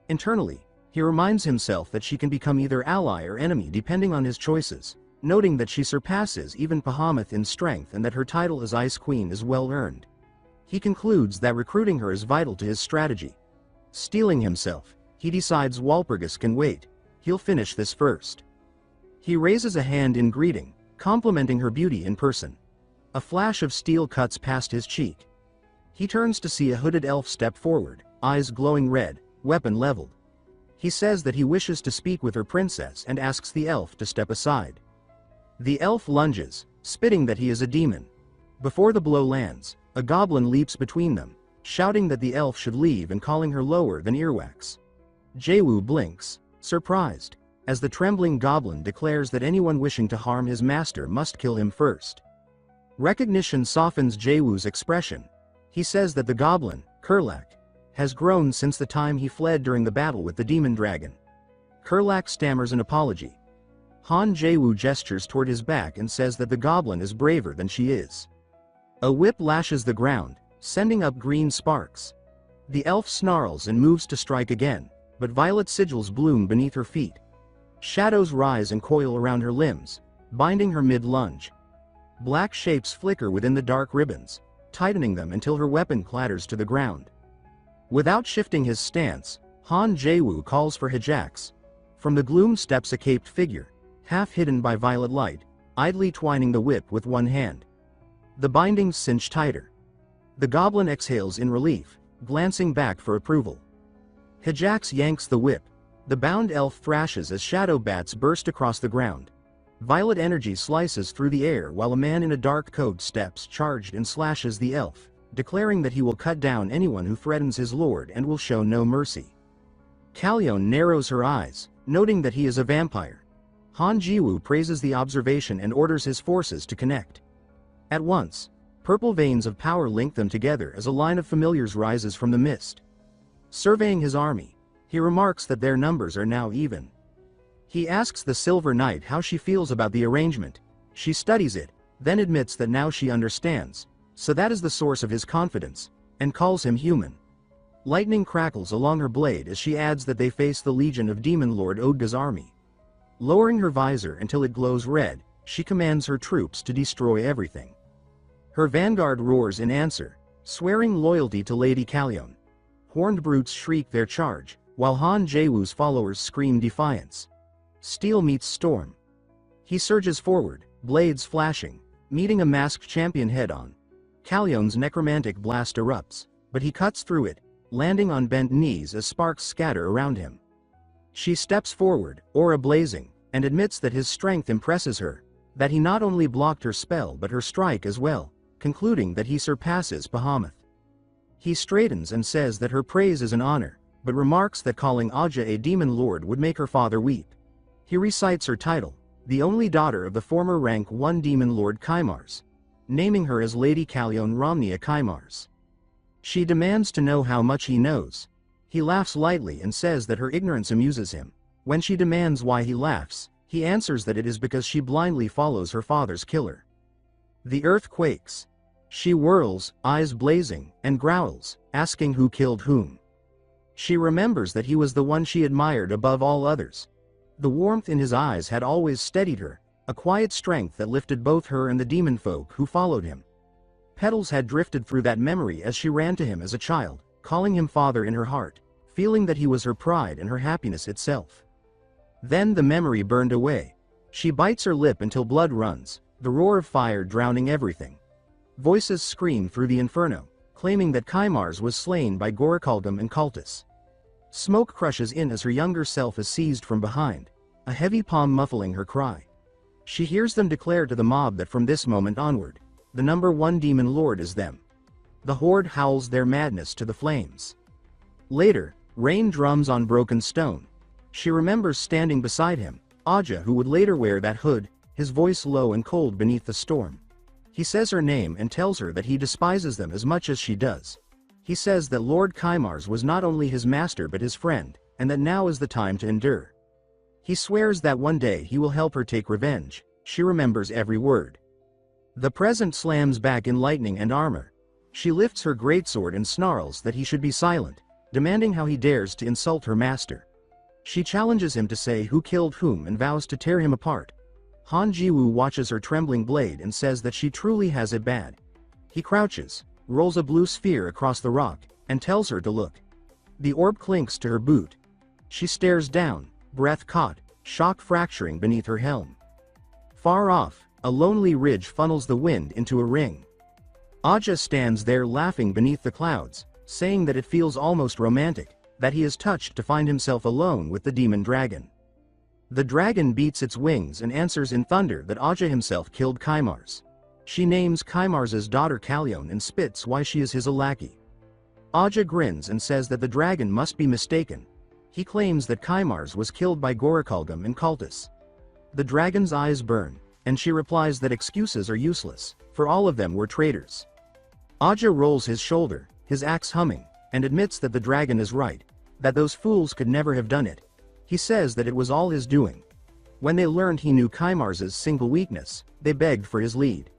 Internally, he reminds himself that she can become either ally or enemy depending on his choices, noting that she surpasses even Bahamut in strength and that her title as Ice Queen is well earned. He concludes that recruiting her is vital to his strategy. Steeling himself, he decides Walpurgis can wait, he'll finish this first. He raises a hand in greeting, complimenting her beauty in person. A flash of steel cuts past his cheek. He turns to see a hooded elf step forward, eyes glowing red, weapon leveled. He says that he wishes to speak with her princess and asks the elf to step aside. The elf lunges, spitting that he is a demon. Before the blow lands, a goblin leaps between them, shouting that the elf should leave and calling her lower than earwax. Jaewoo blinks, surprised, as the trembling goblin declares that anyone wishing to harm his master must kill him first. Recognition softens Jaewoo's expression. He says that the goblin, Kurlak, has grown since the time he fled during the battle with the demon dragon. Kurlak stammers an apology. Han Jaewoo gestures toward his back and says that the goblin is braver than she is. A whip lashes the ground, sending up green sparks. The elf snarls and moves to strike again, but violet sigils bloom beneath her feet. Shadows rise and coil around her limbs, binding her mid-lunge. Black shapes flicker within the dark ribbons, tightening them until her weapon clatters to the ground. Without shifting his stance, Han Jaewoo calls for Hijax. From the gloom steps a caped figure, half hidden by violet light, idly twining the whip with one hand. The bindings cinch tighter. The goblin exhales in relief, glancing back for approval. Hijax yanks the whip. The bound elf thrashes as shadow bats burst across the ground. Violet energy slices through the air while a man in a dark coat steps charged and slashes the elf, declaring that he will cut down anyone who threatens his lord and will show no mercy. Kalyon narrows her eyes, noting that he is a vampire. Han Jaewoo praises the observation and orders his forces to connect. At once, purple veins of power link them together as a line of familiars rises from the mist. Surveying his army, he remarks that their numbers are now even. He asks the Silver Knight how she feels about the arrangement. She studies it, then admits that now she understands, so that is the source of his confidence, and calls him human. Lightning crackles along her blade as she adds that they face the legion of Demon Lord Odga's army. Lowering her visor until it glows red, she commands her troops to destroy everything. Her vanguard roars in answer, swearing loyalty to Lady Kalyon. Horned brutes shriek their charge, while Han Jaewoo's followers scream defiance. Steel meets storm. He surges forward, blades flashing, meeting a masked champion head-on. Kalyon's necromantic blast erupts, but he cuts through it, landing on bent knees as sparks scatter around him. She steps forward, aura blazing, and admits that his strength impresses her, that he not only blocked her spell but her strike as well, concluding that he surpasses Bahamut. He straightens and says that her praise is an honor, but remarks that calling Aja a demon lord would make her father weep. He recites her title, the only daughter of the former rank 1 demon lord Kaimars, naming her as Lady Kalyon Romnia Kaimars. She demands to know how much he knows. He laughs lightly and says that her ignorance amuses him. When she demands why he laughs, he answers that it is because she blindly follows her father's killer. The earth quakes. She whirls, eyes blazing, and growls, asking who killed whom. She remembers that he was the one she admired above all others. The warmth in his eyes had always steadied her, a quiet strength that lifted both her and the demon folk who followed him. Petals had drifted through that memory as she ran to him as a child, calling him father in her heart, feeling that he was her pride and her happiness itself. Then the memory burned away. She bites her lip until blood runs, the roar of fire drowning everything. Voices scream through the inferno, claiming that Kaimars was slain by Gorikaldum and Cultus. Smoke crushes in as her younger self is seized from behind, a heavy palm muffling her cry. She hears them declare to the mob that from this moment onward, the number 1 demon lord is them. The horde howls their madness to the flames. Later, rain drums on broken stone. She remembers standing beside him, Aja, who would later wear that hood, his voice low and cold beneath the storm. He says her name and tells her that he despises them as much as she does. He says that Lord Kaimars was not only his master but his friend, and that now is the time to endure. He swears that one day he will help her take revenge. She remembers every word. The present slams back in lightning and armor. She lifts her greatsword and snarls that he should be silent, demanding how he dares to insult her master. She challenges him to say who killed whom and vows to tear him apart. Jaewoo watches her trembling blade and says that she truly has it bad. He crouches, rolls a blue sphere across the rock, and tells her to look. The orb clinks to her boot. She stares down, breath caught, shock fracturing beneath her helm. Far off, a lonely ridge funnels the wind into a ring. Aja stands there laughing beneath the clouds, saying that it feels almost romantic, that he is touched to find himself alone with the demon dragon. The dragon beats its wings and answers in thunder that Aja himself killed Kaimars. She names Kaimars's daughter Kalyon and spits why she is his lackey. Aja grins and says that the dragon must be mistaken. He claims that Kaimars was killed by Gorikaldum and Cultus. The dragon's eyes burn, and she replies that excuses are useless, for all of them were traitors. Aja rolls his shoulder, his axe humming, and admits that the dragon is right, that those fools could never have done it. He says that it was all his doing. When they learned he knew Kaimars's single weakness, they begged for his lead.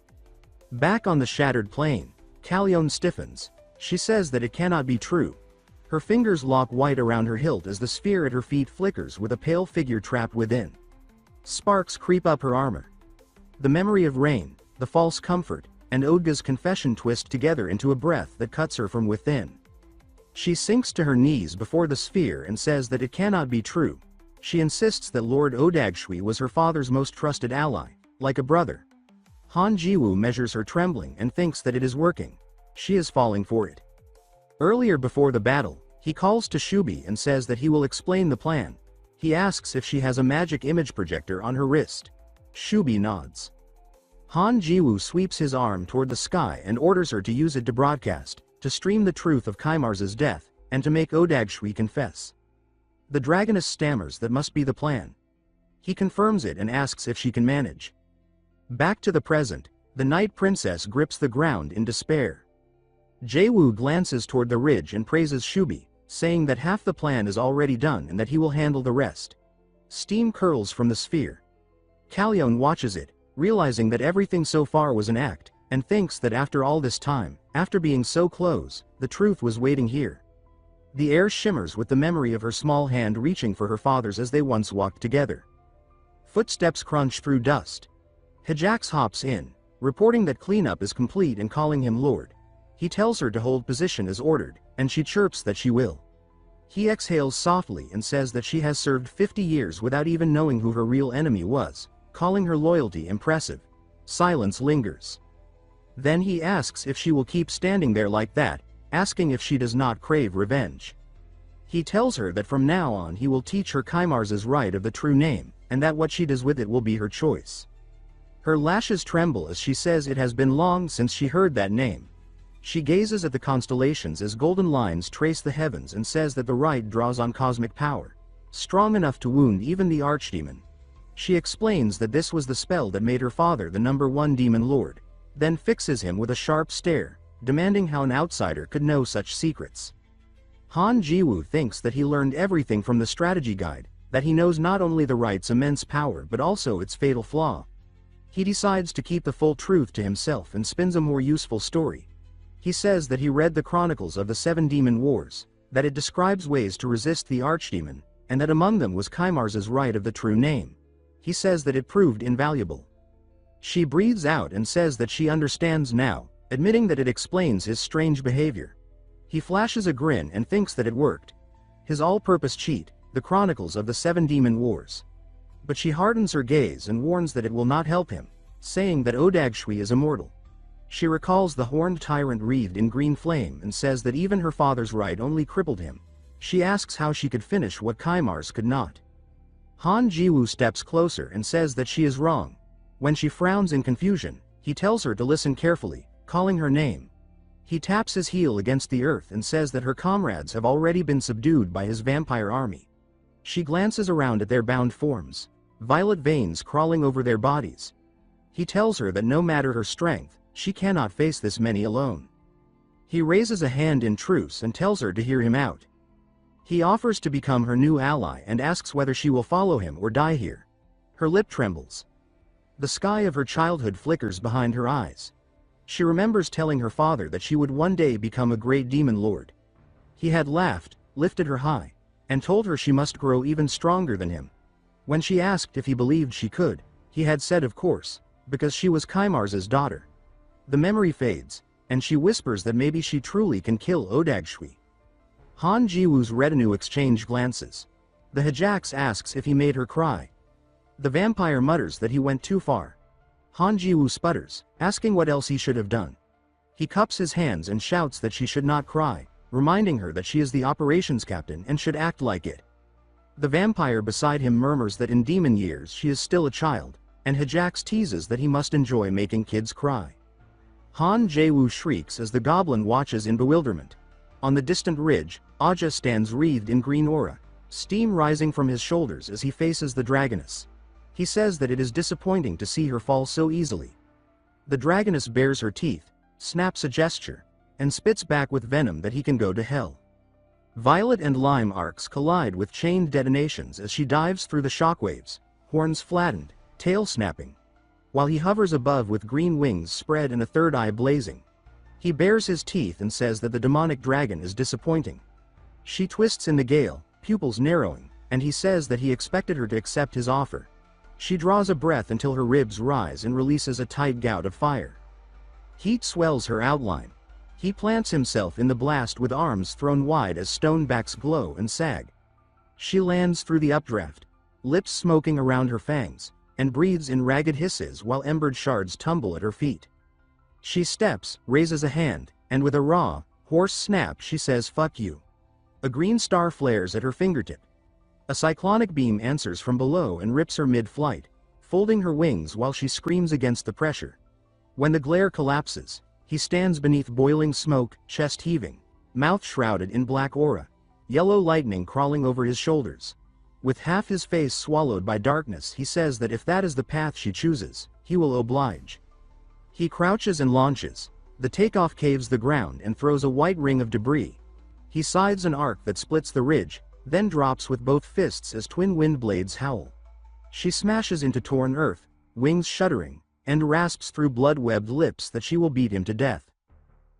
Back on the shattered plain, Kalyon stiffens. She says that it cannot be true. Her fingers lock white around her hilt as the sphere at her feet flickers with a pale figure trapped within. Sparks creep up her armor. The memory of rain, the false comfort, and Odga's confession twist together into a breath that cuts her from within. She sinks to her knees before the sphere and says that it cannot be true. She insists that Lord Odagshui was her father's most trusted ally, like a brother. Jaewoo measures her trembling and thinks that it is working. She is falling for it. Earlier before the battle, he calls to Shubi and says that he will explain the plan. He asks if she has a magic image projector on her wrist. Shubi nods. Jaewoo sweeps his arm toward the sky and orders her to use it to broadcast, to stream the truth of Kaimars's death, and to make Odagshui confess. The dragoness stammers that must be the plan. He confirms it and asks if she can manage. Back to the present, the night princess grips the ground in despair. Jaewoo glances toward the ridge and praises Shubi, saying that half the plan is already done and that he will handle the rest. Steam curls from the sphere. Kalyon watches it, realizing that everything so far was an act, and thinks that after all this time, after being so close, the truth was waiting here. The air shimmers with the memory of her small hand reaching for her father's as they once walked together. Footsteps crunch through dust. Hijax hops in, reporting that cleanup is complete and calling him Lord. He tells her to hold position as ordered, and she chirps that she will. He exhales softly and says that she has served 50 years without even knowing who her real enemy was, calling her loyalty impressive. Silence lingers. Then he asks if she will keep standing there like that, asking if she does not crave revenge. He tells her that from now on he will teach her Kaimars's right of the true name, and that what she does with it will be her choice. Her lashes tremble as she says it has been long since she heard that name. She gazes at the constellations as golden lines trace the heavens and says that the rite draws on cosmic power, strong enough to wound even the archdemon. She explains that this was the spell that made her father the #1 demon lord, then fixes him with a sharp stare, demanding how an outsider could know such secrets. Jaewoo thinks that he learned everything from the strategy guide, that he knows not only the rite's immense power but also its fatal flaw. He decides to keep the full truth to himself and spins a more useful story. He says that he read the chronicles of the 7 demon wars, that it describes ways to resist the archdemon, and that among them was Kaimars's rite of the true name. He says that it proved invaluable. She breathes out and says that she understands now, admitting that it explains his strange behavior. He flashes a grin and thinks that it worked. His all-purpose cheat, the chronicles of the 7 demon wars. But she hardens her gaze and warns that it will not help him, saying that Odagshui is immortal. She recalls the horned tyrant wreathed in green flame and says that even her father's rite only crippled him. She asks how she could finish what Kaimars could not. Jaewoo steps closer and says that she is wrong. When she frowns in confusion, he tells her to listen carefully, calling her name. He taps his heel against the earth and says that her comrades have already been subdued by his vampire army. She glances around at their bound forms, violet veins crawling over their bodies. He tells her that no matter her strength, she cannot face this many alone. He raises a hand in truce and tells her to hear him out. He offers to become her new ally and asks whether she will follow him or die here. Her lip trembles. The sky of her childhood flickers behind her eyes. She remembers telling her father that she would one day become a great demon lord. He had laughed, lifted her high, and told her she must grow even stronger than him. When she asked if he believed she could, he had said of course, because she was Kaimars's daughter. The memory fades, and she whispers that maybe she truly can kill Odagshui. Jaewoo's retinue exchange glances. The Hijax asks if he made her cry. The vampire mutters that he went too far. Jaewoo sputters, asking what else he should have done. He cups his hands and shouts that she should not cry, reminding her that she is the operations captain and should act like it. The vampire beside him murmurs that in demon years she is still a child, and Hijax teases that he must enjoy making kids cry. Jaewoo shrieks as the goblin watches in bewilderment. On the distant ridge, Aja stands wreathed in green aura, steam rising from his shoulders as he faces the dragoness. He says that it is disappointing to see her fall so easily. The dragoness bares her teeth, snaps a gesture, and spits back with venom that he can go to hell. Violet and lime arcs collide with chained detonations as she dives through the shockwaves, horns flattened, tail snapping. While he hovers above with green wings spread and a third eye blazing. He bares his teeth and says that the demonic dragon is disappointing. She twists in the gale, pupils narrowing, and he says that he expected her to accept his offer. She draws a breath until her ribs rise and releases a tight gout of fire. Heat swells her outline. He plants himself in the blast with arms thrown wide as stonebacks glow and sag. She lands through the updraft, lips smoking around her fangs, and breathes in ragged hisses while embered shards tumble at her feet. She steps, raises a hand, and with a raw, hoarse snap she says "fuck you." A green star flares at her fingertip. A cyclonic beam answers from below and rips her mid-flight, folding her wings while she screams against the pressure. When the glare collapses, he stands beneath boiling smoke, chest heaving, mouth shrouded in black aura, yellow lightning crawling over his shoulders. With half his face swallowed by darkness, he says that if that is the path she chooses, he will oblige. He crouches and launches. The takeoff caves the ground and throws a white ring of debris. He sides an arc that splits the ridge, then drops with both fists as twin wind blades howl. She smashes into torn earth, wings shuddering, and rasps through blood-webbed lips that she will beat him to death.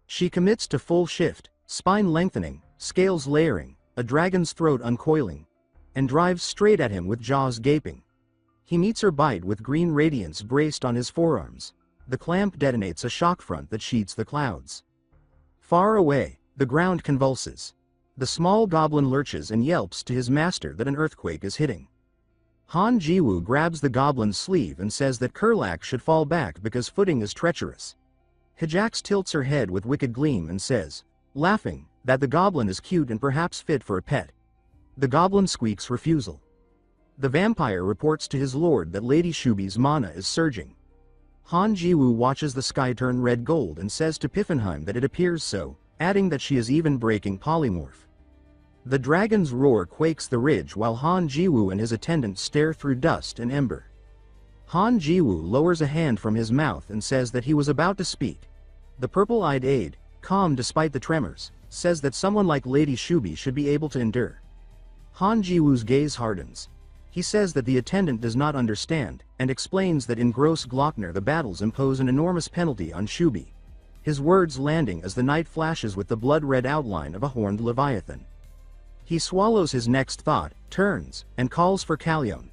She commits to full shift, spine lengthening, scales layering, a dragon's throat uncoiling, and drives straight at him with jaws gaping. He meets her bite with green radiance braced on his forearms. The clamp detonates a shock front that sheets the clouds. Far away, the ground convulses. The small goblin lurches and yelps to his master that an earthquake is hitting. Jaewoo grabs the goblin's sleeve and says that Kurlak should fall back because footing is treacherous. Hijax tilts her head with wicked gleam and says, laughing, that the goblin is cute and perhaps fit for a pet. The goblin squeaks refusal. The vampire reports to his lord that Lady Shubi's mana is surging. Han Jiwoo watches the sky turn red gold and says to Piffenheim that it appears so, adding that she is even breaking polymorph. The dragon's roar quakes the ridge while Han Jiwoo and his attendant stare through dust and ember. Han Jiwoo lowers a hand from his mouth and says that he was about to speak. The purple-eyed aide, calm despite the tremors, says that someone like Lady Shubi should be able to endure. Han Jiwoo's gaze hardens. He says that the attendant does not understand, and explains that in Gross Glockner the battles impose an enormous penalty on Shubi. His words landing as the night flashes with the blood-red outline of a horned leviathan. He swallows his next thought, turns, and calls for Kalyon.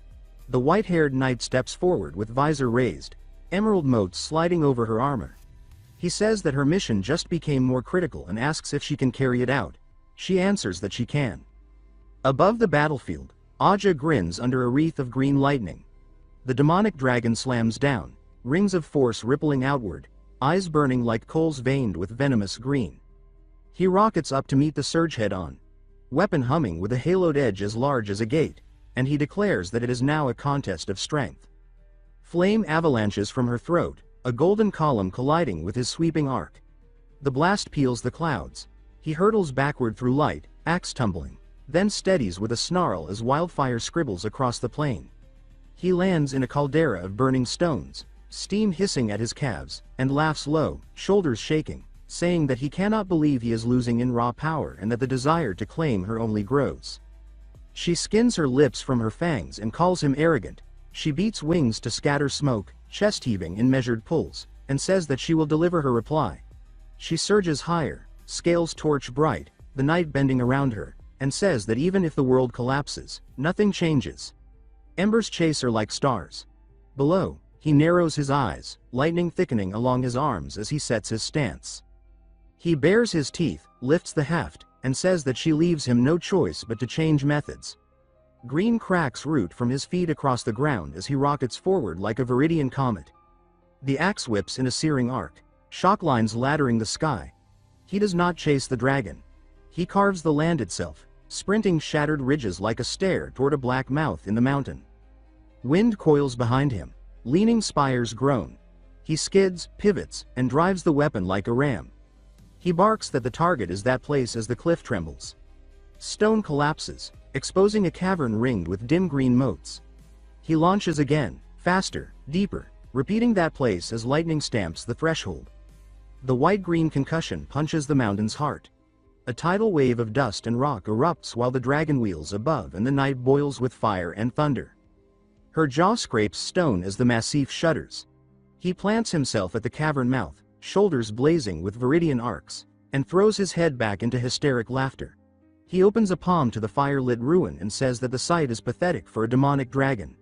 The white-haired knight steps forward with visor raised, emerald motes sliding over her armor. He says that her mission just became more critical and asks if she can carry it out. She answers that she can. Above the battlefield, Aja grins under a wreath of green lightning. The demonic dragon slams down, rings of force rippling outward, eyes burning like coals veined with venomous green. He rockets up to meet the surge head-on, weapon humming with a haloed edge as large as a gate, and he declares that it is now a contest of strength. Flame avalanches from her throat, a golden column colliding with his sweeping arc. The blast peels the clouds. He hurtles backward through light, axe tumbling, then steadies with a snarl as wildfire scribbles across the plain. He lands in a caldera of burning stones, steam hissing at his calves, and laughs low, shoulders shaking, saying that he cannot believe he is losing in raw power and that the desire to claim her only grows. She skins her lips from her fangs and calls him arrogant. She beats wings to scatter smoke, chest heaving in measured pulls, and says that she will deliver her reply. She surges higher, scales torch bright, the night bending around her, and says that even if the world collapses, nothing changes. Embers chase her like stars. Below, he narrows his eyes, lightning thickening along his arms as he sets his stance. He bares his teeth, lifts the heft, and says that she leaves him no choice but to change methods. Green cracks root from his feet across the ground as he rockets forward like a Viridian comet. The axe whips in a searing arc, shock lines laddering the sky. He does not chase the dragon. He carves the land itself, sprinting shattered ridges like a stare toward a black mouth in the mountain. Wind coils behind him, leaning spires groan. He skids, pivots, and drives the weapon like a ram. He barks that the target is that place as the cliff trembles. Stone collapses, exposing a cavern ringed with dim green motes. He launches again, faster, deeper, repeating that place as lightning stamps the threshold. The white-green concussion punches the mountain's heart. A tidal wave of dust and rock erupts while the dragon wheels above and the night boils with fire and thunder. Her jaw scrapes stone as the massif shudders. He plants himself at the cavern mouth, shoulders blazing with viridian arcs, and throws his head back into hysteric laughter. He opens a palm to the fire-lit ruin and says that the sight is pathetic for a demonic dragon.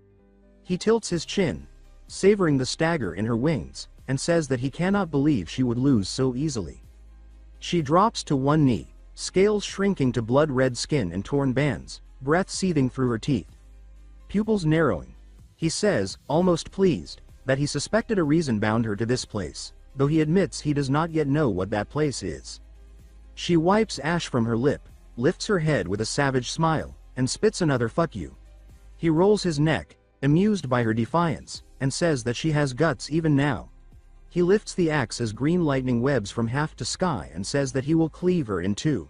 He tilts his chin, savoring the stagger in her wings, and says that he cannot believe she would lose so easily. She drops to one knee, scales shrinking to blood-red skin and torn bands, breath seething through her teeth. Pupils narrowing. He says, almost pleased, that he suspected a reason bound her to this place, though he admits he does not yet know what that place is. She wipes ash from her lip, lifts her head with a savage smile, and spits another fuck you. He rolls his neck, amused by her defiance, and says that she has guts even now. He lifts the axe as green lightning webs from half to sky and says that he will cleave her in two.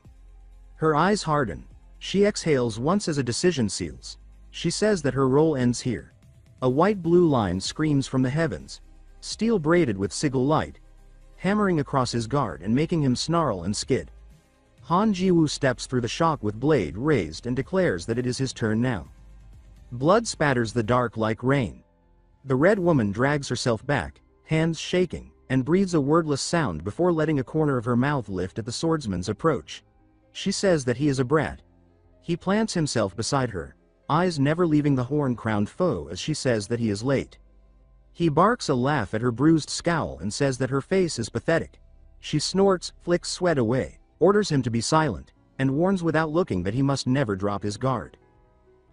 Her eyes harden. She exhales once as a decision seals. She says that her role ends here. A white-blue line screams from the heavens, steel braided with sigil light, hammering across his guard and making him snarl and skid. Han Jiwoo steps through the shock with blade raised and declares that it is his turn now. Blood spatters the dark like rain. The red woman drags herself back, hands shaking, and breathes a wordless sound before letting a corner of her mouth lift at the swordsman's approach. She says that he is a brat. He plants himself beside her, eyes never leaving the horn-crowned foe as she says that he is late. He barks a laugh at her bruised scowl and says that her face is pathetic. She snorts, flicks sweat away, orders him to be silent, and warns without looking that he must never drop his guard.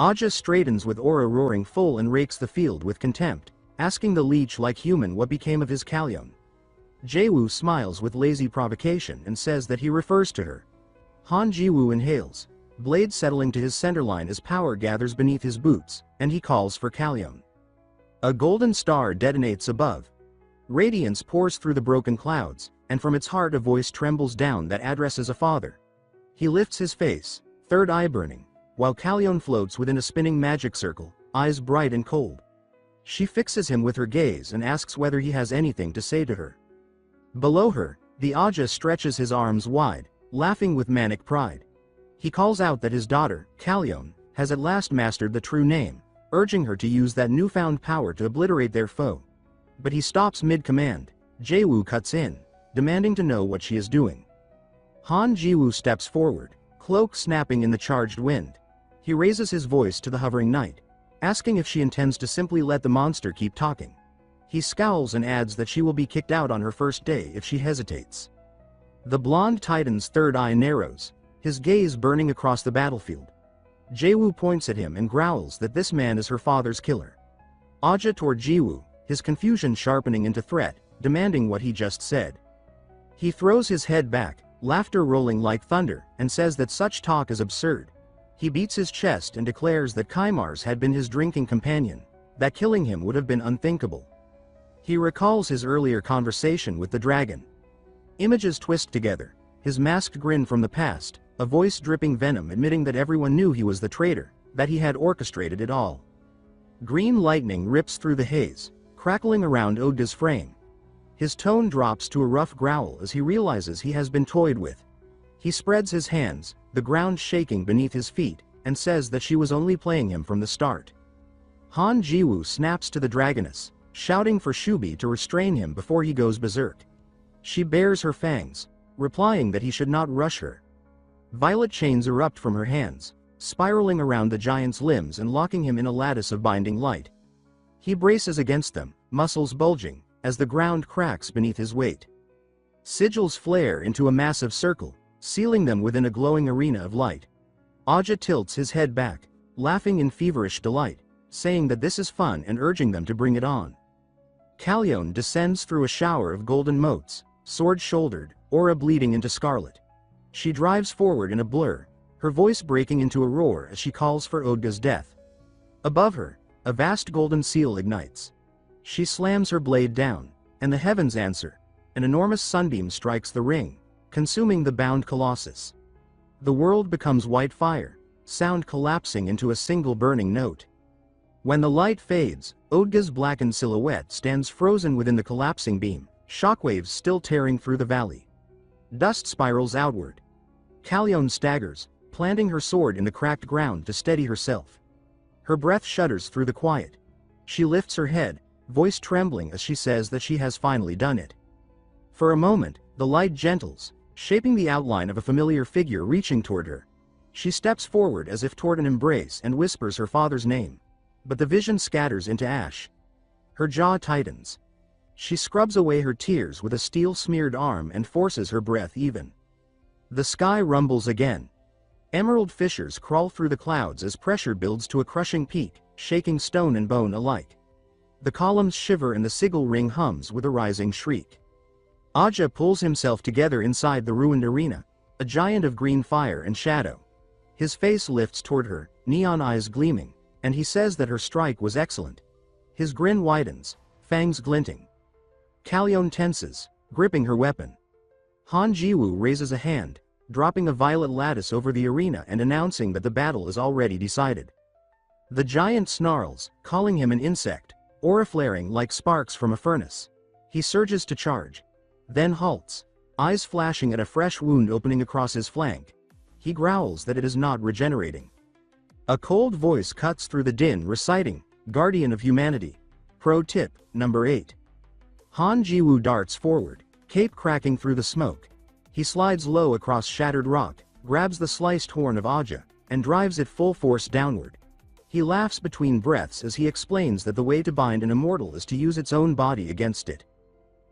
Aja straightens with aura roaring full and rakes the field with contempt, asking the leech like human what became of his Kalyon. Jaewoo smiles with lazy provocation and says that he refers to her. Han Jiwoo inhales. blade settling to his centerline as power gathers beneath his boots, and he calls for Kalyon. A golden star detonates above. Radiance pours through the broken clouds, and from its heart a voice trembles down that addresses a father. He lifts his face, third eye burning, while Kalyon floats within a spinning magic circle, eyes bright and cold. She fixes him with her gaze and asks whether he has anything to say to her. Below her, the Aja stretches his arms wide, laughing with manic pride. He calls out that his daughter, Kalyon, has at last mastered the true name, urging her to use that newfound power to obliterate their foe. But he stops mid-command. Jaewoo cuts in, demanding to know what she is doing. Han Jiwoo steps forward, cloak snapping in the charged wind. He raises his voice to the hovering knight, asking if she intends to simply let the monster keep talking. He scowls and adds that she will be kicked out on her first day if she hesitates. The blonde titan's third eye narrows, his gaze burning across the battlefield. Jaewoo points at him and growls that this man is her father's killer. Aja toward Jiwoo, his confusion sharpening into threat, demanding what he just said. He throws his head back, laughter rolling like thunder, and says that such talk is absurd. He beats his chest and declares that Kaimar's had been his drinking companion, that killing him would have been unthinkable. He recalls his earlier conversation with the dragon. Images twist together, his masked grin from the past, a voice dripping venom admitting that everyone knew he was the traitor, that he had orchestrated it all. Green lightning rips through the haze, crackling around Odga's frame. His tone drops to a rough growl as he realizes he has been toyed with. He spreads his hands, the ground shaking beneath his feet, and says that she was only playing him from the start. Han Jiwoo snaps to the dragoness, shouting for Shubi to restrain him before he goes berserk. She bares her fangs, replying that he should not rush her. Violet chains erupt from her hands, spiraling around the giant's limbs and locking him in a lattice of binding light. He braces against them, muscles bulging, as the ground cracks beneath his weight. Sigils flare into a massive circle, sealing them within a glowing arena of light. Aja tilts his head back, laughing in feverish delight, saying that this is fun and urging them to bring it on. Kalyon descends through a shower of golden motes, sword-shouldered, aura bleeding into scarlet. She drives forward in a blur, her voice breaking into a roar as she calls for Odga's death. Above her, a vast golden seal ignites. She slams her blade down, and the heavens answer. An enormous sunbeam strikes the ring, consuming the bound colossus. The world becomes white fire, sound collapsing into a single burning note. When the light fades, Odga's blackened silhouette stands frozen within the collapsing beam, shockwaves still tearing through the valley. Dust spirals outward. Kalyon staggers, planting her sword in the cracked ground to steady herself. Her breath shudders through the quiet. She lifts her head, voice trembling as she says that she has finally done it. For a moment, the light gentles, shaping the outline of a familiar figure reaching toward her. She steps forward as if toward an embrace and whispers her father's name. But the vision scatters into ash. Her jaw tightens. She scrubs away her tears with a steel-smeared arm and forces her breath even. The sky rumbles again. Emerald fissures crawl through the clouds as pressure builds to a crushing peak, shaking stone and bone alike. The columns shiver and the sigil ring hums with a rising shriek. Aja pulls himself together inside the ruined arena, a giant of green fire and shadow. His face lifts toward her, neon eyes gleaming, and he says that her strike was excellent. His grin widens, fangs glinting. Kalyon tenses, gripping her weapon. Han Jiwoo raises a hand, dropping a violet lattice over the arena and announcing that the battle is already decided. The giant snarls, calling him an insect, aura flaring like sparks from a furnace. He surges to charge, then halts, eyes flashing at a fresh wound opening across his flank. He growls that it is not regenerating. A cold voice cuts through the din reciting, "Guardian of Humanity. Pro tip, number 8. Han Jiwoo darts forward, cape cracking through the smoke. He slides low across shattered rock, grabs the sliced horn of Aja, and drives it full force downward. He laughs between breaths as he explains that the way to bind an immortal is to use its own body against it.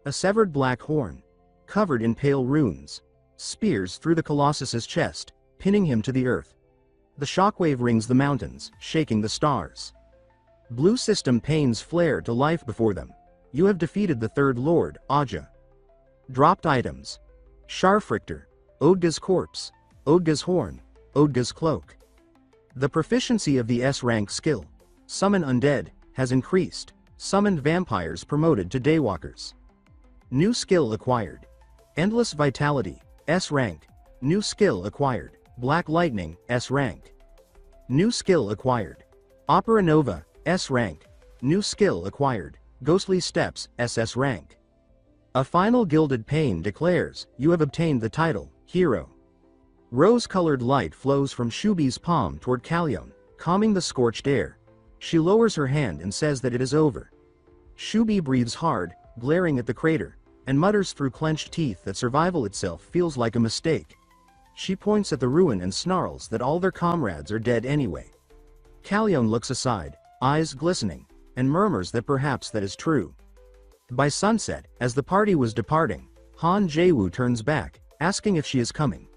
A severed black horn, covered in pale runes, spears through the colossus's chest, pinning him to the earth. The shockwave rings the mountains, shaking the stars. Blue system panes flare to life before them. You have defeated the third lord, Aja. Dropped items. Scharfrichter, Odga's corpse, Odga's horn, Odga's cloak. The proficiency of the S-rank skill, Summon Undead, has increased. Summoned vampires promoted to Daywalkers. New skill acquired. Endless Vitality, S-rank. New skill acquired. Black Lightning, S-rank. New skill acquired. Opera Nova, S-rank. New skill acquired. Ghostly Steps, SS rank. A final Gilded Pane declares, you have obtained the title, Hero. Rose-colored light flows from Shubi's palm toward Kalyon, calming the scorched air. She lowers her hand and says that it is over. Shubi breathes hard, glaring at the crater, and mutters through clenched teeth that survival itself feels like a mistake. She points at the ruin and snarls that all their comrades are dead anyway. Kalyon looks aside, eyes glistening, and murmurs that perhaps that is true. By sunset, as the party was departing, Jaewoo turns back, asking if she is coming.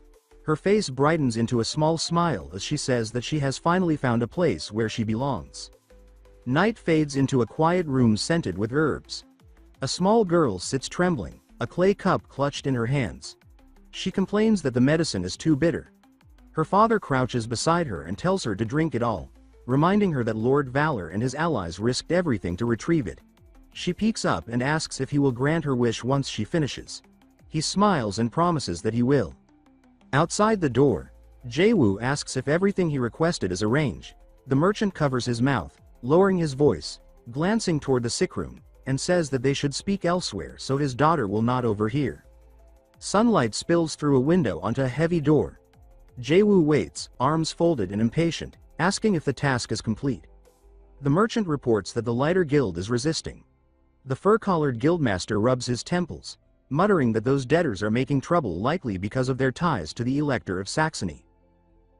Her face brightens into a small smile as she says that she has finally found a place where she belongs. Night fades into a quiet room scented with herbs. A small girl sits trembling, a clay cup clutched in her hands. She complains that the medicine is too bitter. Her father crouches beside her and tells her to drink it all, reminding her that Lord Valor and his allies risked everything to retrieve it. She peeks up and asks if he will grant her wish once she finishes. He smiles and promises that he will. Outside the door, Jaewoo asks if everything he requested is arranged. The merchant covers his mouth, lowering his voice, glancing toward the sick room, and says that they should speak elsewhere so his daughter will not overhear. Sunlight spills through a window onto a heavy door. Jaewoo waits, arms folded and impatient, asking if the task is complete. The merchant reports that the lighter guild is resisting. The fur-collared guildmaster rubs his temples, muttering that those debtors are making trouble likely because of their ties to the Elector of Saxony.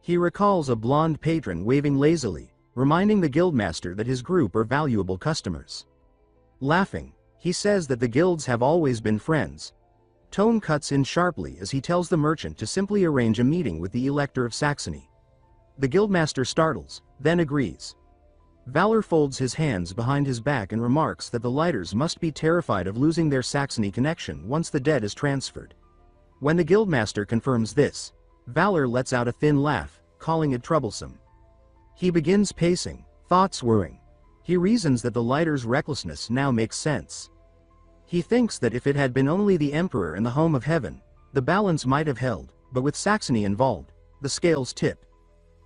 He recalls a blonde patron waving lazily, reminding the guildmaster that his group are valuable customers. Laughing, he says that the guilds have always been friends. Tone cuts in sharply as he tells the merchant to simply arrange a meeting with the Elector of Saxony. The guildmaster startles, then agrees. Valor folds his hands behind his back and remarks that the lighters must be terrified of losing their Saxony connection once the debt is transferred. When the guildmaster confirms this, Valor lets out a thin laugh, calling it troublesome. He begins pacing, thoughts whirring. He reasons that the lighters' recklessness now makes sense. He thinks that if it had been only the Emperor and the home of heaven, the balance might have held, but with Saxony involved, the scales tip.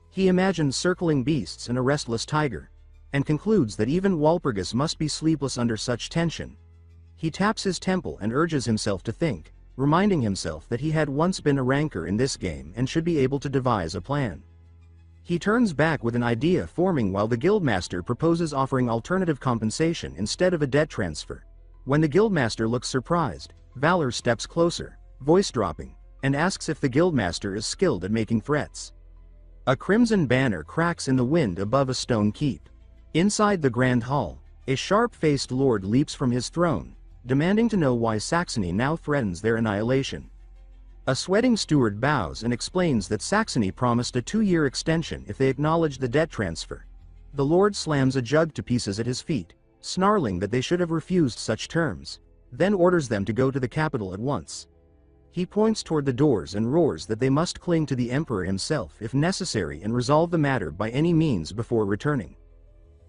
He imagines circling beasts and a restless tiger, and concludes that even Walpurgis must be sleepless under such tension. He taps his temple and urges himself to think, reminding himself that he had once been a ranker in this game and should be able to devise a plan. He turns back with an idea forming while the guildmaster proposes offering alternative compensation instead of a debt transfer. When the guildmaster looks surprised, Valor steps closer, voice dropping, and asks if the guildmaster is skilled at making threats. A crimson banner cracks in the wind above a stone keep. Inside the Grand Hall, a sharp-faced lord leaps from his throne, demanding to know why Saxony now threatens their annihilation. A sweating steward bows and explains that Saxony promised a 2-year extension if they acknowledged the debt transfer. The lord slams a jug to pieces at his feet, snarling that they should have refused such terms, then orders them to go to the capital at once. He points toward the doors and roars that they must cling to the Emperor himself if necessary and resolve the matter by any means before returning.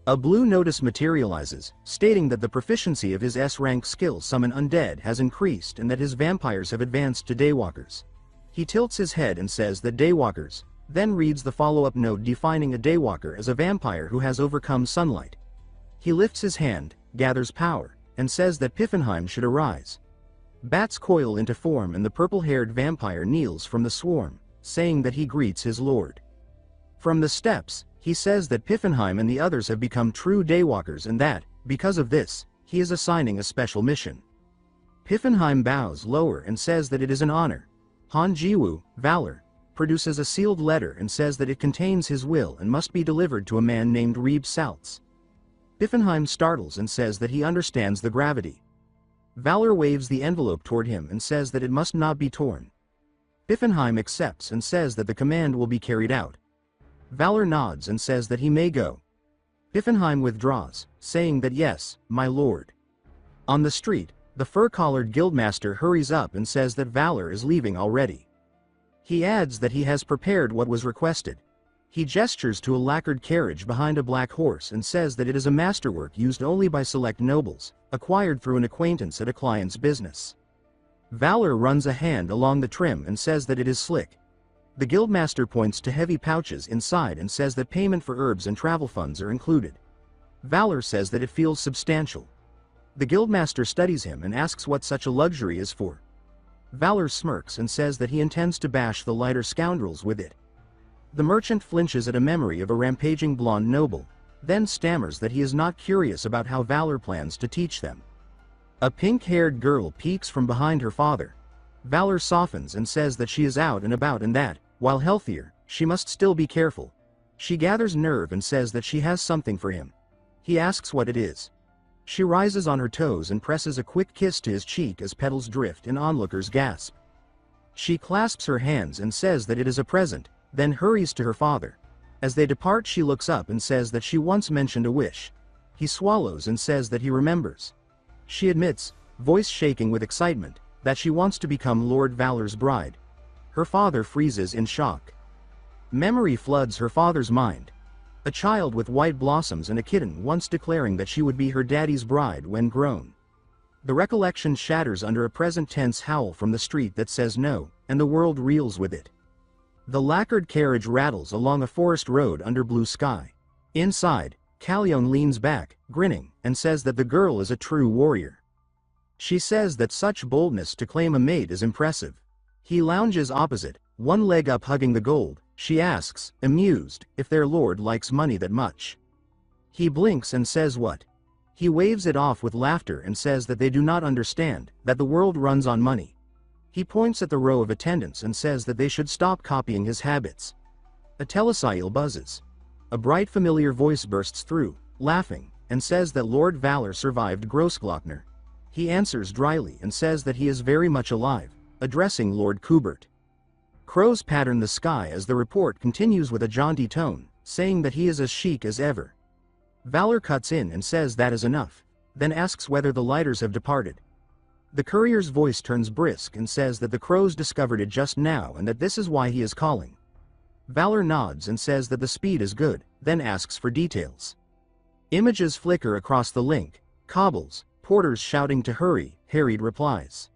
A blue notice materializes, stating that the proficiency of his S-rank skill Summon Undead has increased and that his vampires have advanced to Daywalkers. He tilts his head and says that Daywalkers, then reads the follow-up note defining a Daywalker as a vampire who has overcome sunlight. He lifts his hand, gathers power, and says that Piffenheim should arise. Bats coil into form and the purple-haired vampire kneels from the swarm, saying that he greets his lord. From the steps, he says that Piffenheim and the others have become true Daywalkers and that, because of this, he is assigning a special mission. Piffenheim bows lower and says that it is an honor. Jaewoo, Valor, produces a sealed letter and says that it contains his will and must be delivered to a man named Reeb Saltz. Piffenheim startles and says that he understands the gravity. Valor waves the envelope toward him and says that it must not be torn. Piffenheim accepts and says that the command will be carried out. Valor nods and says that he may go. Piffenheim withdraws, saying that yes, my lord. On the street, the fur-collared guildmaster hurries up and says that Valor is leaving already. He adds that he has prepared what was requested. He gestures to a lacquered carriage behind a black horse and says that it is a masterwork used only by select nobles, acquired through an acquaintance at a client's business. Valor runs a hand along the trim and says that it is slick. The guildmaster points to heavy pouches inside and says that payment for herbs and travel funds are included. Valor says that it feels substantial. The guildmaster studies him and asks what such a luxury is for. Valor smirks and says that he intends to bash the lighter scoundrels with it. The merchant flinches at a memory of a rampaging blonde noble, then stammers that he is not curious about how Valor plans to teach them. A pink-haired girl peeks from behind her father. Valor softens and says that she is out and about and that, while healthier, she must still be careful. She gathers nerve and says that she has something for him. He asks what it is. She rises on her toes and presses a quick kiss to his cheek as petals drift and onlookers gasp. She clasps her hands and says that it is a present, then hurries to her father. As they depart, she looks up and says that she once mentioned a wish. He swallows and says that he remembers. She admits, voice shaking with excitement, that she wants to become Lord Valor's bride. Her father freezes in shock. Memory floods her father's mind. A child with white blossoms and a kitten once declaring that she would be her daddy's bride when grown. The recollection shatters under a present tense howl from the street that says no, and the world reels with it. The lacquered carriage rattles along a forest road under blue sky. Inside, Callion leans back, grinning, and says that the girl is a true warrior. She says that such boldness to claim a mate is impressive. He lounges opposite, one leg up hugging the gold. She asks, amused, if their lord likes money that much. He blinks and says what? He waves it off with laughter and says that they do not understand, that the world runs on money. He points at the row of attendants and says that they should stop copying his habits. A telesile buzzes. A bright familiar voice bursts through, laughing, and says that Lord Valor survived Grossglockner. He answers dryly and says that he is very much alive, addressing Lord Kubert. Crows pattern the sky as the report continues with a jaunty tone, saying that he is as chic as ever. Valor cuts in and says that is enough, then asks whether the lighters have departed. The courier's voice turns brisk and says that the crows discovered it just now and that this is why he is calling. Valor nods and says that the speed is good, then asks for details. Images flicker across the link, cobbles, porters shouting to hurry, harried replies.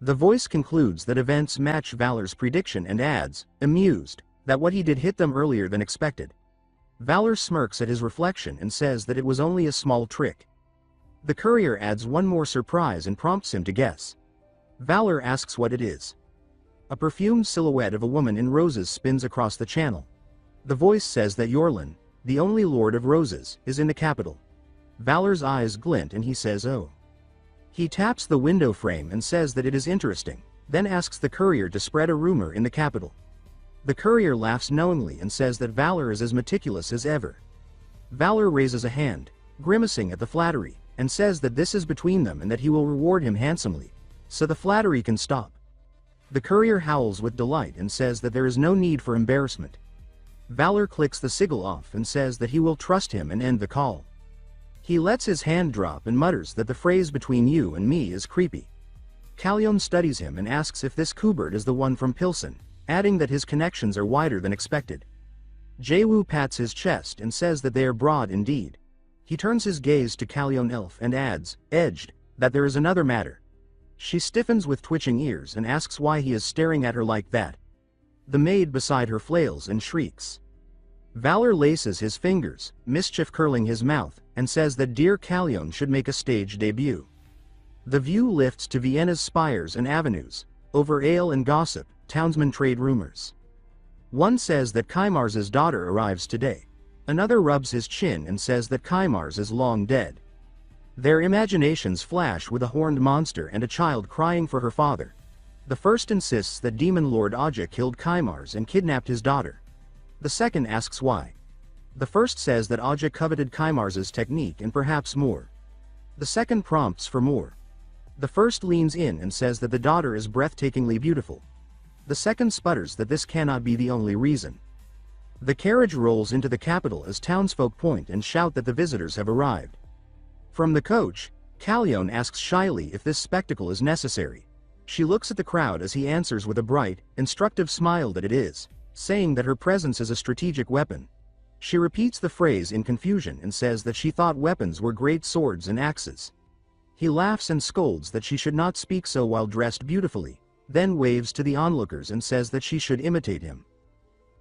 The voice concludes that events match Valor's prediction and adds, amused, that what he did hit them earlier than expected. Valor smirks at his reflection and says that it was only a small trick. The courier adds one more surprise and prompts him to guess. Valor asks what it is. A perfumed silhouette of a woman in roses spins across the channel. The voice says that Yorlin, the only Lord of Roses, is in the capital. Valor's eyes glint and he says oh. He taps the window frame and says that it is interesting, then asks the courier to spread a rumor in the capital. The courier laughs knowingly and says that Valor is as meticulous as ever. Valor raises a hand, grimacing at the flattery, and says that this is between them and that he will reward him handsomely, so the flattery can stop. The courier howls with delight and says that there is no need for embarrassment. Valor clicks the sigil off and says that he will trust him and end the call. He lets his hand drop and mutters that the phrase between you and me is creepy. Callion studies him and asks if this Kubert is the one from Pilsen, adding that his connections are wider than expected. Jaewoo pats his chest and says that they are broad indeed. He turns his gaze to Callion Elf and adds, edged, that there is another matter. She stiffens with twitching ears and asks why he is staring at her like that. The maid beside her flails and shrieks. Valor laces his fingers, mischief curling his mouth, and says that dear Callion should make a stage debut. The view lifts to Vienna's spires and avenues. Over ale and gossip, townsmen trade rumors. One says that Kaimars's daughter arrives today. Another rubs his chin and says that Kaimars is long dead. Their imaginations flash with a horned monster and a child crying for her father. The first insists that Demon Lord Aja killed Kaimars and kidnapped his daughter. The second asks why. The first says that Aja coveted Kaimars's technique and perhaps more. The second prompts for more. The first leans in and says that the daughter is breathtakingly beautiful. The second sputters that this cannot be the only reason. The carriage rolls into the capital as townsfolk point and shout that the visitors have arrived. From the coach, Callion asks shyly if this spectacle is necessary. She looks at the crowd as he answers with a bright, instructive smile that it is, saying that her presence is a strategic weapon. She repeats the phrase in confusion and says that she thought weapons were great swords and axes. He laughs and scolds that she should not speak so while dressed beautifully, then waves to the onlookers and says that she should imitate him.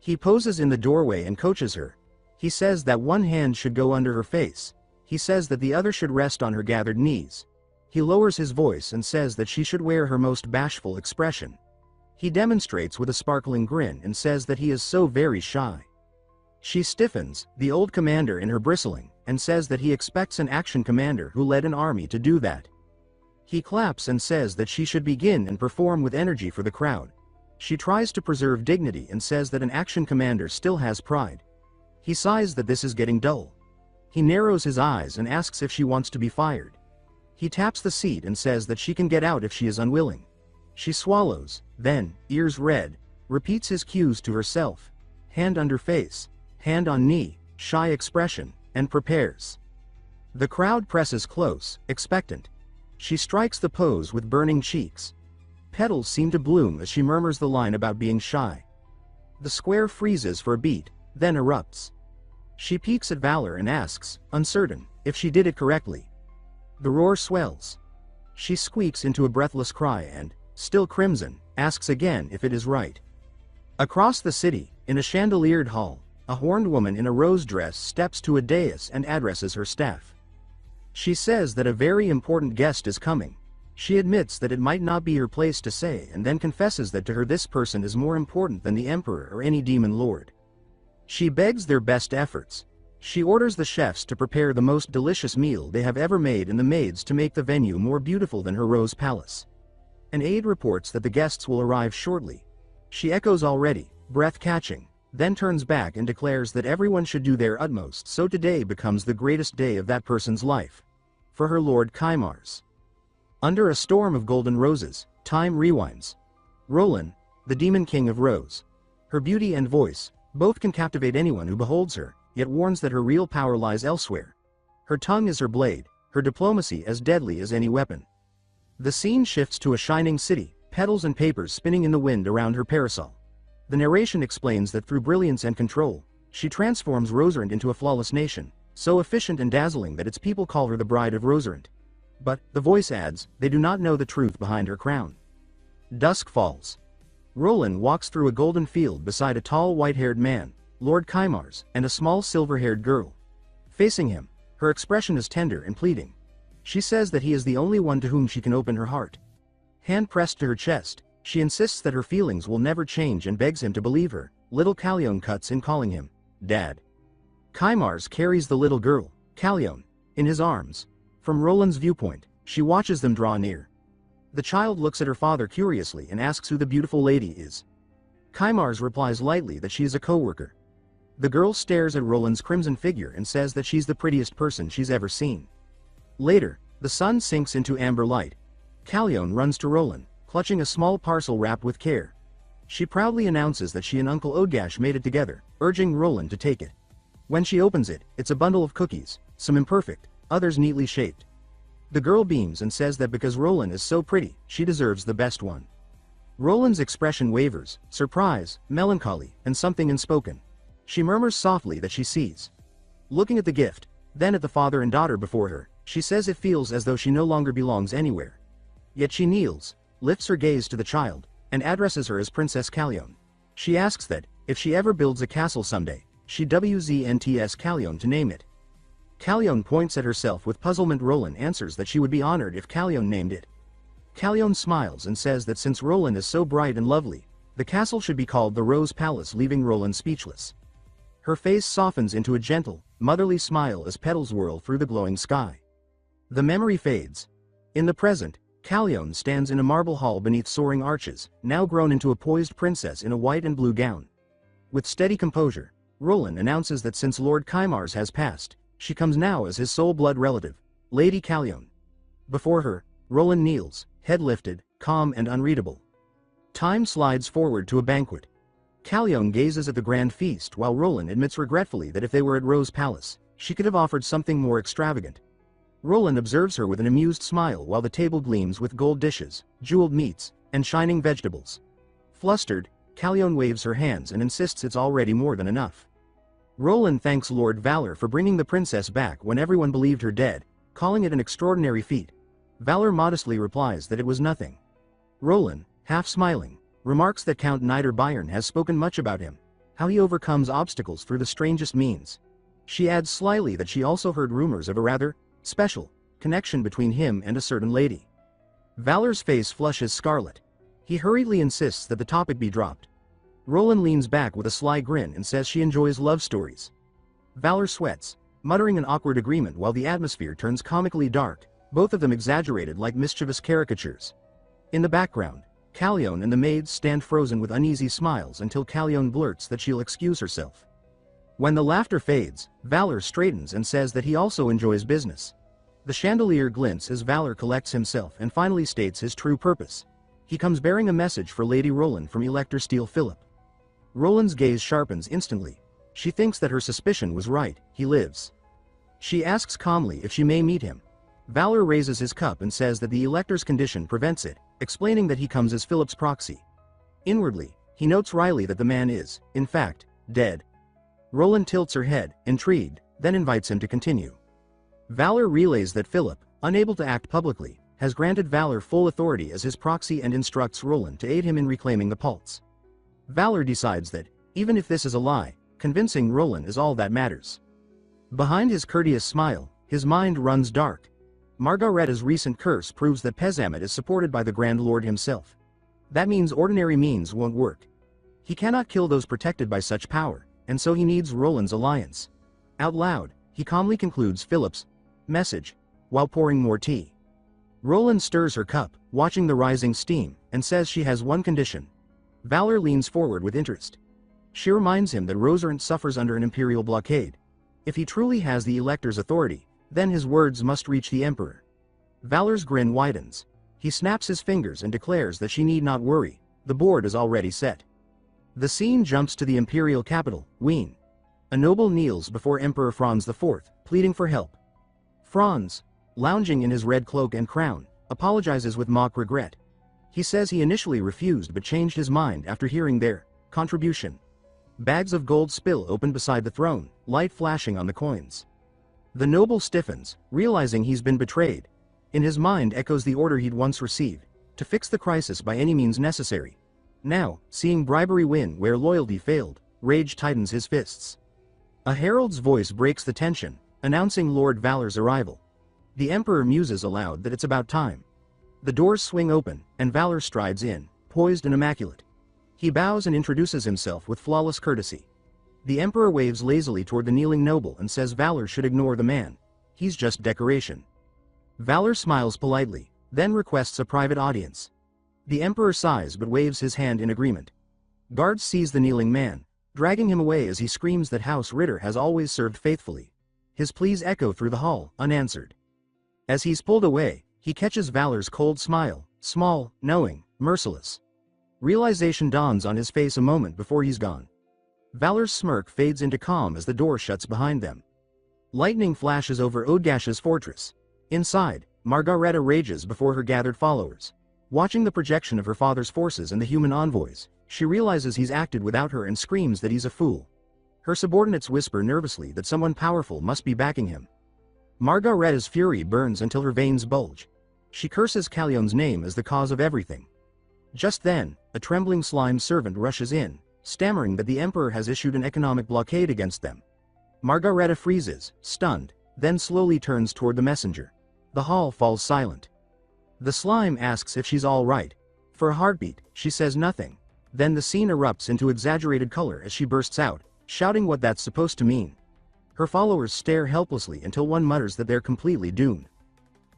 He poses in the doorway and coaches her. He says that one hand should go under her face. He says that the other should rest on her gathered knees. He lowers his voice and says that she should wear her most bashful expression. He demonstrates with a sparkling grin and says that he is so very shy. She stiffens, the old commander in her bristling, and says that he expects an action commander who led an army to do that. He claps and says that she should begin and perform with energy for the crowd. She tries to preserve dignity and says that an action commander still has pride. He sighs that this is getting dull. He narrows his eyes and asks if she wants to be fired. He taps the seat and says that she can get out if she is unwilling. She swallows, then, ears red, repeats his cues to herself, hand under face, hand on knee, shy expression, and prepares. The crowd presses close, expectant. She strikes the pose with burning cheeks. Petals seem to bloom as she murmurs the line about being shy. The square freezes for a beat, then erupts. She peeks at Valor and asks, uncertain, if she did it correctly. The roar swells. She squeaks into a breathless cry and, still crimson, asks again if it is right. Across the city, in a chandeliered hall, a horned woman in a rose dress steps to a dais and addresses her staff. She says that a very important guest is coming. She admits that it might not be her place to say and then confesses that to her this person is more important than the emperor or any demon lord. She begs their best efforts. She orders the chefs to prepare the most delicious meal they have ever made and the maids to make the venue more beautiful than her rose palace. An aide reports that the guests will arrive shortly. She echoes already, breath-catching, then turns back and declares that everyone should do their utmost so today becomes the greatest day of that person's life. For her Lord Kaimar's. Under a storm of golden roses, time rewinds. Roland, the demon king of Rose. Her beauty and voice, both can captivate anyone who beholds her, yet warns that her real power lies elsewhere. Her tongue is her blade, her diplomacy as deadly as any weapon. The scene shifts to a shining city, petals and papers spinning in the wind around her parasol. The narration explains that through brilliance and control, she transforms Roserant into a flawless nation, so efficient and dazzling that its people call her the Bride of Roserant. But, the voice adds, they do not know the truth behind her crown. Dusk falls. Roland walks through a golden field beside a tall white-haired man, Lord Kaimar's, and a small silver-haired girl. Facing him, her expression is tender and pleading. She says that he is the only one to whom she can open her heart. Hand pressed to her chest, she insists that her feelings will never change and begs him to believe her. Little Kalyon cuts in calling him, Dad. Kaimar's carries the little girl, Kalyon, in his arms. From Roland's viewpoint, she watches them draw near. The child looks at her father curiously and asks who the beautiful lady is. Kaimar's replies lightly that she is a co-worker. The girl stares at Roland's crimson figure and says that she's the prettiest person she's ever seen. Later, the sun sinks into amber light. Kalyon runs to Roland, clutching a small parcel wrapped with care. She proudly announces that she and Uncle Odgash made it together, urging Roland to take it. When she opens it, it's a bundle of cookies, some imperfect, others neatly shaped. The girl beams and says that because Roland is so pretty, she deserves the best one. Roland's expression wavers, surprise, melancholy, and something unspoken. She murmurs softly that she sees. Looking at the gift, then at the father and daughter before her, she says it feels as though she no longer belongs anywhere. Yet she kneels, lifts her gaze to the child, and addresses her as Princess Kalyon. She asks that, if she ever builds a castle someday, she WZNTS Kalyon to name it. Kalyon points at herself with puzzlement. Roland answers that she would be honored if Kalyon named it. Kalyon smiles and says that since Roland is so bright and lovely, the castle should be called the Rose Palace, leaving Roland speechless. Her face softens into a gentle, motherly smile as petals whirl through the glowing sky. The memory fades. In the present, Kalyon stands in a marble hall beneath soaring arches, now grown into a poised princess in a white and blue gown. With steady composure, Roland announces that since Lord Kaimar's has passed, she comes now as his sole blood relative, Lady Kalyon. Before her, Roland kneels, head lifted, calm and unreadable. Time slides forward to a banquet. Kalyon gazes at the grand feast while Roland admits regretfully that if they were at Rose Palace, she could have offered something more extravagant. Roland observes her with an amused smile while the table gleams with gold dishes, jeweled meats, and shining vegetables. Flustered, Callione waves her hands and insists it's already more than enough. Roland thanks Lord Valor for bringing the princess back when everyone believed her dead, calling it an extraordinary feat. Valor modestly replies that it was nothing. Roland, half smiling, remarks that Count Niederbayern has spoken much about him, how he overcomes obstacles through the strangest means. She adds slyly that she also heard rumors of a rather special connection between him and a certain lady. Valor's face flushes scarlet. He hurriedly insists that the topic be dropped. Roland leans back with a sly grin and says she enjoys love stories. Valor sweats, muttering an awkward agreement while the atmosphere turns comically dark, both of them exaggerated like mischievous caricatures. In the background, Callione and the maids stand frozen with uneasy smiles until Callione blurts that she'll excuse herself. When the laughter fades, Valor straightens and says that he also enjoys business. The chandelier glints as Valor collects himself and finally states his true purpose. He comes bearing a message for Lady Roland from Elector Steele Philip. Roland's gaze sharpens instantly. She thinks that her suspicion was right, he lives. She asks calmly if she may meet him. Valor raises his cup and says that the Elector's condition prevents it, explaining that he comes as Philip's proxy. Inwardly, he notes wryly that the man is, in fact, dead. Roland tilts her head, intrigued, then invites him to continue. Valor relays that Philip, unable to act publicly, has granted Valor full authority as his proxy and instructs Roland to aid him in reclaiming the pulse. Valor decides that, even if this is a lie, convincing Roland is all that matters. Behind his courteous smile, his mind runs dark. Margaretta's recent curse proves that Pezamet is supported by the Grand Lord himself. That means ordinary means won't work. He cannot kill those protected by such power, and so he needs Roland's alliance. Out loud, he calmly concludes Philip's message, while pouring more tea. Roland stirs her cup, watching the rising steam, and says she has one condition. Valor leans forward with interest. She reminds him that Rosarent suffers under an imperial blockade. If he truly has the Elector's authority, then his words must reach the Emperor. Valor's grin widens. He snaps his fingers and declares that she need not worry, the board is already set. The scene jumps to the imperial capital, Wien. A noble kneels before Emperor Franz IV, pleading for help. Franz, lounging in his red cloak and crown, apologizes with mock regret. He says he initially refused but changed his mind after hearing their contribution. Bags of gold spill open beside the throne, light flashing on the coins. The noble stiffens, realizing he's been betrayed. In his mind echoes the order he'd once received, to fix the crisis by any means necessary. Now, seeing bribery win where loyalty failed, rage tightens his fists. A herald's voice breaks the tension, announcing Lord Valor's arrival. The Emperor muses aloud that it's about time. The doors swing open, and Valor strides in, poised and immaculate. He bows and introduces himself with flawless courtesy. The Emperor waves lazily toward the kneeling noble and says Valor should ignore the man. He's just decoration. Valor smiles politely, then requests a private audience. The Emperor sighs but waves his hand in agreement. Guards seize the kneeling man, dragging him away as he screams that House Ritter has always served faithfully. His pleas echo through the hall, unanswered. As he's pulled away, he catches Valor's cold smile, small, knowing, merciless. Realization dawns on his face a moment before he's gone. Valor's smirk fades into calm as the door shuts behind them. Lightning flashes over Odgash's fortress. Inside, Margareta rages before her gathered followers. Watching the projection of her father's forces and the human envoys, she realizes he's acted without her and screams that he's a fool. Her subordinates whisper nervously that someone powerful must be backing him. Margareta's fury burns until her veins bulge. She curses Callione's name as the cause of everything. Just then, a trembling slime servant rushes in, stammering that the Emperor has issued an economic blockade against them. Margareta freezes, stunned, then slowly turns toward the messenger. The hall falls silent. The slime asks if she's all right. For a heartbeat, she says nothing. Then the scene erupts into exaggerated color as she bursts out, shouting what that's supposed to mean. Her followers stare helplessly until one mutters that they're completely doomed.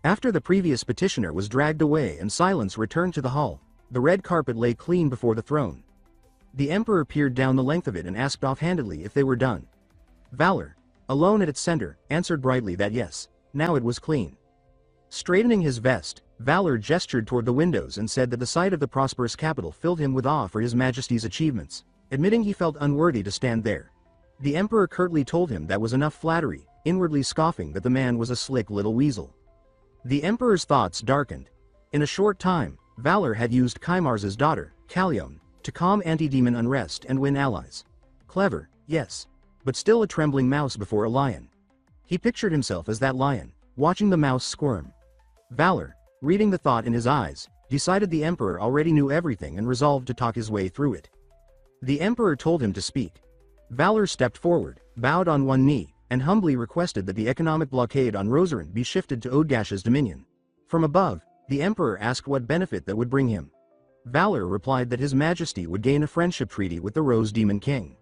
After the previous petitioner was dragged away and silence returned to the hall, the red carpet lay clean before the throne. The Emperor peered down the length of it and asked offhandedly if they were done. Valor, alone at its center, answered brightly that yes, now it was clean. Straightening his vest, Valor gestured toward the windows and said that the sight of the prosperous capital filled him with awe for His Majesty's achievements, admitting he felt unworthy to stand there. The Emperor curtly told him that was enough flattery, inwardly scoffing that the man was a slick little weasel. The Emperor's thoughts darkened. In a short time, Valor had used Kaimars's daughter, Kalyon, to calm anti-demon unrest and win allies. Clever, yes. But still a trembling mouse before a lion. He pictured himself as that lion, watching the mouse squirm. Valor, reading the thought in his eyes, decided the emperor already knew everything and resolved to talk his way through it. The emperor told him to speak. Valor stepped forward, bowed on one knee, and humbly requested that the economic blockade on Rosarand be shifted to Odgash's dominion. From above, the emperor asked what benefit that would bring him. Valor replied that his majesty would gain a friendship treaty with the Rose Demon King.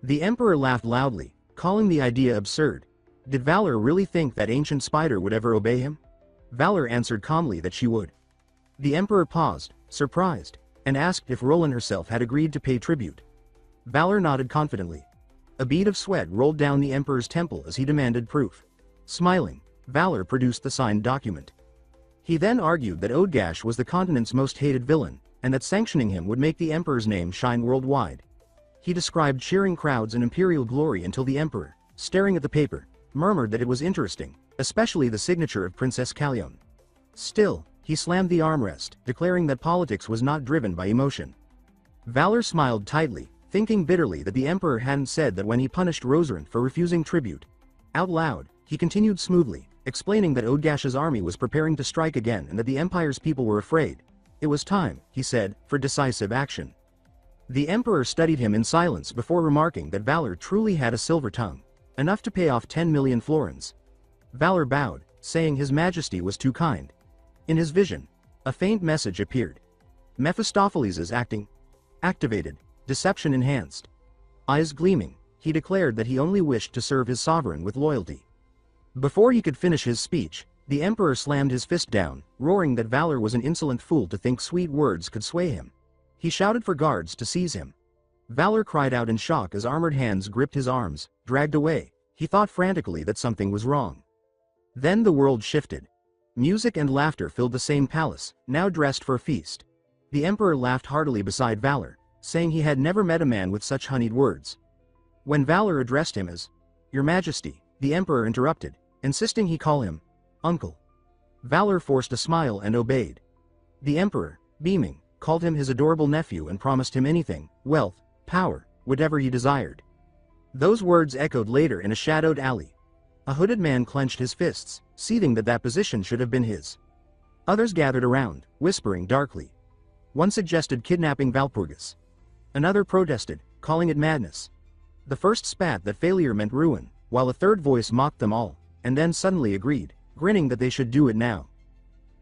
The emperor laughed loudly, calling the idea absurd. Did Valor really think that ancient spider would ever obey him? Valor answered calmly that she would. The emperor paused, surprised, and asked if Roland herself had agreed to pay tribute. Valor nodded confidently. A bead of sweat rolled down the emperor's temple as he demanded proof. Smiling, Valor produced the signed document. He then argued that Odgash was the continent's most hated villain, and that sanctioning him would make the emperor's name shine worldwide. He described cheering crowds and imperial glory until the emperor, staring at the paper, murmured that it was interesting, especially the signature of Princess Kalyon. Still, he slammed the armrest, declaring that politics was not driven by emotion. Valor smiled tightly, thinking bitterly that the emperor hadn't said that when he punished Rosarand for refusing tribute. Out loud, he continued smoothly, explaining that Odgash's army was preparing to strike again and that the empire's people were afraid. It was time, he said, for decisive action. The emperor studied him in silence before remarking that Valor truly had a silver tongue, enough to pay off 10 million florins. Valor bowed, saying his majesty was too kind. In his vision, a faint message appeared. Mephistopheles' acting activated, deception enhanced. Eyes gleaming, he declared that he only wished to serve his sovereign with loyalty. Before he could finish his speech, the emperor slammed his fist down, roaring that Valor was an insolent fool to think sweet words could sway him. He shouted for guards to seize him. Valor cried out in shock as armored hands gripped his arms, dragged away. He thought frantically that something was wrong. Then the world shifted. Music and laughter filled the same palace, now dressed for a feast. The emperor laughed heartily beside Valor, saying he had never met a man with such honeyed words. When Valor addressed him as, "Your Majesty," the emperor interrupted, insisting he call him uncle. Valor forced a smile and obeyed. The emperor, beaming, called him his adorable nephew and promised him anything, wealth, power, whatever he desired. Those words echoed later in a shadowed alley. A hooded man clenched his fists, seething that that position should have been his. Others gathered around, whispering darkly. One suggested kidnapping Valpurgis. Another protested, calling it madness. The first spat that failure meant ruin, while a third voice mocked them all, and then suddenly agreed, grinning that they should do it now.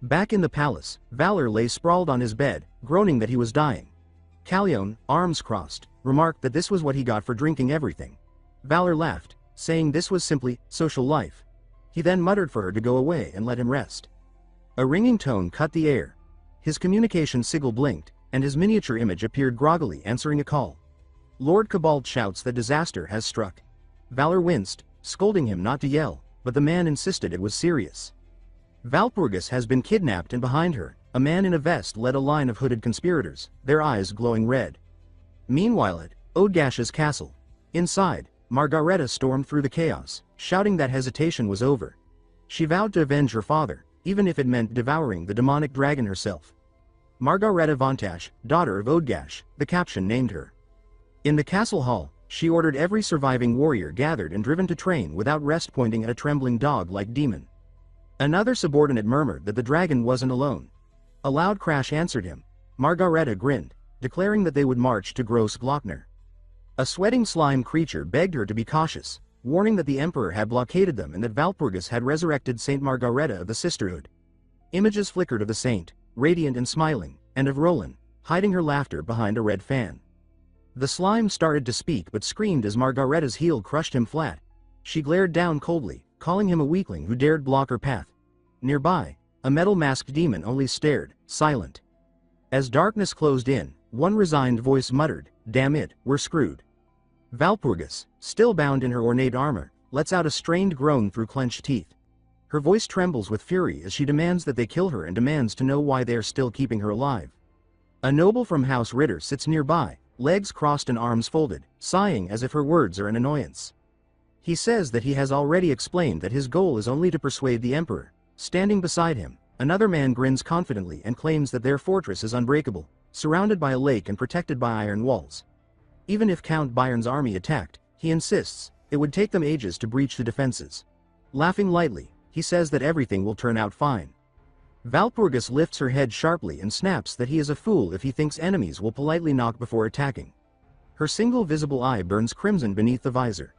Back in the palace, Valor lay sprawled on his bed, groaning that he was dying. Kalyon, arms crossed, remarked that this was what he got for drinking everything. Valor laughed, saying this was simply social life. He then muttered for her to go away and let him rest. A ringing tone cut the air. His communication sigil blinked, and his miniature image appeared groggily answering a call. Lord Cabald shouts that disaster has struck. Valor winced, scolding him not to yell, but the man insisted it was serious. Valpurgis has been kidnapped and behind her, a man in a vest led a line of hooded conspirators, their eyes glowing red. Meanwhile at Odgash's castle. Inside, Margareta stormed through the chaos, shouting that hesitation was over. She vowed to avenge her father, even if it meant devouring the demonic dragon herself. Margareta Vontash, daughter of Odgash, the caption named her. In the castle hall, she ordered every surviving warrior gathered and driven to train without rest, pointing at a trembling dog-like demon. Another subordinate murmured that the dragon wasn't alone. A loud crash answered him. Margareta grinned, declaring that they would march to Gross Glockner. A sweating slime creature begged her to be cautious, warning that the emperor had blockaded them and that Valpurgis had resurrected Saint Margareta of the Sisterhood. Images flickered of the saint, radiant and smiling, and of Roland, hiding her laughter behind a red fan. The slime started to speak but screamed as Margareta's heel crushed him flat. She glared down coldly, calling him a weakling who dared block her path. Nearby, a metal-masked demon only stared, silent. As darkness closed in, one resigned voice muttered, "Damn it, we're screwed." Valpurgis, still bound in her ornate armor, lets out a strained groan through clenched teeth. Her voice trembles with fury as she demands that they kill her and demands to know why they are still keeping her alive. A noble from House Ritter sits nearby, legs crossed and arms folded, sighing as if her words are an annoyance. He says that he has already explained that his goal is only to persuade the emperor. Standing beside him, Another man grins confidently and claims that their fortress is unbreakable, surrounded by a lake and protected by iron walls. Even if Count Byron's army attacked, he insists, it would take them ages to breach the defenses. Laughing lightly, he says that everything will turn out fine. Walpurgis lifts her head sharply and snaps that he is a fool if he thinks enemies will politely knock before attacking. Her single visible eye burns crimson beneath the visor.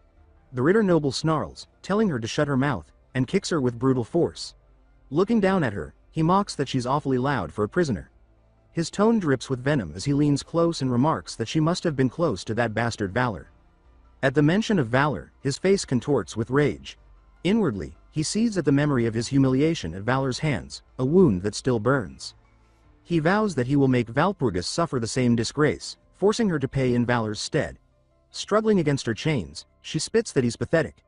The Ritter noble snarls, telling her to shut her mouth, and kicks her with brutal force. Looking down at her, he mocks that she's awfully loud for a prisoner. His tone drips with venom as he leans close and remarks that she must have been close to that bastard Valor. At the mention of Valor, his face contorts with rage. Inwardly, he seethes at the memory of his humiliation at Valor's hands, a wound that still burns. He vows that he will make Walpurgis suffer the same disgrace, forcing her to pay in Valor's stead. Struggling against her chains, she spits that he's pathetic.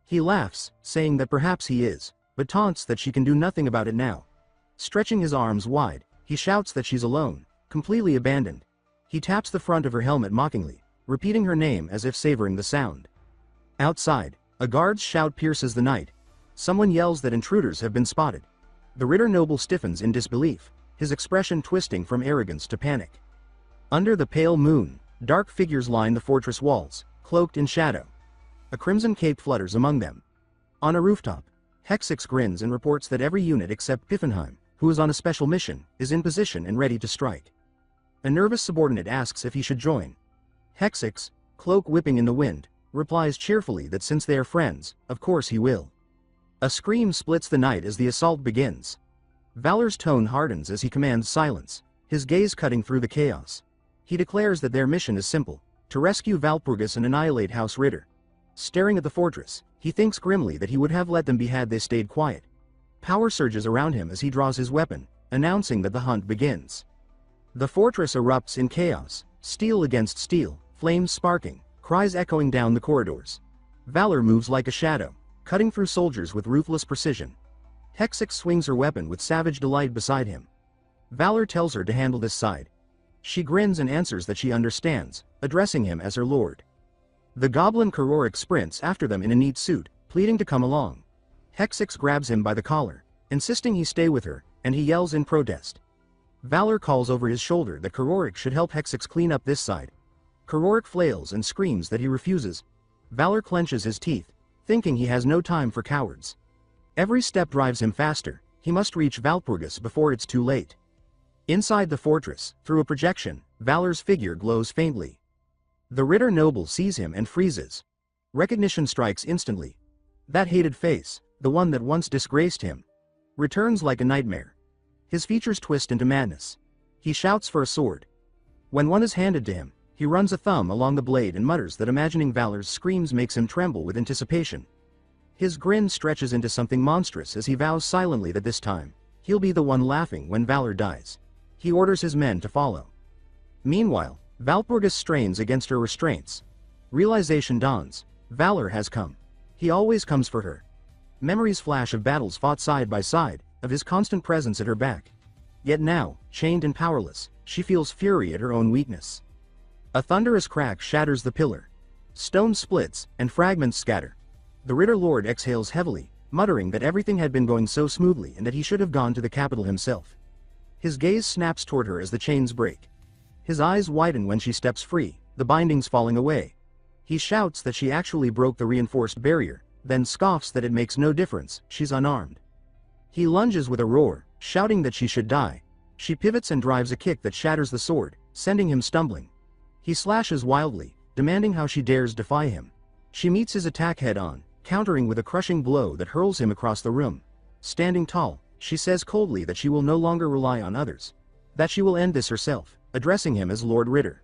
He laughs, saying that perhaps he is, but taunts that she can do nothing about it now. Stretching his arms wide, he shouts that she's alone, completely abandoned. He taps the front of her helmet mockingly, repeating her name as if savoring the sound. Outside, a guard's shout pierces the night. Someone yells that intruders have been spotted. The Ritter noble stiffens in disbelief, his expression twisting from arrogance to panic. Under the pale moon, dark figures line the fortress walls, cloaked in shadow. A crimson cape flutters among them. On a rooftop, Hexix grins and reports that every unit except Piffenheim, who is on a special mission, is in position and ready to strike. A nervous subordinate asks if he should join. Hexix, cloak whipping in the wind, replies cheerfully that since they are friends, of course he will. A scream splits the night as the assault begins. Valor's tone hardens as he commands silence, his gaze cutting through the chaos. He declares that their mission is simple, to rescue Walpurgis and annihilate House Ritter. Staring at the fortress, he thinks grimly that he would have let them be had they stayed quiet. Power surges around him as he draws his weapon, announcing that the hunt begins. The fortress erupts in chaos, steel against steel, flames sparking, cries echoing down the corridors. Valor moves like a shadow, cutting through soldiers with ruthless precision. Hexix swings her weapon with savage delight beside him. Valor tells her to handle this side. She grins and answers that she understands, addressing him as her lord. The goblin Karoric sprints after them in a neat suit, pleading to come along. Hexix grabs him by the collar, insisting he stay with her, and he yells in protest. Valor calls over his shoulder that Karoric should help Hexix clean up this side. Karoric flails and screams that he refuses. Valor clenches his teeth, thinking he has no time for cowards. Every step drives him faster, he must reach Walpurgis before it's too late. Inside the fortress, through a projection, Valor's figure glows faintly. The Ritter noble sees him and freezes. Recognition strikes instantly. That hated face, the one that once disgraced him, returns like a nightmare. His features twist into madness. He shouts for a sword. When one is handed to him, he runs a thumb along the blade and mutters that imagining Valor's screams makes him tremble with anticipation. His grin stretches into something monstrous as he vows silently that this time, he'll be the one laughing when Valor dies. He orders his men to follow. Meanwhile, Walpurgis strains against her restraints. Realization dawns. Valor has come. He always comes for her. Memories flash of battles fought side by side, of his constant presence at her back. Yet now, chained and powerless, she feels fury at her own weakness. A thunderous crack shatters the pillar. Stone splits, and fragments scatter. The Ritter Lord exhales heavily, muttering that everything had been going so smoothly and that he should have gone to the capital himself. His gaze snaps toward her as the chains break. His eyes widen when she steps free, the bindings falling away. He shouts that she actually broke the reinforced barrier, then scoffs that it makes no difference, she's unarmed. He lunges with a roar, shouting that she should die. She pivots and drives a kick that shatters the sword, sending him stumbling. He slashes wildly, demanding how she dares defy him. She meets his attack head-on, countering with a crushing blow that hurls him across the room. Standing tall, she says coldly that she will no longer rely on others. That she will end this herself, addressing him as Lord Ritter.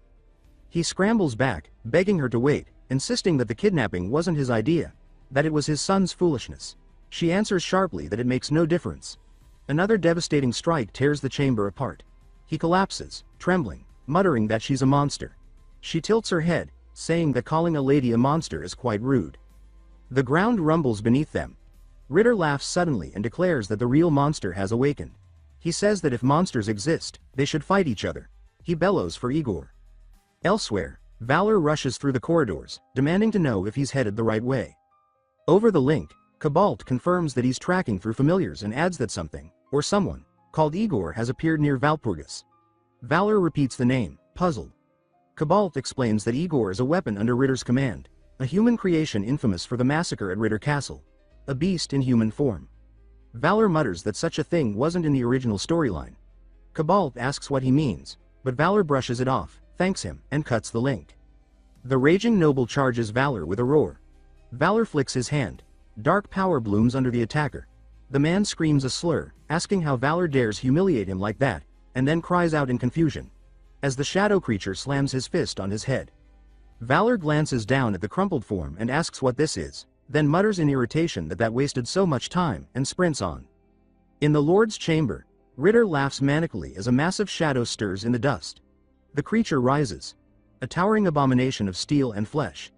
He scrambles back, begging her to wait, insisting that the kidnapping wasn't his idea, that it was his son's foolishness. She answers sharply that it makes no difference. Another devastating strike tears the chamber apart. He collapses, trembling, muttering that she's a monster. She tilts her head, saying that calling a lady a monster is quite rude. The ground rumbles beneath them. Ritter laughs suddenly and declares that the real monster has awakened. He says that if monsters exist, they should fight each other. He bellows for Igor. Elsewhere, Valor rushes through the corridors, demanding to know if he's headed the right way. Over the link, Cobalt confirms that he's tracking through familiars and adds that something, or someone, called Igor has appeared near Valpurgis. Valor repeats the name, puzzled. Cobalt explains that Igor is a weapon under Ritter's command, a human creation infamous for the massacre at Ritter Castle. A beast in human form. Valor mutters that such a thing wasn't in the original storyline. Cobalt asks what he means, but Valor brushes it off, thanks him, and cuts the link. The raging noble charges Valor with a roar. Valor flicks his hand. Dark power blooms under the attacker. The man screams a slur, asking how Valor dares humiliate him like that, and then cries out in confusion, as the shadow creature slams his fist on his head. Valor glances down at the crumpled form and asks what this is, then mutters in irritation that wasted so much time, and sprints on. In the Lord's chamber, Ritter laughs manically as a massive shadow stirs in the dust. The creature rises. A towering abomination of steel and flesh.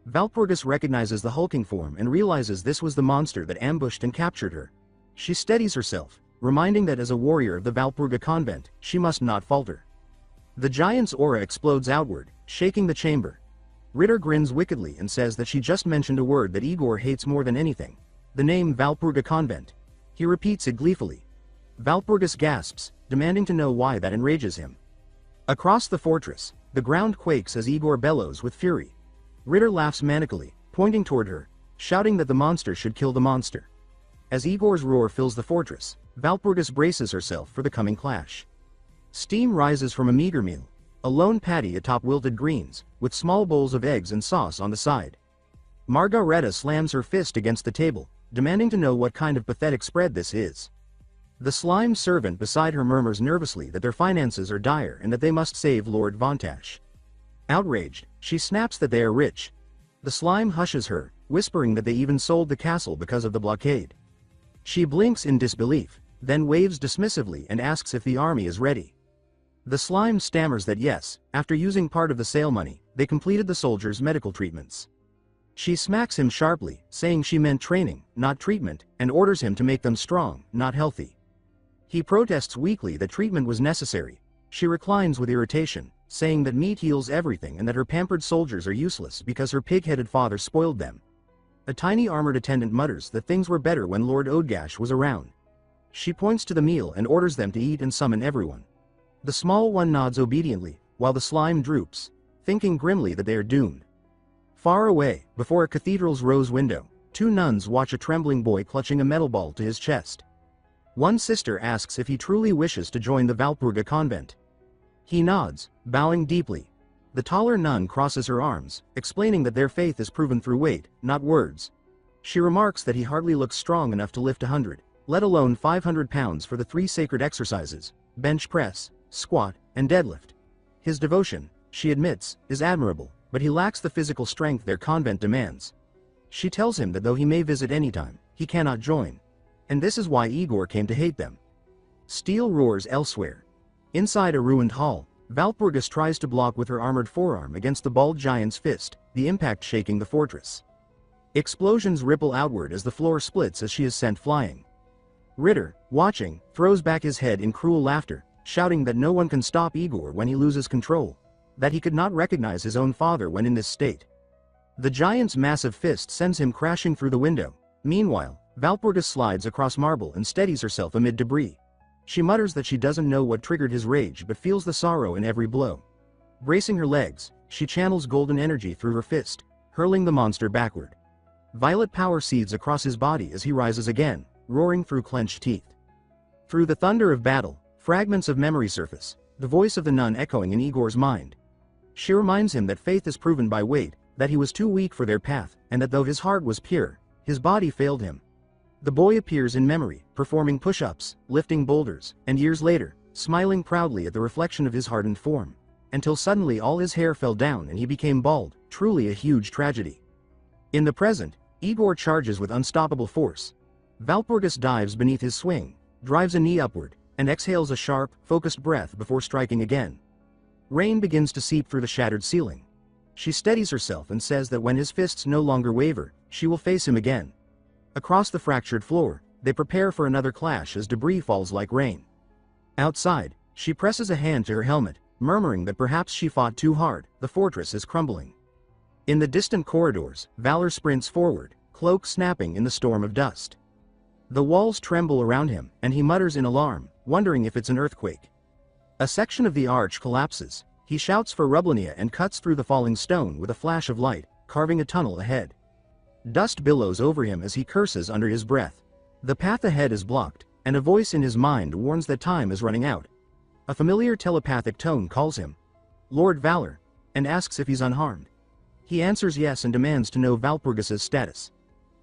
Valpurgis recognizes the hulking form and realizes this was the monster that ambushed and captured her. She steadies herself, reminding that as a warrior of the Valpurga convent, she must not falter. The giant's aura explodes outward, shaking the chamber. Ritter grins wickedly and says that she just mentioned a word that Igor hates more than anything. The name Valpurga convent. He repeats it gleefully. Valpurgis gasps, demanding to know why that enrages him. Across the fortress, the ground quakes as Igor bellows with fury. Ritter laughs manically, pointing toward her, shouting that the monster should kill the monster. As Igor's roar fills the fortress, Valpurgis braces herself for the coming clash. Steam rises from a meager meal, a lone patty atop wilted greens, with small bowls of eggs and sauce on the side. Margareta slams her fist against the table, demanding to know what kind of pathetic spread this is. The slime servant beside her murmurs nervously that their finances are dire and that they must save Lord Vontash. Outraged, she snaps that they are rich. The slime hushes her, whispering that they even sold the castle because of the blockade. She blinks in disbelief, then waves dismissively and asks if the army is ready. The slime stammers that yes, after using part of the sale money, they completed the soldiers' medical treatments. She smacks him sharply, saying she meant training, not treatment, and orders him to make them strong, not healthy. He protests weakly that treatment was necessary. She reclines with irritation, saying that meat heals everything and that her pampered soldiers are useless because her pig-headed father spoiled them. A tiny armored attendant mutters that things were better when Lord Odgash was around. She points to the meal and orders them to eat and summon everyone. The small one nods obediently, while the slime droops, thinking grimly that they are doomed. Far away, before a cathedral's rose window, two nuns watch a trembling boy clutching a metal ball to his chest. One sister asks if he truly wishes to join the Valpurga convent. He nods, bowing deeply. The taller nun crosses her arms, explaining that their faith is proven through weight, not words. She remarks that he hardly looks strong enough to lift 100, let alone 500 pounds for the 3 sacred exercises, bench press, squat, and deadlift. His devotion, she admits, is admirable, but he lacks the physical strength their convent demands. She tells him that though he may visit anytime, he cannot join. And this is why Igor came to hate them. Steel roars elsewhere. Inside a ruined hall, Valpurgis tries to block with her armored forearm against the bald giant's fist, the impact shaking the fortress. Explosions ripple outward as the floor splits as she is sent flying. Ritter, watching, throws back his head in cruel laughter, shouting that no one can stop Igor when he loses control, that he could not recognize his own father when in this state. The giant's massive fist sends him crashing through the window. Meanwhile, Valpurgis slides across marble and steadies herself amid debris. She mutters that she doesn't know what triggered his rage but feels the sorrow in every blow. Bracing her legs, she channels golden energy through her fist, hurling the monster backward. Violet power seethes across his body as he rises again, roaring through clenched teeth. Through the thunder of battle, fragments of memory surface, the voice of the nun echoing in Igor's mind. She reminds him that faith is proven by weight, that he was too weak for their path, and that though his heart was pure, his body failed him. The boy appears in memory, performing push-ups, lifting boulders, and years later, smiling proudly at the reflection of his hardened form, until suddenly all his hair fell down and he became bald, truly a huge tragedy. In the present, Igor charges with unstoppable force. Valpurgis dives beneath his swing, drives a knee upward, and exhales a sharp, focused breath before striking again. Rain begins to seep through the shattered ceiling. She steadies herself and says that when his fists no longer waver, she will face him again. Across the fractured floor, they prepare for another clash as debris falls like rain. Outside, she presses a hand to her helmet, murmuring that perhaps she fought too hard, the fortress is crumbling. In the distant corridors, Valor sprints forward, cloak snapping in the storm of dust. The walls tremble around him, and he mutters in alarm, wondering if it's an earthquake. A section of the arch collapses. He shouts for Rublania and cuts through the falling stone with a flash of light, carving a tunnel ahead. Dust billows over him as he curses under his breath. The path ahead is blocked, and a voice in his mind warns that time is running out. A familiar telepathic tone calls him Lord Valor, and asks if he's unharmed. He answers yes and demands to know Valpurgis's status.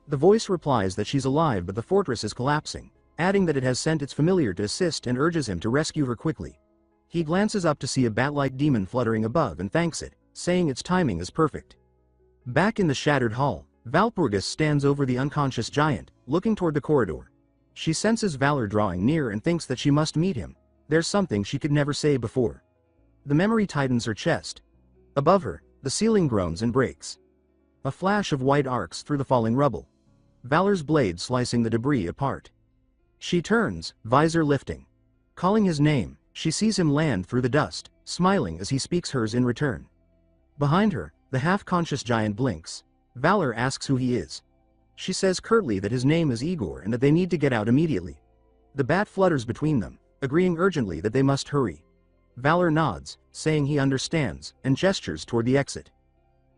The voice replies that she's alive but the fortress is collapsing, adding that it has sent its familiar to assist and urges him to rescue her quickly. He glances up to see a bat-like demon fluttering above and thanks it, saying its timing is perfect. Back in the shattered hall, Valpurgis stands over the unconscious giant, looking toward the corridor. She senses Valor drawing near and thinks that she must meet him. There's something she could never say before. The memory tightens her chest. Above her, the ceiling groans and breaks. A flash of white arcs through the falling rubble. Valor's blade slicing the debris apart. She turns, visor lifting. Calling his name, she sees him land through the dust, smiling as he speaks hers in return. Behind her, the half-conscious giant blinks. Valor asks who he is. She says curtly that his name is Igor and that they need to get out immediately. The bat flutters between them, agreeing urgently that they must hurry. Valor nods, saying he understands, and gestures toward the exit.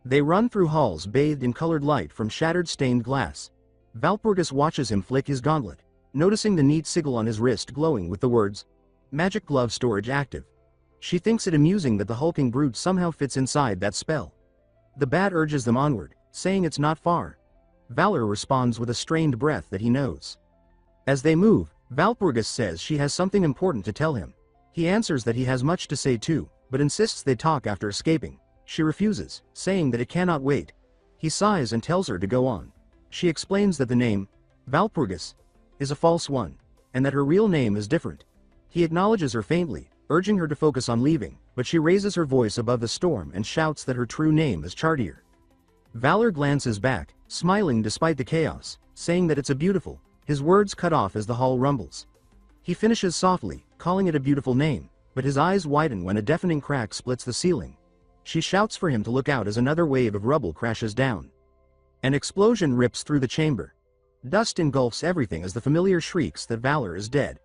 They run through halls bathed in colored light from shattered stained glass. Valpurgis watches him flick his gauntlet, noticing the neat sigil on his wrist glowing with the words, "Magic Glove Storage Active." She thinks it amusing that the hulking brute somehow fits inside that spell. The bat urges them onward, saying it's not far. Valor responds with a strained breath that he knows. As they move, Valpurgis says she has something important to tell him. He answers that he has much to say too, but insists they talk after escaping. She refuses, saying that it cannot wait. He sighs and tells her to go on. She explains that the name, Valpurgis, is a false one, and that her real name is different. He acknowledges her faintly, urging her to focus on leaving, but she raises her voice above the storm and shouts that her true name is Chartier. Valor glances back, smiling despite the chaos, saying that it's a beautiful. His words cut off as the hall rumbles. He finishes softly, calling it a beautiful name, but his eyes widen when a deafening crack splits the ceiling. She shouts for him to look out as another wave of rubble crashes down. An explosion rips through the chamber. Dust engulfs everything as the familiar shrieks that Valor is dead.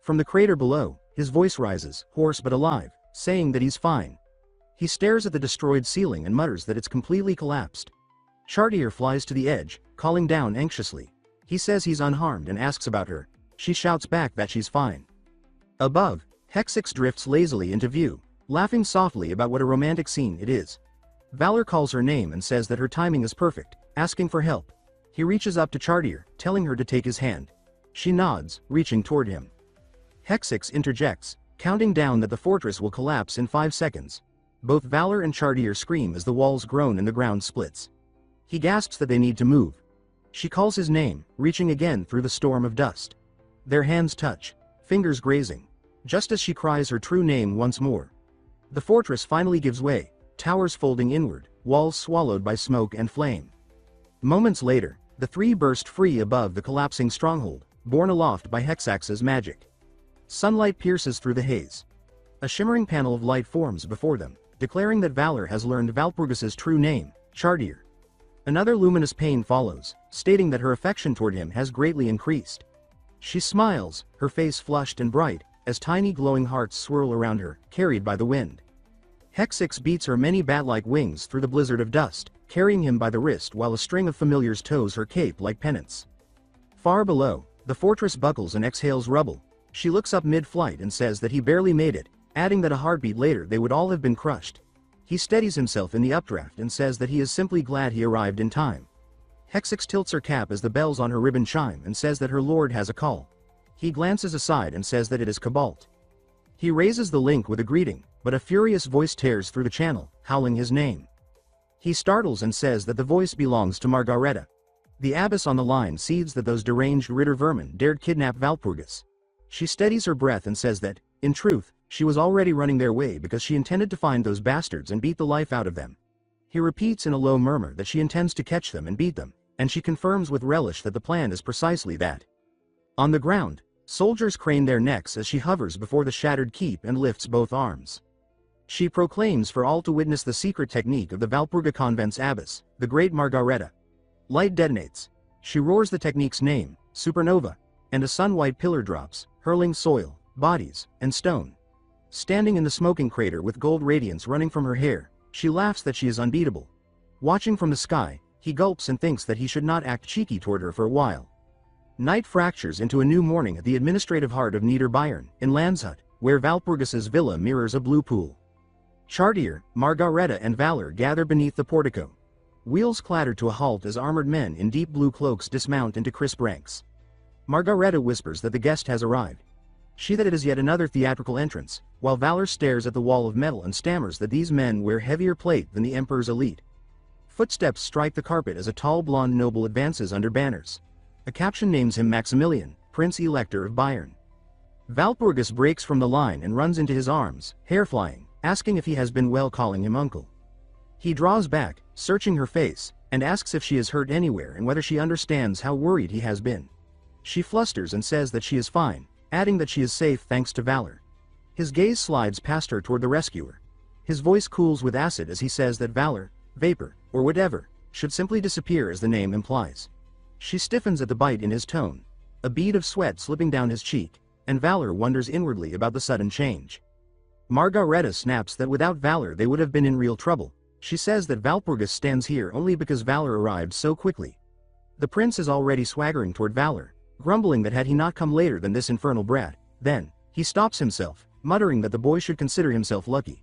From the crater below, his voice rises, hoarse but alive, saying that he's fine. He stares at the destroyed ceiling and mutters that it's completely collapsed. Chartier flies to the edge, calling down anxiously. He says he's unharmed and asks about her. She shouts back that she's fine. Above, Hexix drifts lazily into view, laughing softly about what a romantic scene it is. Valor calls her name and says that her timing is perfect, asking for help. He reaches up to Chartier, telling her to take his hand. She nods, reaching toward him. Hexix interjects, counting down that the fortress will collapse in 5 seconds. Both Valor and Chartier scream as the walls groan and the ground splits. He gasps that they need to move. She calls his name, reaching again through the storm of dust. Their hands touch, fingers grazing, just as she cries her true name once more. The fortress finally gives way, towers folding inward, walls swallowed by smoke and flame. Moments later, the three burst free above the collapsing stronghold, borne aloft by Hexax's magic. Sunlight pierces through the haze. A shimmering panel of light forms before them, declaring that Valor has learned Valpurgis's true name, Chartier. Another luminous pane follows, stating that her affection toward him has greatly increased. She smiles, her face flushed and bright, as tiny glowing hearts swirl around her, carried by the wind. Hexix beats her many bat-like wings through the blizzard of dust, carrying him by the wrist while a string of familiars tows her cape like pennants. Far below, the fortress buckles and exhales rubble. She looks up mid-flight and says that he barely made it, adding that a heartbeat later they would all have been crushed. He steadies himself in the updraft and says that he is simply glad he arrived in time. Hexix tilts her cap as the bells on her ribbon chime and says that her lord has a call. He glances aside and says that it is Cobalt. He raises the link with a greeting, but a furious voice tears through the channel, howling his name. He startles and says that the voice belongs to Margareta. The abbess on the line sees that those deranged Ritter vermin dared kidnap Valpurgis. She steadies her breath and says that, in truth, she was already running their way because she intended to find those bastards and beat the life out of them. He repeats in a low murmur that she intends to catch them and beat them, and she confirms with relish that the plan is precisely that. On the ground, soldiers crane their necks as she hovers before the shattered keep and lifts both arms. She proclaims for all to witness the secret technique of the Valpurga convent's abbess, the great Margareta. Light detonates. She roars the technique's name, supernova, and a sun-white pillar drops, hurling soil, bodies, and stone. Standing in the smoking crater with gold radiance running from her hair, she laughs that she is unbeatable. Watching from the sky, he gulps and thinks that he should not act cheeky toward her for a while. Night fractures into a new morning at the administrative heart of Niederbayern, in Landshut, where Walpurgis's villa mirrors a blue pool. Chartier, Margareta and Valor gather beneath the portico. Wheels clatter to a halt as armored men in deep blue cloaks dismount into crisp ranks. Margareta whispers that the guest has arrived. She that it is yet another theatrical entrance, while Valor stares at the wall of metal and stammers that these men wear heavier plate than the Emperor's elite. Footsteps strike the carpet as a tall blonde noble advances under banners. A caption names him Maximilian, Prince Elector of Bayern. Walpurgis breaks from the line and runs into his arms, hair flying, asking if he has been well, calling him uncle. He draws back, searching her face, and asks if she is hurt anywhere and whether she understands how worried he has been. She flusters and says that she is fine, adding that she is safe thanks to Valor. His gaze slides past her toward the rescuer. His voice cools with acid as he says that Valor, vapor, or whatever, should simply disappear as the name implies. She stiffens at the bite in his tone, a bead of sweat slipping down his cheek, and Valor wonders inwardly about the sudden change. Margareta snaps that without Valor they would have been in real trouble. She says that Walpurgis stands here only because Valor arrived so quickly. The prince is already swaggering toward Valor, grumbling that had he not come later than this infernal brat, then, he stops himself, muttering that the boy should consider himself lucky.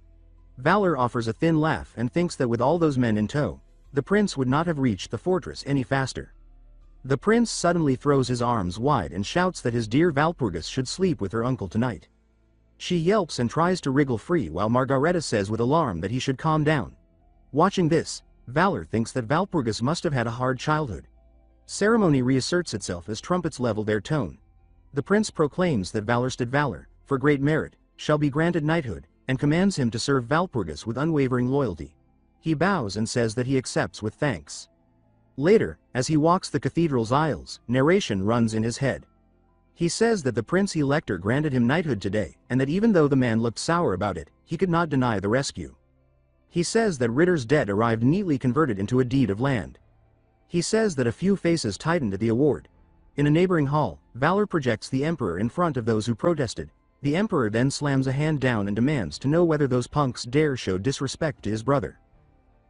Valor offers a thin laugh and thinks that with all those men in tow, the prince would not have reached the fortress any faster. The prince suddenly throws his arms wide and shouts that his dear Walpurgis should sleep with her uncle tonight. She yelps and tries to wriggle free while Margareta says with alarm that he should calm down. Watching this, Valor thinks that Walpurgis must have had a hard childhood. Ceremony reasserts itself as trumpets level their tone. The prince proclaims that Valor, for great merit, shall be granted knighthood, and commands him to serve Walpurgis with unwavering loyalty. He bows and says that he accepts with thanks. Later, as he walks the cathedral's aisles, narration runs in his head. He says that the Prince Elector granted him knighthood today, and that even though the man looked sour about it, he could not deny the rescue. He says that Ritter's debt arrived neatly converted into a deed of land. He says that a few faces tightened at the award. In a neighboring hall, Valor projects the Emperor in front of those who protested. The Emperor then slams a hand down and demands to know whether those punks dare show disrespect to his brother.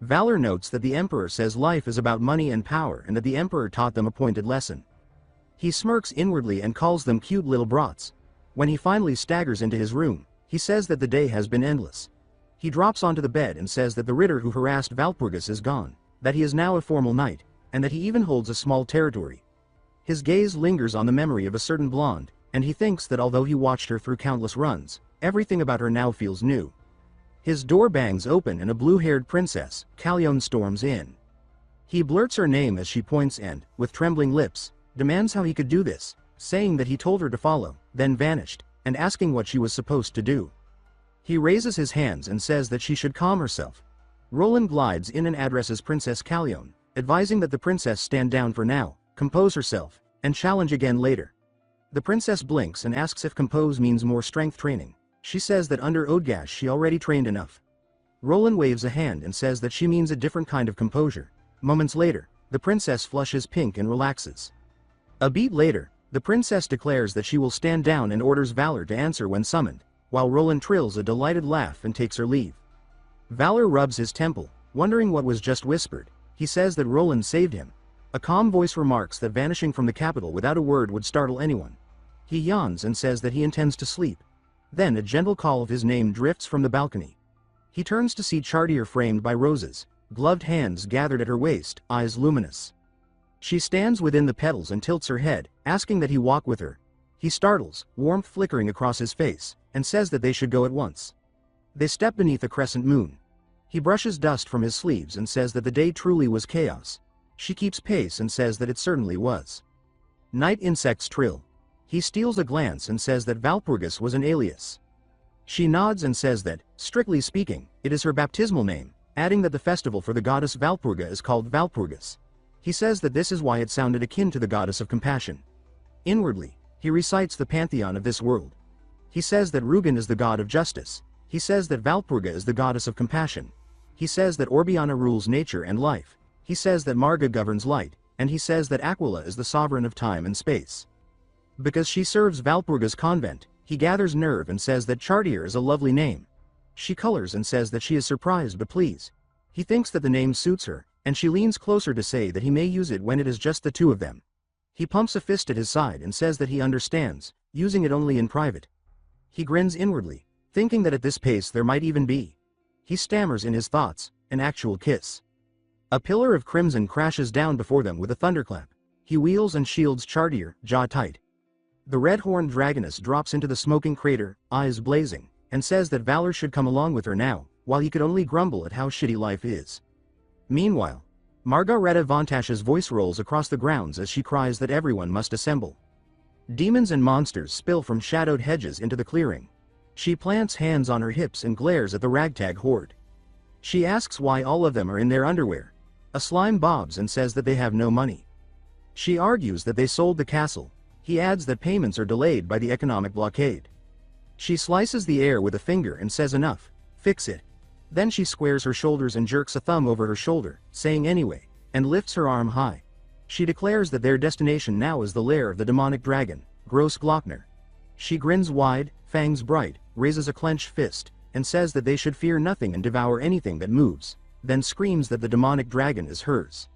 Valor notes that the Emperor says life is about money and power and that the Emperor taught them a pointed lesson. He smirks inwardly and calls them cute little brats. When he finally staggers into his room, he says that the day has been endless. He drops onto the bed and says that the Ritter who harassed Walpurgis is gone, that he is now a formal knight, and that he even holds a small territory. His gaze lingers on the memory of a certain blonde, and he thinks that although he watched her through countless runs, everything about her now feels new. His door bangs open and a blue-haired princess, Callione, storms in. He blurts her name as she points and, with trembling lips, demands how he could do this, saying that he told her to follow, then vanished, and asking what she was supposed to do. He raises his hands and says that she should calm herself. Roland glides in and addresses Princess Callione, advising that the princess stand down for now, compose herself, and challenge again later. The princess blinks and asks if compose means more strength training. She says that under Odgash she already trained enough. Roland waves a hand and says that she means a different kind of composure. Moments later, the princess flushes pink and relaxes. A beat later, the princess declares that she will stand down and orders Valor to answer when summoned, while Roland trills a delighted laugh and takes her leave. Valor rubs his temple, wondering what was just whispered. He says that Roland saved him. A calm voice remarks that vanishing from the capital without a word would startle anyone. He yawns and says that he intends to sleep. Then a gentle call of his name drifts from the balcony. He turns to see Chartier framed by roses, gloved hands gathered at her waist, eyes luminous. She stands within the petals and tilts her head, asking that he walk with her. He startles, warmth flickering across his face, and says that they should go at once. They step beneath a crescent moon. He brushes dust from his sleeves and says that the day truly was chaos. She keeps pace and says that it certainly was. Night insects trill. He steals a glance and says that Walpurgis was an alias. She nods and says that, strictly speaking, it is her baptismal name, adding that the festival for the goddess Walpurga is called Walpurgis. He says that this is why it sounded akin to the goddess of compassion. Inwardly, he recites the pantheon of this world. He says that Rugen is the god of justice. He says that Walpurga is the goddess of compassion. He says that Orbiana rules nature and life. He says that Marga governs light, and he says that Aquila is the sovereign of time and space. Because she serves Valpurga's convent, he gathers nerve and says that Chartier is a lovely name. She colors and says that she is surprised but pleased. He thinks that the name suits her, and she leans closer to say that he may use it when it is just the two of them. He pumps a fist at his side and says that he understands, using it only in private. He grins inwardly, thinking that at this pace there might even be, he stammers in his thoughts, an actual kiss. A pillar of crimson crashes down before them with a thunderclap. He wheels and shields Chartier, jaw tight. The red-horned dragoness drops into the smoking crater, eyes blazing, and says that Valor should come along with her now, while he could only grumble at how shitty life is. Meanwhile, Margareta Vontash's voice rolls across the grounds as she cries that everyone must assemble. Demons and monsters spill from shadowed hedges into the clearing. She plants hands on her hips and glares at the ragtag horde. She asks why all of them are in their underwear. A slime bobs and says that they have no money. She argues that they sold the castle. He adds that payments are delayed by the economic blockade. She slices the air with a finger and says enough, fix it. Then she squares her shoulders and jerks a thumb over her shoulder, saying anyway, and lifts her arm high. She declares that their destination now is the lair of the demonic dragon, Gross Glockner. She grins wide, fangs bright, raises a clenched fist, and says that they should fear nothing and devour anything that moves, then screams that the demonic dragon is hers.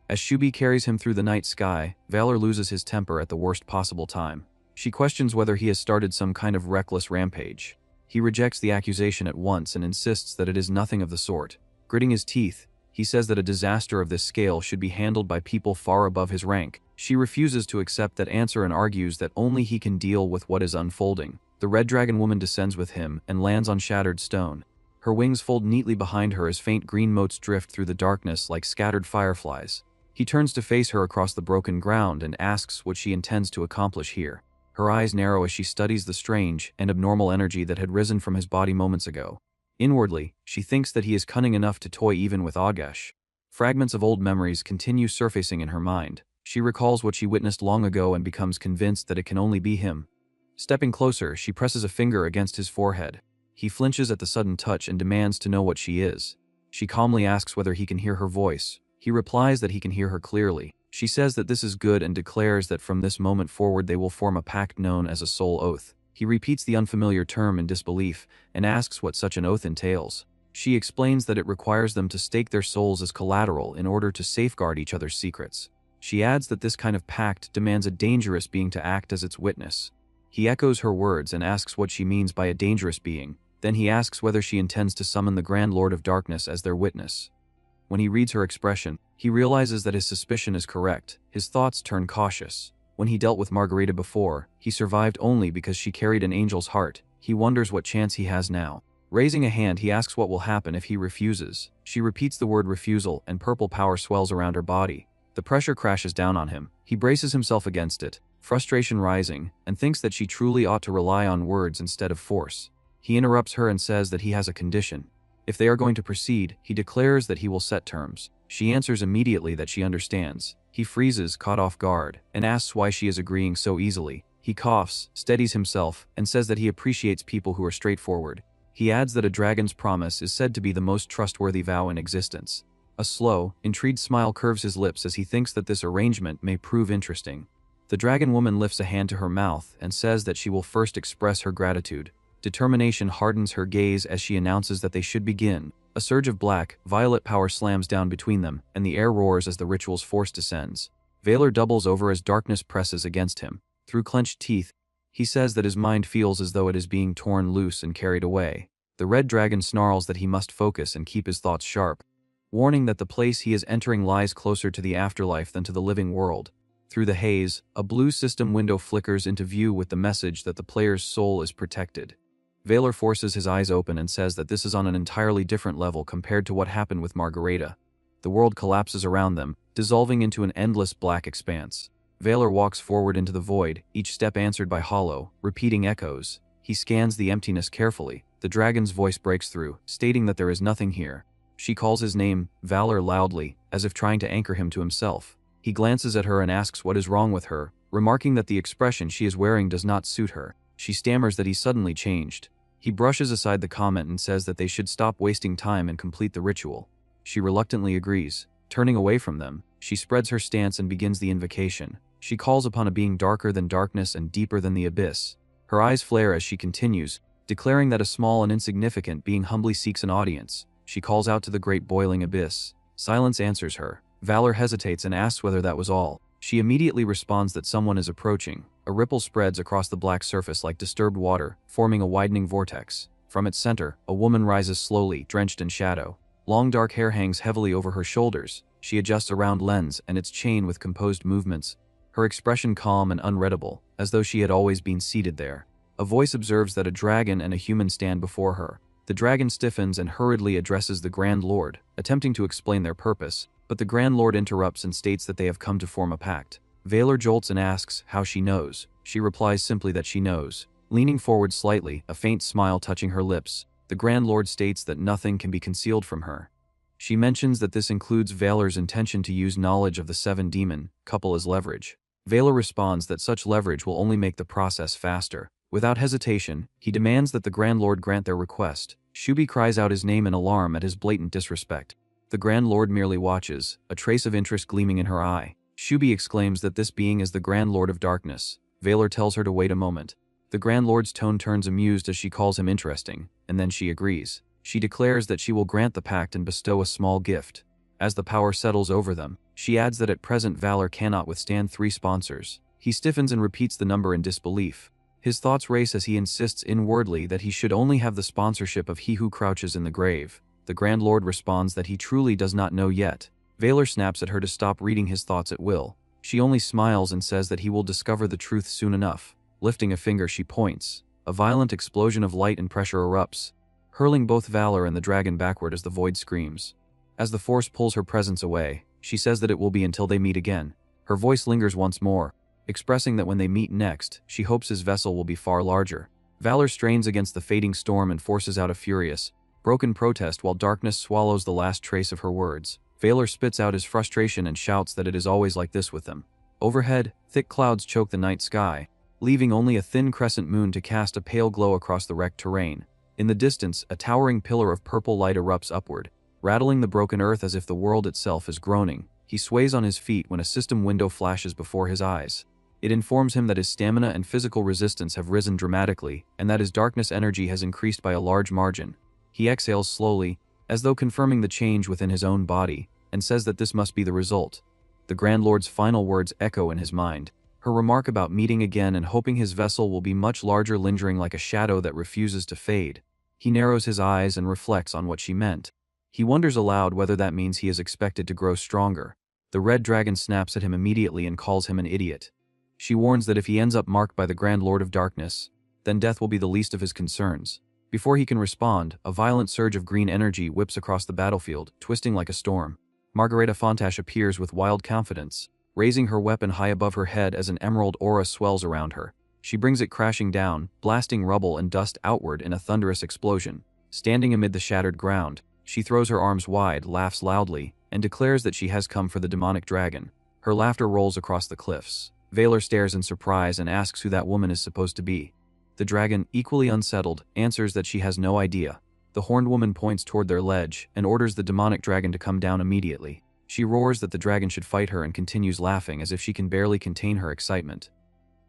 As Shubi carries him through the night sky, Valor loses his temper at the worst possible time. She questions whether he has started some kind of reckless rampage. He rejects the accusation at once and insists that it is nothing of the sort. Gritting his teeth, he says that a disaster of this scale should be handled by people far above his rank. She refuses to accept that answer and argues that only he can deal with what is unfolding. The red dragon woman descends with him and lands on shattered stone. Her wings fold neatly behind her as faint green motes drift through the darkness like scattered fireflies. He turns to face her across the broken ground and asks what she intends to accomplish here. Her eyes narrow as she studies the strange and abnormal energy that had risen from his body moments ago. Inwardly, she thinks that he is cunning enough to toy even with Agesh. Fragments of old memories continue surfacing in her mind. She recalls what she witnessed long ago and becomes convinced that it can only be him. Stepping closer, she presses a finger against his forehead. He flinches at the sudden touch and demands to know what she is. She calmly asks whether he can hear her voice. He replies that he can hear her clearly. She says that this is good and declares that from this moment forward they will form a pact known as a soul oath. He repeats the unfamiliar term in disbelief and asks what such an oath entails. She explains that it requires them to stake their souls as collateral in order to safeguard each other's secrets. She adds that this kind of pact demands a dangerous being to act as its witness. He echoes her words and asks what she means by a dangerous being. Then he asks whether she intends to summon the Grand Lord of Darkness as their witness. When he reads her expression, he realizes that his suspicion is correct. His thoughts turn cautious. When he dealt with Margarita before, he survived only because she carried an angel's heart. He wonders what chance he has now. Raising a hand, he asks what will happen if he refuses. She repeats the word refusal, and purple power swells around her body. The pressure crashes down on him. He braces himself against it, frustration rising, and thinks that she truly ought to rely on words instead of force. He interrupts her and says that he has a condition. If they are going to proceed, he declares that he will set terms. She answers immediately that she understands. He freezes, caught off guard, and asks why she is agreeing so easily. He coughs, steadies himself, and says that he appreciates people who are straightforward. He adds that a dragon's promise is said to be the most trustworthy vow in existence. A slow, intrigued smile curves his lips as he thinks that this arrangement may prove interesting. The dragon woman lifts a hand to her mouth and says that she will first express her gratitude. Determination hardens her gaze as she announces that they should begin. A surge of black, violet power slams down between them, and the air roars as the ritual's force descends. Valor doubles over as darkness presses against him. Through clenched teeth, he says that his mind feels as though it is being torn loose and carried away. The red dragon snarls that he must focus and keep his thoughts sharp, warning that the place he is entering lies closer to the afterlife than to the living world. Through the haze, a blue system window flickers into view with the message that the player's soul is protected. Valor forces his eyes open and says that this is on an entirely different level compared to what happened with Margarita. The world collapses around them, dissolving into an endless black expanse. Valor walks forward into the void, each step answered by hollow, repeating echoes. He scans the emptiness carefully. The dragon's voice breaks through, stating that there is nothing here. She calls his name, Valor, loudly, as if trying to anchor him to himself. He glances at her and asks what is wrong with her, remarking that the expression she is wearing does not suit her. She stammers that he suddenly changed. He brushes aside the comment and says that they should stop wasting time and complete the ritual. She reluctantly agrees. Turning away from them, She spreads her stance and begins the invocation. She calls upon a being darker than darkness and deeper than the abyss. Her eyes flare as she continues, declaring that a small and insignificant being humbly seeks an audience. She calls out to the great boiling abyss. Silence answers her. Valor hesitates and asks whether that was all. She immediately responds that someone is approaching. A ripple spreads across the black surface like disturbed water, forming a widening vortex. From its center, a woman rises slowly, drenched in shadow. Long dark hair hangs heavily over her shoulders. She adjusts a round lens and its chain with composed movements, her expression calm and unreadable, as though she had always been seated there. A voice observes that a dragon and a human stand before her. The dragon stiffens and hurriedly addresses the Grand Lord, attempting to explain their purpose, but the Grand Lord interrupts and states that they have come to form a pact. Valor jolts and asks how she knows. She replies simply that she knows. Leaning forward slightly, a faint smile touching her lips, the Grand Lord states that nothing can be concealed from her. She mentions that this includes Valor's intention to use knowledge of the seven demon couple as leverage. Valor responds that such leverage will only make the process faster. Without hesitation, he demands that the Grand Lord grant their request. Shubi cries out his name in alarm at his blatant disrespect. The Grand Lord merely watches, a trace of interest gleaming in her eye. Shubi exclaims that this being is the Grand Lord of Darkness. Valor tells her to wait a moment. The Grand Lord's tone turns amused as she calls him interesting, and then she agrees. She declares that she will grant the pact and bestow a small gift. As the power settles over them, she adds that at present Valor cannot withstand 3 sponsors. He stiffens and repeats the number in disbelief. His thoughts race as he insists inwardly that he should only have the sponsorship of he who crouches in the grave. The Grand Lord responds that he truly does not know yet. Valor snaps at her to stop reading his thoughts at will. She only smiles and says that he will discover the truth soon enough. Lifting a finger, she points. A violent explosion of light and pressure erupts, hurling both Valor and the dragon backward as the void screams. As the force pulls her presence away, she says that it will be until they meet again. Her voice lingers once more, expressing that when they meet next, she hopes his vessel will be far larger. Valor strains against the fading storm and forces out a furious, broken protest while darkness swallows the last trace of her words. Valor spits out his frustration and shouts that it is always like this with them. Overhead, thick clouds choke the night sky, leaving only a thin crescent moon to cast a pale glow across the wrecked terrain. In the distance, a towering pillar of purple light erupts upward, rattling the broken earth as if the world itself is groaning. He sways on his feet when a system window flashes before his eyes. It informs him that his stamina and physical resistance have risen dramatically, and that his darkness energy has increased by a large margin. He exhales slowly, as though confirming the change within his own body, and says that this must be the result. The Grand Lord's final words echo in his mind. Her remark about meeting again and hoping his vessel will be much larger lingering like a shadow that refuses to fade. He narrows his eyes and reflects on what she meant. He wonders aloud whether that means he is expected to grow stronger. The red dragon snaps at him immediately and calls him an idiot. She warns that if he ends up marked by the Grand Lord of Darkness, then death will be the least of his concerns. Before he can respond, a violent surge of green energy whips across the battlefield, twisting like a storm. Margareta Fontache appears with wild confidence, raising her weapon high above her head as an emerald aura swells around her. She brings it crashing down, blasting rubble and dust outward in a thunderous explosion. Standing amid the shattered ground, she throws her arms wide, laughs loudly, and declares that she has come for the demonic dragon. Her laughter rolls across the cliffs. Valor stares in surprise and asks who that woman is supposed to be. The dragon, equally unsettled, answers that she has no idea. The horned woman points toward their ledge and orders the demonic dragon to come down immediately. She roars that the dragon should fight her and continues laughing as if she can barely contain her excitement.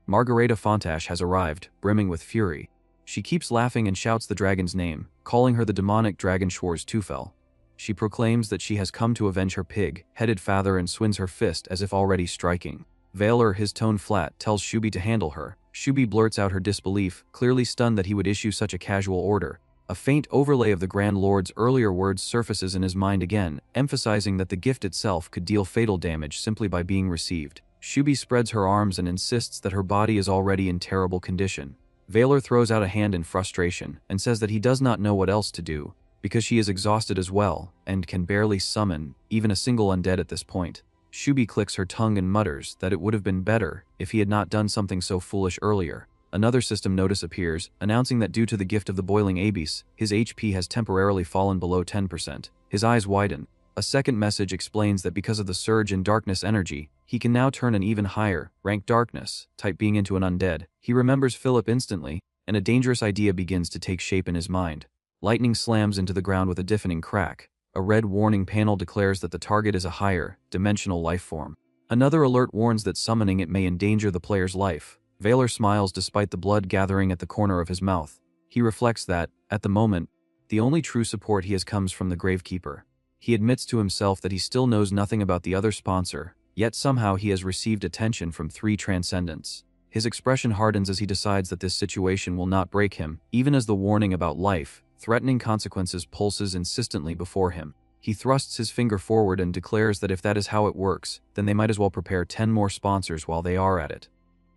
Margareta Fontache has arrived, brimming with fury. She keeps laughing and shouts the dragon's name, calling her the demonic dragon Schwarz-Teufel. She proclaims that she has come to avenge her pig-headed father and swings her fist as if already striking. Valor, his tone flat, tells Shubi to handle her. Shubi blurts out her disbelief, clearly stunned that he would issue such a casual order. A faint overlay of the Grand Lord's earlier words surfaces in his mind again, emphasizing that the gift itself could deal fatal damage simply by being received. Shubi spreads her arms and insists that her body is already in terrible condition. Valor throws out a hand in frustration and says that he does not know what else to do, because she is exhausted as well, and can barely summon even a single undead at this point. Shubi clicks her tongue and mutters that it would have been better if he had not done something so foolish earlier. Another system notice appears, announcing that due to the gift of the boiling abyss, his HP has temporarily fallen below 10%. His eyes widen. A second message explains that because of the surge in darkness energy, he can now turn an even higher, rank darkness, type being into an undead. He remembers Philip instantly, and a dangerous idea begins to take shape in his mind. Lightning slams into the ground with a deafening crack. A red warning panel declares that the target is a higher, dimensional life form. Another alert warns that summoning it may endanger the player's life. Valor smiles despite the blood gathering at the corner of his mouth. He reflects that, at the moment, the only true support he has comes from the Gravekeeper. He admits to himself that he still knows nothing about the other sponsor, yet somehow he has received attention from 3 Transcendents. His expression hardens as he decides that this situation will not break him, even as the warning about life, threatening consequences pulses insistently before him. He thrusts his finger forward and declares that if that is how it works, then they might as well prepare 10 more sponsors while they are at it.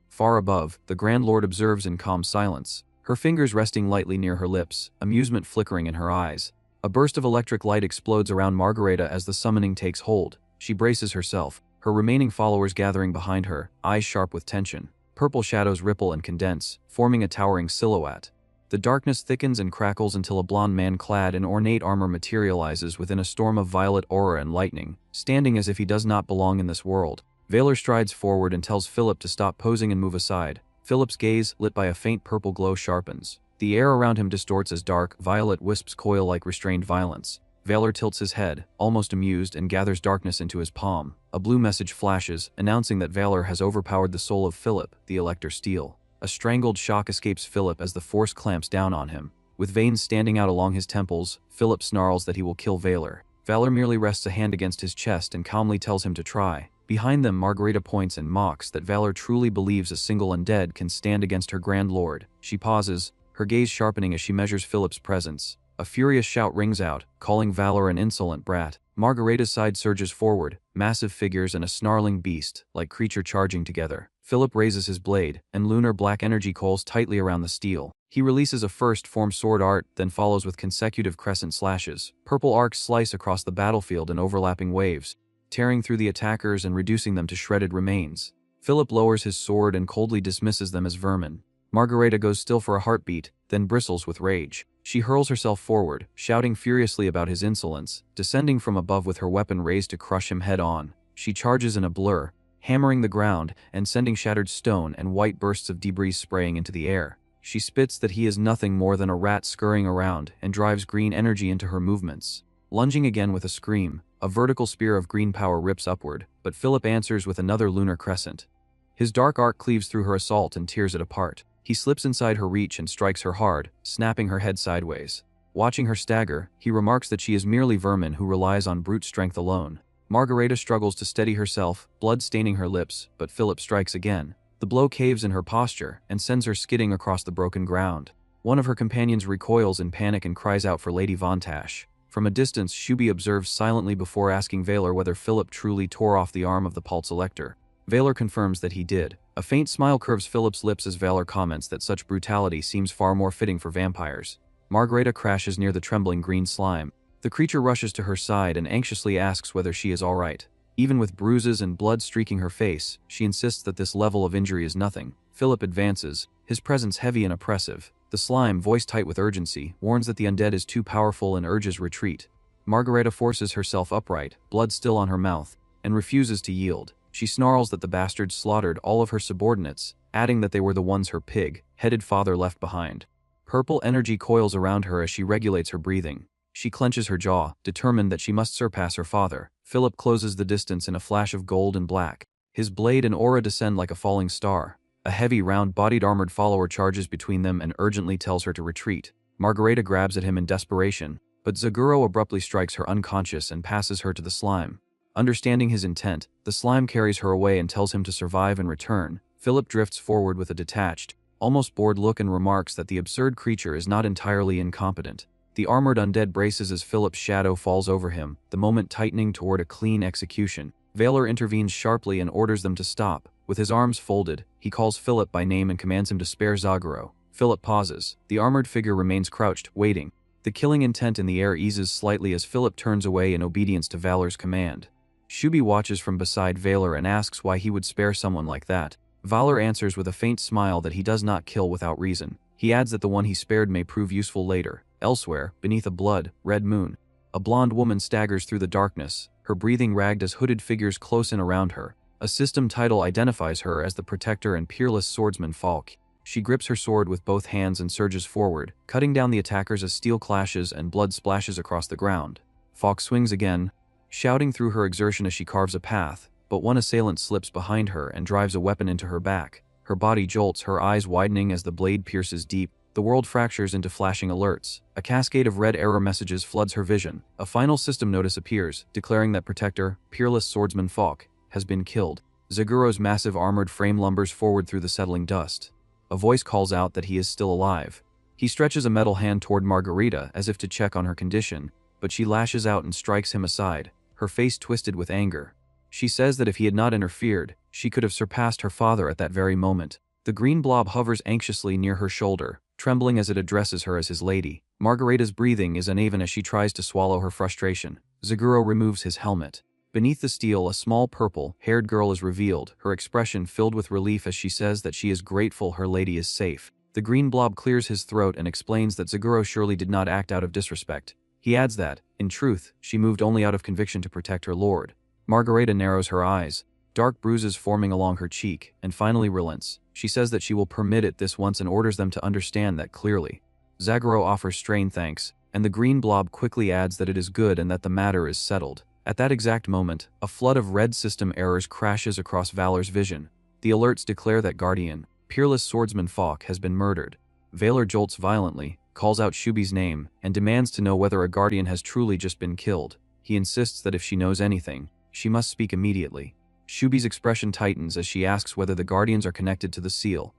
Far above, the Grand Lord observes in calm silence, her fingers resting lightly near her lips, amusement flickering in her eyes. A burst of electric light explodes around Margareta as the summoning takes hold. She braces herself, her remaining followers gathering behind her, eyes sharp with tension. Purple shadows ripple and condense, forming a towering silhouette. The darkness thickens and crackles until a blond man clad in ornate armor materializes within a storm of violet aura and lightning, standing as if he does not belong in this world. Valor strides forward and tells Philip to stop posing and move aside. Philip's gaze, lit by a faint purple glow, sharpens. The air around him distorts as dark, violet wisps coil like restrained violence. Valor tilts his head, almost amused, and gathers darkness into his palm. A blue message flashes, announcing that Valor has overpowered the soul of Philip, the Elector Steel. A strangled shock escapes Philip as the force clamps down on him. With veins standing out along his temples, Philip snarls that he will kill Valor. Valor merely rests a hand against his chest and calmly tells him to try. Behind them, Margareta points and mocks that Valor truly believes a single undead can stand against her Grand Lord. She pauses, her gaze sharpening as she measures Philip's presence. A furious shout rings out, calling Valor an insolent brat. Margareta's side surges forward, massive figures and a snarling beast, like creature charging together. Philip raises his blade, and lunar black energy coils tightly around the steel. He releases a first-form sword art, then follows with consecutive crescent slashes. Purple arcs slice across the battlefield in overlapping waves, tearing through the attackers and reducing them to shredded remains. Philip lowers his sword and coldly dismisses them as vermin. Margareta goes still for a heartbeat, then bristles with rage. She hurls herself forward, shouting furiously about his insolence, descending from above with her weapon raised to crush him head-on. She charges in a blur, hammering the ground and sending shattered stone and white bursts of debris spraying into the air. She spits that he is nothing more than a rat scurrying around and drives green energy into her movements. Lunging again with a scream, a vertical spear of green power rips upward, but Philip answers with another lunar crescent. His dark arc cleaves through her assault and tears it apart. He slips inside her reach and strikes her hard, snapping her head sideways. Watching her stagger, he remarks that she is merely vermin who relies on brute strength alone. Margareta struggles to steady herself, blood staining her lips, but Philip strikes again. The blow caves in her posture and sends her skidding across the broken ground. One of her companions recoils in panic and cries out for Lady Vontash. From a distance, Shubi observes silently before asking Valor whether Philip truly tore off the arm of the Pulse Elector. Valor confirms that he did. A faint smile curves Philip's lips as Valor comments that such brutality seems far more fitting for vampires. Margareta crashes near the trembling green slime. The creature rushes to her side and anxiously asks whether she is alright. Even with bruises and blood streaking her face, she insists that this level of injury is nothing. Philip advances, his presence heavy and oppressive. The slime, voice tight with urgency, warns that the undead is too powerful and urges retreat. Margareta forces herself upright, blood still on her mouth, and refuses to yield. She snarls that the bastards slaughtered all of her subordinates, adding that they were the ones her pig-headed father left behind. Purple energy coils around her as she regulates her breathing. She clenches her jaw, determined that she must surpass her father. Philip closes the distance in a flash of gold and black. His blade and aura descend like a falling star. A heavy, round-bodied armored follower charges between them and urgently tells her to retreat. Margareta grabs at him in desperation, but Zaguro abruptly strikes her unconscious and passes her to the slime. Understanding his intent, the slime carries her away and tells him to survive and return. Philip drifts forward with a detached, almost bored look and remarks that the absurd creature is not entirely incompetent. The armored undead braces as Philip's shadow falls over him, the moment tightening toward a clean execution. Valor intervenes sharply and orders them to stop. With his arms folded, he calls Philip by name and commands him to spare Zaguro. Philip pauses. The armored figure remains crouched, waiting. The killing intent in the air eases slightly as Philip turns away in obedience to Valor's command. Shubi watches from beside Valor and asks why he would spare someone like that. Valor answers with a faint smile that he does not kill without reason. He adds that the one he spared may prove useful later. Elsewhere, beneath a blood-red moon, a blonde woman staggers through the darkness, her breathing ragged as hooded figures close in around her. A system title identifies her as the protector and peerless swordsman Falk. She grips her sword with both hands and surges forward, cutting down the attackers as steel clashes and blood splashes across the ground. Fawk swings again, shouting through her exertion as she carves a path, but one assailant slips behind her and drives a weapon into her back. Her body jolts, her eyes widening as the blade pierces deep. The world fractures into flashing alerts. A cascade of red error messages floods her vision. A final system notice appears, declaring that Protector, Peerless Swordsman Fawk, has been killed. Zaguro's massive armored frame lumbers forward through the settling dust. A voice calls out that he is still alive. He stretches a metal hand toward Margarita as if to check on her condition, but she lashes out and strikes him aside, her face twisted with anger. She says that if he had not interfered, she could have surpassed her father at that very moment. The green blob hovers anxiously near her shoulder, trembling as it addresses her as his lady. Margarita's breathing is uneven as she tries to swallow her frustration. Zaguro removes his helmet. Beneath the steel, a small purple-haired girl is revealed, her expression filled with relief as she says that she is grateful her lady is safe. The green blob clears his throat and explains that Zaguro surely did not act out of disrespect. He adds that, in truth, she moved only out of conviction to protect her lord. Margarita narrows her eyes, dark bruises forming along her cheek, and finally relents. She says that she will permit it this once and orders them to understand that clearly. Zaguro offers strained thanks, and the green blob quickly adds that it is good and that the matter is settled. At that exact moment, a flood of red system errors crashes across Valor's vision. The alerts declare that Guardian, Peerless Swordsman Fawk, has been murdered. Valor jolts violently, calls out Shubi's name, and demands to know whether a Guardian has truly just been killed. He insists that if she knows anything, she must speak immediately. Shubi's expression tightens as she asks whether the Guardians are connected to the seal.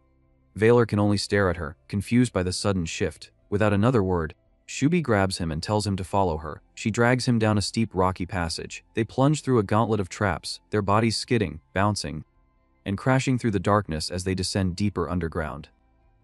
Valor can only stare at her, confused by the sudden shift. Without another word, Shubi grabs him and tells him to follow her. She drags him down a steep rocky passage. They plunge through a gauntlet of traps, their bodies skidding, bouncing, and crashing through the darkness as they descend deeper underground.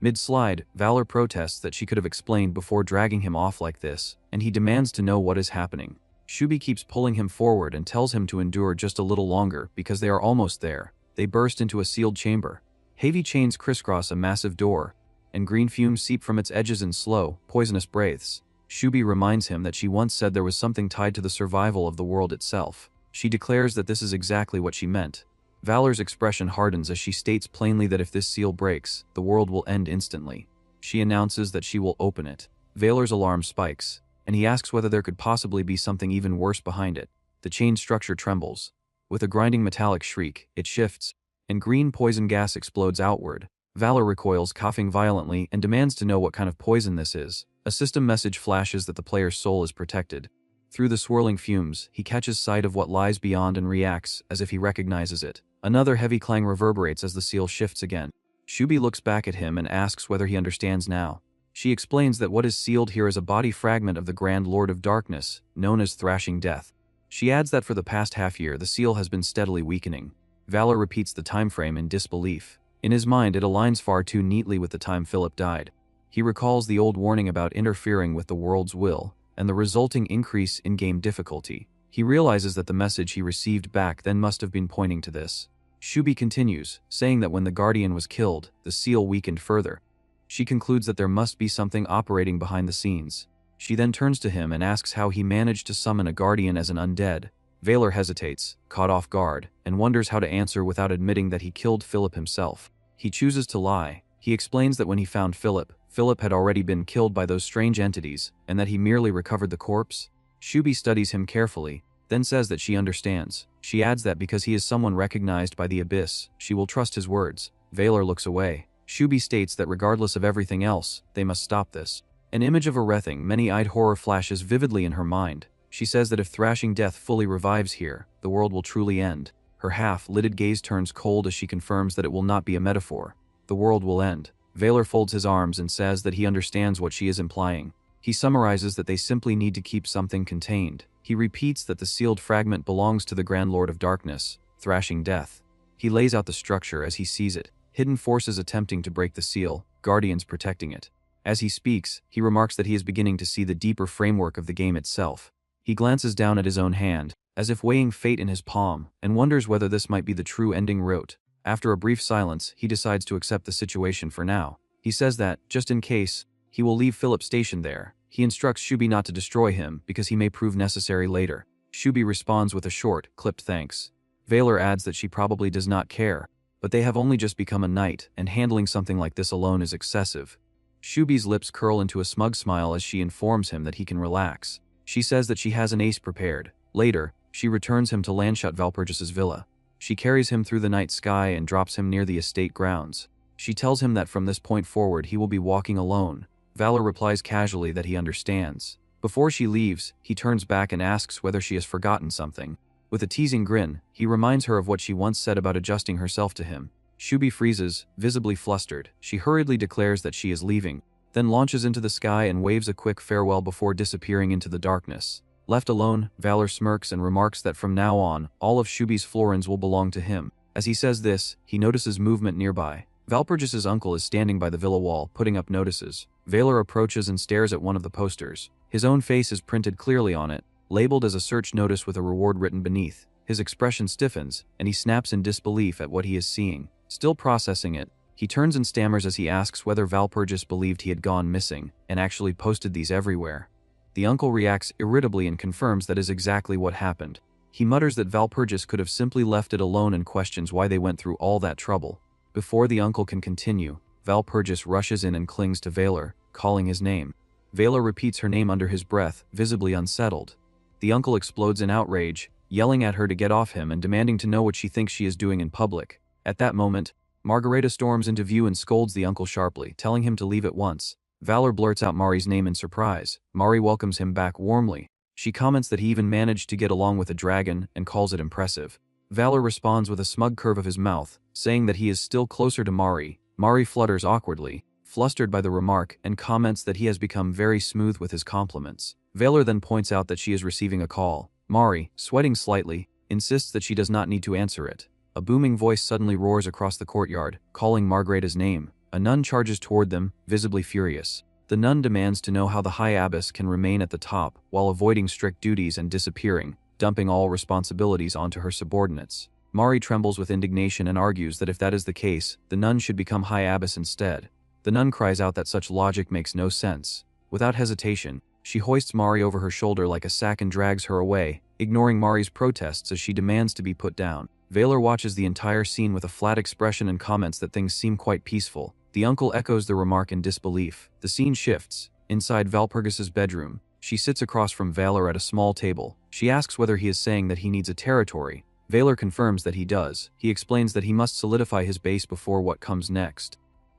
Mid-slide, Valor protests that she could have explained before dragging him off like this, and he demands to know what is happening. Shubi keeps pulling him forward and tells him to endure just a little longer because they are almost there. They burst into a sealed chamber. Heavy chains crisscross a massive door, and green fumes seep from its edges in slow, poisonous breaths. Shubi reminds him that she once said there was something tied to the survival of the world itself. She declares that this is exactly what she meant. Valor's expression hardens as she states plainly that if this seal breaks, the world will end instantly. She announces that she will open it. Valor's alarm spikes, and he asks whether there could possibly be something even worse behind it. The chain structure trembles. With a grinding metallic shriek, it shifts, and green poison gas explodes outward. Valor recoils, coughing violently, and demands to know what kind of poison this is. A system message flashes that the player's soul is protected. Through the swirling fumes, he catches sight of what lies beyond and reacts as if he recognizes it. Another heavy clang reverberates as the seal shifts again. Shubi looks back at him and asks whether he understands now. She explains that what is sealed here is a body fragment of the Grand Lord of Darkness, known as Thrashing Death. She adds that for the past half-year, the seal has been steadily weakening. Valor repeats the time frame in disbelief. In his mind, it aligns far too neatly with the time Philip died. He recalls the old warning about interfering with the world's will, and the resulting increase in game difficulty. He realizes that the message he received back then must have been pointing to this. Shubi continues, saying that when the Guardian was killed, the seal weakened further. She concludes that there must be something operating behind the scenes. She then turns to him and asks how he managed to summon a Guardian as an undead. Valor hesitates, caught off guard, and wonders how to answer without admitting that he killed Philip himself. He chooses to lie. He explains that when he found Philip had already been killed by those strange entities, and that he merely recovered the corpse. Shubi studies him carefully, then says that she understands. She adds that because he is someone recognized by the Abyss, she will trust his words. Valor looks away. Shubi states that regardless of everything else, they must stop this. An image of a writhing, many-eyed horror flashes vividly in her mind. She says that if Thrashing Death fully revives here, the world will truly end. Her half-lidded gaze turns cold as she confirms that it will not be a metaphor. The world will end. Valor folds his arms and says that he understands what she is implying. He summarizes that they simply need to keep something contained. He repeats that the sealed fragment belongs to the Grand Lord of Darkness, Thrashing Death. He lays out the structure as he sees it. Hidden forces attempting to break the seal, guardians protecting it. As he speaks, he remarks that he is beginning to see the deeper framework of the game itself. He glances down at his own hand, as if weighing fate in his palm, and wonders whether this might be the true ending route. After a brief silence, he decides to accept the situation for now. He says that, just in case, he will leave Philip stationed there. He instructs Shubi not to destroy him because he may prove necessary later. Shubi responds with a short, clipped thanks. Valor adds that she probably does not care, but they have only just become a knight, and handling something like this alone is excessive. Shubi's lips curl into a smug smile as she informs him that he can relax. She says that she has an ace prepared. Later, she returns him to Landshut Valpurgis's villa. She carries him through the night sky and drops him near the estate grounds. She tells him that from this point forward he will be walking alone. Valor replies casually that he understands. Before she leaves, he turns back and asks whether she has forgotten something. With a teasing grin, he reminds her of what she once said about adjusting herself to him. Shubi freezes, visibly flustered. She hurriedly declares that she is leaving, then launches into the sky and waves a quick farewell before disappearing into the darkness. Left alone, Valor smirks and remarks that from now on, all of Shubi's florins will belong to him. As he says this, he notices movement nearby. Valpurgis's uncle is standing by the villa wall, putting up notices. Valor approaches and stares at one of the posters. His own face is printed clearly on it, labeled as a search notice with a reward written beneath. His expression stiffens, and he snaps in disbelief at what he is seeing. Still processing it, he turns and stammers as he asks whether Valpurgis believed he had gone missing, and actually posted these everywhere. The uncle reacts irritably and confirms that is exactly what happened. He mutters that Valpurgis could have simply left it alone and questions why they went through all that trouble. Before the uncle can continue, Valpurgis rushes in and clings to Valor, calling his name. Valor repeats her name under his breath, visibly unsettled. The uncle explodes in outrage, yelling at her to get off him and demanding to know what she thinks she is doing in public. At that moment, Margareta storms into view and scolds the uncle sharply, telling him to leave at once. Valor blurts out Mari's name in surprise. Mari welcomes him back warmly. She comments that he even managed to get along with a dragon and calls it impressive. Valor responds with a smug curve of his mouth, saying that he is still closer to Mari. Mari flutters awkwardly, flustered by the remark, and comments that he has become very smooth with his compliments. Valor then points out that she is receiving a call. Mari, sweating slightly, insists that she does not need to answer it. A booming voice suddenly roars across the courtyard, calling Margareta's name. A nun charges toward them, visibly furious. The nun demands to know how the High Abbess can remain at the top while avoiding strict duties and disappearing, dumping all responsibilities onto her subordinates. Mari trembles with indignation and argues that if that is the case, the nun should become High Abbess instead. The nun cries out that such logic makes no sense. Without hesitation, she hoists Mari over her shoulder like a sack and drags her away, ignoring Mari's protests as she demands to be put down. Valor watches the entire scene with a flat expression and comments that things seem quite peaceful. The uncle echoes the remark in disbelief. The scene shifts. Inside Valpurgis's bedroom, she sits across from Valor at a small table. She asks whether he is saying that he needs a territory. Valor confirms that he does. He explains that he must solidify his base before what comes next.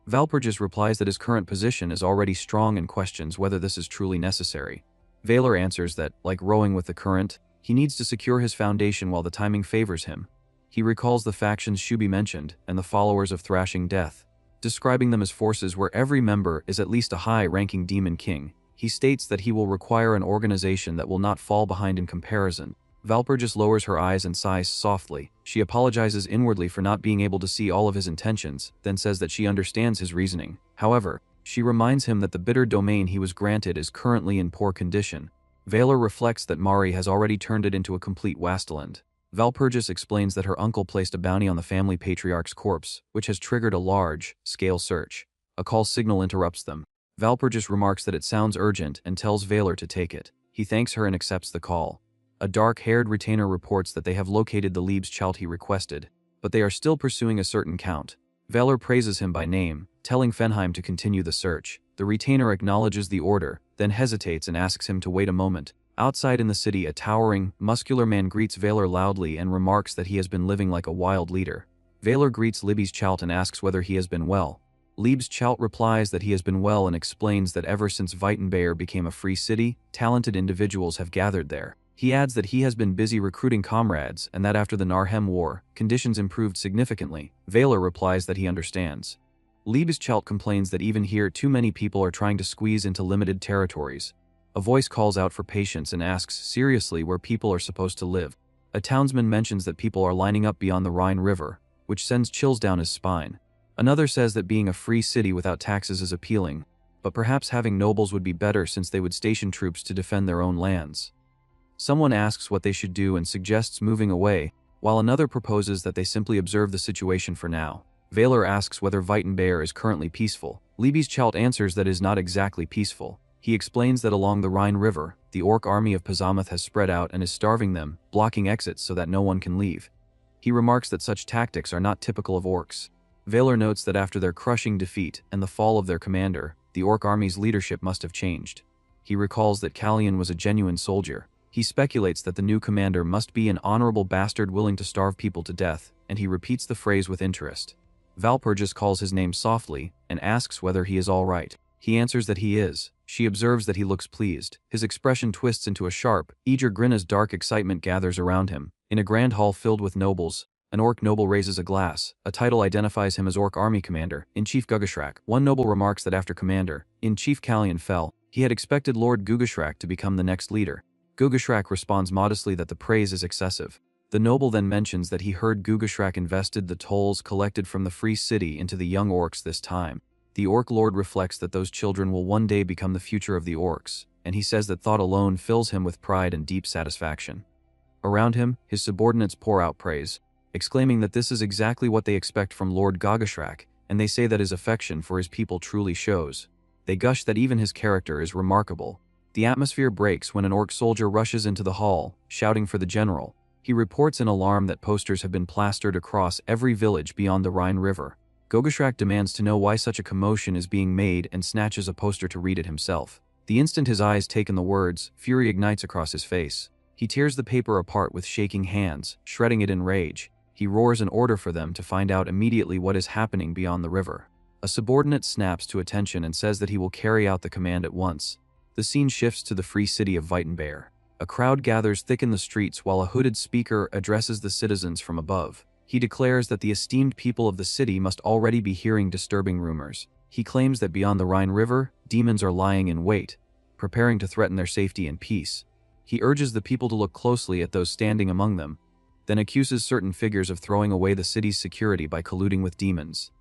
Valpurgis replies that his current position is already strong and questions whether this is truly necessary. Valor answers that, like rowing with the current, he needs to secure his foundation while the timing favors him. He recalls the factions Shubi mentioned and the followers of Thrashing Death, describing them as forces where every member is at least a high-ranking demon king. He states that he will require an organization that will not fall behind in comparison. Valpurgis lowers her eyes and sighs softly. She apologizes inwardly for not being able to see all of his intentions, then says that she understands his reasoning. However, she reminds him that the bitter domain he was granted is currently in poor condition. Valor reflects that Mari has already turned it into a complete wasteland. Valpurgis explains that her uncle placed a bounty on the family patriarch's corpse, which has triggered a large-scale search. A call signal interrupts them. Valpurgis remarks that it sounds urgent and tells Valor to take it. He thanks her and accepts the call. A dark-haired retainer reports that they have located the Liebes child he requested, but they are still pursuing a certain count. Valor praises him by name, telling Fenheim to continue the search. The retainer acknowledges the order, then hesitates and asks him to wait a moment. Outside in the city, a towering, muscular man greets Valor loudly and remarks that he has been living like a wild leader. Valor greets Liebes Chalt and asks whether he has been well. Liebes Chalt replies that he has been well and explains that ever since Weitenbayer became a free city, talented individuals have gathered there. He adds that he has been busy recruiting comrades and that after the Narhem War, conditions improved significantly. Valor replies that he understands. Liebes Chalt complains that even here too many people are trying to squeeze into limited territories. A voice calls out for patience and asks seriously where people are supposed to live. A townsman mentions that people are lining up beyond the Rhine River, which sends chills down his spine. Another says that being a free city without taxes is appealing, but perhaps having nobles would be better since they would station troops to defend their own lands. Someone asks what they should do and suggests moving away, while another proposes that they simply observe the situation for now. Valor asks whether Weitenbayer is currently peaceful. Liebes Chalt answers that it is not exactly peaceful. He explains that along the Rhine River, the orc army of Pazamoth has spread out and is starving them, blocking exits so that no one can leave. He remarks that such tactics are not typical of orcs. Valor notes that after their crushing defeat and the fall of their commander, the orc army's leadership must have changed. He recalls that Kallian was a genuine soldier. He speculates that the new commander must be an honorable bastard willing to starve people to death, and he repeats the phrase with interest. Valpurgis calls his name softly and asks whether he is all right. He answers that he is. She observes that he looks pleased. His expression twists into a sharp, eager grin as dark excitement gathers around him. In a grand hall filled with nobles, an orc noble raises a glass. A title identifies him as Orc Army Commander, in-Chief Gugashrak. One noble remarks that after Commander-in-Chief Kallian fell, he had expected Lord Gugashrak to become the next leader. Gugashrak responds modestly that the praise is excessive. The noble then mentions that he heard Gugashrak invested the tolls collected from the free city into the young orcs this time. The orc lord reflects that those children will one day become the future of the orcs, and he says that thought alone fills him with pride and deep satisfaction. Around him, his subordinates pour out praise, exclaiming that this is exactly what they expect from Lord Gugashrak, and they say that his affection for his people truly shows. They gush that even his character is remarkable. The atmosphere breaks when an orc soldier rushes into the hall, shouting for the general. He reports in alarm that posters have been plastered across every village beyond the Rhine River. Gugashrak demands to know why such a commotion is being made and snatches a poster to read it himself. The instant his eyes take in the words, fury ignites across his face. He tears the paper apart with shaking hands, shredding it in rage. He roars an order for them to find out immediately what is happening beyond the river. A subordinate snaps to attention and says that he will carry out the command at once. The scene shifts to the free city of Weitenbeer. A crowd gathers thick in the streets while a hooded speaker addresses the citizens from above. He declares that the esteemed people of the city must already be hearing disturbing rumors. He claims that beyond the Rhine River, demons are lying in wait, preparing to threaten their safety and peace. He urges the people to look closely at those standing among them, then accuses certain figures of throwing away the city's security by colluding with demons.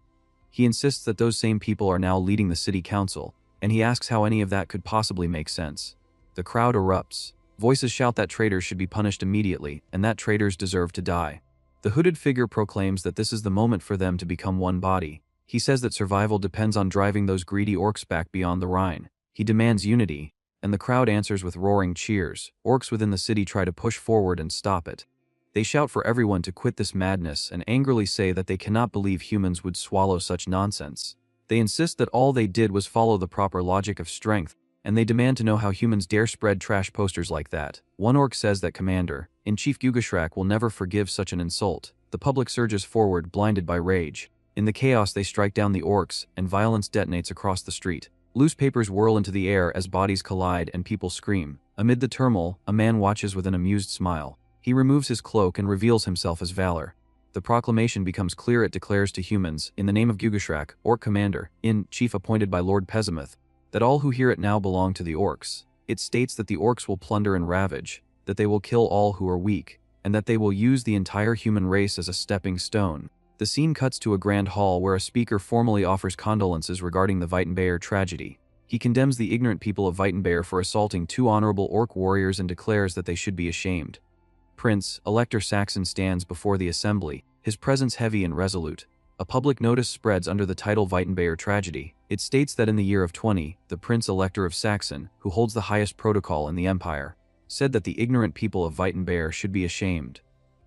He insists that those same people are now leading the city council, and he asks how any of that could possibly make sense. The crowd erupts. Voices shout that traitors should be punished immediately, and that traitors deserve to die. The hooded figure proclaims that this is the moment for them to become one body. He says that survival depends on driving those greedy orcs back beyond the Rhine. He demands unity, and the crowd answers with roaring cheers. Orcs within the city try to push forward and stop it. They shout for everyone to quit this madness and angrily say that they cannot believe humans would swallow such nonsense. They insist that all they did was follow the proper logic of strength, and they demand to know how humans dare spread trash posters like that. One orc says that Commander-in-Chief Gugashrak will never forgive such an insult. The public surges forward, blinded by rage. In the chaos, they strike down the orcs, and violence detonates across the street. Loose papers whirl into the air as bodies collide and people scream. Amid the turmoil, a man watches with an amused smile. He removes his cloak and reveals himself as Valor. The proclamation becomes clear. It declares to humans, in the name of Gugashrak, Orc Commander-in-Chief appointed by Lord Pessimith, that all who hear it now belong to the orcs. It states that the orcs will plunder and ravage, that they will kill all who are weak, and that they will use the entire human race as a stepping stone. The scene cuts to a grand hall where a speaker formally offers condolences regarding the Weitenbeer tragedy. He condemns the ignorant people of Weitenbeer for assaulting two honorable orc warriors and declares that they should be ashamed. Prince Elector Saxon stands before the assembly, his presence heavy and resolute. A public notice spreads under the title Weitenbeer Tragedy. It states that in the year of 20, the Prince Elector of Saxon, who holds the highest protocol in the empire, said that the ignorant people of Weitenbeer should be ashamed.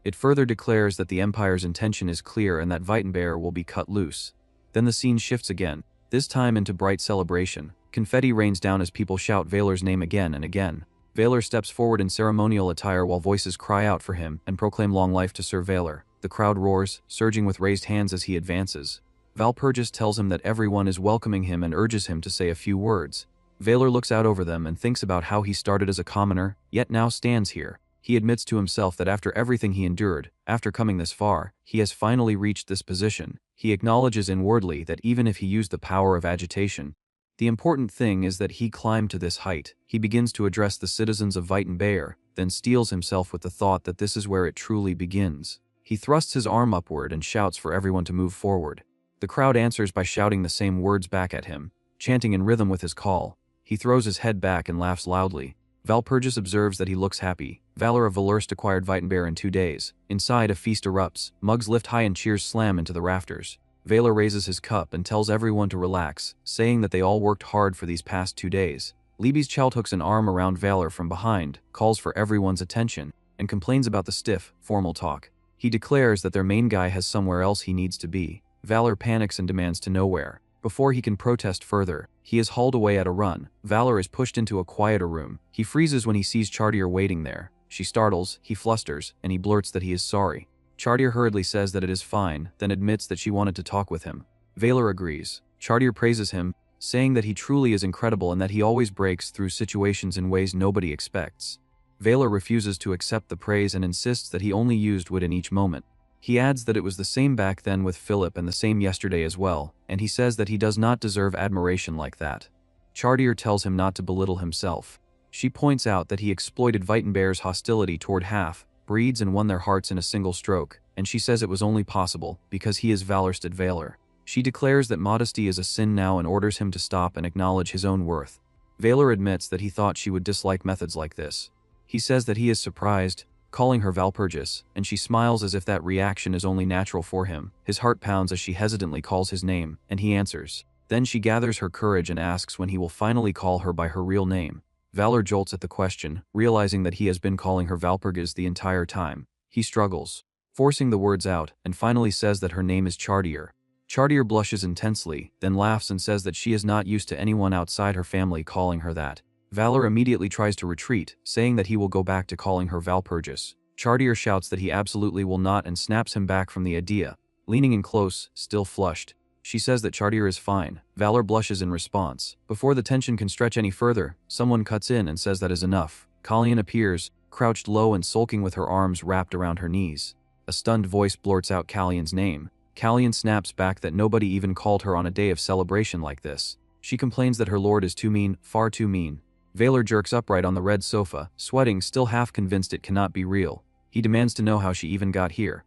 It further declares that the empire's intention is clear and that Weitenbeer will be cut loose. Then the scene shifts again, this time into bright celebration. Confetti rains down as people shout Valor's name again and again. Valor steps forward in ceremonial attire while voices cry out for him and proclaim long life to Sir Valor. The crowd roars, surging with raised hands as he advances. Valpurgis tells him that everyone is welcoming him and urges him to say a few words. Valor looks out over them and thinks about how he started as a commoner, yet now stands here. He admits to himself that after everything he endured, after coming this far, he has finally reached this position. He acknowledges inwardly that even if he used the power of agitation, the important thing is that he climbed to this height. He begins to address the citizens of Weitenbeer, then steels himself with the thought that this is where it truly begins. He thrusts his arm upward and shouts for everyone to move forward. The crowd answers by shouting the same words back at him, chanting in rhythm with his call. He throws his head back and laughs loudly. Valpurgis observes that he looks happy. Valor of Valurst acquired Weitenbeer in 2 days. Inside, a feast erupts. Mugs lift high and cheers slam into the rafters. Valor raises his cup and tells everyone to relax, saying that they all worked hard for these past 2 days. Libby's child hooks an arm around Valor from behind, calls for everyone's attention, and complains about the stiff, formal talk. He declares that their main guy has somewhere else he needs to be. Valor panics and demands to know where. Before he can protest further, he is hauled away at a run. Valor is pushed into a quieter room. He freezes when he sees Chartier waiting there. She startles, he flusters, and he blurts that he is sorry. Chartier hurriedly says that it is fine, then admits that she wanted to talk with him. Valor agrees. Chartier praises him, saying that he truly is incredible and that he always breaks through situations in ways nobody expects. Valor refuses to accept the praise and insists that he only used wit in each moment. He adds that it was the same back then with Philip and the same yesterday as well, and he says that he does not deserve admiration like that. Chartier tells him not to belittle himself. She points out that he exploited Weitenbear's hostility toward half, breeds and won their hearts in a single stroke, and she says it was only possible because he is Valorstad Valor. She declares that modesty is a sin now and orders him to stop and acknowledge his own worth. Valor admits that he thought she would dislike methods like this. He says that he is surprised, calling her Valpurgis, and she smiles as if that reaction is only natural for him. His heart pounds as she hesitantly calls his name, and he answers. Then she gathers her courage and asks when he will finally call her by her real name. Valor jolts at the question, realizing that he has been calling her Valpurgis the entire time. He struggles, forcing the words out, and finally says that her name is Chartier. Chartier blushes intensely, then laughs and says that she is not used to anyone outside her family calling her that. Valor immediately tries to retreat, saying that he will go back to calling her Valpurgis. Chartier shouts that he absolutely will not and snaps him back from the idea. Leaning in close, still flushed, she says that Chartier is fine. Valor blushes in response. Before the tension can stretch any further, someone cuts in and says that is enough. Kallian appears, crouched low and sulking with her arms wrapped around her knees. A stunned voice blurts out Kallian's name. Kallian snaps back that nobody even called her on a day of celebration like this. She complains that her lord is too mean, far too mean. Valor jerks upright on the red sofa, sweating, still half convinced it cannot be real. He demands to know how she even got here.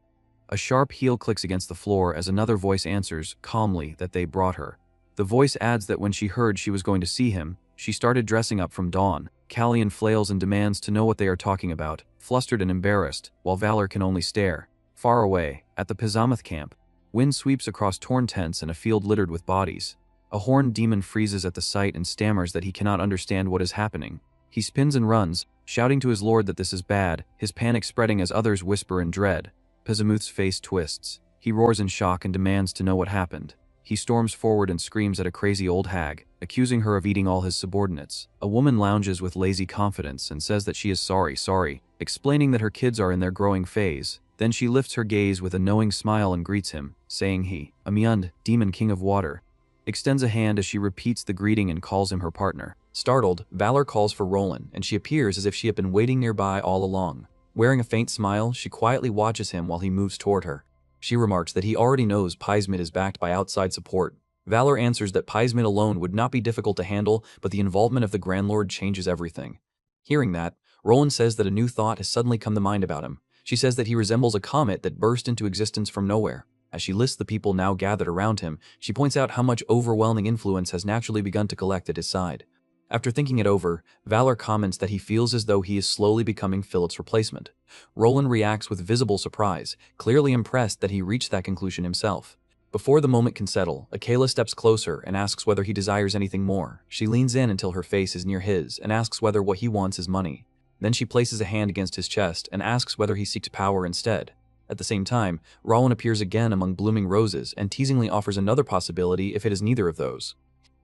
A sharp heel clicks against the floor as another voice answers, calmly, that they brought her. The voice adds that when she heard she was going to see him, she started dressing up from dawn. Kallian flails and demands to know what they are talking about, flustered and embarrassed, while Valor can only stare. Far away, at the Pizamoth camp, wind sweeps across torn tents and a field littered with bodies. A horned demon freezes at the sight and stammers that he cannot understand what is happening. He spins and runs, shouting to his lord that this is bad, his panic spreading as others whisper in dread. Pizamoth's face twists. He roars in shock and demands to know what happened. He storms forward and screams at a crazy old hag, accusing her of eating all his subordinates. A woman lounges with lazy confidence and says that she is sorry, explaining that her kids are in their growing phase. Then she lifts her gaze with a knowing smile and greets him, saying he, Amyund, demon king of water, extends a hand as she repeats the greeting and calls him her partner. Startled, Valor calls for Roland, and she appears as if she had been waiting nearby all along. Wearing a faint smile, she quietly watches him while he moves toward her. She remarks that he already knows Pyzmid is backed by outside support. Valor answers that Pyzmid alone would not be difficult to handle, but the involvement of the Grand Lord changes everything. Hearing that, Roland says that a new thought has suddenly come to mind about him. She says that he resembles a comet that burst into existence from nowhere. As she lists the people now gathered around him, she points out how much overwhelming influence has naturally begun to collect at his side. After thinking it over, Valor comments that he feels as though he is slowly becoming Philip's replacement. Roland reacts with visible surprise, clearly impressed that he reached that conclusion himself. Before the moment can settle, Aquila steps closer and asks whether he desires anything more. She leans in until her face is near his and asks whether what he wants is money. Then she places a hand against his chest and asks whether he seeks power instead. At the same time, Roland appears again among blooming roses and teasingly offers another possibility if it is neither of those.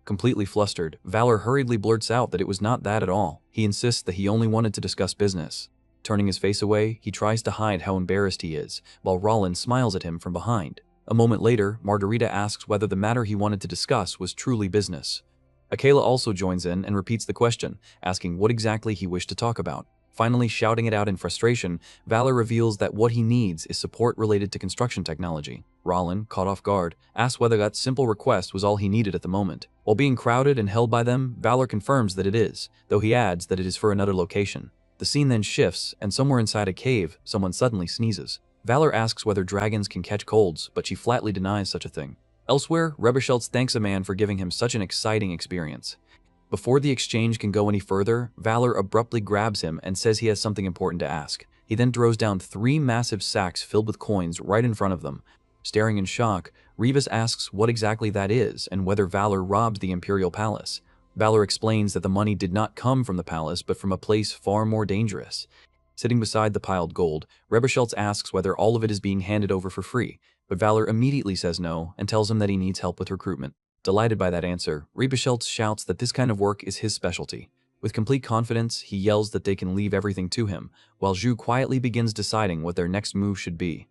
Completely flustered, Valor hurriedly blurts out that it was not that at all. He insists that he only wanted to discuss business. Turning his face away, he tries to hide how embarrassed he is, while Roland smiles at him from behind. A moment later, Margarita asks whether the matter he wanted to discuss was truly business. Aquila also joins in and repeats the question, asking what exactly he wished to talk about. Finally shouting it out in frustration, Valor reveals that what he needs is support related to construction technology. Roland, caught off guard, asks whether that simple request was all he needed at the moment. While being crowded and held by them, Valor confirms that it is, though he adds that it is for another location. The scene then shifts, and somewhere inside a cave, someone suddenly sneezes. Valor asks whether dragons can catch colds, but she flatly denies such a thing. Elsewhere, Rebesheltz thanks a man for giving him such an exciting experience. Before the exchange can go any further, Valor abruptly grabs him and says he has something important to ask. He then throws down 3 massive sacks filled with coins right in front of them. Staring in shock, Rivas asks what exactly that is and whether Valor robbed the Imperial Palace. Valor explains that the money did not come from the palace but from a place far more dangerous. Sitting beside the piled gold, Rebesheltz asks whether all of it is being handed over for free, but Valor immediately says no and tells him that he needs help with recruitment. Delighted by that answer, Rebeschild shouts that this kind of work is his specialty. With complete confidence, he yells that they can leave everything to him, while Zhu quietly begins deciding what their next move should be.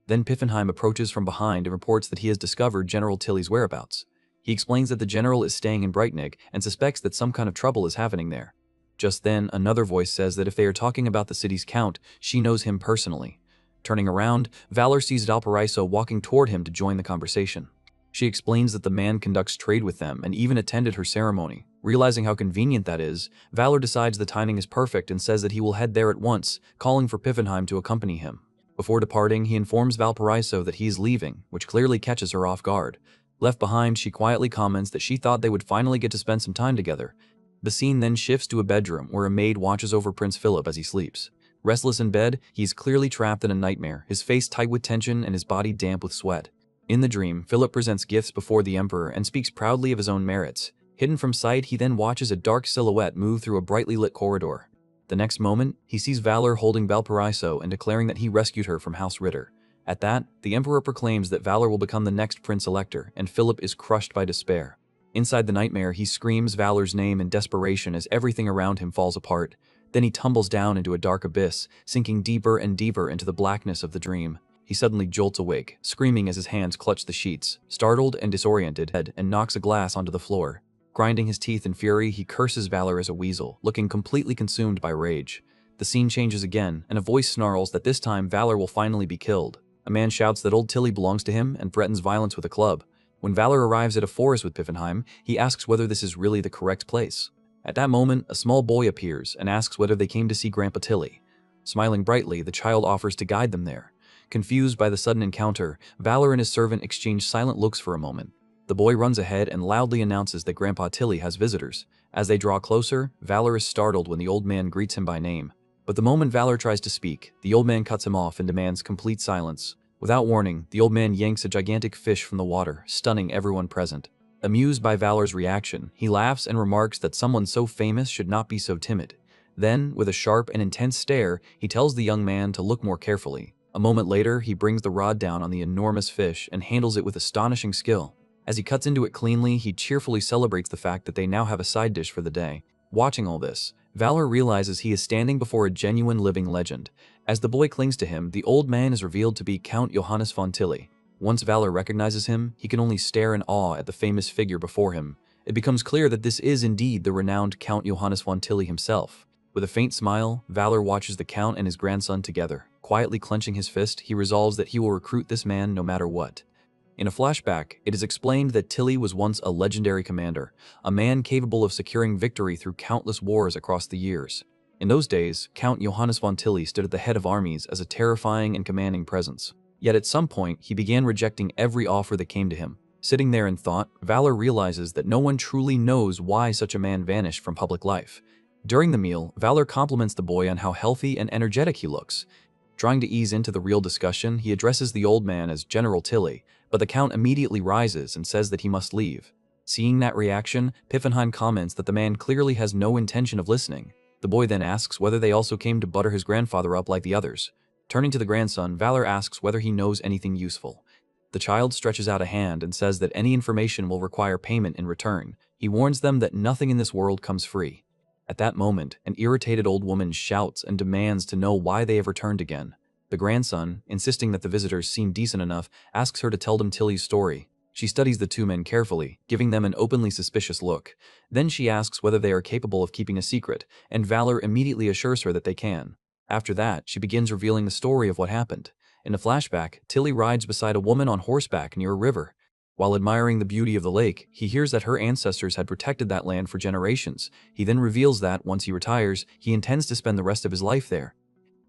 Then Piffenheim approaches from behind and reports that he has discovered General Tilly's whereabouts. He explains that the general is staying in Breitnig and suspects that some kind of trouble is happening there. Just then, another voice says that if they are talking about the city's count, she knows him personally. Turning around, Valor sees Valparaiso walking toward him to join the conversation. She explains that the man conducts trade with them and even attended her ceremony. Realizing how convenient that is, Valor decides the timing is perfect and says that he will head there at once, calling for Piffenheim to accompany him. Before departing, he informs Valparaiso that he is leaving, which clearly catches her off guard. Left behind, she quietly comments that she thought they would finally get to spend some time together. The scene then shifts to a bedroom where a maid watches over Prince Philip as he sleeps. Restless in bed, he is clearly trapped in a nightmare, his face tight with tension and his body damp with sweat. In the dream, Philip presents gifts before the Emperor and speaks proudly of his own merits. Hidden from sight, he then watches a dark silhouette move through a brightly lit corridor. The next moment, he sees Valor holding Valparaiso and declaring that he rescued her from House Ritter. At that, the Emperor proclaims that Valor will become the next Prince-Elector, and Philip is crushed by despair. Inside the nightmare, he screams Valor's name in desperation as everything around him falls apart. Then he tumbles down into a dark abyss, sinking deeper and deeper into the blackness of the dream. He suddenly jolts awake, screaming as his hands clutch the sheets, startled and disoriented, and knocks a glass onto the floor. Grinding his teeth in fury, he curses Valor as a weasel, looking completely consumed by rage. The scene changes again, and a voice snarls that this time Valor will finally be killed. A man shouts that old Tilly belongs to him and threatens violence with a club. When Valor arrives at a forest with Piffenheim, he asks whether this is really the correct place. At that moment, a small boy appears and asks whether they came to see Grandpa Tilly. Smiling brightly, the child offers to guide them there. Confused by the sudden encounter, Valor and his servant exchange silent looks for a moment. The boy runs ahead and loudly announces that Grandpa Tilly has visitors. As they draw closer, Valor is startled when the old man greets him by name. But the moment Valor tries to speak, the old man cuts him off and demands complete silence. Without warning, the old man yanks a gigantic fish from the water, stunning everyone present. Amused by Valor's reaction, he laughs and remarks that someone so famous should not be so timid. Then, with a sharp and intense stare, he tells the young man to look more carefully. A moment later, he brings the rod down on the enormous fish and handles it with astonishing skill. As he cuts into it cleanly, he cheerfully celebrates the fact that they now have a side dish for the day. Watching all this, Valor realizes he is standing before a genuine living legend. As the boy clings to him, the old man is revealed to be Count Johannes von Tilly. Once Valor recognizes him, he can only stare in awe at the famous figure before him. It becomes clear that this is indeed the renowned Count Johannes von Tilly himself. With a faint smile, Valor watches the Count and his grandson together. Quietly clenching his fist, he resolves that he will recruit this man no matter what. In a flashback, it is explained that Tilly was once a legendary commander, a man capable of securing victory through countless wars across the years. In those days, Count Johannes von Tilly stood at the head of armies as a terrifying and commanding presence. Yet at some point, he began rejecting every offer that came to him. Sitting there in thought, Valor realizes that no one truly knows why such a man vanished from public life. During the meal, Valor compliments the boy on how healthy and energetic he looks. Trying to ease into the real discussion, he addresses the old man as General Tilly, but the Count immediately rises and says that he must leave. Seeing that reaction, Piffenheim comments that the man clearly has no intention of listening. The boy then asks whether they also came to butter his grandfather up like the others. Turning to the grandson, Valor asks whether he knows anything useful. The child stretches out a hand and says that any information will require payment in return. He warns them that nothing in this world comes free. At that moment, an irritated old woman shouts and demands to know why they have returned again. The grandson, insisting that the visitors seem decent enough, asks her to tell them Tilly's story. She studies the two men carefully, giving them an openly suspicious look. Then she asks whether they are capable of keeping a secret, and Valor immediately assures her that they can. After that, she begins revealing the story of what happened. In a flashback, Tilly rides beside a woman on horseback near a river. While admiring the beauty of the lake, he hears that her ancestors had protected that land for generations. He then reveals that, once he retires, he intends to spend the rest of his life there.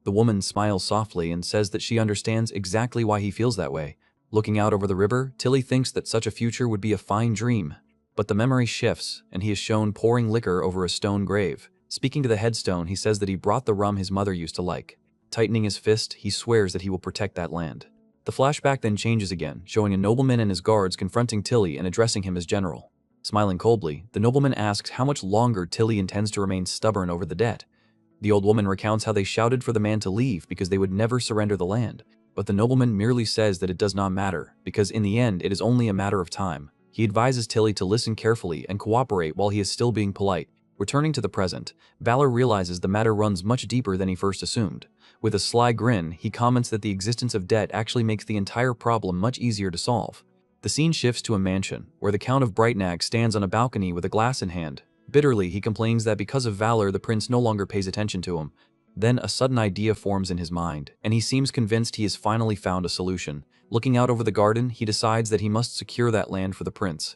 The woman smiles softly and says that she understands exactly why he feels that way. Looking out over the river, Tilly thinks that such a future would be a fine dream. But the memory shifts, and he is shown pouring liquor over a stone grave. Speaking to the headstone, he says that he brought the rum his mother used to like. Tightening his fist, he swears that he will protect that land. The flashback then changes again, showing a nobleman and his guards confronting Tilly and addressing him as general. Smiling coldly, the nobleman asks how much longer Tilly intends to remain stubborn over the debt. The old woman recounts how they shouted for the man to leave because they would never surrender the land. But the nobleman merely says that it does not matter, because in the end it is only a matter of time. He advises Tilly to listen carefully and cooperate while he is still being polite. Returning to the present, Valor realizes the matter runs much deeper than he first assumed. With a sly grin, he comments that the existence of debt actually makes the entire problem much easier to solve. The scene shifts to a mansion, where the Count of Brightnag stands on a balcony with a glass in hand. Bitterly, he complains that because of Valor, the prince no longer pays attention to him. Then a sudden idea forms in his mind, and he seems convinced he has finally found a solution. Looking out over the garden, he decides that he must secure that land for the prince.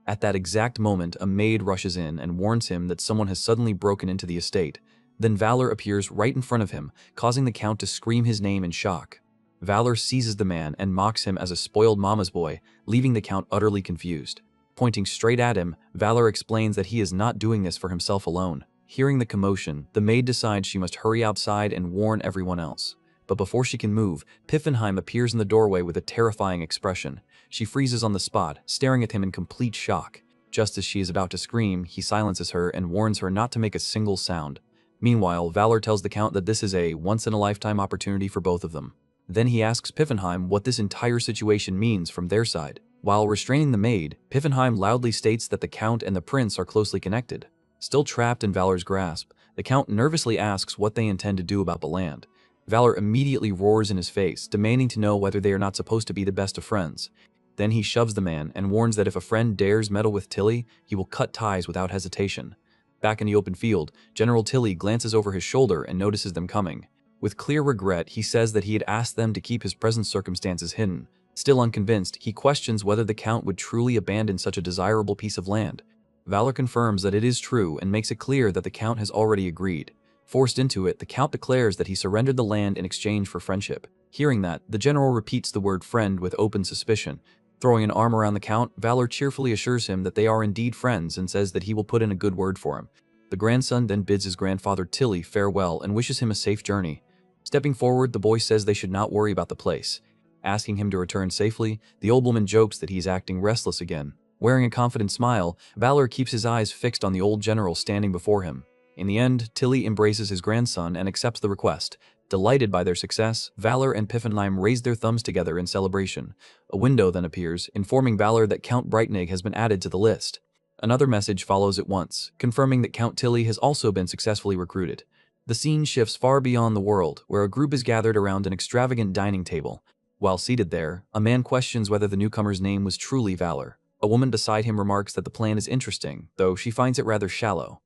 At that exact moment, a maid rushes in and warns him that someone has suddenly broken into the estate. Then Valor appears right in front of him, causing the Count to scream his name in shock. Valor seizes the man and mocks him as a spoiled mama's boy, leaving the Count utterly confused. Pointing straight at him, Valor explains that he is not doing this for himself alone. Hearing the commotion, the maid decides she must hurry outside and warn everyone else. But before she can move, Piffenheim appears in the doorway with a terrifying expression. She freezes on the spot, staring at him in complete shock. Just as she is about to scream, he silences her and warns her not to make a single sound. Meanwhile, Valor tells the Count that this is a once-in-a-lifetime opportunity for both of them. Then he asks Piffenheim what this entire situation means from their side. While restraining the maid, Piffenheim loudly states that the Count and the prince are closely connected. Still trapped in Valor's grasp, the Count nervously asks what they intend to do about the land. Valor immediately roars in his face, demanding to know whether they are not supposed to be the best of friends. Then he shoves the man and warns that if a friend dares meddle with Tilly, he will cut ties without hesitation. Back in the open field, General Tilly glances over his shoulder and notices them coming. With clear regret, he says that he had asked them to keep his present circumstances hidden. Still unconvinced, he questions whether the Count would truly abandon such a desirable piece of land. Valor confirms that it is true and makes it clear that the Count has already agreed. Forced into it, the Count declares that he surrendered the land in exchange for friendship. Hearing that, the general repeats the word friend with open suspicion. Throwing an arm around the Count, Valor cheerfully assures him that they are indeed friends and says that he will put in a good word for him. The grandson then bids his grandfather Tilly farewell and wishes him a safe journey. Stepping forward, the boy says they should not worry about the place. Asking him to return safely, the old woman jokes that he is acting restless again. Wearing a confident smile, Valor keeps his eyes fixed on the old general standing before him. In the end, Tilly embraces his grandson and accepts the request. Delighted by their success, Valor and Piffenheim raise their thumbs together in celebration. A window then appears, informing Valor that Count Breitnig has been added to the list. Another message follows at once, confirming that Count Tilly has also been successfully recruited. The scene shifts far beyond the world, where a group is gathered around an extravagant dining table. While seated there, a man questions whether the newcomer's name was truly Valor. A woman beside him remarks that the plan is interesting, though she finds it rather shallow.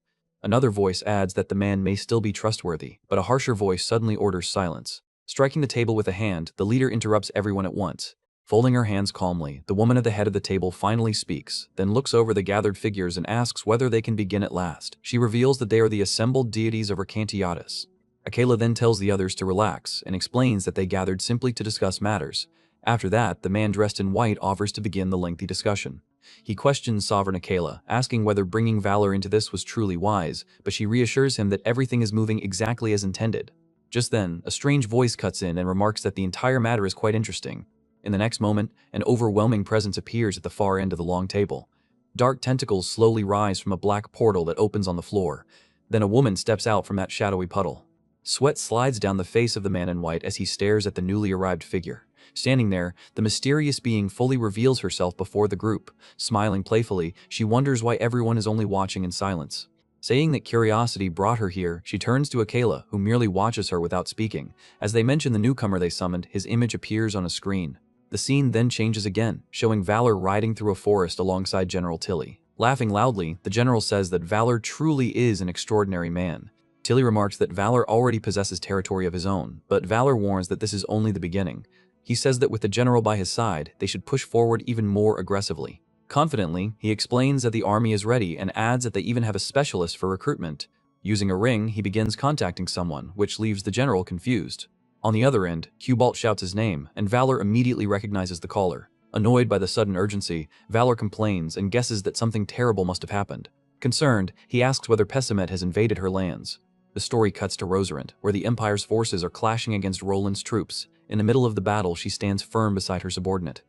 Another voice adds that the man may still be trustworthy, but a harsher voice suddenly orders silence. Striking the table with a hand, the leader interrupts everyone at once. Folding her hands calmly, the woman at the head of the table finally speaks, then looks over the gathered figures and asks whether they can begin at last. She reveals that they are the assembled deities of Arcantiatus. Aquila then tells the others to relax and explains that they gathered simply to discuss matters. After that, the man dressed in white offers to begin the lengthy discussion. He questions Sovereign Aquila, asking whether bringing Valor into this was truly wise, but she reassures him that everything is moving exactly as intended. Just then, a strange voice cuts in and remarks that the entire matter is quite interesting. In the next moment, an overwhelming presence appears at the far end of the long table. Dark tentacles slowly rise from a black portal that opens on the floor. Then a woman steps out from that shadowy puddle. Sweat slides down the face of the man in white as he stares at the newly arrived figure. Standing there, the mysterious being fully reveals herself before the group. Smiling playfully, she wonders why everyone is only watching in silence. Saying that curiosity brought her here, she turns to Aquila, who merely watches her without speaking. As they mention the newcomer they summoned, his image appears on a screen. The scene then changes again, showing Valor riding through a forest alongside General Tilly. Laughing loudly, the general says that Valor truly is an extraordinary man. Tilly remarks that Valor already possesses territory of his own, but Valor warns that this is only the beginning. He says that with the general by his side, they should push forward even more aggressively. Confidently, he explains that the army is ready and adds that they even have a specialist for recruitment. Using a ring, he begins contacting someone, which leaves the general confused. On the other end, Cubalt shouts his name, and Valor immediately recognizes the caller. Annoyed by the sudden urgency, Valor complains and guesses that something terrible must have happened. Concerned, he asks whether Pessimet has invaded her lands. The story cuts to Rosarant, where the Empire's forces are clashing against Roland's troops. In the middle of the battle, she stands firm beside her subordinate.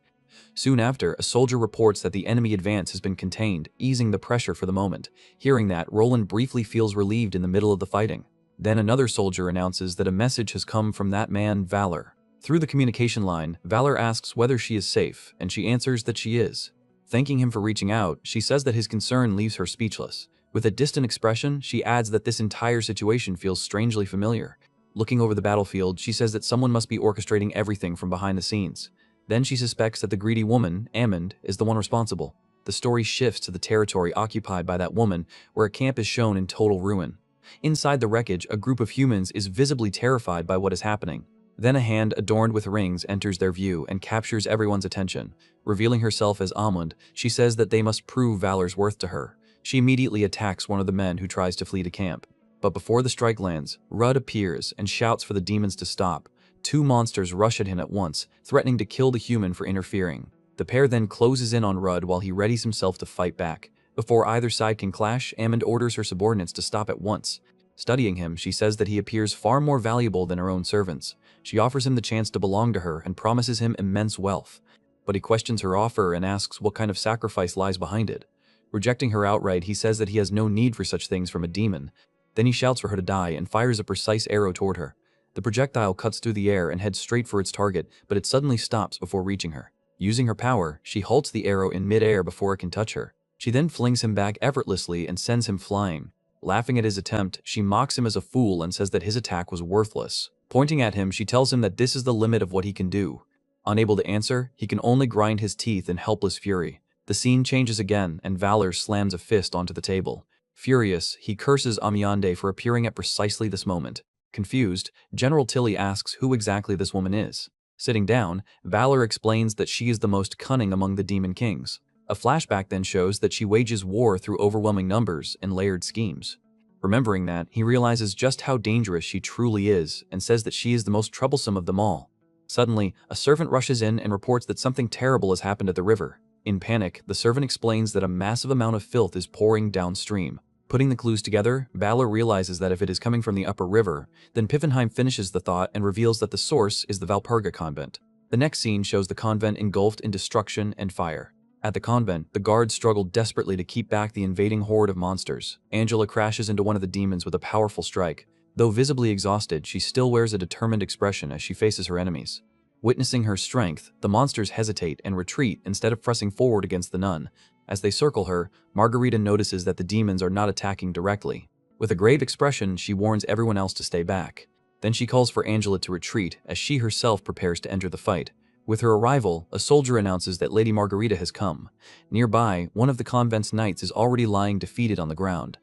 Soon after, a soldier reports that the enemy advance has been contained, easing the pressure for the moment. Hearing that, Roland briefly feels relieved in the middle of the fighting. Then another soldier announces that a message has come from that man, Valor. Through the communication line, Valor asks whether she is safe, and she answers that she is. Thanking him for reaching out, she says that his concern leaves her speechless. With a distant expression, she adds that this entire situation feels strangely familiar. Looking over the battlefield, she says that someone must be orchestrating everything from behind the scenes. Then she suspects that the greedy woman, Amond, is the one responsible. The story shifts to the territory occupied by that woman, where a camp is shown in total ruin. Inside the wreckage, a group of humans is visibly terrified by what is happening. Then a hand adorned with rings enters their view and captures everyone's attention. Revealing herself as Amund, she says that they must prove valor's worth to her. She immediately attacks one of the men who tries to flee to camp. But before the strike lands, Rudd appears and shouts for the demons to stop. Two monsters rush at him at once, threatening to kill the human for interfering. The pair then closes in on Rudd while he readies himself to fight back. Before either side can clash, Amund orders her subordinates to stop at once. Studying him, she says that he appears far more valuable than her own servants. She offers him the chance to belong to her and promises him immense wealth. But he questions her offer and asks what kind of sacrifice lies behind it. Rejecting her outright, he says that he has no need for such things from a demon. Then he shouts for her to die and fires a precise arrow toward her. The projectile cuts through the air and heads straight for its target, but it suddenly stops before reaching her. Using her power, she halts the arrow in mid-air before it can touch her. She then flings him back effortlessly and sends him flying. Laughing at his attempt, she mocks him as a fool and says that his attack was worthless. Pointing at him, she tells him that this is the limit of what he can do. Unable to answer, he can only grind his teeth in helpless fury. The scene changes again, and Valor slams a fist onto the table. Furious, he curses Amiande for appearing at precisely this moment. Confused, General Tilly asks who exactly this woman is. Sitting down, Valor explains that she is the most cunning among the demon kings. A flashback then shows that she wages war through overwhelming numbers and layered schemes. Remembering that, he realizes just how dangerous she truly is and says that she is the most troublesome of them all. Suddenly, a servant rushes in and reports that something terrible has happened at the river. In panic, the servant explains that a massive amount of filth is pouring downstream. Putting the clues together, Valor realizes that if it is coming from the upper river, then Piffenheim finishes the thought and reveals that the source is the Valpurga convent. The next scene shows the convent engulfed in destruction and fire. At the convent, the guards struggle desperately to keep back the invading horde of monsters. Angela crashes into one of the demons with a powerful strike. Though visibly exhausted, she still wears a determined expression as she faces her enemies. Witnessing her strength, the monsters hesitate and retreat instead of pressing forward against the nun. As they circle her, Margarita notices that the demons are not attacking directly. With a grave expression, she warns everyone else to stay back. Then she calls for Angela to retreat as she herself prepares to enter the fight. With her arrival, a soldier announces that Lady Margarita has come. Nearby, one of the convent's knights is already lying defeated on the ground.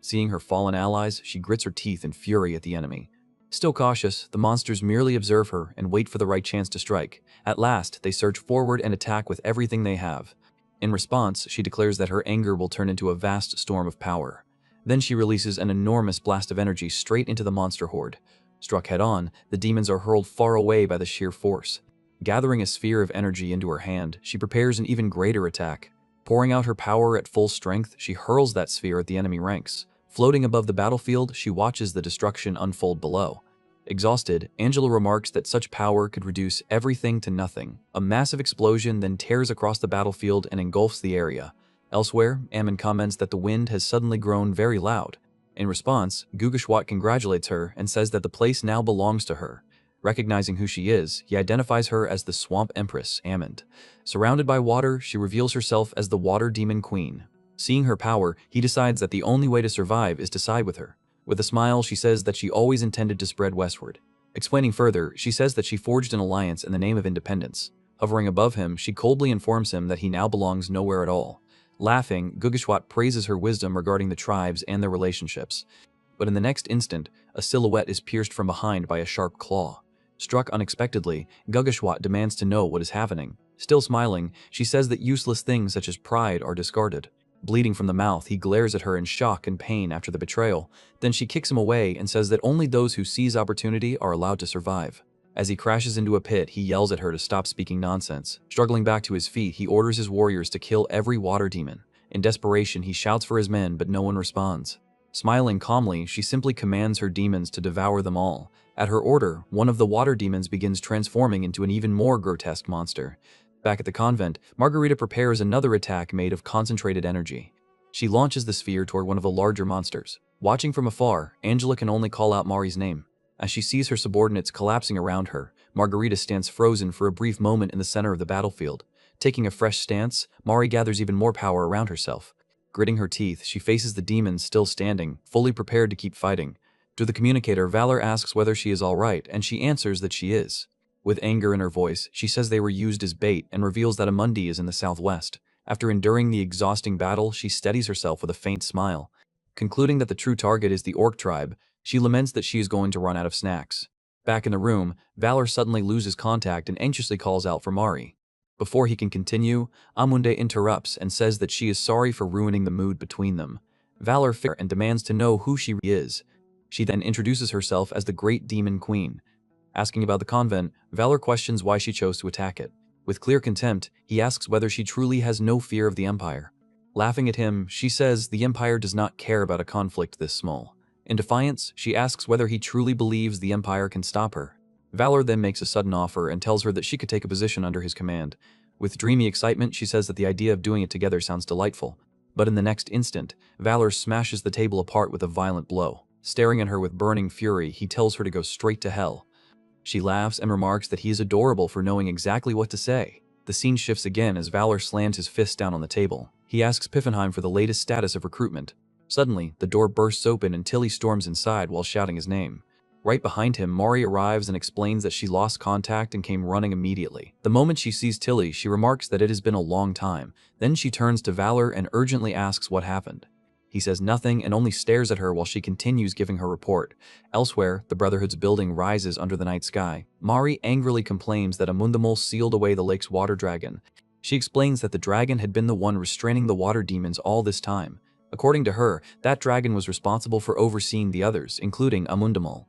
Seeing her fallen allies, she grits her teeth in fury at the enemy. Still cautious, the monsters merely observe her and wait for the right chance to strike. At last, they surge forward and attack with everything they have. In response, she declares that her anger will turn into a vast storm of power. Then she releases an enormous blast of energy straight into the monster horde. Struck head-on, the demons are hurled far away by the sheer force. Gathering a sphere of energy into her hand, she prepares an even greater attack. Pouring out her power at full strength, she hurls that sphere at the enemy ranks. Floating above the battlefield, she watches the destruction unfold below. Exhausted, Angela remarks that such power could reduce everything to nothing. A massive explosion then tears across the battlefield and engulfs the area. Elsewhere, Ammon comments that the wind has suddenly grown very loud. In response, Gugeshwat congratulates her and says that the place now belongs to her. Recognizing who she is, he identifies her as the Swamp Empress, Amond. Surrounded by water, she reveals herself as the Water Demon Queen. Seeing her power, he decides that the only way to survive is to side with her. With a smile, she says that she always intended to spread westward. Explaining further, she says that she forged an alliance in the name of independence. Hovering above him, she coldly informs him that he now belongs nowhere at all. Laughing, Gugeshwat praises her wisdom regarding the tribes and their relationships. But in the next instant, a silhouette is pierced from behind by a sharp claw. Struck unexpectedly, Gugeshwat demands to know what is happening. Still smiling, she says that useless things such as pride are discarded. Bleeding from the mouth, he glares at her in shock and pain after the betrayal. Then she kicks him away and says that only those who seize opportunity are allowed to survive. As he crashes into a pit, he yells at her to stop speaking nonsense. Struggling back to his feet, he orders his warriors to kill every water demon. In desperation, he shouts for his men, but no one responds. Smiling calmly, she simply commands her demons to devour them all. At her order, one of the water demons begins transforming into an even more grotesque monster. Back at the convent, Margarita prepares another attack made of concentrated energy. She launches the sphere toward one of the larger monsters. Watching from afar, Angela can only call out Mari's name. As she sees her subordinates collapsing around her, Margarita stands frozen for a brief moment in the center of the battlefield. Taking a fresh stance, Mari gathers even more power around herself. Gritting her teeth, she faces the demons still standing, fully prepared to keep fighting. To the communicator, Valor asks whether she is alright, and she answers that she is. With anger in her voice, she says they were used as bait and reveals that Amundi is in the southwest. After enduring the exhausting battle, she steadies herself with a faint smile. Concluding that the true target is the Orc tribe, she laments that she is going to run out of snacks. Back in the room, Valor suddenly loses contact and anxiously calls out for Mari. Before he can continue, Amunde interrupts and says that she is sorry for ruining the mood between them. Valor fears and demands to know who she is. She then introduces herself as the Great Demon Queen. Asking about the convent, Valor questions why she chose to attack it. With clear contempt, he asks whether she truly has no fear of the Empire. Laughing at him, she says the Empire does not care about a conflict this small. In defiance, she asks whether he truly believes the Empire can stop her. Valor then makes a sudden offer and tells her that she could take a position under his command. With dreamy excitement, she says that the idea of doing it together sounds delightful. But in the next instant, Valor smashes the table apart with a violent blow. Staring at her with burning fury, he tells her to go straight to hell. She laughs and remarks that he is adorable for knowing exactly what to say. The scene shifts again as Valor slams his fist down on the table. He asks Piffenheim for the latest status of recruitment. Suddenly, the door bursts open and Tilly storms inside while shouting his name. Right behind him, Mari arrives and explains that she lost contact and came running immediately. The moment she sees Tilly, she remarks that it has been a long time. Then she turns to Valor and urgently asks what happened. He says nothing and only stares at her while she continues giving her report. Elsewhere, the Brotherhood's building rises under the night sky. Mari angrily complains that Amundamol sealed away the lake's water dragon. She explains that the dragon had been the one restraining the water demons all this time. According to her, that dragon was responsible for overseeing the others, including Amundamol.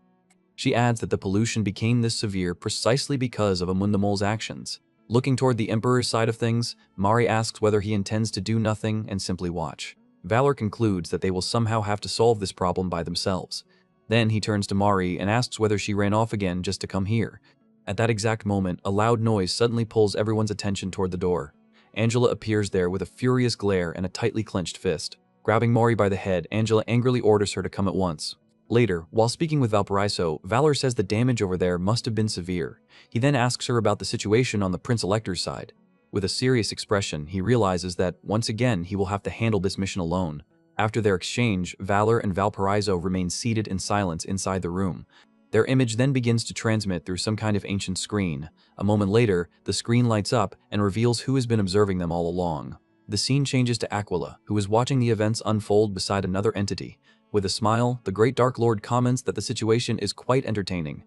She adds that the pollution became this severe precisely because of Amundamol's actions. Looking toward the Emperor's side of things, Mari asks whether he intends to do nothing and simply watch. Valor concludes that they will somehow have to solve this problem by themselves. Then he turns to Mari and asks whether she ran off again just to come here. At that exact moment, a loud noise suddenly pulls everyone's attention toward the door. Angela appears there with a furious glare and a tightly clenched fist. Grabbing Mari by the head, Angela angrily orders her to come at once. Later, while speaking with Valparaiso, Valor says the damage over there must have been severe. He then asks her about the situation on the Prince Elector's side. With a serious expression, he realizes that, once again, he will have to handle this mission alone. After their exchange, Valor and Valparaiso remain seated in silence inside the room. Their image then begins to transmit through some kind of ancient screen. A moment later, the screen lights up and reveals who has been observing them all along. The scene changes to Aquila, who is watching the events unfold beside another entity. With a smile, the Great Dark Lord comments that the situation is quite entertaining.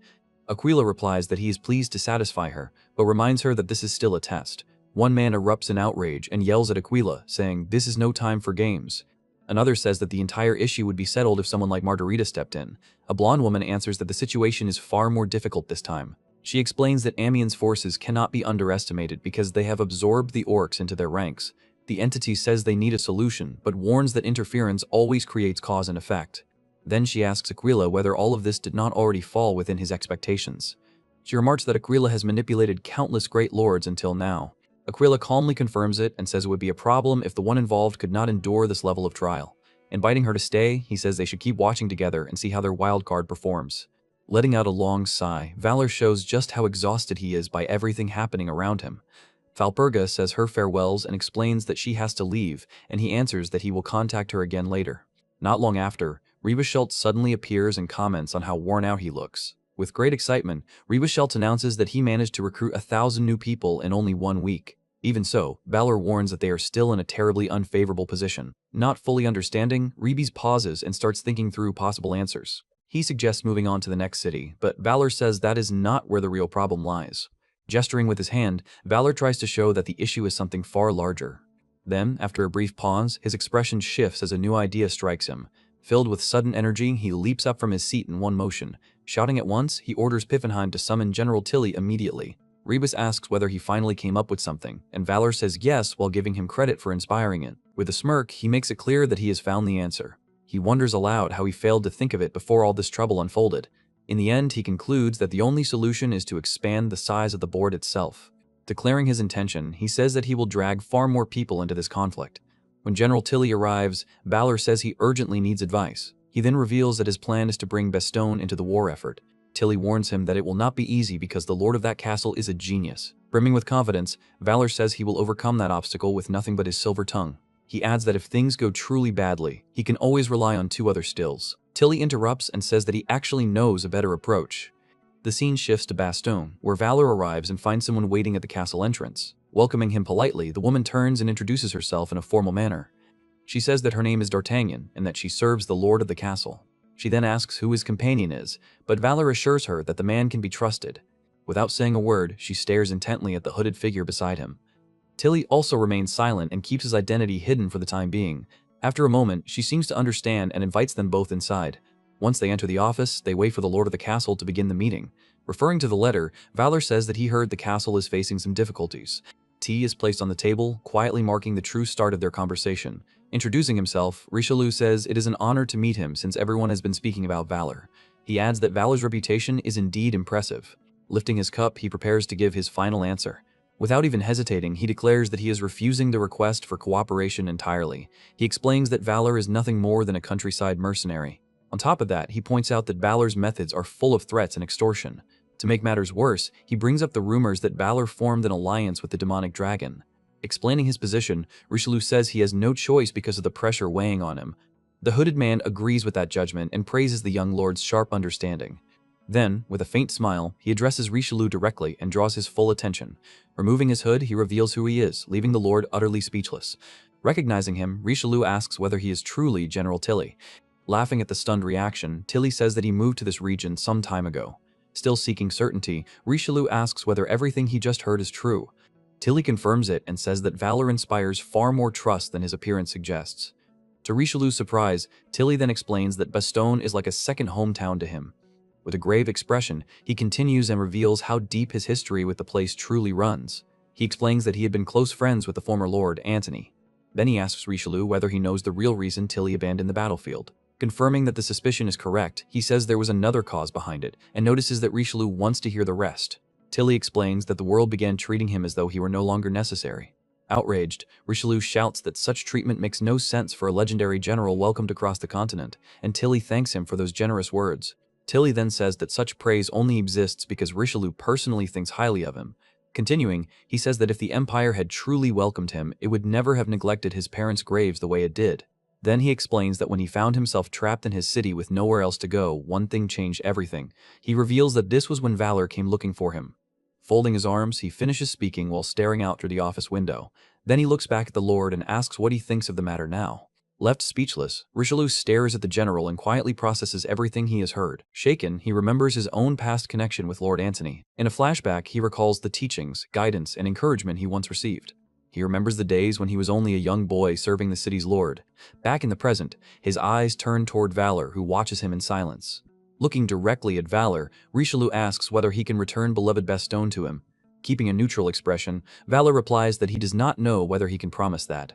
Aquila replies that he is pleased to satisfy her, but reminds her that this is still a test. One man erupts in outrage and yells at Aquila, saying, "This is no time for games." Another says that the entire issue would be settled if someone like Margarita stepped in. A blonde woman answers that the situation is far more difficult this time. She explains that Amien's forces cannot be underestimated because they have absorbed the orcs into their ranks. The entity says they need a solution, but warns that interference always creates cause and effect. Then she asks Aquila whether all of this did not already fall within his expectations. She remarks that Aquila has manipulated countless great lords until now. Aquila calmly confirms it and says it would be a problem if the one involved could not endure this level of trial. Inviting her to stay, he says they should keep watching together and see how their wild card performs. Letting out a long sigh, Valor shows just how exhausted he is by everything happening around him. Valpurga says her farewells and explains that she has to leave, and he answers that he will contact her again later. Not long after, Riebeschelt suddenly appears and comments on how worn out he looks. With great excitement, Riebeschelt announces that he managed to recruit 1,000 new people in only 1 week. Even so, Valor warns that they are still in a terribly unfavorable position. Not fully understanding, Rebes pauses and starts thinking through possible answers. He suggests moving on to the next city, but Valor says that is not where the real problem lies. Gesturing with his hand, Valor tries to show that the issue is something far larger. Then, after a brief pause, his expression shifts as a new idea strikes him. Filled with sudden energy, he leaps up from his seat in one motion. Shouting at once, he orders Piffenheim to summon General Tilly immediately. Rebus asks whether he finally came up with something, and Valor says yes while giving him credit for inspiring it. With a smirk, he makes it clear that he has found the answer. He wonders aloud how he failed to think of it before all this trouble unfolded. In the end, he concludes that the only solution is to expand the size of the board itself. Declaring his intention, he says that he will drag far more people into this conflict. When General Tilly arrives, Valor says he urgently needs advice. He then reveals that his plan is to bring Bastogne into the war effort. Tilly warns him that it will not be easy because the lord of that castle is a genius. Brimming with confidence, Valor says he will overcome that obstacle with nothing but his silver tongue. He adds that if things go truly badly, he can always rely on two other stills. Tilly interrupts and says that he actually knows a better approach. The scene shifts to Bastogne, where Valor arrives and finds someone waiting at the castle entrance. Welcoming him politely, the woman turns and introduces herself in a formal manner. She says that her name is D'Artagnan and that she serves the lord of the castle. She then asks who his companion is, but Valor assures her that the man can be trusted. Without saying a word, she stares intently at the hooded figure beside him. Tilly also remains silent and keeps his identity hidden for the time being. After a moment, she seems to understand and invites them both inside. Once they enter the office, they wait for the lord of the castle to begin the meeting. Referring to the letter, Valor says that he heard the castle is facing some difficulties. Tea is placed on the table, quietly marking the true start of their conversation. Introducing himself, Richelieu says it is an honor to meet him since everyone has been speaking about Valor. He adds that Valor's reputation is indeed impressive. Lifting his cup, he prepares to give his final answer. Without even hesitating, he declares that he is refusing the request for cooperation entirely. He explains that Valor is nothing more than a countryside mercenary. On top of that, he points out that Valor's methods are full of threats and extortion. To make matters worse, he brings up the rumors that Valor formed an alliance with the demonic dragon. Explaining his position, Richelieu says he has no choice because of the pressure weighing on him. The hooded man agrees with that judgment and praises the young lord's sharp understanding. Then, with a faint smile, he addresses Richelieu directly and draws his full attention. Removing his hood, he reveals who he is, leaving the lord utterly speechless. Recognizing him, Richelieu asks whether he is truly General Tilly. Laughing at the stunned reaction, Tilly says that he moved to this region some time ago. Still seeking certainty, Richelieu asks whether everything he just heard is true. Tilly confirms it and says that Valor inspires far more trust than his appearance suggests. To Richelieu's surprise, Tilly then explains that Bastogne is like a second hometown to him. With a grave expression, he continues and reveals how deep his history with the place truly runs. He explains that he had been close friends with the former lord, Antony. Then he asks Richelieu whether he knows the real reason Tilly abandoned the battlefield. Confirming that the suspicion is correct, he says there was another cause behind it, and notices that Richelieu wants to hear the rest. Tilly explains that the world began treating him as though he were no longer necessary. Outraged, Richelieu shouts that such treatment makes no sense for a legendary general welcomed across the continent, and Tilly thanks him for those generous words. Tilly then says that such praise only exists because Richelieu personally thinks highly of him. Continuing, he says that if the Empire had truly welcomed him, it would never have neglected his parents' graves the way it did. Then he explains that when he found himself trapped in his city with nowhere else to go, one thing changed everything. He reveals that this was when Valor came looking for him. Folding his arms, he finishes speaking while staring out through the office window. Then he looks back at the Lord and asks what he thinks of the matter now. Left speechless, Richelieu stares at the general and quietly processes everything he has heard. Shaken, he remembers his own past connection with Lord Antony. In a flashback, he recalls the teachings, guidance, and encouragement he once received. He remembers the days when he was only a young boy serving the city's lord. Back in the present, his eyes turn toward Valor, who watches him in silence. Looking directly at Valor, Richelieu asks whether he can return beloved Bastogne to him. Keeping a neutral expression, Valor replies that he does not know whether he can promise that.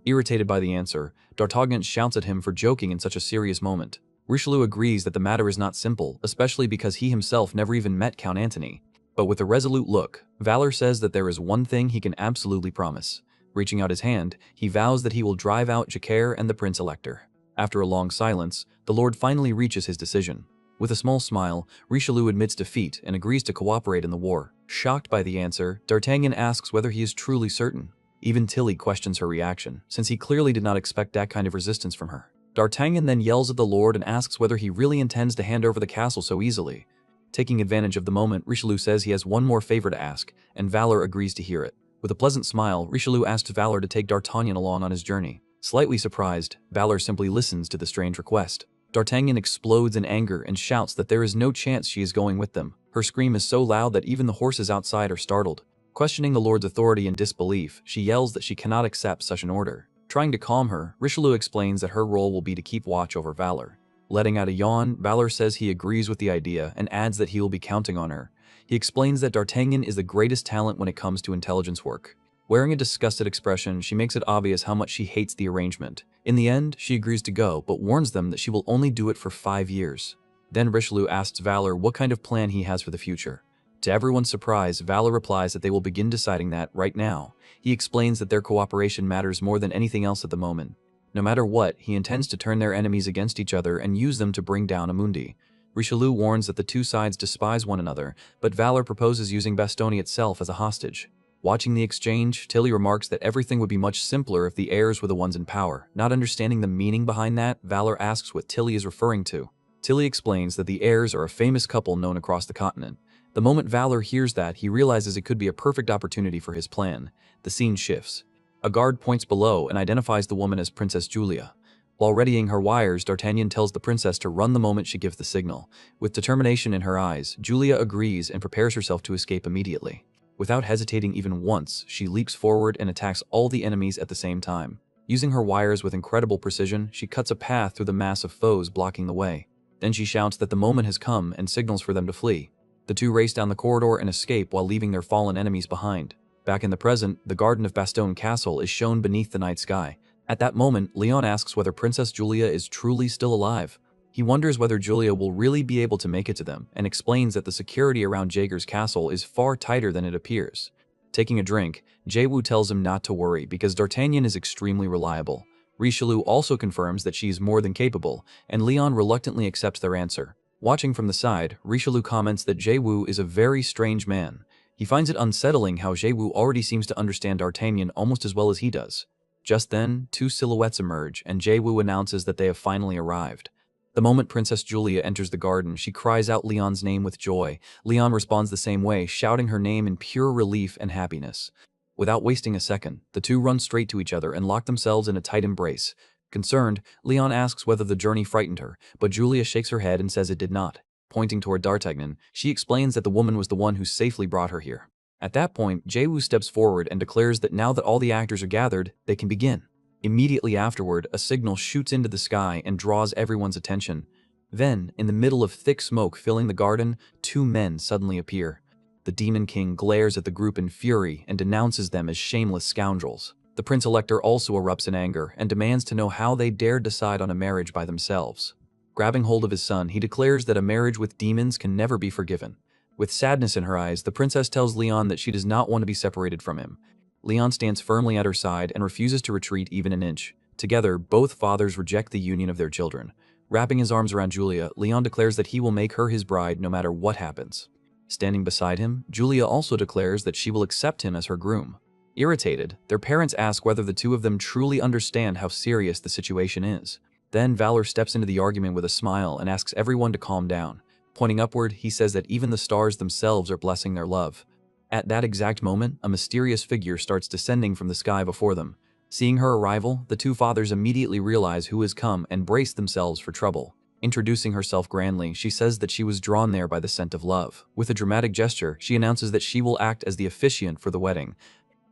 Irritated by the answer, D'Artagnan shouts at him for joking in such a serious moment. Richelieu agrees that the matter is not simple, especially because he himself never even met Count Antony. But with a resolute look, Valor says that there is one thing he can absolutely promise. Reaching out his hand, he vows that he will drive out Jacquer and the Prince Elector. After a long silence, the Lord finally reaches his decision. With a small smile, Richelieu admits defeat and agrees to cooperate in the war. Shocked by the answer, D'Artagnan asks whether he is truly certain. Even Tilly questions her reaction, since he clearly did not expect that kind of resistance from her. D'Artagnan then yells at the Lord and asks whether he really intends to hand over the castle so easily. Taking advantage of the moment, Richelieu says he has one more favor to ask, and Valor agrees to hear it. With a pleasant smile, Richelieu asks Valor to take D'Artagnan along on his journey. Slightly surprised, Valor simply listens to the strange request. D'Artagnan explodes in anger and shouts that there is no chance she is going with them. Her scream is so loud that even the horses outside are startled. Questioning the Lord's authority in disbelief, she yells that she cannot accept such an order. Trying to calm her, Richelieu explains that her role will be to keep watch over Valor. Letting out a yawn, Valor says he agrees with the idea and adds that he will be counting on her. He explains that D'Artagnan is the greatest talent when it comes to intelligence work. Wearing a disgusted expression, she makes it obvious how much she hates the arrangement. In the end, she agrees to go, but warns them that she will only do it for 5 years. Then Richelieu asks Valor what kind of plan he has for the future. To everyone's surprise, Valor replies that they will begin deciding that right now. He explains that their cooperation matters more than anything else at the moment. No matter what, he intends to turn their enemies against each other and use them to bring down Amundi. Richelieu warns that the two sides despise one another, but Valor proposes using Bastogne itself as a hostage. Watching the exchange, Tilly remarks that everything would be much simpler if the heirs were the ones in power. Not understanding the meaning behind that, Valor asks what Tilly is referring to. Tilly explains that the heirs are a famous couple known across the continent. The moment Valor hears that, he realizes it could be a perfect opportunity for his plan. The scene shifts. A guard points below and identifies the woman as Princess Julia. While readying her wires, D'Artagnan tells the princess to run the moment she gives the signal. With determination in her eyes, Julia agrees and prepares herself to escape immediately. Without hesitating even once, she leaps forward and attacks all the enemies at the same time. Using her wires with incredible precision, she cuts a path through the mass of foes blocking the way. Then she shouts that the moment has come and signals for them to flee. The two race down the corridor and escape while leaving their fallen enemies behind. Back in the present, the garden of Bastogne Castle is shown beneath the night sky. At that moment, Leon asks whether Princess Julia is truly still alive. He wonders whether Julia will really be able to make it to them, and explains that the security around Jaeger's castle is far tighter than it appears. Taking a drink, Jaewoo tells him not to worry because D'Artagnan is extremely reliable. Richelieu also confirms that she is more than capable, and Leon reluctantly accepts their answer. Watching from the side, Richelieu comments that Jaewoo is a very strange man. He finds it unsettling how Jaewoo already seems to understand D'Artagnan almost as well as he does. Just then, two silhouettes emerge, and Jaewoo announces that they have finally arrived. The moment Princess Julia enters the garden, she cries out Leon's name with joy. Leon responds the same way, shouting her name in pure relief and happiness. Without wasting a second, the two run straight to each other and lock themselves in a tight embrace. Concerned, Leon asks whether the journey frightened her, but Julia shakes her head and says it did not. Pointing toward D'Artagnan, she explains that the woman was the one who safely brought her here. At that point, Jaewoo steps forward and declares that now that all the actors are gathered, they can begin. Immediately afterward, a signal shoots into the sky and draws everyone's attention. Then, in the middle of thick smoke filling the garden, two men suddenly appear. The Demon King glares at the group in fury and denounces them as shameless scoundrels. The Prince-Elector also erupts in anger and demands to know how they dared decide on a marriage by themselves. Grabbing hold of his son, he declares that a marriage with demons can never be forgiven. With sadness in her eyes, the princess tells Leon that she does not want to be separated from him. Leon stands firmly at her side and refuses to retreat even an inch. Together, both fathers reject the union of their children. Wrapping his arms around Julia, Leon declares that he will make her his bride no matter what happens. Standing beside him, Julia also declares that she will accept him as her groom. Irritated, their parents ask whether the two of them truly understand how serious the situation is. Then Valor steps into the argument with a smile and asks everyone to calm down. Pointing upward, he says that even the stars themselves are blessing their love. At that exact moment, a mysterious figure starts descending from the sky before them. Seeing her arrival, the two fathers immediately realize who has come and brace themselves for trouble. Introducing herself grandly, she says that she was drawn there by the scent of love. With a dramatic gesture, she announces that she will act as the officiant for the wedding.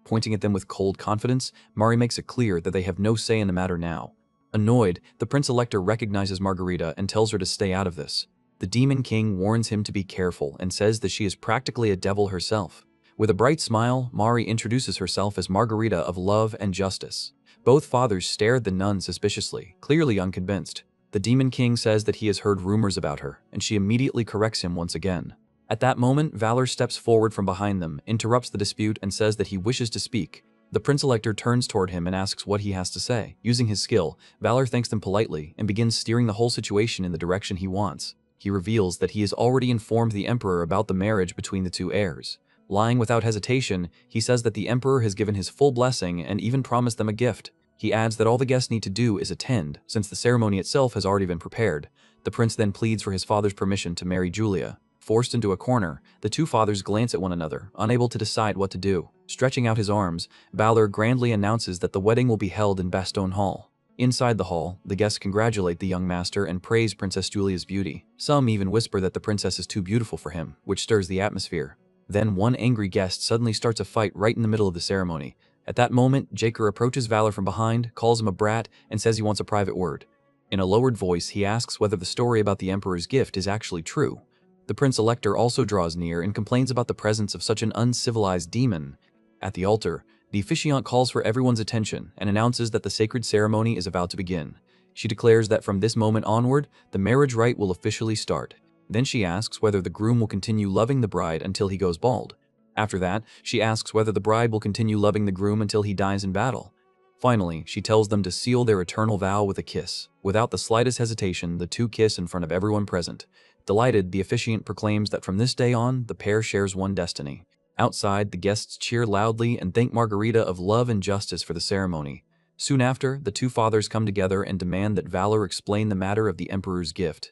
Pointing at them with cold confidence, Mari makes it clear that they have no say in the matter now. Annoyed, the Prince-Elector recognizes Margarita and tells her to stay out of this. The Demon King warns him to be careful and says that she is practically a devil herself. With a bright smile, Mari introduces herself as Margarita of Love and Justice. Both fathers stare at the nun suspiciously, clearly unconvinced. The Demon King says that he has heard rumors about her, and she immediately corrects him once again. At that moment, Valor steps forward from behind them, interrupts the dispute, and says that he wishes to speak. The Prince-Elector turns toward him and asks what he has to say. Using his skill, Valor thanks them politely and begins steering the whole situation in the direction he wants. He reveals that he has already informed the Emperor about the marriage between the two heirs. Lying without hesitation, he says that the Emperor has given his full blessing and even promised them a gift. He adds that all the guests need to do is attend, since the ceremony itself has already been prepared. The prince then pleads for his father's permission to marry Julia. Forced into a corner, the two fathers glance at one another, unable to decide what to do. Stretching out his arms, Valor grandly announces that the wedding will be held in Bastogne Hall. Inside the hall, the guests congratulate the young master and praise Princess Julia's beauty. Some even whisper that the princess is too beautiful for him, which stirs the atmosphere. Then one angry guest suddenly starts a fight right in the middle of the ceremony. At that moment, Jaeger approaches Valor from behind, calls him a brat, and says he wants a private word. In a lowered voice, he asks whether the story about the Emperor's gift is actually true. The Prince-Elector also draws near and complains about the presence of such an uncivilized demon. At the altar, the officiant calls for everyone's attention and announces that the sacred ceremony is about to begin. She declares that from this moment onward, the marriage rite will officially start. Then she asks whether the groom will continue loving the bride until he goes bald. After that, she asks whether the bride will continue loving the groom until he dies in battle. Finally, she tells them to seal their eternal vow with a kiss. Without the slightest hesitation, the two kiss in front of everyone present. Delighted, the officiant proclaims that from this day on, the pair shares one destiny. Outside, the guests cheer loudly and thank Margarita of love and justice for the ceremony. Soon after, the two fathers come together and demand that Valor explain the matter of the Emperor's gift.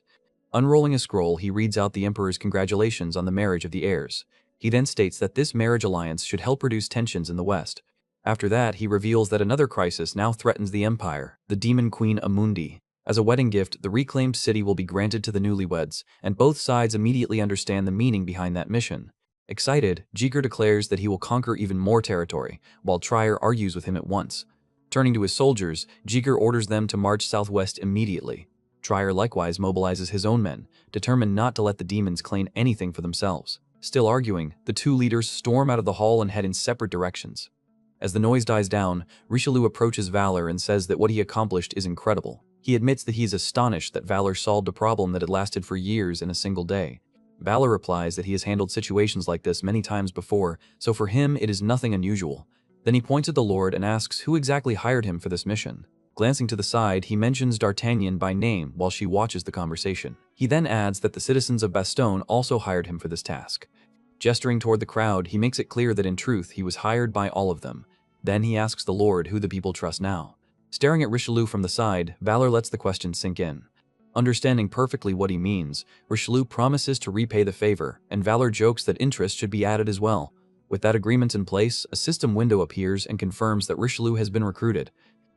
Unrolling a scroll, he reads out the Emperor's congratulations on the marriage of the heirs. He then states that this marriage alliance should help reduce tensions in the West. After that, he reveals that another crisis now threatens the Empire, the Demon Queen Amundi. As a wedding gift, the reclaimed city will be granted to the newlyweds, and both sides immediately understand the meaning behind that mission. Excited, Jeager declares that he will conquer even more territory, while Trier argues with him at once. Turning to his soldiers, Jeager orders them to march southwest immediately. Trier likewise mobilizes his own men, determined not to let the demons claim anything for themselves. Still arguing, the two leaders storm out of the hall and head in separate directions. As the noise dies down, Richelieu approaches Valor and says that what he accomplished is incredible. He admits that he is astonished that Valor solved a problem that had lasted for years in a single day. Valor replies that he has handled situations like this many times before, so for him it is nothing unusual. Then he points at the Lord and asks who exactly hired him for this mission. Glancing to the side, he mentions D'Artagnan by name while she watches the conversation. He then adds that the citizens of Bastogne also hired him for this task. Gesturing toward the crowd, he makes it clear that in truth he was hired by all of them. Then he asks the Lord who the people trust now. Staring at Richelieu from the side, Valor lets the question sink in. Understanding perfectly what he means, Richelieu promises to repay the favor, and Valor jokes that interest should be added as well. With that agreement in place, a system window appears and confirms that Richelieu has been recruited.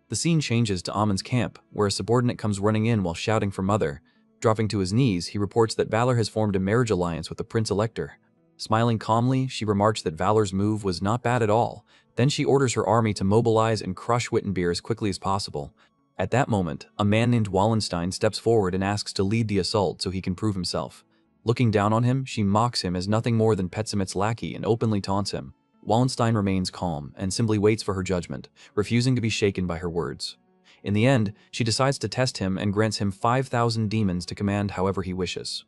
The scene changes to Amon's camp, where a subordinate comes running in while shouting for mother. Dropping to his knees, he reports that Valor has formed a marriage alliance with the Prince-Elector. Smiling calmly, she remarks that Valor's move was not bad at all. Then she orders her army to mobilize and crush Wittenberg as quickly as possible. At that moment, a man named Wallenstein steps forward and asks to lead the assault so he can prove himself. Looking down on him, she mocks him as nothing more than Petzemit's lackey and openly taunts him. Wallenstein remains calm and simply waits for her judgment, refusing to be shaken by her words. In the end, she decides to test him and grants him 5,000 demons to command however he wishes.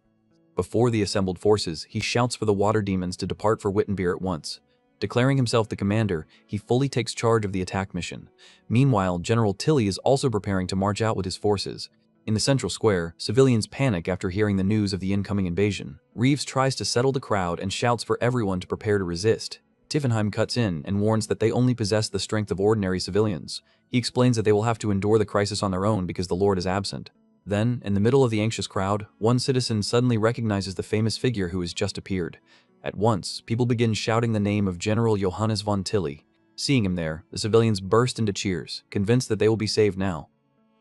Before the assembled forces, he shouts for the water demons to depart for Wittenberg at once. Declaring himself the commander, he fully takes charge of the attack mission. Meanwhile, General Tilly is also preparing to march out with his forces. In the central square, civilians panic after hearing the news of the incoming invasion. Reeves tries to settle the crowd and shouts for everyone to prepare to resist. Tiffenheim cuts in and warns that they only possess the strength of ordinary civilians. He explains that they will have to endure the crisis on their own because the Lord is absent. Then, in the middle of the anxious crowd, one citizen suddenly recognizes the famous figure who has just appeared. At once, people begin shouting the name of General Johannes von Tilly. Seeing him there, the civilians burst into cheers, convinced that they will be saved now.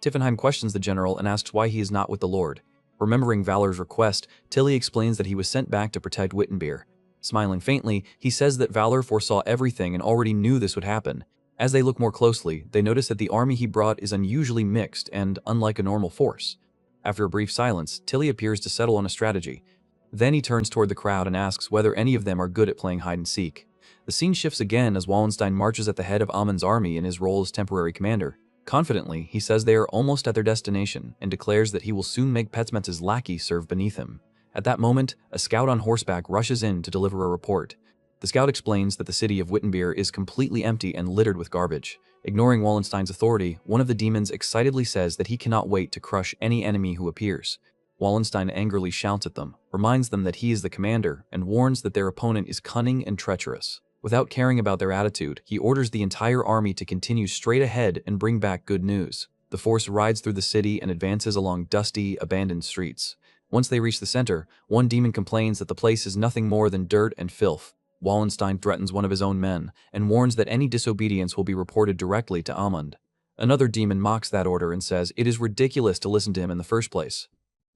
Tiffenheim questions the general and asks why he is not with the Lord. Remembering Valor's request, Tilly explains that he was sent back to protect Wittenberg. Smiling faintly, he says that Valor foresaw everything and already knew this would happen. As they look more closely, they notice that the army he brought is unusually mixed and unlike a normal force. After a brief silence, Tilly appears to settle on a strategy. Then he turns toward the crowd and asks whether any of them are good at playing hide-and-seek. The scene shifts again as Wallenstein marches at the head of Amon's army in his role as temporary commander. Confidently, he says they are almost at their destination and declares that he will soon make Petzemit's lackey serve beneath him. At that moment, a scout on horseback rushes in to deliver a report. The scout explains that the city of Wittenberg is completely empty and littered with garbage. Ignoring Wallenstein's authority, one of the demons excitedly says that he cannot wait to crush any enemy who appears. Wallenstein angrily shouts at them, reminds them that he is the commander, and warns that their opponent is cunning and treacherous. Without caring about their attitude, he orders the entire army to continue straight ahead and bring back good news. The force rides through the city and advances along dusty, abandoned streets. Once they reach the center, one demon complains that the place is nothing more than dirt and filth. Wallenstein threatens one of his own men and warns that any disobedience will be reported directly to Amund. Another demon mocks that order and says it is ridiculous to listen to him in the first place.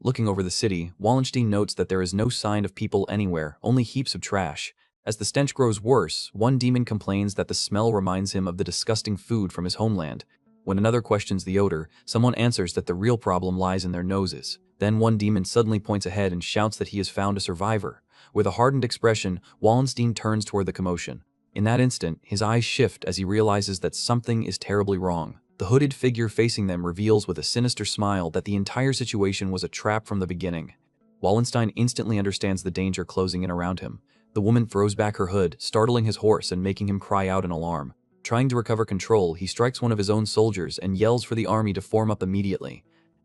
Looking over the city, Wallenstein notes that there is no sign of people anywhere, only heaps of trash. As the stench grows worse, one demon complains that the smell reminds him of the disgusting food from his homeland. When another questions the odor, someone answers that the real problem lies in their noses. Then one demon suddenly points ahead and shouts that he has found a survivor. With a hardened expression, Wallenstein turns toward the commotion. In that instant, his eyes shift as he realizes that something is terribly wrong. The hooded figure facing them reveals with a sinister smile that the entire situation was a trap from the beginning. Wallenstein instantly understands the danger closing in around him. The woman throws back her hood, startling his horse and making him cry out in alarm. Trying to recover control, he strikes one of his own soldiers and yells for the army to form up immediately.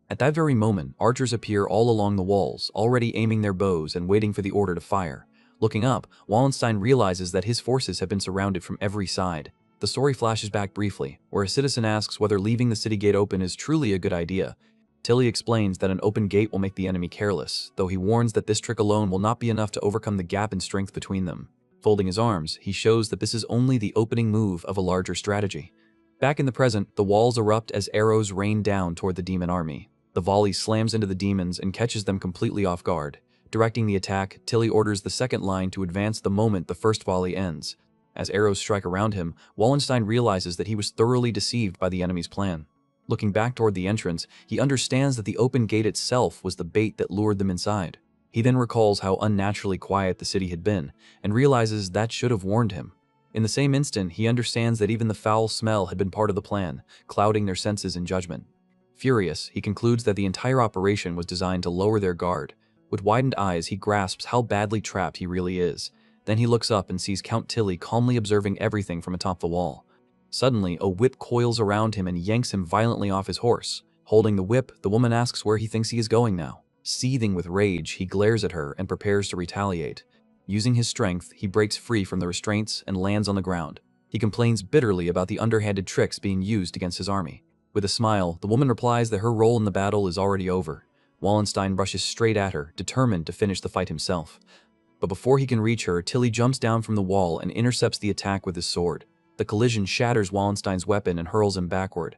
At that very moment, archers appear all along the walls, already aiming their bows and waiting for the order to fire. Looking up, Wallenstein realizes that his forces have been surrounded from every side. The story flashes back briefly, where a citizen asks whether leaving the city gate open is truly a good idea. Tilly explains that an open gate will make the enemy careless, though he warns that this trick alone will not be enough to overcome the gap in strength between them. Folding his arms, he shows that this is only the opening move of a larger strategy. Back in the present, the walls erupt as arrows rain down toward the demon army. The volley slams into the demons and catches them completely off guard. Directing the attack, Tilly orders the second line to advance the moment the first volley ends. As arrows strike around him, Wallenstein realizes that he was thoroughly deceived by the enemy's plan. Looking back toward the entrance, he understands that the open gate itself was the bait that lured them inside. He then recalls how unnaturally quiet the city had been, and realizes that should have warned him. In the same instant, he understands that even the foul smell had been part of the plan, clouding their senses and judgment. Furious, he concludes that the entire operation was designed to lower their guard. With widened eyes, he grasps how badly trapped he really is. Then he looks up and sees Count Tilly calmly observing everything from atop the wall. Suddenly, a whip coils around him and yanks him violently off his horse. Holding the whip, the woman asks where he thinks he is going now. Seething with rage, he glares at her and prepares to retaliate. Using his strength, he breaks free from the restraints and lands on the ground. He complains bitterly about the underhanded tricks being used against his army. With a smile, the woman replies that her role in the battle is already over. Wallenstein rushes straight at her, determined to finish the fight himself. But before he can reach her, Tilly jumps down from the wall and intercepts the attack with his sword. The collision shatters Wallenstein's weapon and hurls him backward.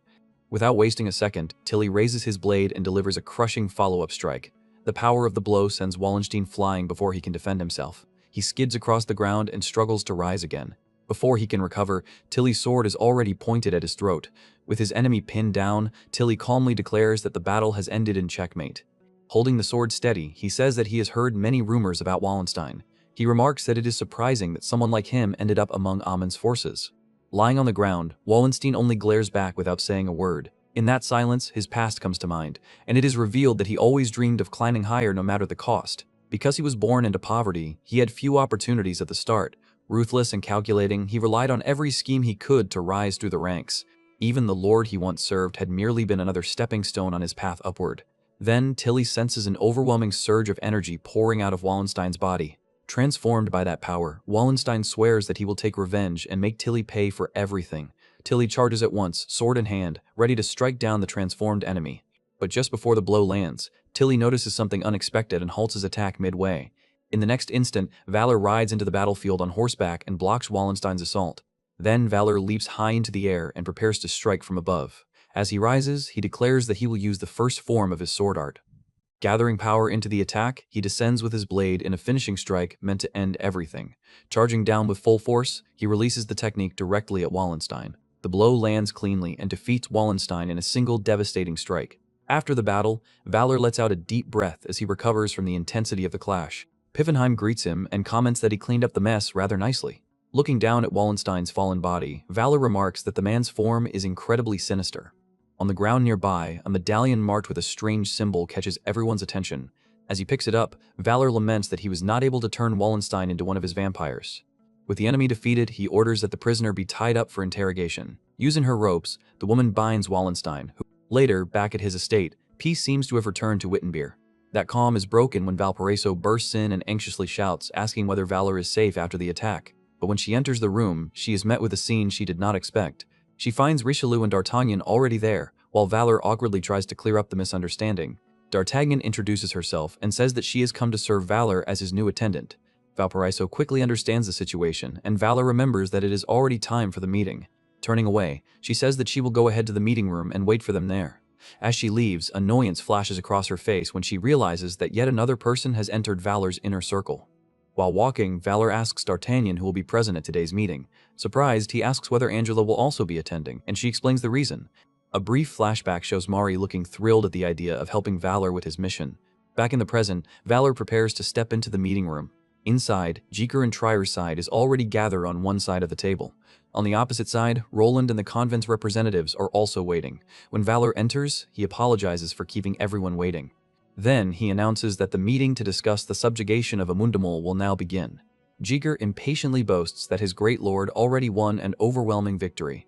Without wasting a second, Tilly raises his blade and delivers a crushing follow-up strike. The power of the blow sends Wallenstein flying before he can defend himself. He skids across the ground and struggles to rise again. Before he can recover, Tilly's sword is already pointed at his throat. With his enemy pinned down, Tilly calmly declares that the battle has ended in checkmate. Holding the sword steady, he says that he has heard many rumors about Wallenstein. He remarks that it is surprising that someone like him ended up among Amon's forces. Lying on the ground, Wallenstein only glares back without saying a word. In that silence, his past comes to mind, and it is revealed that he always dreamed of climbing higher no matter the cost. Because he was born into poverty, he had few opportunities at the start. Ruthless and calculating, he relied on every scheme he could to rise through the ranks. Even the lord he once served had merely been another stepping stone on his path upward. Then, Tilly senses an overwhelming surge of energy pouring out of Wallenstein's body. Transformed by that power, Wallenstein swears that he will take revenge and make Tilly pay for everything. Tilly charges at once, sword in hand, ready to strike down the transformed enemy. But just before the blow lands, Tilly notices something unexpected and halts his attack midway. In the next instant, Valor rides into the battlefield on horseback and blocks Wallenstein's assault. Then Valor leaps high into the air and prepares to strike from above. As he rises, he declares that he will use the first form of his sword art. Gathering power into the attack, he descends with his blade in a finishing strike meant to end everything. Charging down with full force, he releases the technique directly at Wallenstein. The blow lands cleanly and defeats Wallenstein in a single devastating strike. After the battle, Valor lets out a deep breath as he recovers from the intensity of the clash. Piffenheim greets him and comments that he cleaned up the mess rather nicely. Looking down at Wallenstein's fallen body, Valor remarks that the man's form is incredibly sinister. On the ground nearby, a medallion marked with a strange symbol catches everyone's attention. As he picks it up, Valor laments that he was not able to turn Wallenstein into one of his vampires. With the enemy defeated, he orders that the prisoner be tied up for interrogation. Using her ropes, the woman binds Wallenstein, who, later, back at his estate, peace seems to have returned to Wittenberg. That calm is broken when Valparaiso bursts in and anxiously shouts, asking whether Valor is safe after the attack. But when she enters the room, she is met with a scene she did not expect. She finds Richelieu and D'Artagnan already there, while Valor awkwardly tries to clear up the misunderstanding. D'Artagnan introduces herself and says that she has come to serve Valor as his new attendant. Valparaiso quickly understands the situation, and Valor remembers that it is already time for the meeting. Turning away, she says that she will go ahead to the meeting room and wait for them there. As she leaves, annoyance flashes across her face when she realizes that yet another person has entered Valor's inner circle. While walking, Valor asks D'Artagnan who will be present at today's meeting. Surprised, he asks whether Angela will also be attending, and she explains the reason. A brief flashback shows Mari looking thrilled at the idea of helping Valor with his mission. Back in the present, Valor prepares to step into the meeting room. Inside, Jeker and Trier's side is already gathered on one side of the table. On the opposite side, Roland and the convent's representatives are also waiting. When Valor enters, he apologizes for keeping everyone waiting. Then, he announces that the meeting to discuss the subjugation of Amundamol will now begin. Jeager impatiently boasts that his great lord already won an overwhelming victory.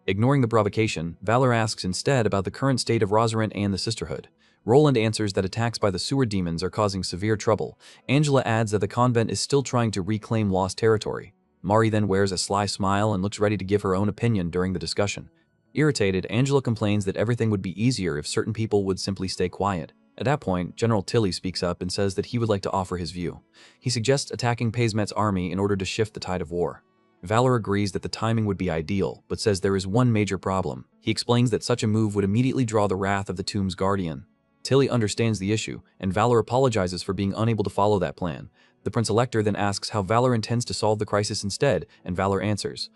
Ignoring the provocation, Valor asks instead about the current state of Rosarent and the Sisterhood. Roland answers that attacks by the sewer demons are causing severe trouble. Angela adds that the convent is still trying to reclaim lost territory. Mari then wears a sly smile and looks ready to give her own opinion during the discussion. Irritated, Angela complains that everything would be easier if certain people would simply stay quiet. At that point, General Tilly speaks up and says that he would like to offer his view. He suggests attacking Paismet's army in order to shift the tide of war. Valor agrees that the timing would be ideal, but says there is one major problem. He explains that such a move would immediately draw the wrath of the tomb's guardian. Tilly understands the issue, and Valor apologizes for being unable to follow that plan. The Prince-Elector then asks how Valor intends to solve the crisis instead, and Valor answers.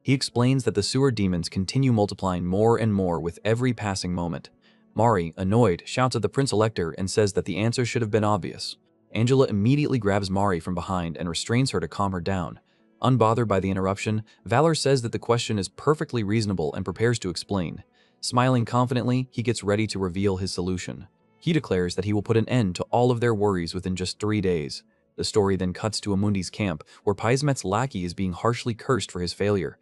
He explains that the sewer demons continue multiplying more and more with every passing moment. Mari, annoyed, shouts at the Prince-Elector and says that the answer should have been obvious. Angela immediately grabs Mari from behind and restrains her to calm her down. Unbothered by the interruption, Valor says that the question is perfectly reasonable and prepares to explain. Smiling confidently, he gets ready to reveal his solution. He declares that he will put an end to all of their worries within just 3 days. The story then cuts to Amundi's camp, where Paismet's lackey is being harshly cursed for his failure.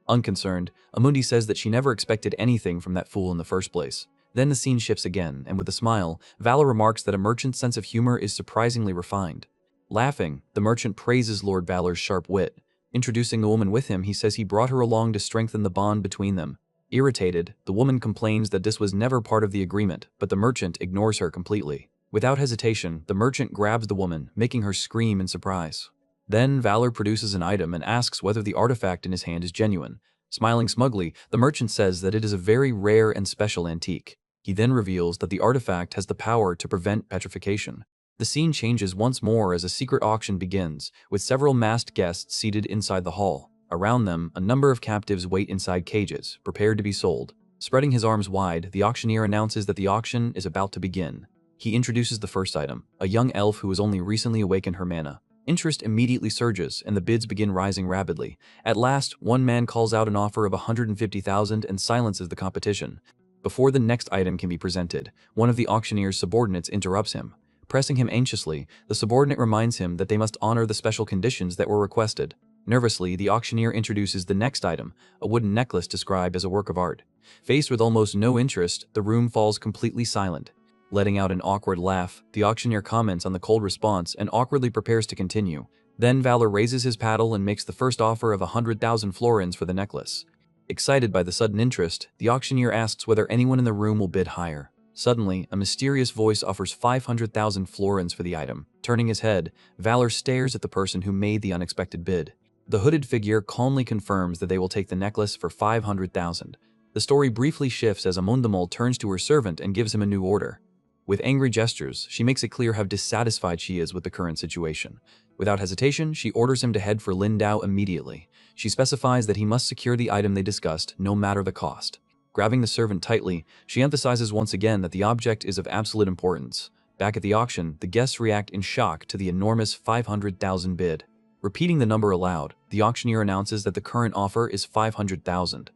Unconcerned, Amundi says that she never expected anything from that fool in the first place. Then the scene shifts again, and with a smile, Valor remarks that a merchant's sense of humor is surprisingly refined. Laughing, the merchant praises Lord Valor's sharp wit. Introducing the woman with him, he says he brought her along to strengthen the bond between them. Irritated, the woman complains that this was never part of the agreement, but the merchant ignores her completely. Without hesitation, the merchant grabs the woman, making her scream in surprise. Then Valor produces an item and asks whether the artifact in his hand is genuine. Smiling smugly, the merchant says that it is a very rare and special antique. He then reveals that the artifact has the power to prevent petrification. The scene changes once more as a secret auction begins, with several masked guests seated inside the hall. Around them, a number of captives wait inside cages, prepared to be sold. Spreading his arms wide, the auctioneer announces that the auction is about to begin. He introduces the first item, a young elf who has only recently awakened her mana. Interest immediately surges, and the bids begin rising rapidly. At last, one man calls out an offer of 150,000 and silences the competition. Before the next item can be presented, one of the auctioneer's subordinates interrupts him. Pressing him anxiously, the subordinate reminds him that they must honor the special conditions that were requested. Nervously, the auctioneer introduces the next item, a wooden necklace described as a work of art. Faced with almost no interest, the room falls completely silent. Letting out an awkward laugh, the auctioneer comments on the cold response and awkwardly prepares to continue. Then Valor raises his paddle and makes the first offer of 100,000 florins for the necklace. Excited by the sudden interest, the auctioneer asks whether anyone in the room will bid higher. Suddenly, a mysterious voice offers 500,000 florins for the item. Turning his head, Valor stares at the person who made the unexpected bid. The hooded figure calmly confirms that they will take the necklace for 500,000. The story briefly shifts as Amundamol turns to her servant and gives him a new order. With angry gestures, she makes it clear how dissatisfied she is with the current situation. Without hesitation, she orders him to head for Lindau immediately. She specifies that he must secure the item they discussed, no matter the cost. Grabbing the servant tightly, she emphasizes once again that the object is of absolute importance. Back at the auction, the guests react in shock to the enormous 500,000 bid. Repeating the number aloud, the auctioneer announces that the current offer is 500,000.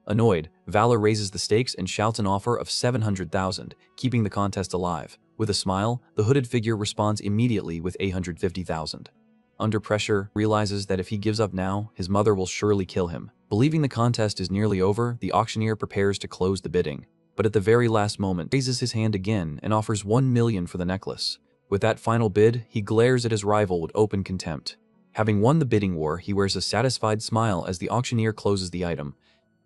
Annoyed, Valor raises the stakes and shouts an offer of 700,000, keeping the contest alive. With a smile, the hooded figure responds immediately with 850,000. Under pressure, realizes that if he gives up now, his mother will surely kill him. Believing the contest is nearly over, the auctioneer prepares to close the bidding. But at the very last moment, raises his hand again and offers 1 million for the necklace. With that final bid, he glares at his rival with open contempt. Having won the bidding war, he wears a satisfied smile as the auctioneer closes the item.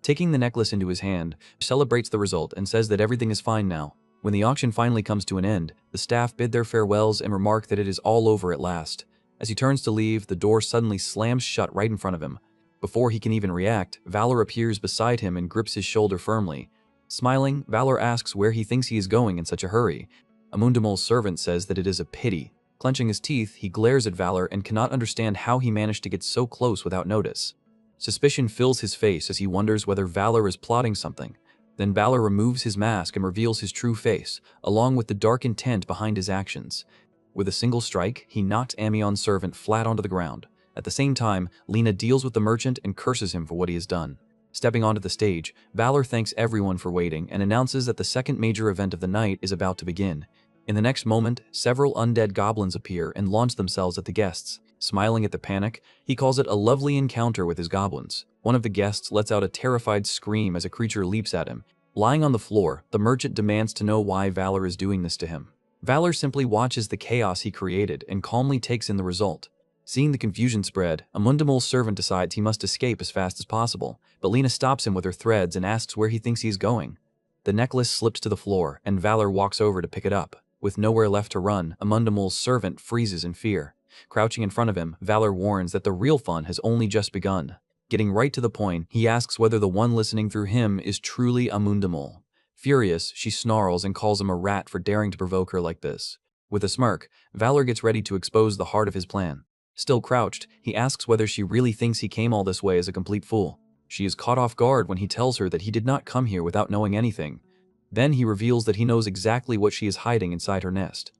Taking the necklace into his hand, he celebrates the result and says that everything is fine now. When the auction finally comes to an end, the staff bid their farewells and remark that it is all over at last. As he turns to leave, the door suddenly slams shut right in front of him. Before he can even react, Valor appears beside him and grips his shoulder firmly. Smiling, Valor asks where he thinks he is going in such a hurry. Amundamol's servant says that it is a pity. Clenching his teeth, he glares at Valor and cannot understand how he managed to get so close without notice. Suspicion fills his face as he wonders whether Valor is plotting something. Then Valor removes his mask and reveals his true face, along with the dark intent behind his actions. With a single strike, he knocks Amion's servant flat onto the ground. At the same time, Lena deals with the merchant and curses him for what he has done. Stepping onto the stage, Valor thanks everyone for waiting and announces that the second major event of the night is about to begin. In the next moment, several undead goblins appear and launch themselves at the guests. Smiling at the panic, he calls it a lovely encounter with his goblins. One of the guests lets out a terrified scream as a creature leaps at him. Lying on the floor, the merchant demands to know why Valor is doing this to him. Valor simply watches the chaos he created and calmly takes in the result. Seeing the confusion spread, Amundamul's servant decides he must escape as fast as possible, but Lena stops him with her threads and asks where he thinks he is going. The necklace slips to the floor, and Valor walks over to pick it up. With nowhere left to run, Amundamul's servant freezes in fear. Crouching in front of him, Valor warns that the real fun has only just begun. Getting right to the point, he asks whether the one listening through him is truly Amundamul. Furious, she snarls and calls him a rat for daring to provoke her like this. With a smirk, Valor gets ready to expose the heart of his plan. Still crouched, he asks whether she really thinks he came all this way as a complete fool. She is caught off guard when he tells her that he did not come here without knowing anything. Then he reveals that he knows exactly what she is hiding inside her nest.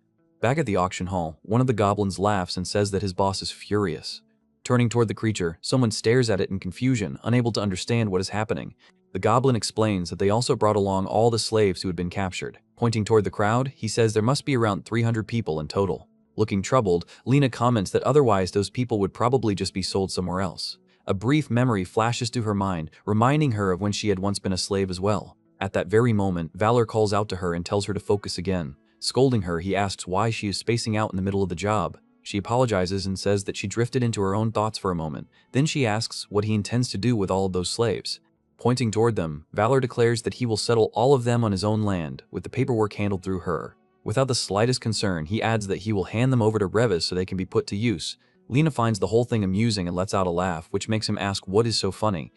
Back at the auction hall, one of the goblins laughs and says that his boss is furious. Turning toward the creature, someone stares at it in confusion, unable to understand what is happening. The goblin explains that they also brought along all the slaves who had been captured. Pointing toward the crowd, he says there must be around 300 people in total. Looking troubled, Lena comments that otherwise those people would probably just be sold somewhere else. A brief memory flashes to her mind, reminding her of when she had once been a slave as well. At that very moment, Valor calls out to her and tells her to focus again. Scolding her, he asks why she is spacing out in the middle of the job. She apologizes and says that she drifted into her own thoughts for a moment. Then she asks what he intends to do with all of those slaves. Pointing toward them, Valor declares that he will settle all of them on his own land, with the paperwork handled through her. Without the slightest concern, he adds that he will hand them over to Revis so they can be put to use. Lena finds the whole thing amusing and lets out a laugh, which makes him ask what is so funny.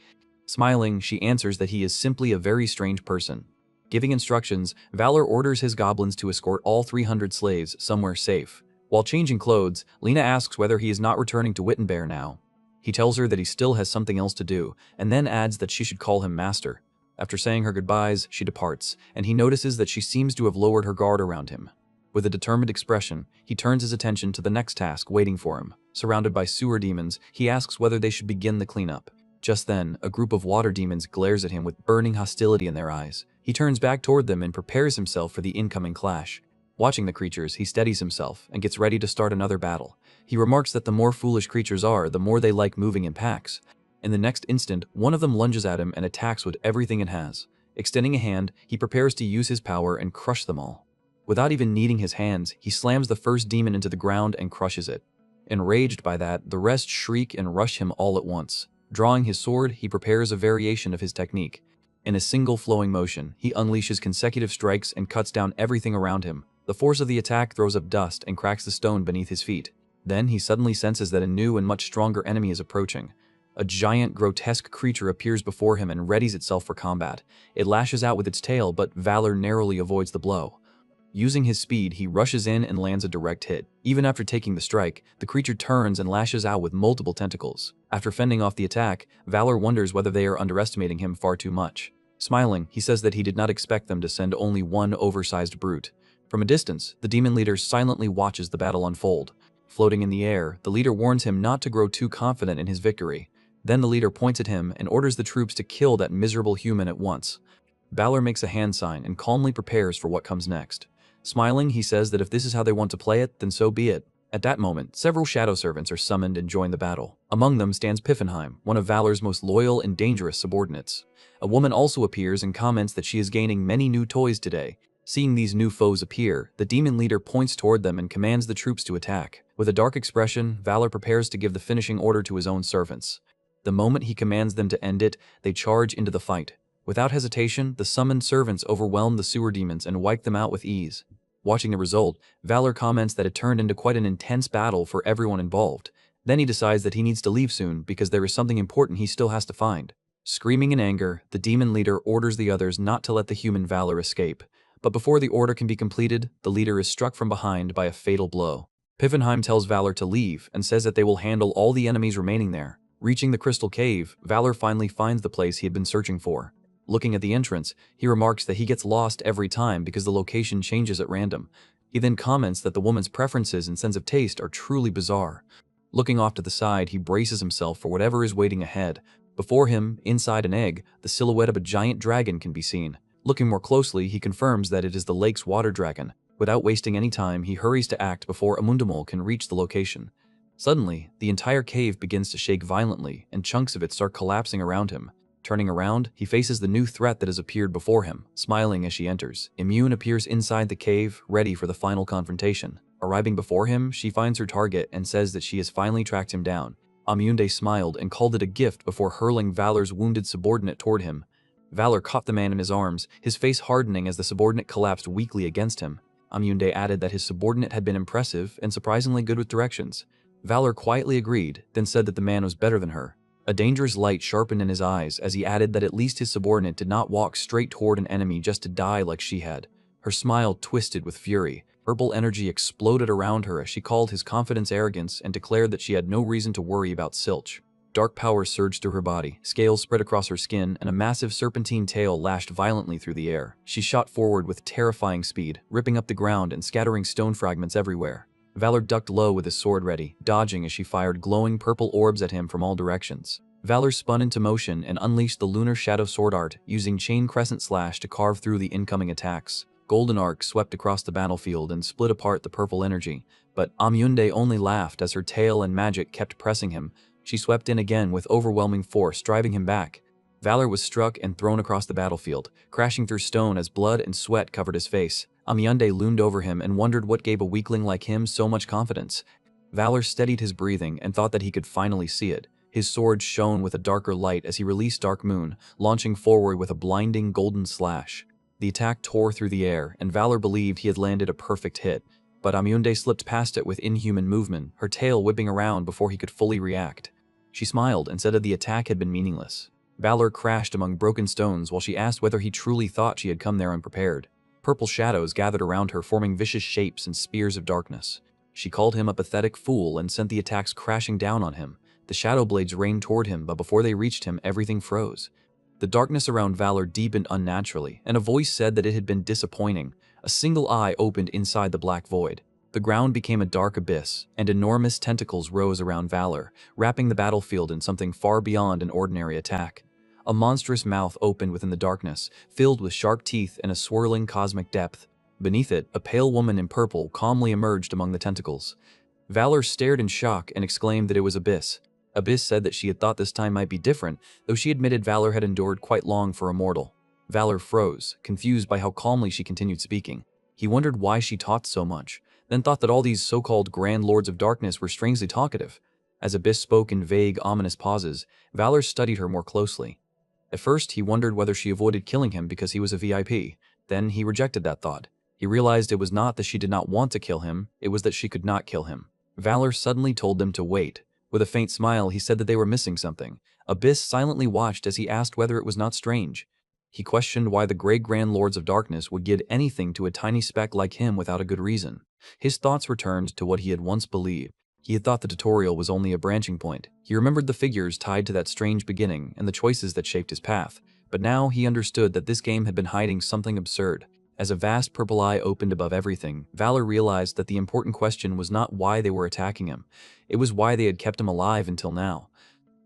Smiling, she answers that he is simply a very strange person. Giving instructions, Valor orders his goblins to escort all 300 slaves somewhere safe. While changing clothes, Lena asks whether he is not returning to Wittenberg now. He tells her that he still has something else to do, and then adds that she should call him master. After saying her goodbyes, she departs, and he notices that she seems to have lowered her guard around him. With a determined expression, he turns his attention to the next task waiting for him. Surrounded by sewer demons, he asks whether they should begin the cleanup. Just then, a group of water demons glares at him with burning hostility in their eyes. He turns back toward them and prepares himself for the incoming clash. Watching the creatures, he steadies himself and gets ready to start another battle. He remarks that the more foolish creatures are, the more they like moving in packs. In the next instant, one of them lunges at him and attacks with everything it has. Extending a hand, he prepares to use his power and crush them all. Without even needing his hands, he slams the first demon into the ground and crushes it. Enraged by that, the rest shriek and rush him all at once. Drawing his sword, he prepares a variation of his technique. In a single flowing motion, he unleashes consecutive strikes and cuts down everything around him. The force of the attack throws up dust and cracks the stone beneath his feet. Then he suddenly senses that a new and much stronger enemy is approaching. A giant, grotesque creature appears before him and readies itself for combat. It lashes out with its tail, but Valor narrowly avoids the blow. Using his speed, he rushes in and lands a direct hit. Even after taking the strike, the creature turns and lashes out with multiple tentacles. After fending off the attack, Valor wonders whether they are underestimating him far too much. Smiling, he says that he did not expect them to send only one oversized brute. From a distance, the demon leader silently watches the battle unfold. Floating in the air, the leader warns him not to grow too confident in his victory. Then the leader points at him and orders the troops to kill that miserable human at once. Valor makes a hand sign and calmly prepares for what comes next. Smiling, he says that if this is how they want to play it, then so be it. At that moment, several shadow servants are summoned and join the battle. Among them stands Piffenheim, one of Valor's most loyal and dangerous subordinates. A woman also appears and comments that she is gaining many new toys today. Seeing these new foes appear, the demon leader points toward them and commands the troops to attack. With a dark expression, Valor prepares to give the finishing order to his own servants. The moment he commands them to end it, they charge into the fight. Without hesitation, the summoned servants overwhelm the sewer demons and wipe them out with ease. Watching the result, Valor comments that it turned into quite an intense battle for everyone involved. Then he decides that he needs to leave soon because there is something important he still has to find. Screaming in anger, the demon leader orders the others not to let the human Valor escape. But before the order can be completed, the leader is struck from behind by a fatal blow. Piffenheim tells Valor to leave and says that they will handle all the enemies remaining there. Reaching the crystal cave, Valor finally finds the place he had been searching for. Looking at the entrance, he remarks that he gets lost every time because the location changes at random. He then comments that the woman's preferences and sense of taste are truly bizarre. Looking off to the side, he braces himself for whatever is waiting ahead. Before him, inside an egg, the silhouette of a giant dragon can be seen. Looking more closely, he confirms that it is the lake's water dragon. Without wasting any time, he hurries to act before Amundamul can reach the location. Suddenly, the entire cave begins to shake violently, and chunks of it start collapsing around him. Turning around, he faces the new threat that has appeared before him, smiling as she enters. Immune appears inside the cave, ready for the final confrontation. Arriving before him, she finds her target and says that she has finally tracked him down. Amuende smiled and called it a gift before hurling Valor's wounded subordinate toward him. Valor caught the man in his arms, his face hardening as the subordinate collapsed weakly against him. Amuende added that his subordinate had been impressive and surprisingly good with directions. Valor quietly agreed, then said that the man was better than her. A dangerous light sharpened in his eyes as he added that at least his subordinate did not walk straight toward an enemy just to die like she had. Her smile twisted with fury. Purple energy exploded around her as she called his confidence arrogance and declared that she had no reason to worry about Silch. Dark power surged through her body, scales spread across her skin, and a massive serpentine tail lashed violently through the air. She shot forward with terrifying speed, ripping up the ground and scattering stone fragments everywhere. Valor ducked low with his sword ready, dodging as she fired glowing purple orbs at him from all directions. Valor spun into motion and unleashed the Lunar Shadow Sword Art, using Chain Crescent Slash to carve through the incoming attacks. Golden Arc swept across the battlefield and split apart the purple energy, but Amuende only laughed as her tail and magic kept pressing him. She swept in again with overwhelming force, driving him back. Valor was struck and thrown across the battlefield, crashing through stone as blood and sweat covered his face. Amuende loomed over him and wondered what gave a weakling like him so much confidence. Valor steadied his breathing and thought that he could finally see it. His sword shone with a darker light as he released Dark Moon, launching forward with a blinding golden slash. The attack tore through the air, and Valor believed he had landed a perfect hit, but Amuende slipped past it with inhuman movement, her tail whipping around before he could fully react. She smiled and said that the attack had been meaningless. Valor crashed among broken stones while she asked whether he truly thought she had come there unprepared. Purple shadows gathered around her, forming vicious shapes and spears of darkness. She called him a pathetic fool and sent the attacks crashing down on him. The shadow blades rained toward him, but before they reached him, everything froze. The darkness around Valor deepened unnaturally, and a voice said that it had been disappointing. A single eye opened inside the black void. The ground became a dark abyss, and enormous tentacles rose around Valor, wrapping the battlefield in something far beyond an ordinary attack. A monstrous mouth opened within the darkness, filled with sharp teeth and a swirling cosmic depth. Beneath it, a pale woman in purple calmly emerged among the tentacles. Valor stared in shock and exclaimed that it was Abyss. Abyss said that she had thought this time might be different, though she admitted Valor had endured quite long for a mortal. Valor froze, confused by how calmly she continued speaking. He wondered why she talked so much, then thought that all these so-called Grand Lords of Darkness were strangely talkative. As Abyss spoke in vague, ominous pauses, Valor studied her more closely. At first, he wondered whether she avoided killing him because he was a VIP. Then he rejected that thought. He realized it was not that she did not want to kill him, it was that she could not kill him. Valor suddenly told them to wait. With a faint smile, he said that they were missing something. Abyss silently watched as he asked whether it was not strange. He questioned why the great Grand Lords of Darkness would give anything to a tiny speck like him without a good reason. His thoughts returned to what he had once believed. He had thought the tutorial was only a branching point. He remembered the figures tied to that strange beginning and the choices that shaped his path. But now he understood that this game had been hiding something absurd. As a vast purple eye opened above everything, Valor realized that the important question was not why they were attacking him. It was why they had kept him alive until now.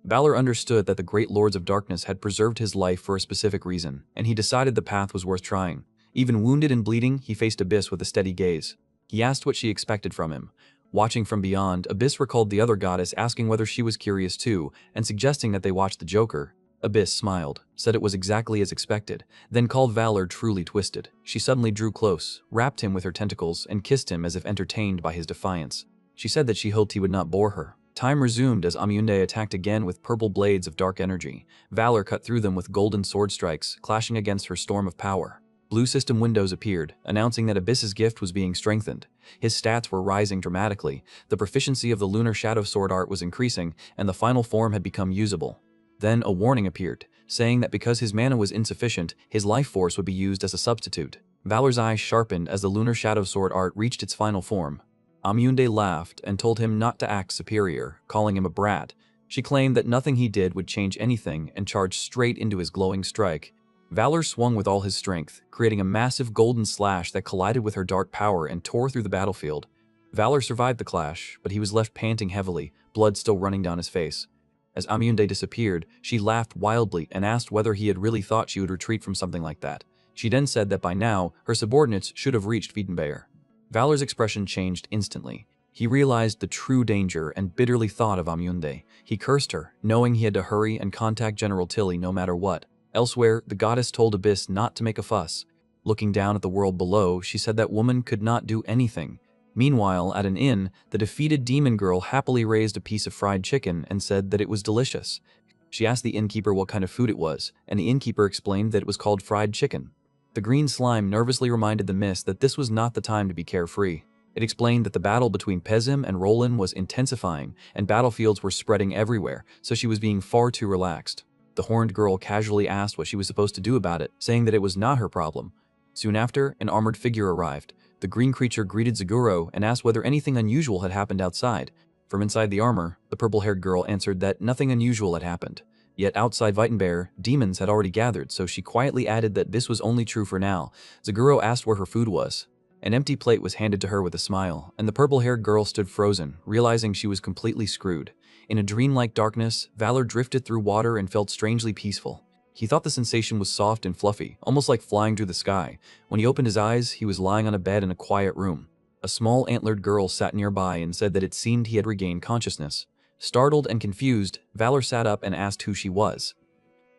Valor understood that the great Lords of Darkness had preserved his life for a specific reason, and he decided the path was worth trying. Even wounded and bleeding, he faced Abyss with a steady gaze. He asked what she expected from him. Watching from beyond, Abyss recalled the other goddess asking whether she was curious too, and suggesting that they watch the Joker. Abyss smiled, said it was exactly as expected, then called Valor truly twisted. She suddenly drew close, wrapped him with her tentacles, and kissed him as if entertained by his defiance. She said that she hoped he would not bore her. Time resumed as Amuende attacked again with purple blades of dark energy. Valor cut through them with golden sword strikes, clashing against her storm of power. Blue system windows appeared, announcing that Abyss's gift was being strengthened. His stats were rising dramatically, the proficiency of the Lunar Shadow Sword Art was increasing, and the final form had become usable. Then a warning appeared, saying that because his mana was insufficient, his life force would be used as a substitute. Valor's eyes sharpened as the Lunar Shadow Sword Art reached its final form. Amuende laughed and told him not to act superior, calling him a brat. She claimed that nothing he did would change anything and charged straight into his glowing strike. Valor swung with all his strength, creating a massive golden slash that collided with her dark power and tore through the battlefield. Valor survived the clash, but he was left panting heavily, blood still running down his face. As Amuende disappeared, she laughed wildly and asked whether he had really thought she would retreat from something like that. She then said that by now, her subordinates should have reached Wiedenbayer. Valor's expression changed instantly. He realized the true danger and bitterly thought of Amunde. He cursed her, knowing he had to hurry and contact General Tilly no matter what. Elsewhere, the goddess told Abyss not to make a fuss. Looking down at the world below, she said that woman could not do anything. Meanwhile, at an inn, the defeated demon girl happily raised a piece of fried chicken and said that it was delicious. She asked the innkeeper what kind of food it was, and the innkeeper explained that it was called fried chicken. The green slime nervously reminded the mist that this was not the time to be carefree. It explained that the battle between Pezim and Roland was intensifying, and battlefields were spreading everywhere, so she was being far too relaxed. The horned girl casually asked what she was supposed to do about it, saying that it was not her problem. Soon after, an armored figure arrived. The green creature greeted Zaguro and asked whether anything unusual had happened outside. From inside the armor, the purple-haired girl answered that nothing unusual had happened. Yet outside Weitenbear, demons had already gathered, so she quietly added that this was only true for now. Zaguro asked where her food was. An empty plate was handed to her with a smile, and the purple-haired girl stood frozen, realizing she was completely screwed. In a dreamlike darkness, Valor drifted through water and felt strangely peaceful. He thought the sensation was soft and fluffy, almost like flying through the sky. When he opened his eyes, he was lying on a bed in a quiet room. A small antlered girl sat nearby and said that it seemed he had regained consciousness. Startled and confused, Valor sat up and asked who she was.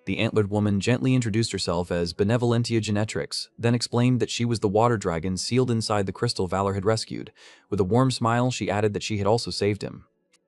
The antlered woman gently introduced herself as Benevolentia Genetrix, then explained that she was the water dragon sealed inside the crystal Valor had rescued. With a warm smile, she added that she had also saved him.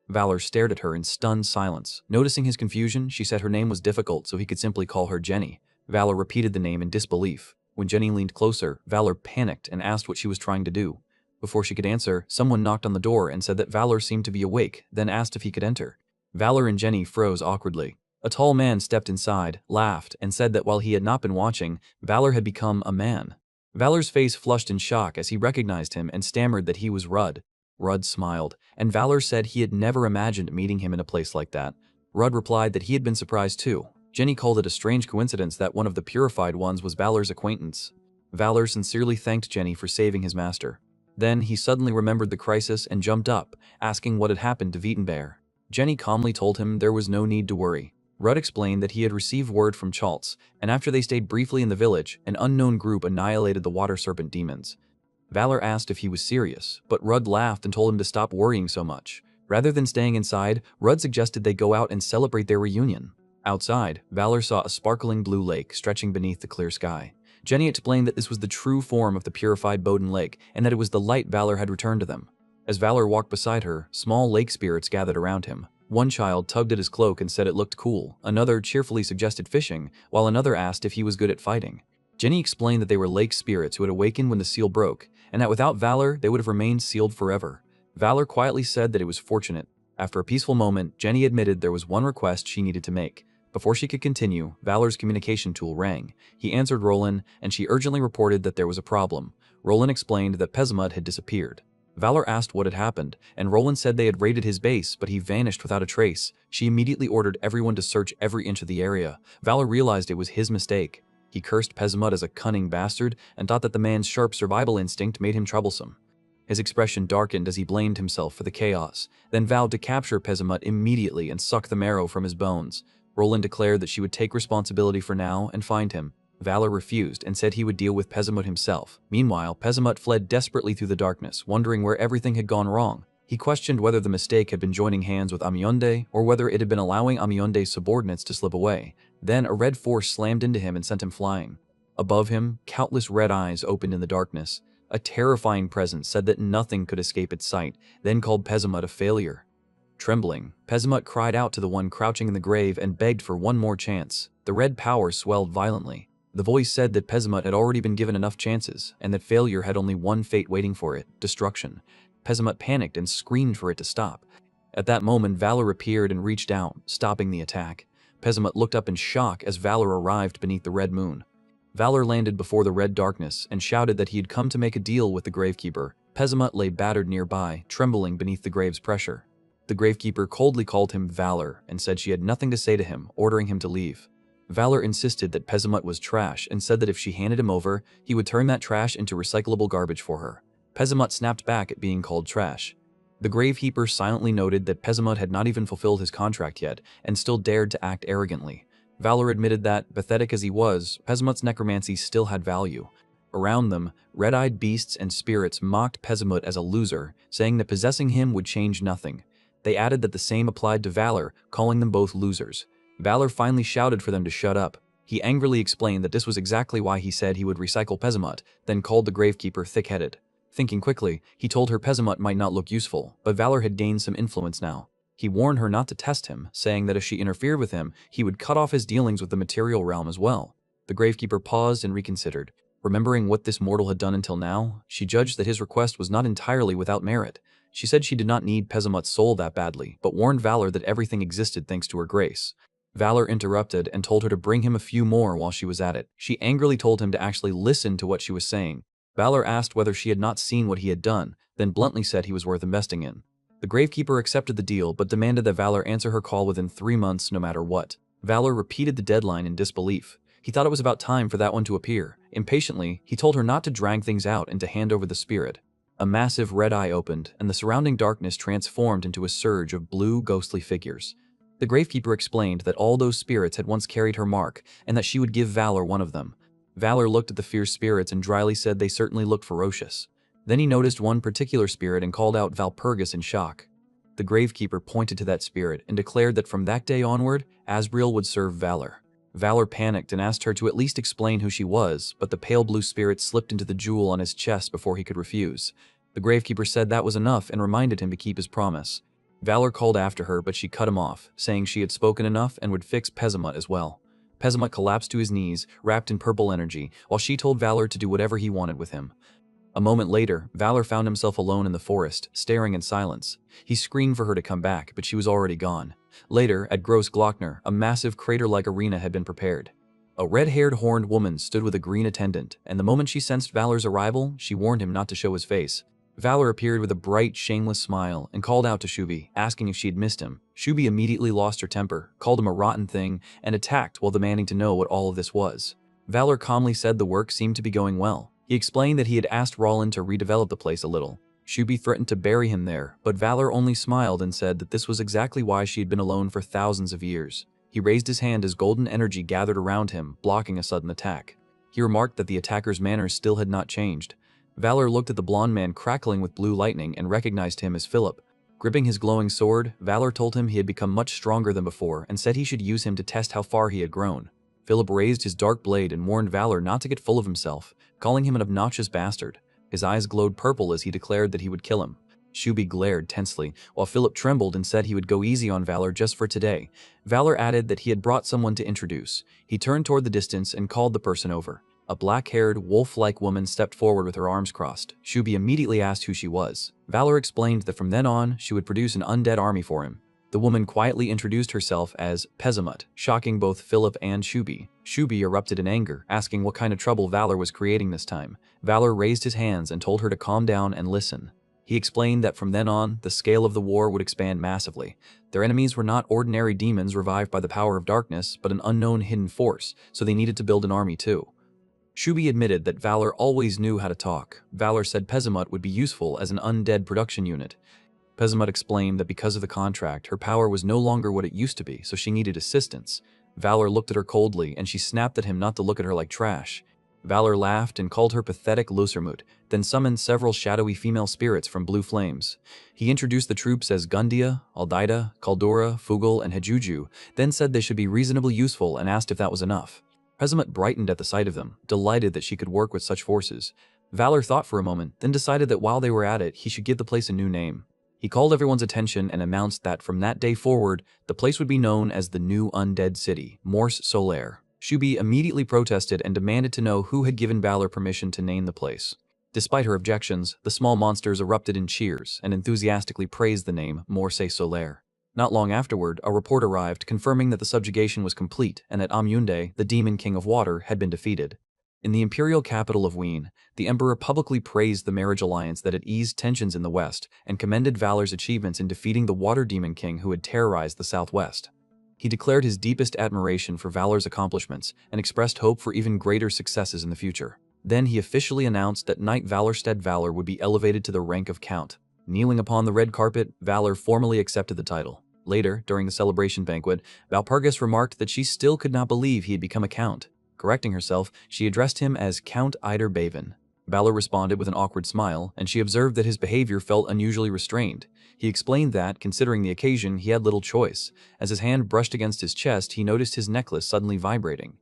Valor stared at her in stunned silence. Noticing his confusion, she said her name was difficult, so he could simply call her Jenny. Valor repeated the name in disbelief. When Jenny leaned closer, Valor panicked and asked what she was trying to do. Before she could answer, someone knocked on the door and said that Valor seemed to be awake, then asked if he could enter. Valor and Jenny froze awkwardly. A tall man stepped inside, laughed, and said that while he had not been watching, Valor had become a man. Valor's face flushed in shock as he recognized him and stammered that he was Rudd. Rudd smiled, and Valor said he had never imagined meeting him in a place like that. Rudd replied that he had been surprised too. Jenny called it a strange coincidence that one of the purified ones was Valor's acquaintance. Valor sincerely thanked Jenny for saving his master. Then he suddenly remembered the crisis and jumped up, asking what had happened to Weitenbear. Jenny calmly told him there was no need to worry. Rudd explained that he had received word from Chaltz, and after they stayed briefly in the village, an unknown group annihilated the water serpent demons. Valor asked if he was serious, but Rudd laughed and told him to stop worrying so much. Rather than staying inside, Rudd suggested they go out and celebrate their reunion. Outside, Valor saw a sparkling blue lake stretching beneath the clear sky. Jenny explained that this was the true form of the purified Bowden Lake, and that it was the light Valor had returned to them. As Valor walked beside her, small lake spirits gathered around him. One child tugged at his cloak and said it looked cool, another cheerfully suggested fishing, while another asked if he was good at fighting. Jenny explained that they were lake spirits who had awakened when the seal broke, and that without Valor, they would have remained sealed forever. Valor quietly said that it was fortunate. After a peaceful moment, Jenny admitted there was one request she needed to make. Before she could continue, Valor's communication tool rang. He answered Roland, and she urgently reported that there was a problem. Roland explained that Pezimut had disappeared. Valor asked what had happened, and Roland said they had raided his base, but he vanished without a trace. She immediately ordered everyone to search every inch of the area. Valor realized it was his mistake. He cursed Pezimut as a cunning bastard and thought that the man's sharp survival instinct made him troublesome. His expression darkened as he blamed himself for the chaos, then vowed to capture Pezimut immediately and suck the marrow from his bones. Roland declared that she would take responsibility for now and find him. Valor refused and said he would deal with Pezimut himself. Meanwhile, Pezimut fled desperately through the darkness, wondering where everything had gone wrong. He questioned whether the mistake had been joining hands with Amionde or whether it had been allowing Amionde's subordinates to slip away. Then a red force slammed into him and sent him flying. Above him, countless red eyes opened in the darkness. A terrifying presence said that nothing could escape its sight, then called Pezimut a failure. Trembling, Pezimut cried out to the one crouching in the grave and begged for one more chance. The red power swelled violently. The voice said that Pezimut had already been given enough chances, and that failure had only one fate waiting for it: destruction. Pezimut panicked and screamed for it to stop. At that moment, Valor appeared and reached out, stopping the attack. Pezimut looked up in shock as Valor arrived beneath the red moon. Valor landed before the red darkness and shouted that he had come to make a deal with the gravekeeper. Pezimut lay battered nearby, trembling beneath the grave's pressure. The gravekeeper coldly called him Valor and said she had nothing to say to him, ordering him to leave. Valor insisted that Pezimut was trash and said that if she handed him over, he would turn that trash into recyclable garbage for her. Pezimut snapped back at being called trash. The gravekeeper silently noted that Pezimut had not even fulfilled his contract yet and still dared to act arrogantly. Valor admitted that, pathetic as he was, Pezimut's necromancy still had value. Around them, red-eyed beasts and spirits mocked Pezimut as a loser, saying that possessing him would change nothing. They added that the same applied to Valor, calling them both losers. Valor finally shouted for them to shut up. He angrily explained that this was exactly why he said he would recycle Pezimut, then called the Gravekeeper thick-headed. Thinking quickly, he told her Pezimut might not look useful, but Valor had gained some influence now. He warned her not to test him, saying that if she interfered with him, he would cut off his dealings with the material realm as well. The Gravekeeper paused and reconsidered. Remembering what this mortal had done until now, she judged that his request was not entirely without merit. She said she did not need Pezimut's soul that badly, but warned Valor that everything existed thanks to her grace. Valor interrupted and told her to bring him a few more while she was at it. She angrily told him to actually listen to what she was saying. Valor asked whether she had not seen what he had done, then bluntly said he was worth investing in. The Gravekeeper accepted the deal but demanded that Valor answer her call within 3 months no matter what. Valor repeated the deadline in disbelief. He thought it was about time for that one to appear. Impatiently, he told her not to drag things out and to hand over the spirit. A massive red eye opened, and the surrounding darkness transformed into a surge of blue, ghostly figures. The Gravekeeper explained that all those spirits had once carried her mark, and that she would give Valor one of them. Valor looked at the fierce spirits and dryly said they certainly looked ferocious. Then he noticed one particular spirit and called out Valpurgis in shock. The Gravekeeper pointed to that spirit and declared that from that day onward, Asbriel would serve Valor. Valor panicked and asked her to at least explain who she was, but the pale blue spirit slipped into the jewel on his chest before he could refuse. The Gravekeeper said that was enough and reminded him to keep his promise. Valor called after her, but she cut him off, saying she had spoken enough and would fix Pezimut as well. Pezimut collapsed to his knees, wrapped in purple energy, while she told Valor to do whatever he wanted with him. A moment later, Valor found himself alone in the forest, staring in silence. He screamed for her to come back, but she was already gone. Later, at Gross Glockner, a massive crater-like arena had been prepared. A red-haired horned woman stood with a green attendant, and the moment she sensed Valor's arrival, she warned him not to show his face. Valor appeared with a bright, shameless smile and called out to Shubi, asking if she had missed him. Shubi immediately lost her temper, called him a rotten thing, and attacked while demanding to know what all of this was. Valor calmly said the work seemed to be going well. He explained that he had asked Roland to redevelop the place a little. Shubi threatened to bury him there, but Valor only smiled and said that this was exactly why she had been alone for thousands of years. He raised his hand as golden energy gathered around him, blocking a sudden attack. He remarked that the attacker's manners still had not changed. Valor looked at the blond man crackling with blue lightning and recognized him as Philip. Gripping his glowing sword, Valor told him he had become much stronger than before and said he should use him to test how far he had grown. Philip raised his dark blade and warned Valor not to get full of himself, calling him an obnoxious bastard. His eyes glowed purple as he declared that he would kill him. Shubi glared tensely, while Philip trembled and said he would go easy on Valor just for today. Valor added that he had brought someone to introduce. He turned toward the distance and called the person over. A black-haired, wolf-like woman stepped forward with her arms crossed. Shubi immediately asked who she was. Valor explained that from then on, she would produce an undead army for him. The woman quietly introduced herself as Pezimut, shocking both Philip and Shubi. Shubi erupted in anger, asking what kind of trouble Valor was creating this time. Valor raised his hands and told her to calm down and listen. He explained that from then on, the scale of the war would expand massively. Their enemies were not ordinary demons revived by the power of darkness, but an unknown hidden force, so they needed to build an army too. Shubi admitted that Valor always knew how to talk. Valor said Pezimut would be useful as an undead production unit. Pezimut explained that because of the contract, her power was no longer what it used to be, so she needed assistance. Valor looked at her coldly, and she snapped at him not to look at her like trash. Valor laughed and called her pathetic Lucermut, then summoned several shadowy female spirits from blue flames. He introduced the troops as Gundia, Aldaida, Kaldura, Fugel, and Hajuju, then said they should be reasonably useful and asked if that was enough. Pezimut brightened at the sight of them, delighted that she could work with such forces. Valor thought for a moment, then decided that while they were at it, he should give the place a new name. He called everyone's attention and announced that from that day forward, the place would be known as the New Undead City, Mors Solaire. Shubi immediately protested and demanded to know who had given Valor permission to name the place. Despite her objections, the small monsters erupted in cheers and enthusiastically praised the name Mors Solaire. Not long afterward, a report arrived confirming that the subjugation was complete and that Amunde, the demon king of water, had been defeated. In the imperial capital of Wien, the emperor publicly praised the marriage alliance that had eased tensions in the west and commended Valor's achievements in defeating the water demon king who had terrorized the southwest. He declared his deepest admiration for Valor's accomplishments and expressed hope for even greater successes in the future. Then he officially announced that Knight Valorstead Valor would be elevated to the rank of Count. Kneeling upon the red carpet, Valor formally accepted the title. Later, during the celebration banquet, Valpurgis remarked that she still could not believe he had become a count. Correcting herself, she addressed him as Count Eider Bavin. Valor responded with an awkward smile, and she observed that his behavior felt unusually restrained. He explained that, considering the occasion, he had little choice. As his hand brushed against his chest, he noticed his necklace suddenly vibrating.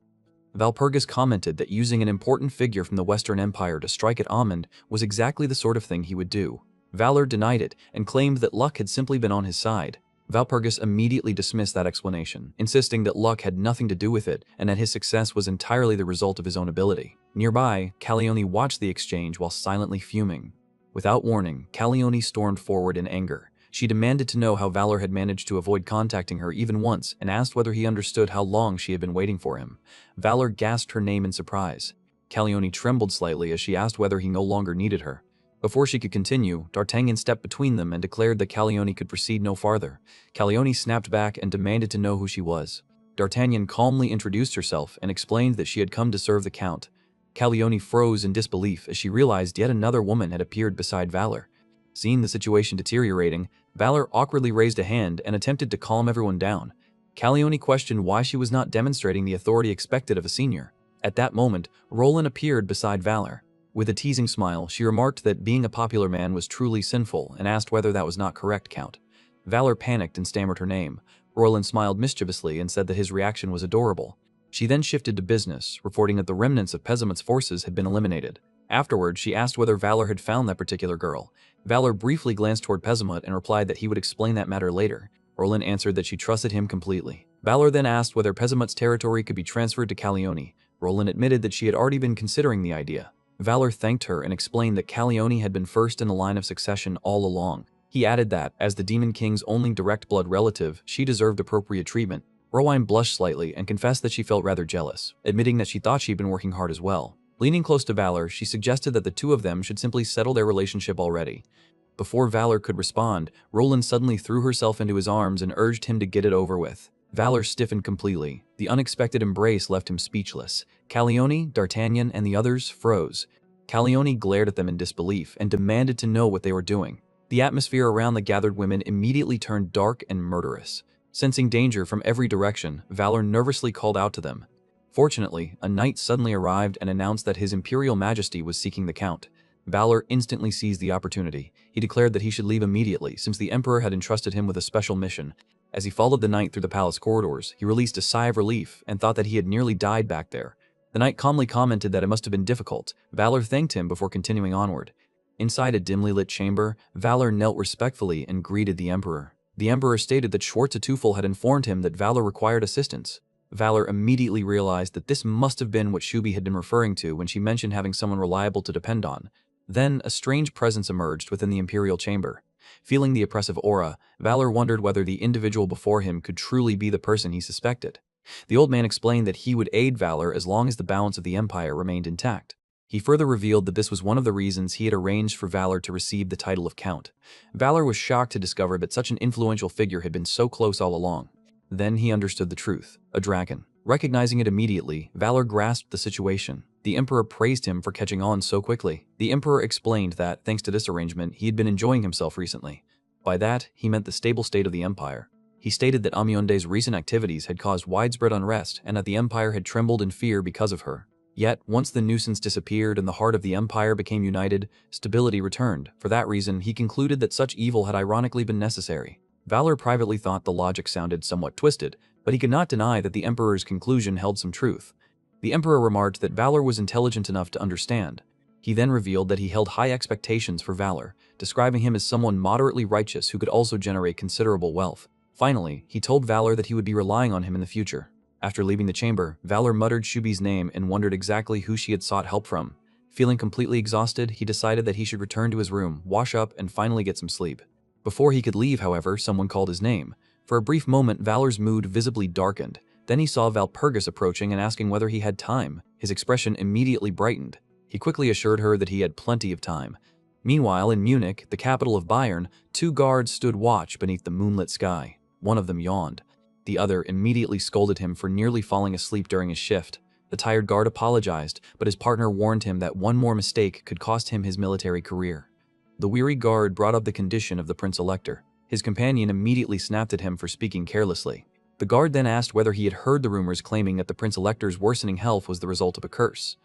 Valpurgis commented that using an important figure from the Western Empire to strike at Amund was exactly the sort of thing he would do. Valor denied it and claimed that luck had simply been on his side. Valpurgis immediately dismissed that explanation, insisting that luck had nothing to do with it and that his success was entirely the result of his own ability. Nearby, Calione watched the exchange while silently fuming. Without warning, Calione stormed forward in anger. She demanded to know how Valor had managed to avoid contacting her even once and asked whether he understood how long she had been waiting for him. Valor gasped her name in surprise. Calione trembled slightly as she asked whether he no longer needed her. Before she could continue, D'Artagnan stepped between them and declared that Calione could proceed no farther. Calione snapped back and demanded to know who she was. D'Artagnan calmly introduced herself and explained that she had come to serve the Count. Calione froze in disbelief as she realized yet another woman had appeared beside Valor. Seeing the situation deteriorating, Valor awkwardly raised a hand and attempted to calm everyone down. Calione questioned why she was not demonstrating the authority expected of a senior. At that moment, Roland appeared beside Valor. With a teasing smile, she remarked that being a popular man was truly sinful and asked whether that was not correct, Count. Valor panicked and stammered her name. Roland smiled mischievously and said that his reaction was adorable. She then shifted to business, reporting that the remnants of Pesamut's forces had been eliminated. Afterward, she asked whether Valor had found that particular girl. Valor briefly glanced toward Pesamut and replied that he would explain that matter later. Roland answered that she trusted him completely. Valor then asked whether Pesamut's territory could be transferred to Calione. Roland admitted that she had already been considering the idea. Valor thanked her and explained that Calione had been first in the line of succession all along. He added that, as the Demon King's only direct blood relative, she deserved appropriate treatment. Rowan blushed slightly and confessed that she felt rather jealous, admitting that she thought she'd been working hard as well. Leaning close to Valor, she suggested that the two of them should simply settle their relationship already. Before Valor could respond, Roland suddenly threw herself into his arms and urged him to get it over with. Valor stiffened completely. The unexpected embrace left him speechless. Calione, D'Artagnan, and the others froze. Calione glared at them in disbelief and demanded to know what they were doing. The atmosphere around the gathered women immediately turned dark and murderous. Sensing danger from every direction, Valor nervously called out to them. Fortunately, a knight suddenly arrived and announced that His Imperial Majesty was seeking the Count. Valor instantly seized the opportunity. He declared that he should leave immediately, since the Emperor had entrusted him with a special mission. As he followed the knight through the palace corridors, he released a sigh of relief and thought that he had nearly died back there. The knight calmly commented that it must have been difficult. Valor thanked him before continuing onward. Inside a dimly lit chamber, Valor knelt respectfully and greeted the Emperor. The Emperor stated that Schwarze-Teufel had informed him that Valor required assistance. Valor immediately realized that this must have been what Shubi had been referring to when she mentioned having someone reliable to depend on. Then, a strange presence emerged within the Imperial chamber. Feeling the oppressive aura, Valor wondered whether the individual before him could truly be the person he suspected. The old man explained that he would aid Valor as long as the balance of the Empire remained intact. He further revealed that this was one of the reasons he had arranged for Valor to receive the title of Count. Valor was shocked to discover that such an influential figure had been so close all along. Then he understood the truth: a dragon. Recognizing it immediately, Valor grasped the situation. The Emperor praised him for catching on so quickly. The Emperor explained that, thanks to this arrangement, he had been enjoying himself recently. By that, he meant the stable state of the Empire. He stated that Amionde's recent activities had caused widespread unrest and that the Empire had trembled in fear because of her. Yet, once the nuisance disappeared and the heart of the Empire became united, stability returned. For that reason, he concluded that such evil had ironically been necessary. Valor privately thought the logic sounded somewhat twisted, but he could not deny that the Emperor's conclusion held some truth. The Emperor remarked that Valor was intelligent enough to understand. He then revealed that he held high expectations for Valor, describing him as someone moderately righteous who could also generate considerable wealth. Finally, he told Valor that he would be relying on him in the future. After leaving the chamber, Valor muttered Shubi's name and wondered exactly who she had sought help from. Feeling completely exhausted, he decided that he should return to his room, wash up, and finally get some sleep. Before he could leave, however, someone called his name. For a brief moment, Valor's mood visibly darkened. Then he saw Valpurgis approaching and asking whether he had time. His expression immediately brightened. He quickly assured her that he had plenty of time. Meanwhile, in Munich, the capital of Bayern, two guards stood watch beneath the moonlit sky. One of them yawned. The other immediately scolded him for nearly falling asleep during his shift. The tired guard apologized, but his partner warned him that one more mistake could cost him his military career. The weary guard brought up the condition of the Prince-Elector. His companion immediately snapped at him for speaking carelessly. The guard then asked whether he had heard the rumors claiming that the Prince Elector's worsening health was the result of a curse.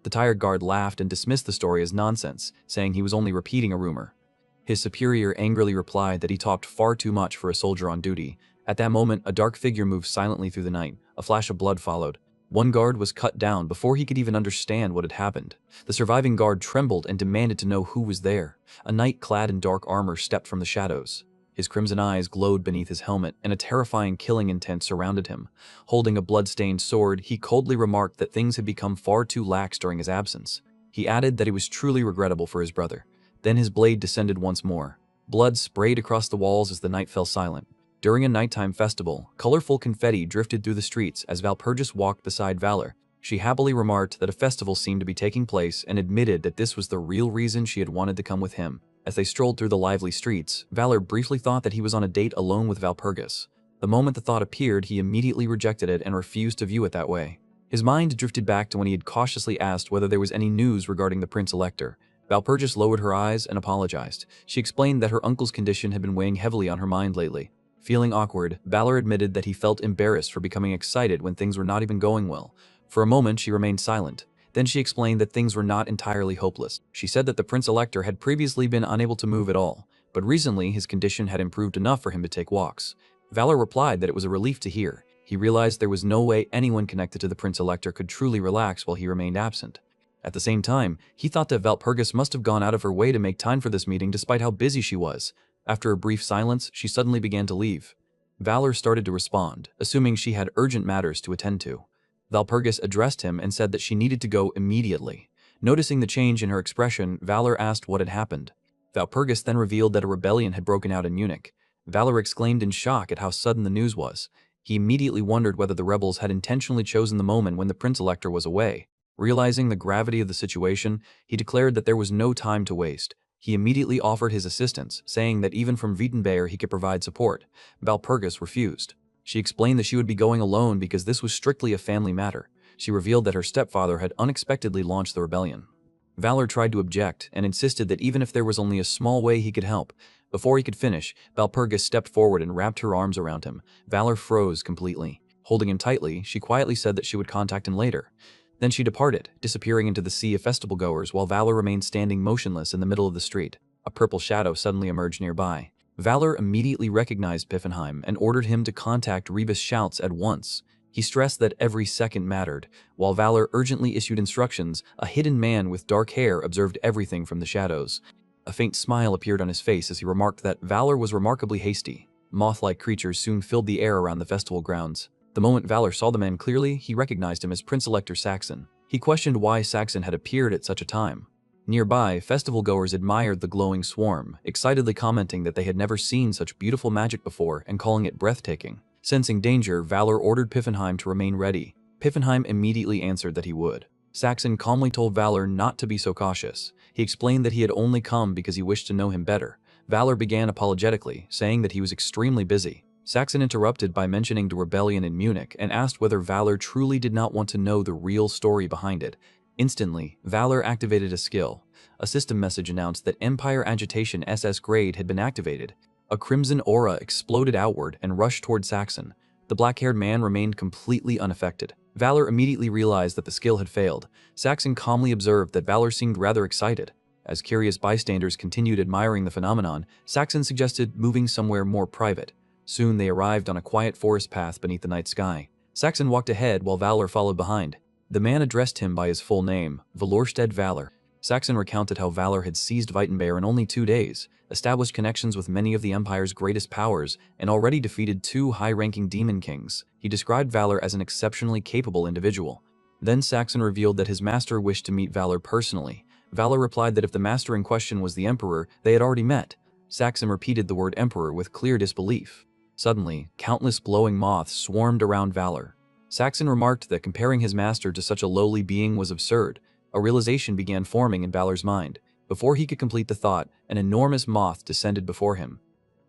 The tired guard laughed and dismissed the story as nonsense, saying he was only repeating a rumor. His superior angrily replied that he talked far too much for a soldier on duty. At that moment, a dark figure moved silently through the night. A flash of blood followed. One guard was cut down before he could even understand what had happened. The surviving guard trembled and demanded to know who was there. A knight clad in dark armor stepped from the shadows. His crimson eyes glowed beneath his helmet, and a terrifying killing intent surrounded him. Holding a blood-stained sword, he coldly remarked that things had become far too lax during his absence. He added that it was truly regrettable for his brother. Then his blade descended once more. Blood sprayed across the walls as the night fell silent. During a nighttime festival, colorful confetti drifted through the streets as Valpurgis walked beside Valor. She happily remarked that a festival seemed to be taking place and admitted that this was the real reason she had wanted to come with him. As they strolled through the lively streets, Valor briefly thought that he was on a date alone with Valpurgis. The moment the thought appeared, he immediately rejected it and refused to view it that way. His mind drifted back to when he had cautiously asked whether there was any news regarding the Prince Elector. Valpurgis lowered her eyes and apologized. She explained that her uncle's condition had been weighing heavily on her mind lately. Feeling awkward, Valor admitted that he felt embarrassed for becoming excited when things were not even going well. For a moment, she remained silent. Then she explained that things were not entirely hopeless. She said that the Prince Elector had previously been unable to move at all, but recently his condition had improved enough for him to take walks. Valor replied that it was a relief to hear. He realized there was no way anyone connected to the Prince Elector could truly relax while he remained absent. At the same time, he thought that Valpurgis must have gone out of her way to make time for this meeting despite how busy she was. After a brief silence, she suddenly began to leave. Valor started to respond, assuming she had urgent matters to attend to. Valpurgis addressed him and said that she needed to go immediately. Noticing the change in her expression, Valor asked what had happened. Valpurgis then revealed that a rebellion had broken out in Munich. Valor exclaimed in shock at how sudden the news was. He immediately wondered whether the rebels had intentionally chosen the moment when the Prince Elector was away. Realizing the gravity of the situation, he declared that there was no time to waste. He immediately offered his assistance, saying that even from Wittenberg he could provide support. Valpurgis refused. She explained that she would be going alone because this was strictly a family matter. She revealed that her stepfather had unexpectedly launched the rebellion. Valor tried to object and insisted that even if there was only a small way he could help. Before he could finish, Valpurgis stepped forward and wrapped her arms around him. Valor froze completely. Holding him tightly, she quietly said that she would contact him later. Then she departed, disappearing into the sea of festival-goers while Valor remained standing motionless in the middle of the street. A purple shadow suddenly emerged nearby. Valor immediately recognized Piffenheim and ordered him to contact Rebus Schultz at once. He stressed that every second mattered. While Valor urgently issued instructions, a hidden man with dark hair observed everything from the shadows. A faint smile appeared on his face as he remarked that Valor was remarkably hasty. Moth-like creatures soon filled the air around the festival grounds. The moment Valor saw the man clearly, he recognized him as Prince Elector Saxon. He questioned why Saxon had appeared at such a time. Nearby, festival-goers admired the glowing swarm, excitedly commenting that they had never seen such beautiful magic before and calling it breathtaking. Sensing danger, Valor ordered Piffenheim to remain ready. Piffenheim immediately answered that he would. Saxon calmly told Valor not to be so cautious. He explained that he had only come because he wished to know him better. Valor began apologetically, saying that he was extremely busy. Saxon interrupted by mentioning the rebellion in Munich and asked whether Valor truly did not want to know the real story behind it. Instantly, Valor activated a skill. A system message announced that Empire Agitation SS grade had been activated. A crimson aura exploded outward and rushed toward Saxon. The black-haired man remained completely unaffected. Valor immediately realized that the skill had failed. Saxon calmly observed that Valor seemed rather excited. As curious bystanders continued admiring the phenomenon, Saxon suggested moving somewhere more private. Soon they arrived on a quiet forest path beneath the night sky. Saxon walked ahead while Valor followed behind. The man addressed him by his full name, Valorstead Valor. Saxon recounted how Valor had seized Wittenberg in only 2 days, established connections with many of the Empire's greatest powers, and already defeated 2 high-ranking demon kings. He described Valor as an exceptionally capable individual. Then Saxon revealed that his master wished to meet Valor personally. Valor replied that if the master in question was the Emperor, they had already met. Saxon repeated the word Emperor with clear disbelief. Suddenly, countless glowing moths swarmed around Valor. Saxon remarked that comparing his master to such a lowly being was absurd. A realization began forming in Valor's mind. Before he could complete the thought, an enormous moth descended before him.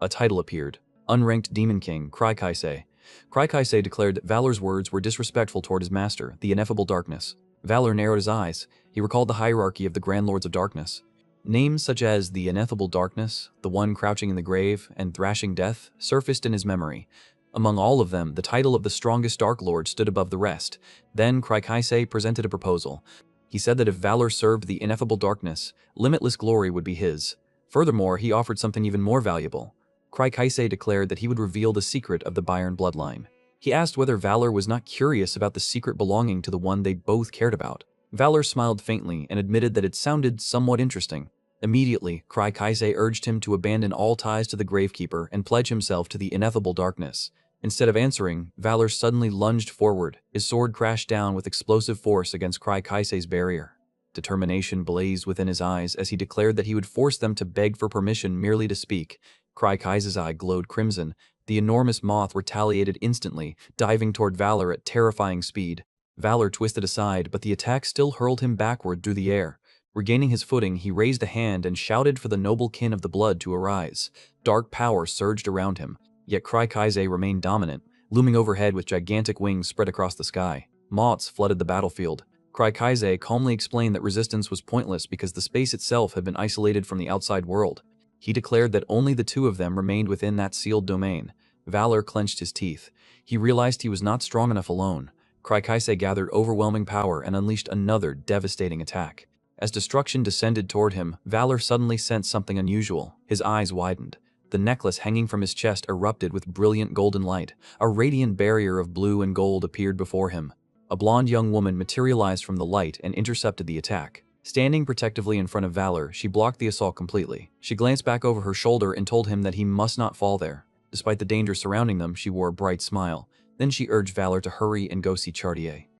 A title appeared: Unranked Demon King, Kraikaise. Kraikaise declared that Valor's words were disrespectful toward his master, the Ineffable Darkness. Valor narrowed his eyes. He recalled the hierarchy of the Grand Lords of Darkness. Names such as the Ineffable Darkness, the One Crouching in the Grave, and Thrashing Death surfaced in his memory. Among all of them, the title of the strongest Dark Lord stood above the rest. Then Kaise presented a proposal. He said that if valor served the ineffable darkness, limitless glory would be his. Furthermore, he offered something even more valuable. Kaise declared that he would reveal the secret of the Bayern bloodline. He asked whether Valor was not curious about the secret belonging to the one they both cared about. Valor smiled faintly and admitted that it sounded somewhat interesting. Immediately, Kaise urged him to abandon all ties to the Gravekeeper and pledge himself to the ineffable darkness. Instead of answering, Valor suddenly lunged forward. His sword crashed down with explosive force against Kaise's barrier. Determination blazed within his eyes as he declared that he would force them to beg for permission merely to speak. Kaise's eye glowed crimson. The enormous moth retaliated instantly, diving toward Valor at terrifying speed. Valor twisted aside, but the attack still hurled him backward through the air. Regaining his footing, he raised a hand and shouted for the noble kin of the blood to arise. Dark power surged around him, yet Kaise remained dominant, looming overhead with gigantic wings spread across the sky. Moths flooded the battlefield. Kaise calmly explained that resistance was pointless because the space itself had been isolated from the outside world. He declared that only the two of them remained within that sealed domain. Valor clenched his teeth. He realized he was not strong enough alone. Kaise gathered overwhelming power and unleashed another devastating attack. As destruction descended toward him, Valor suddenly sensed something unusual. His eyes widened. The necklace hanging from his chest erupted with brilliant golden light. A radiant barrier of blue and gold appeared before him. A blonde young woman materialized from the light and intercepted the attack. Standing protectively in front of Valor, she blocked the assault completely. She glanced back over her shoulder and told him that he must not fall there. Despite the danger surrounding them, she wore a bright smile. Then she urged Valor to hurry and go see Chartier.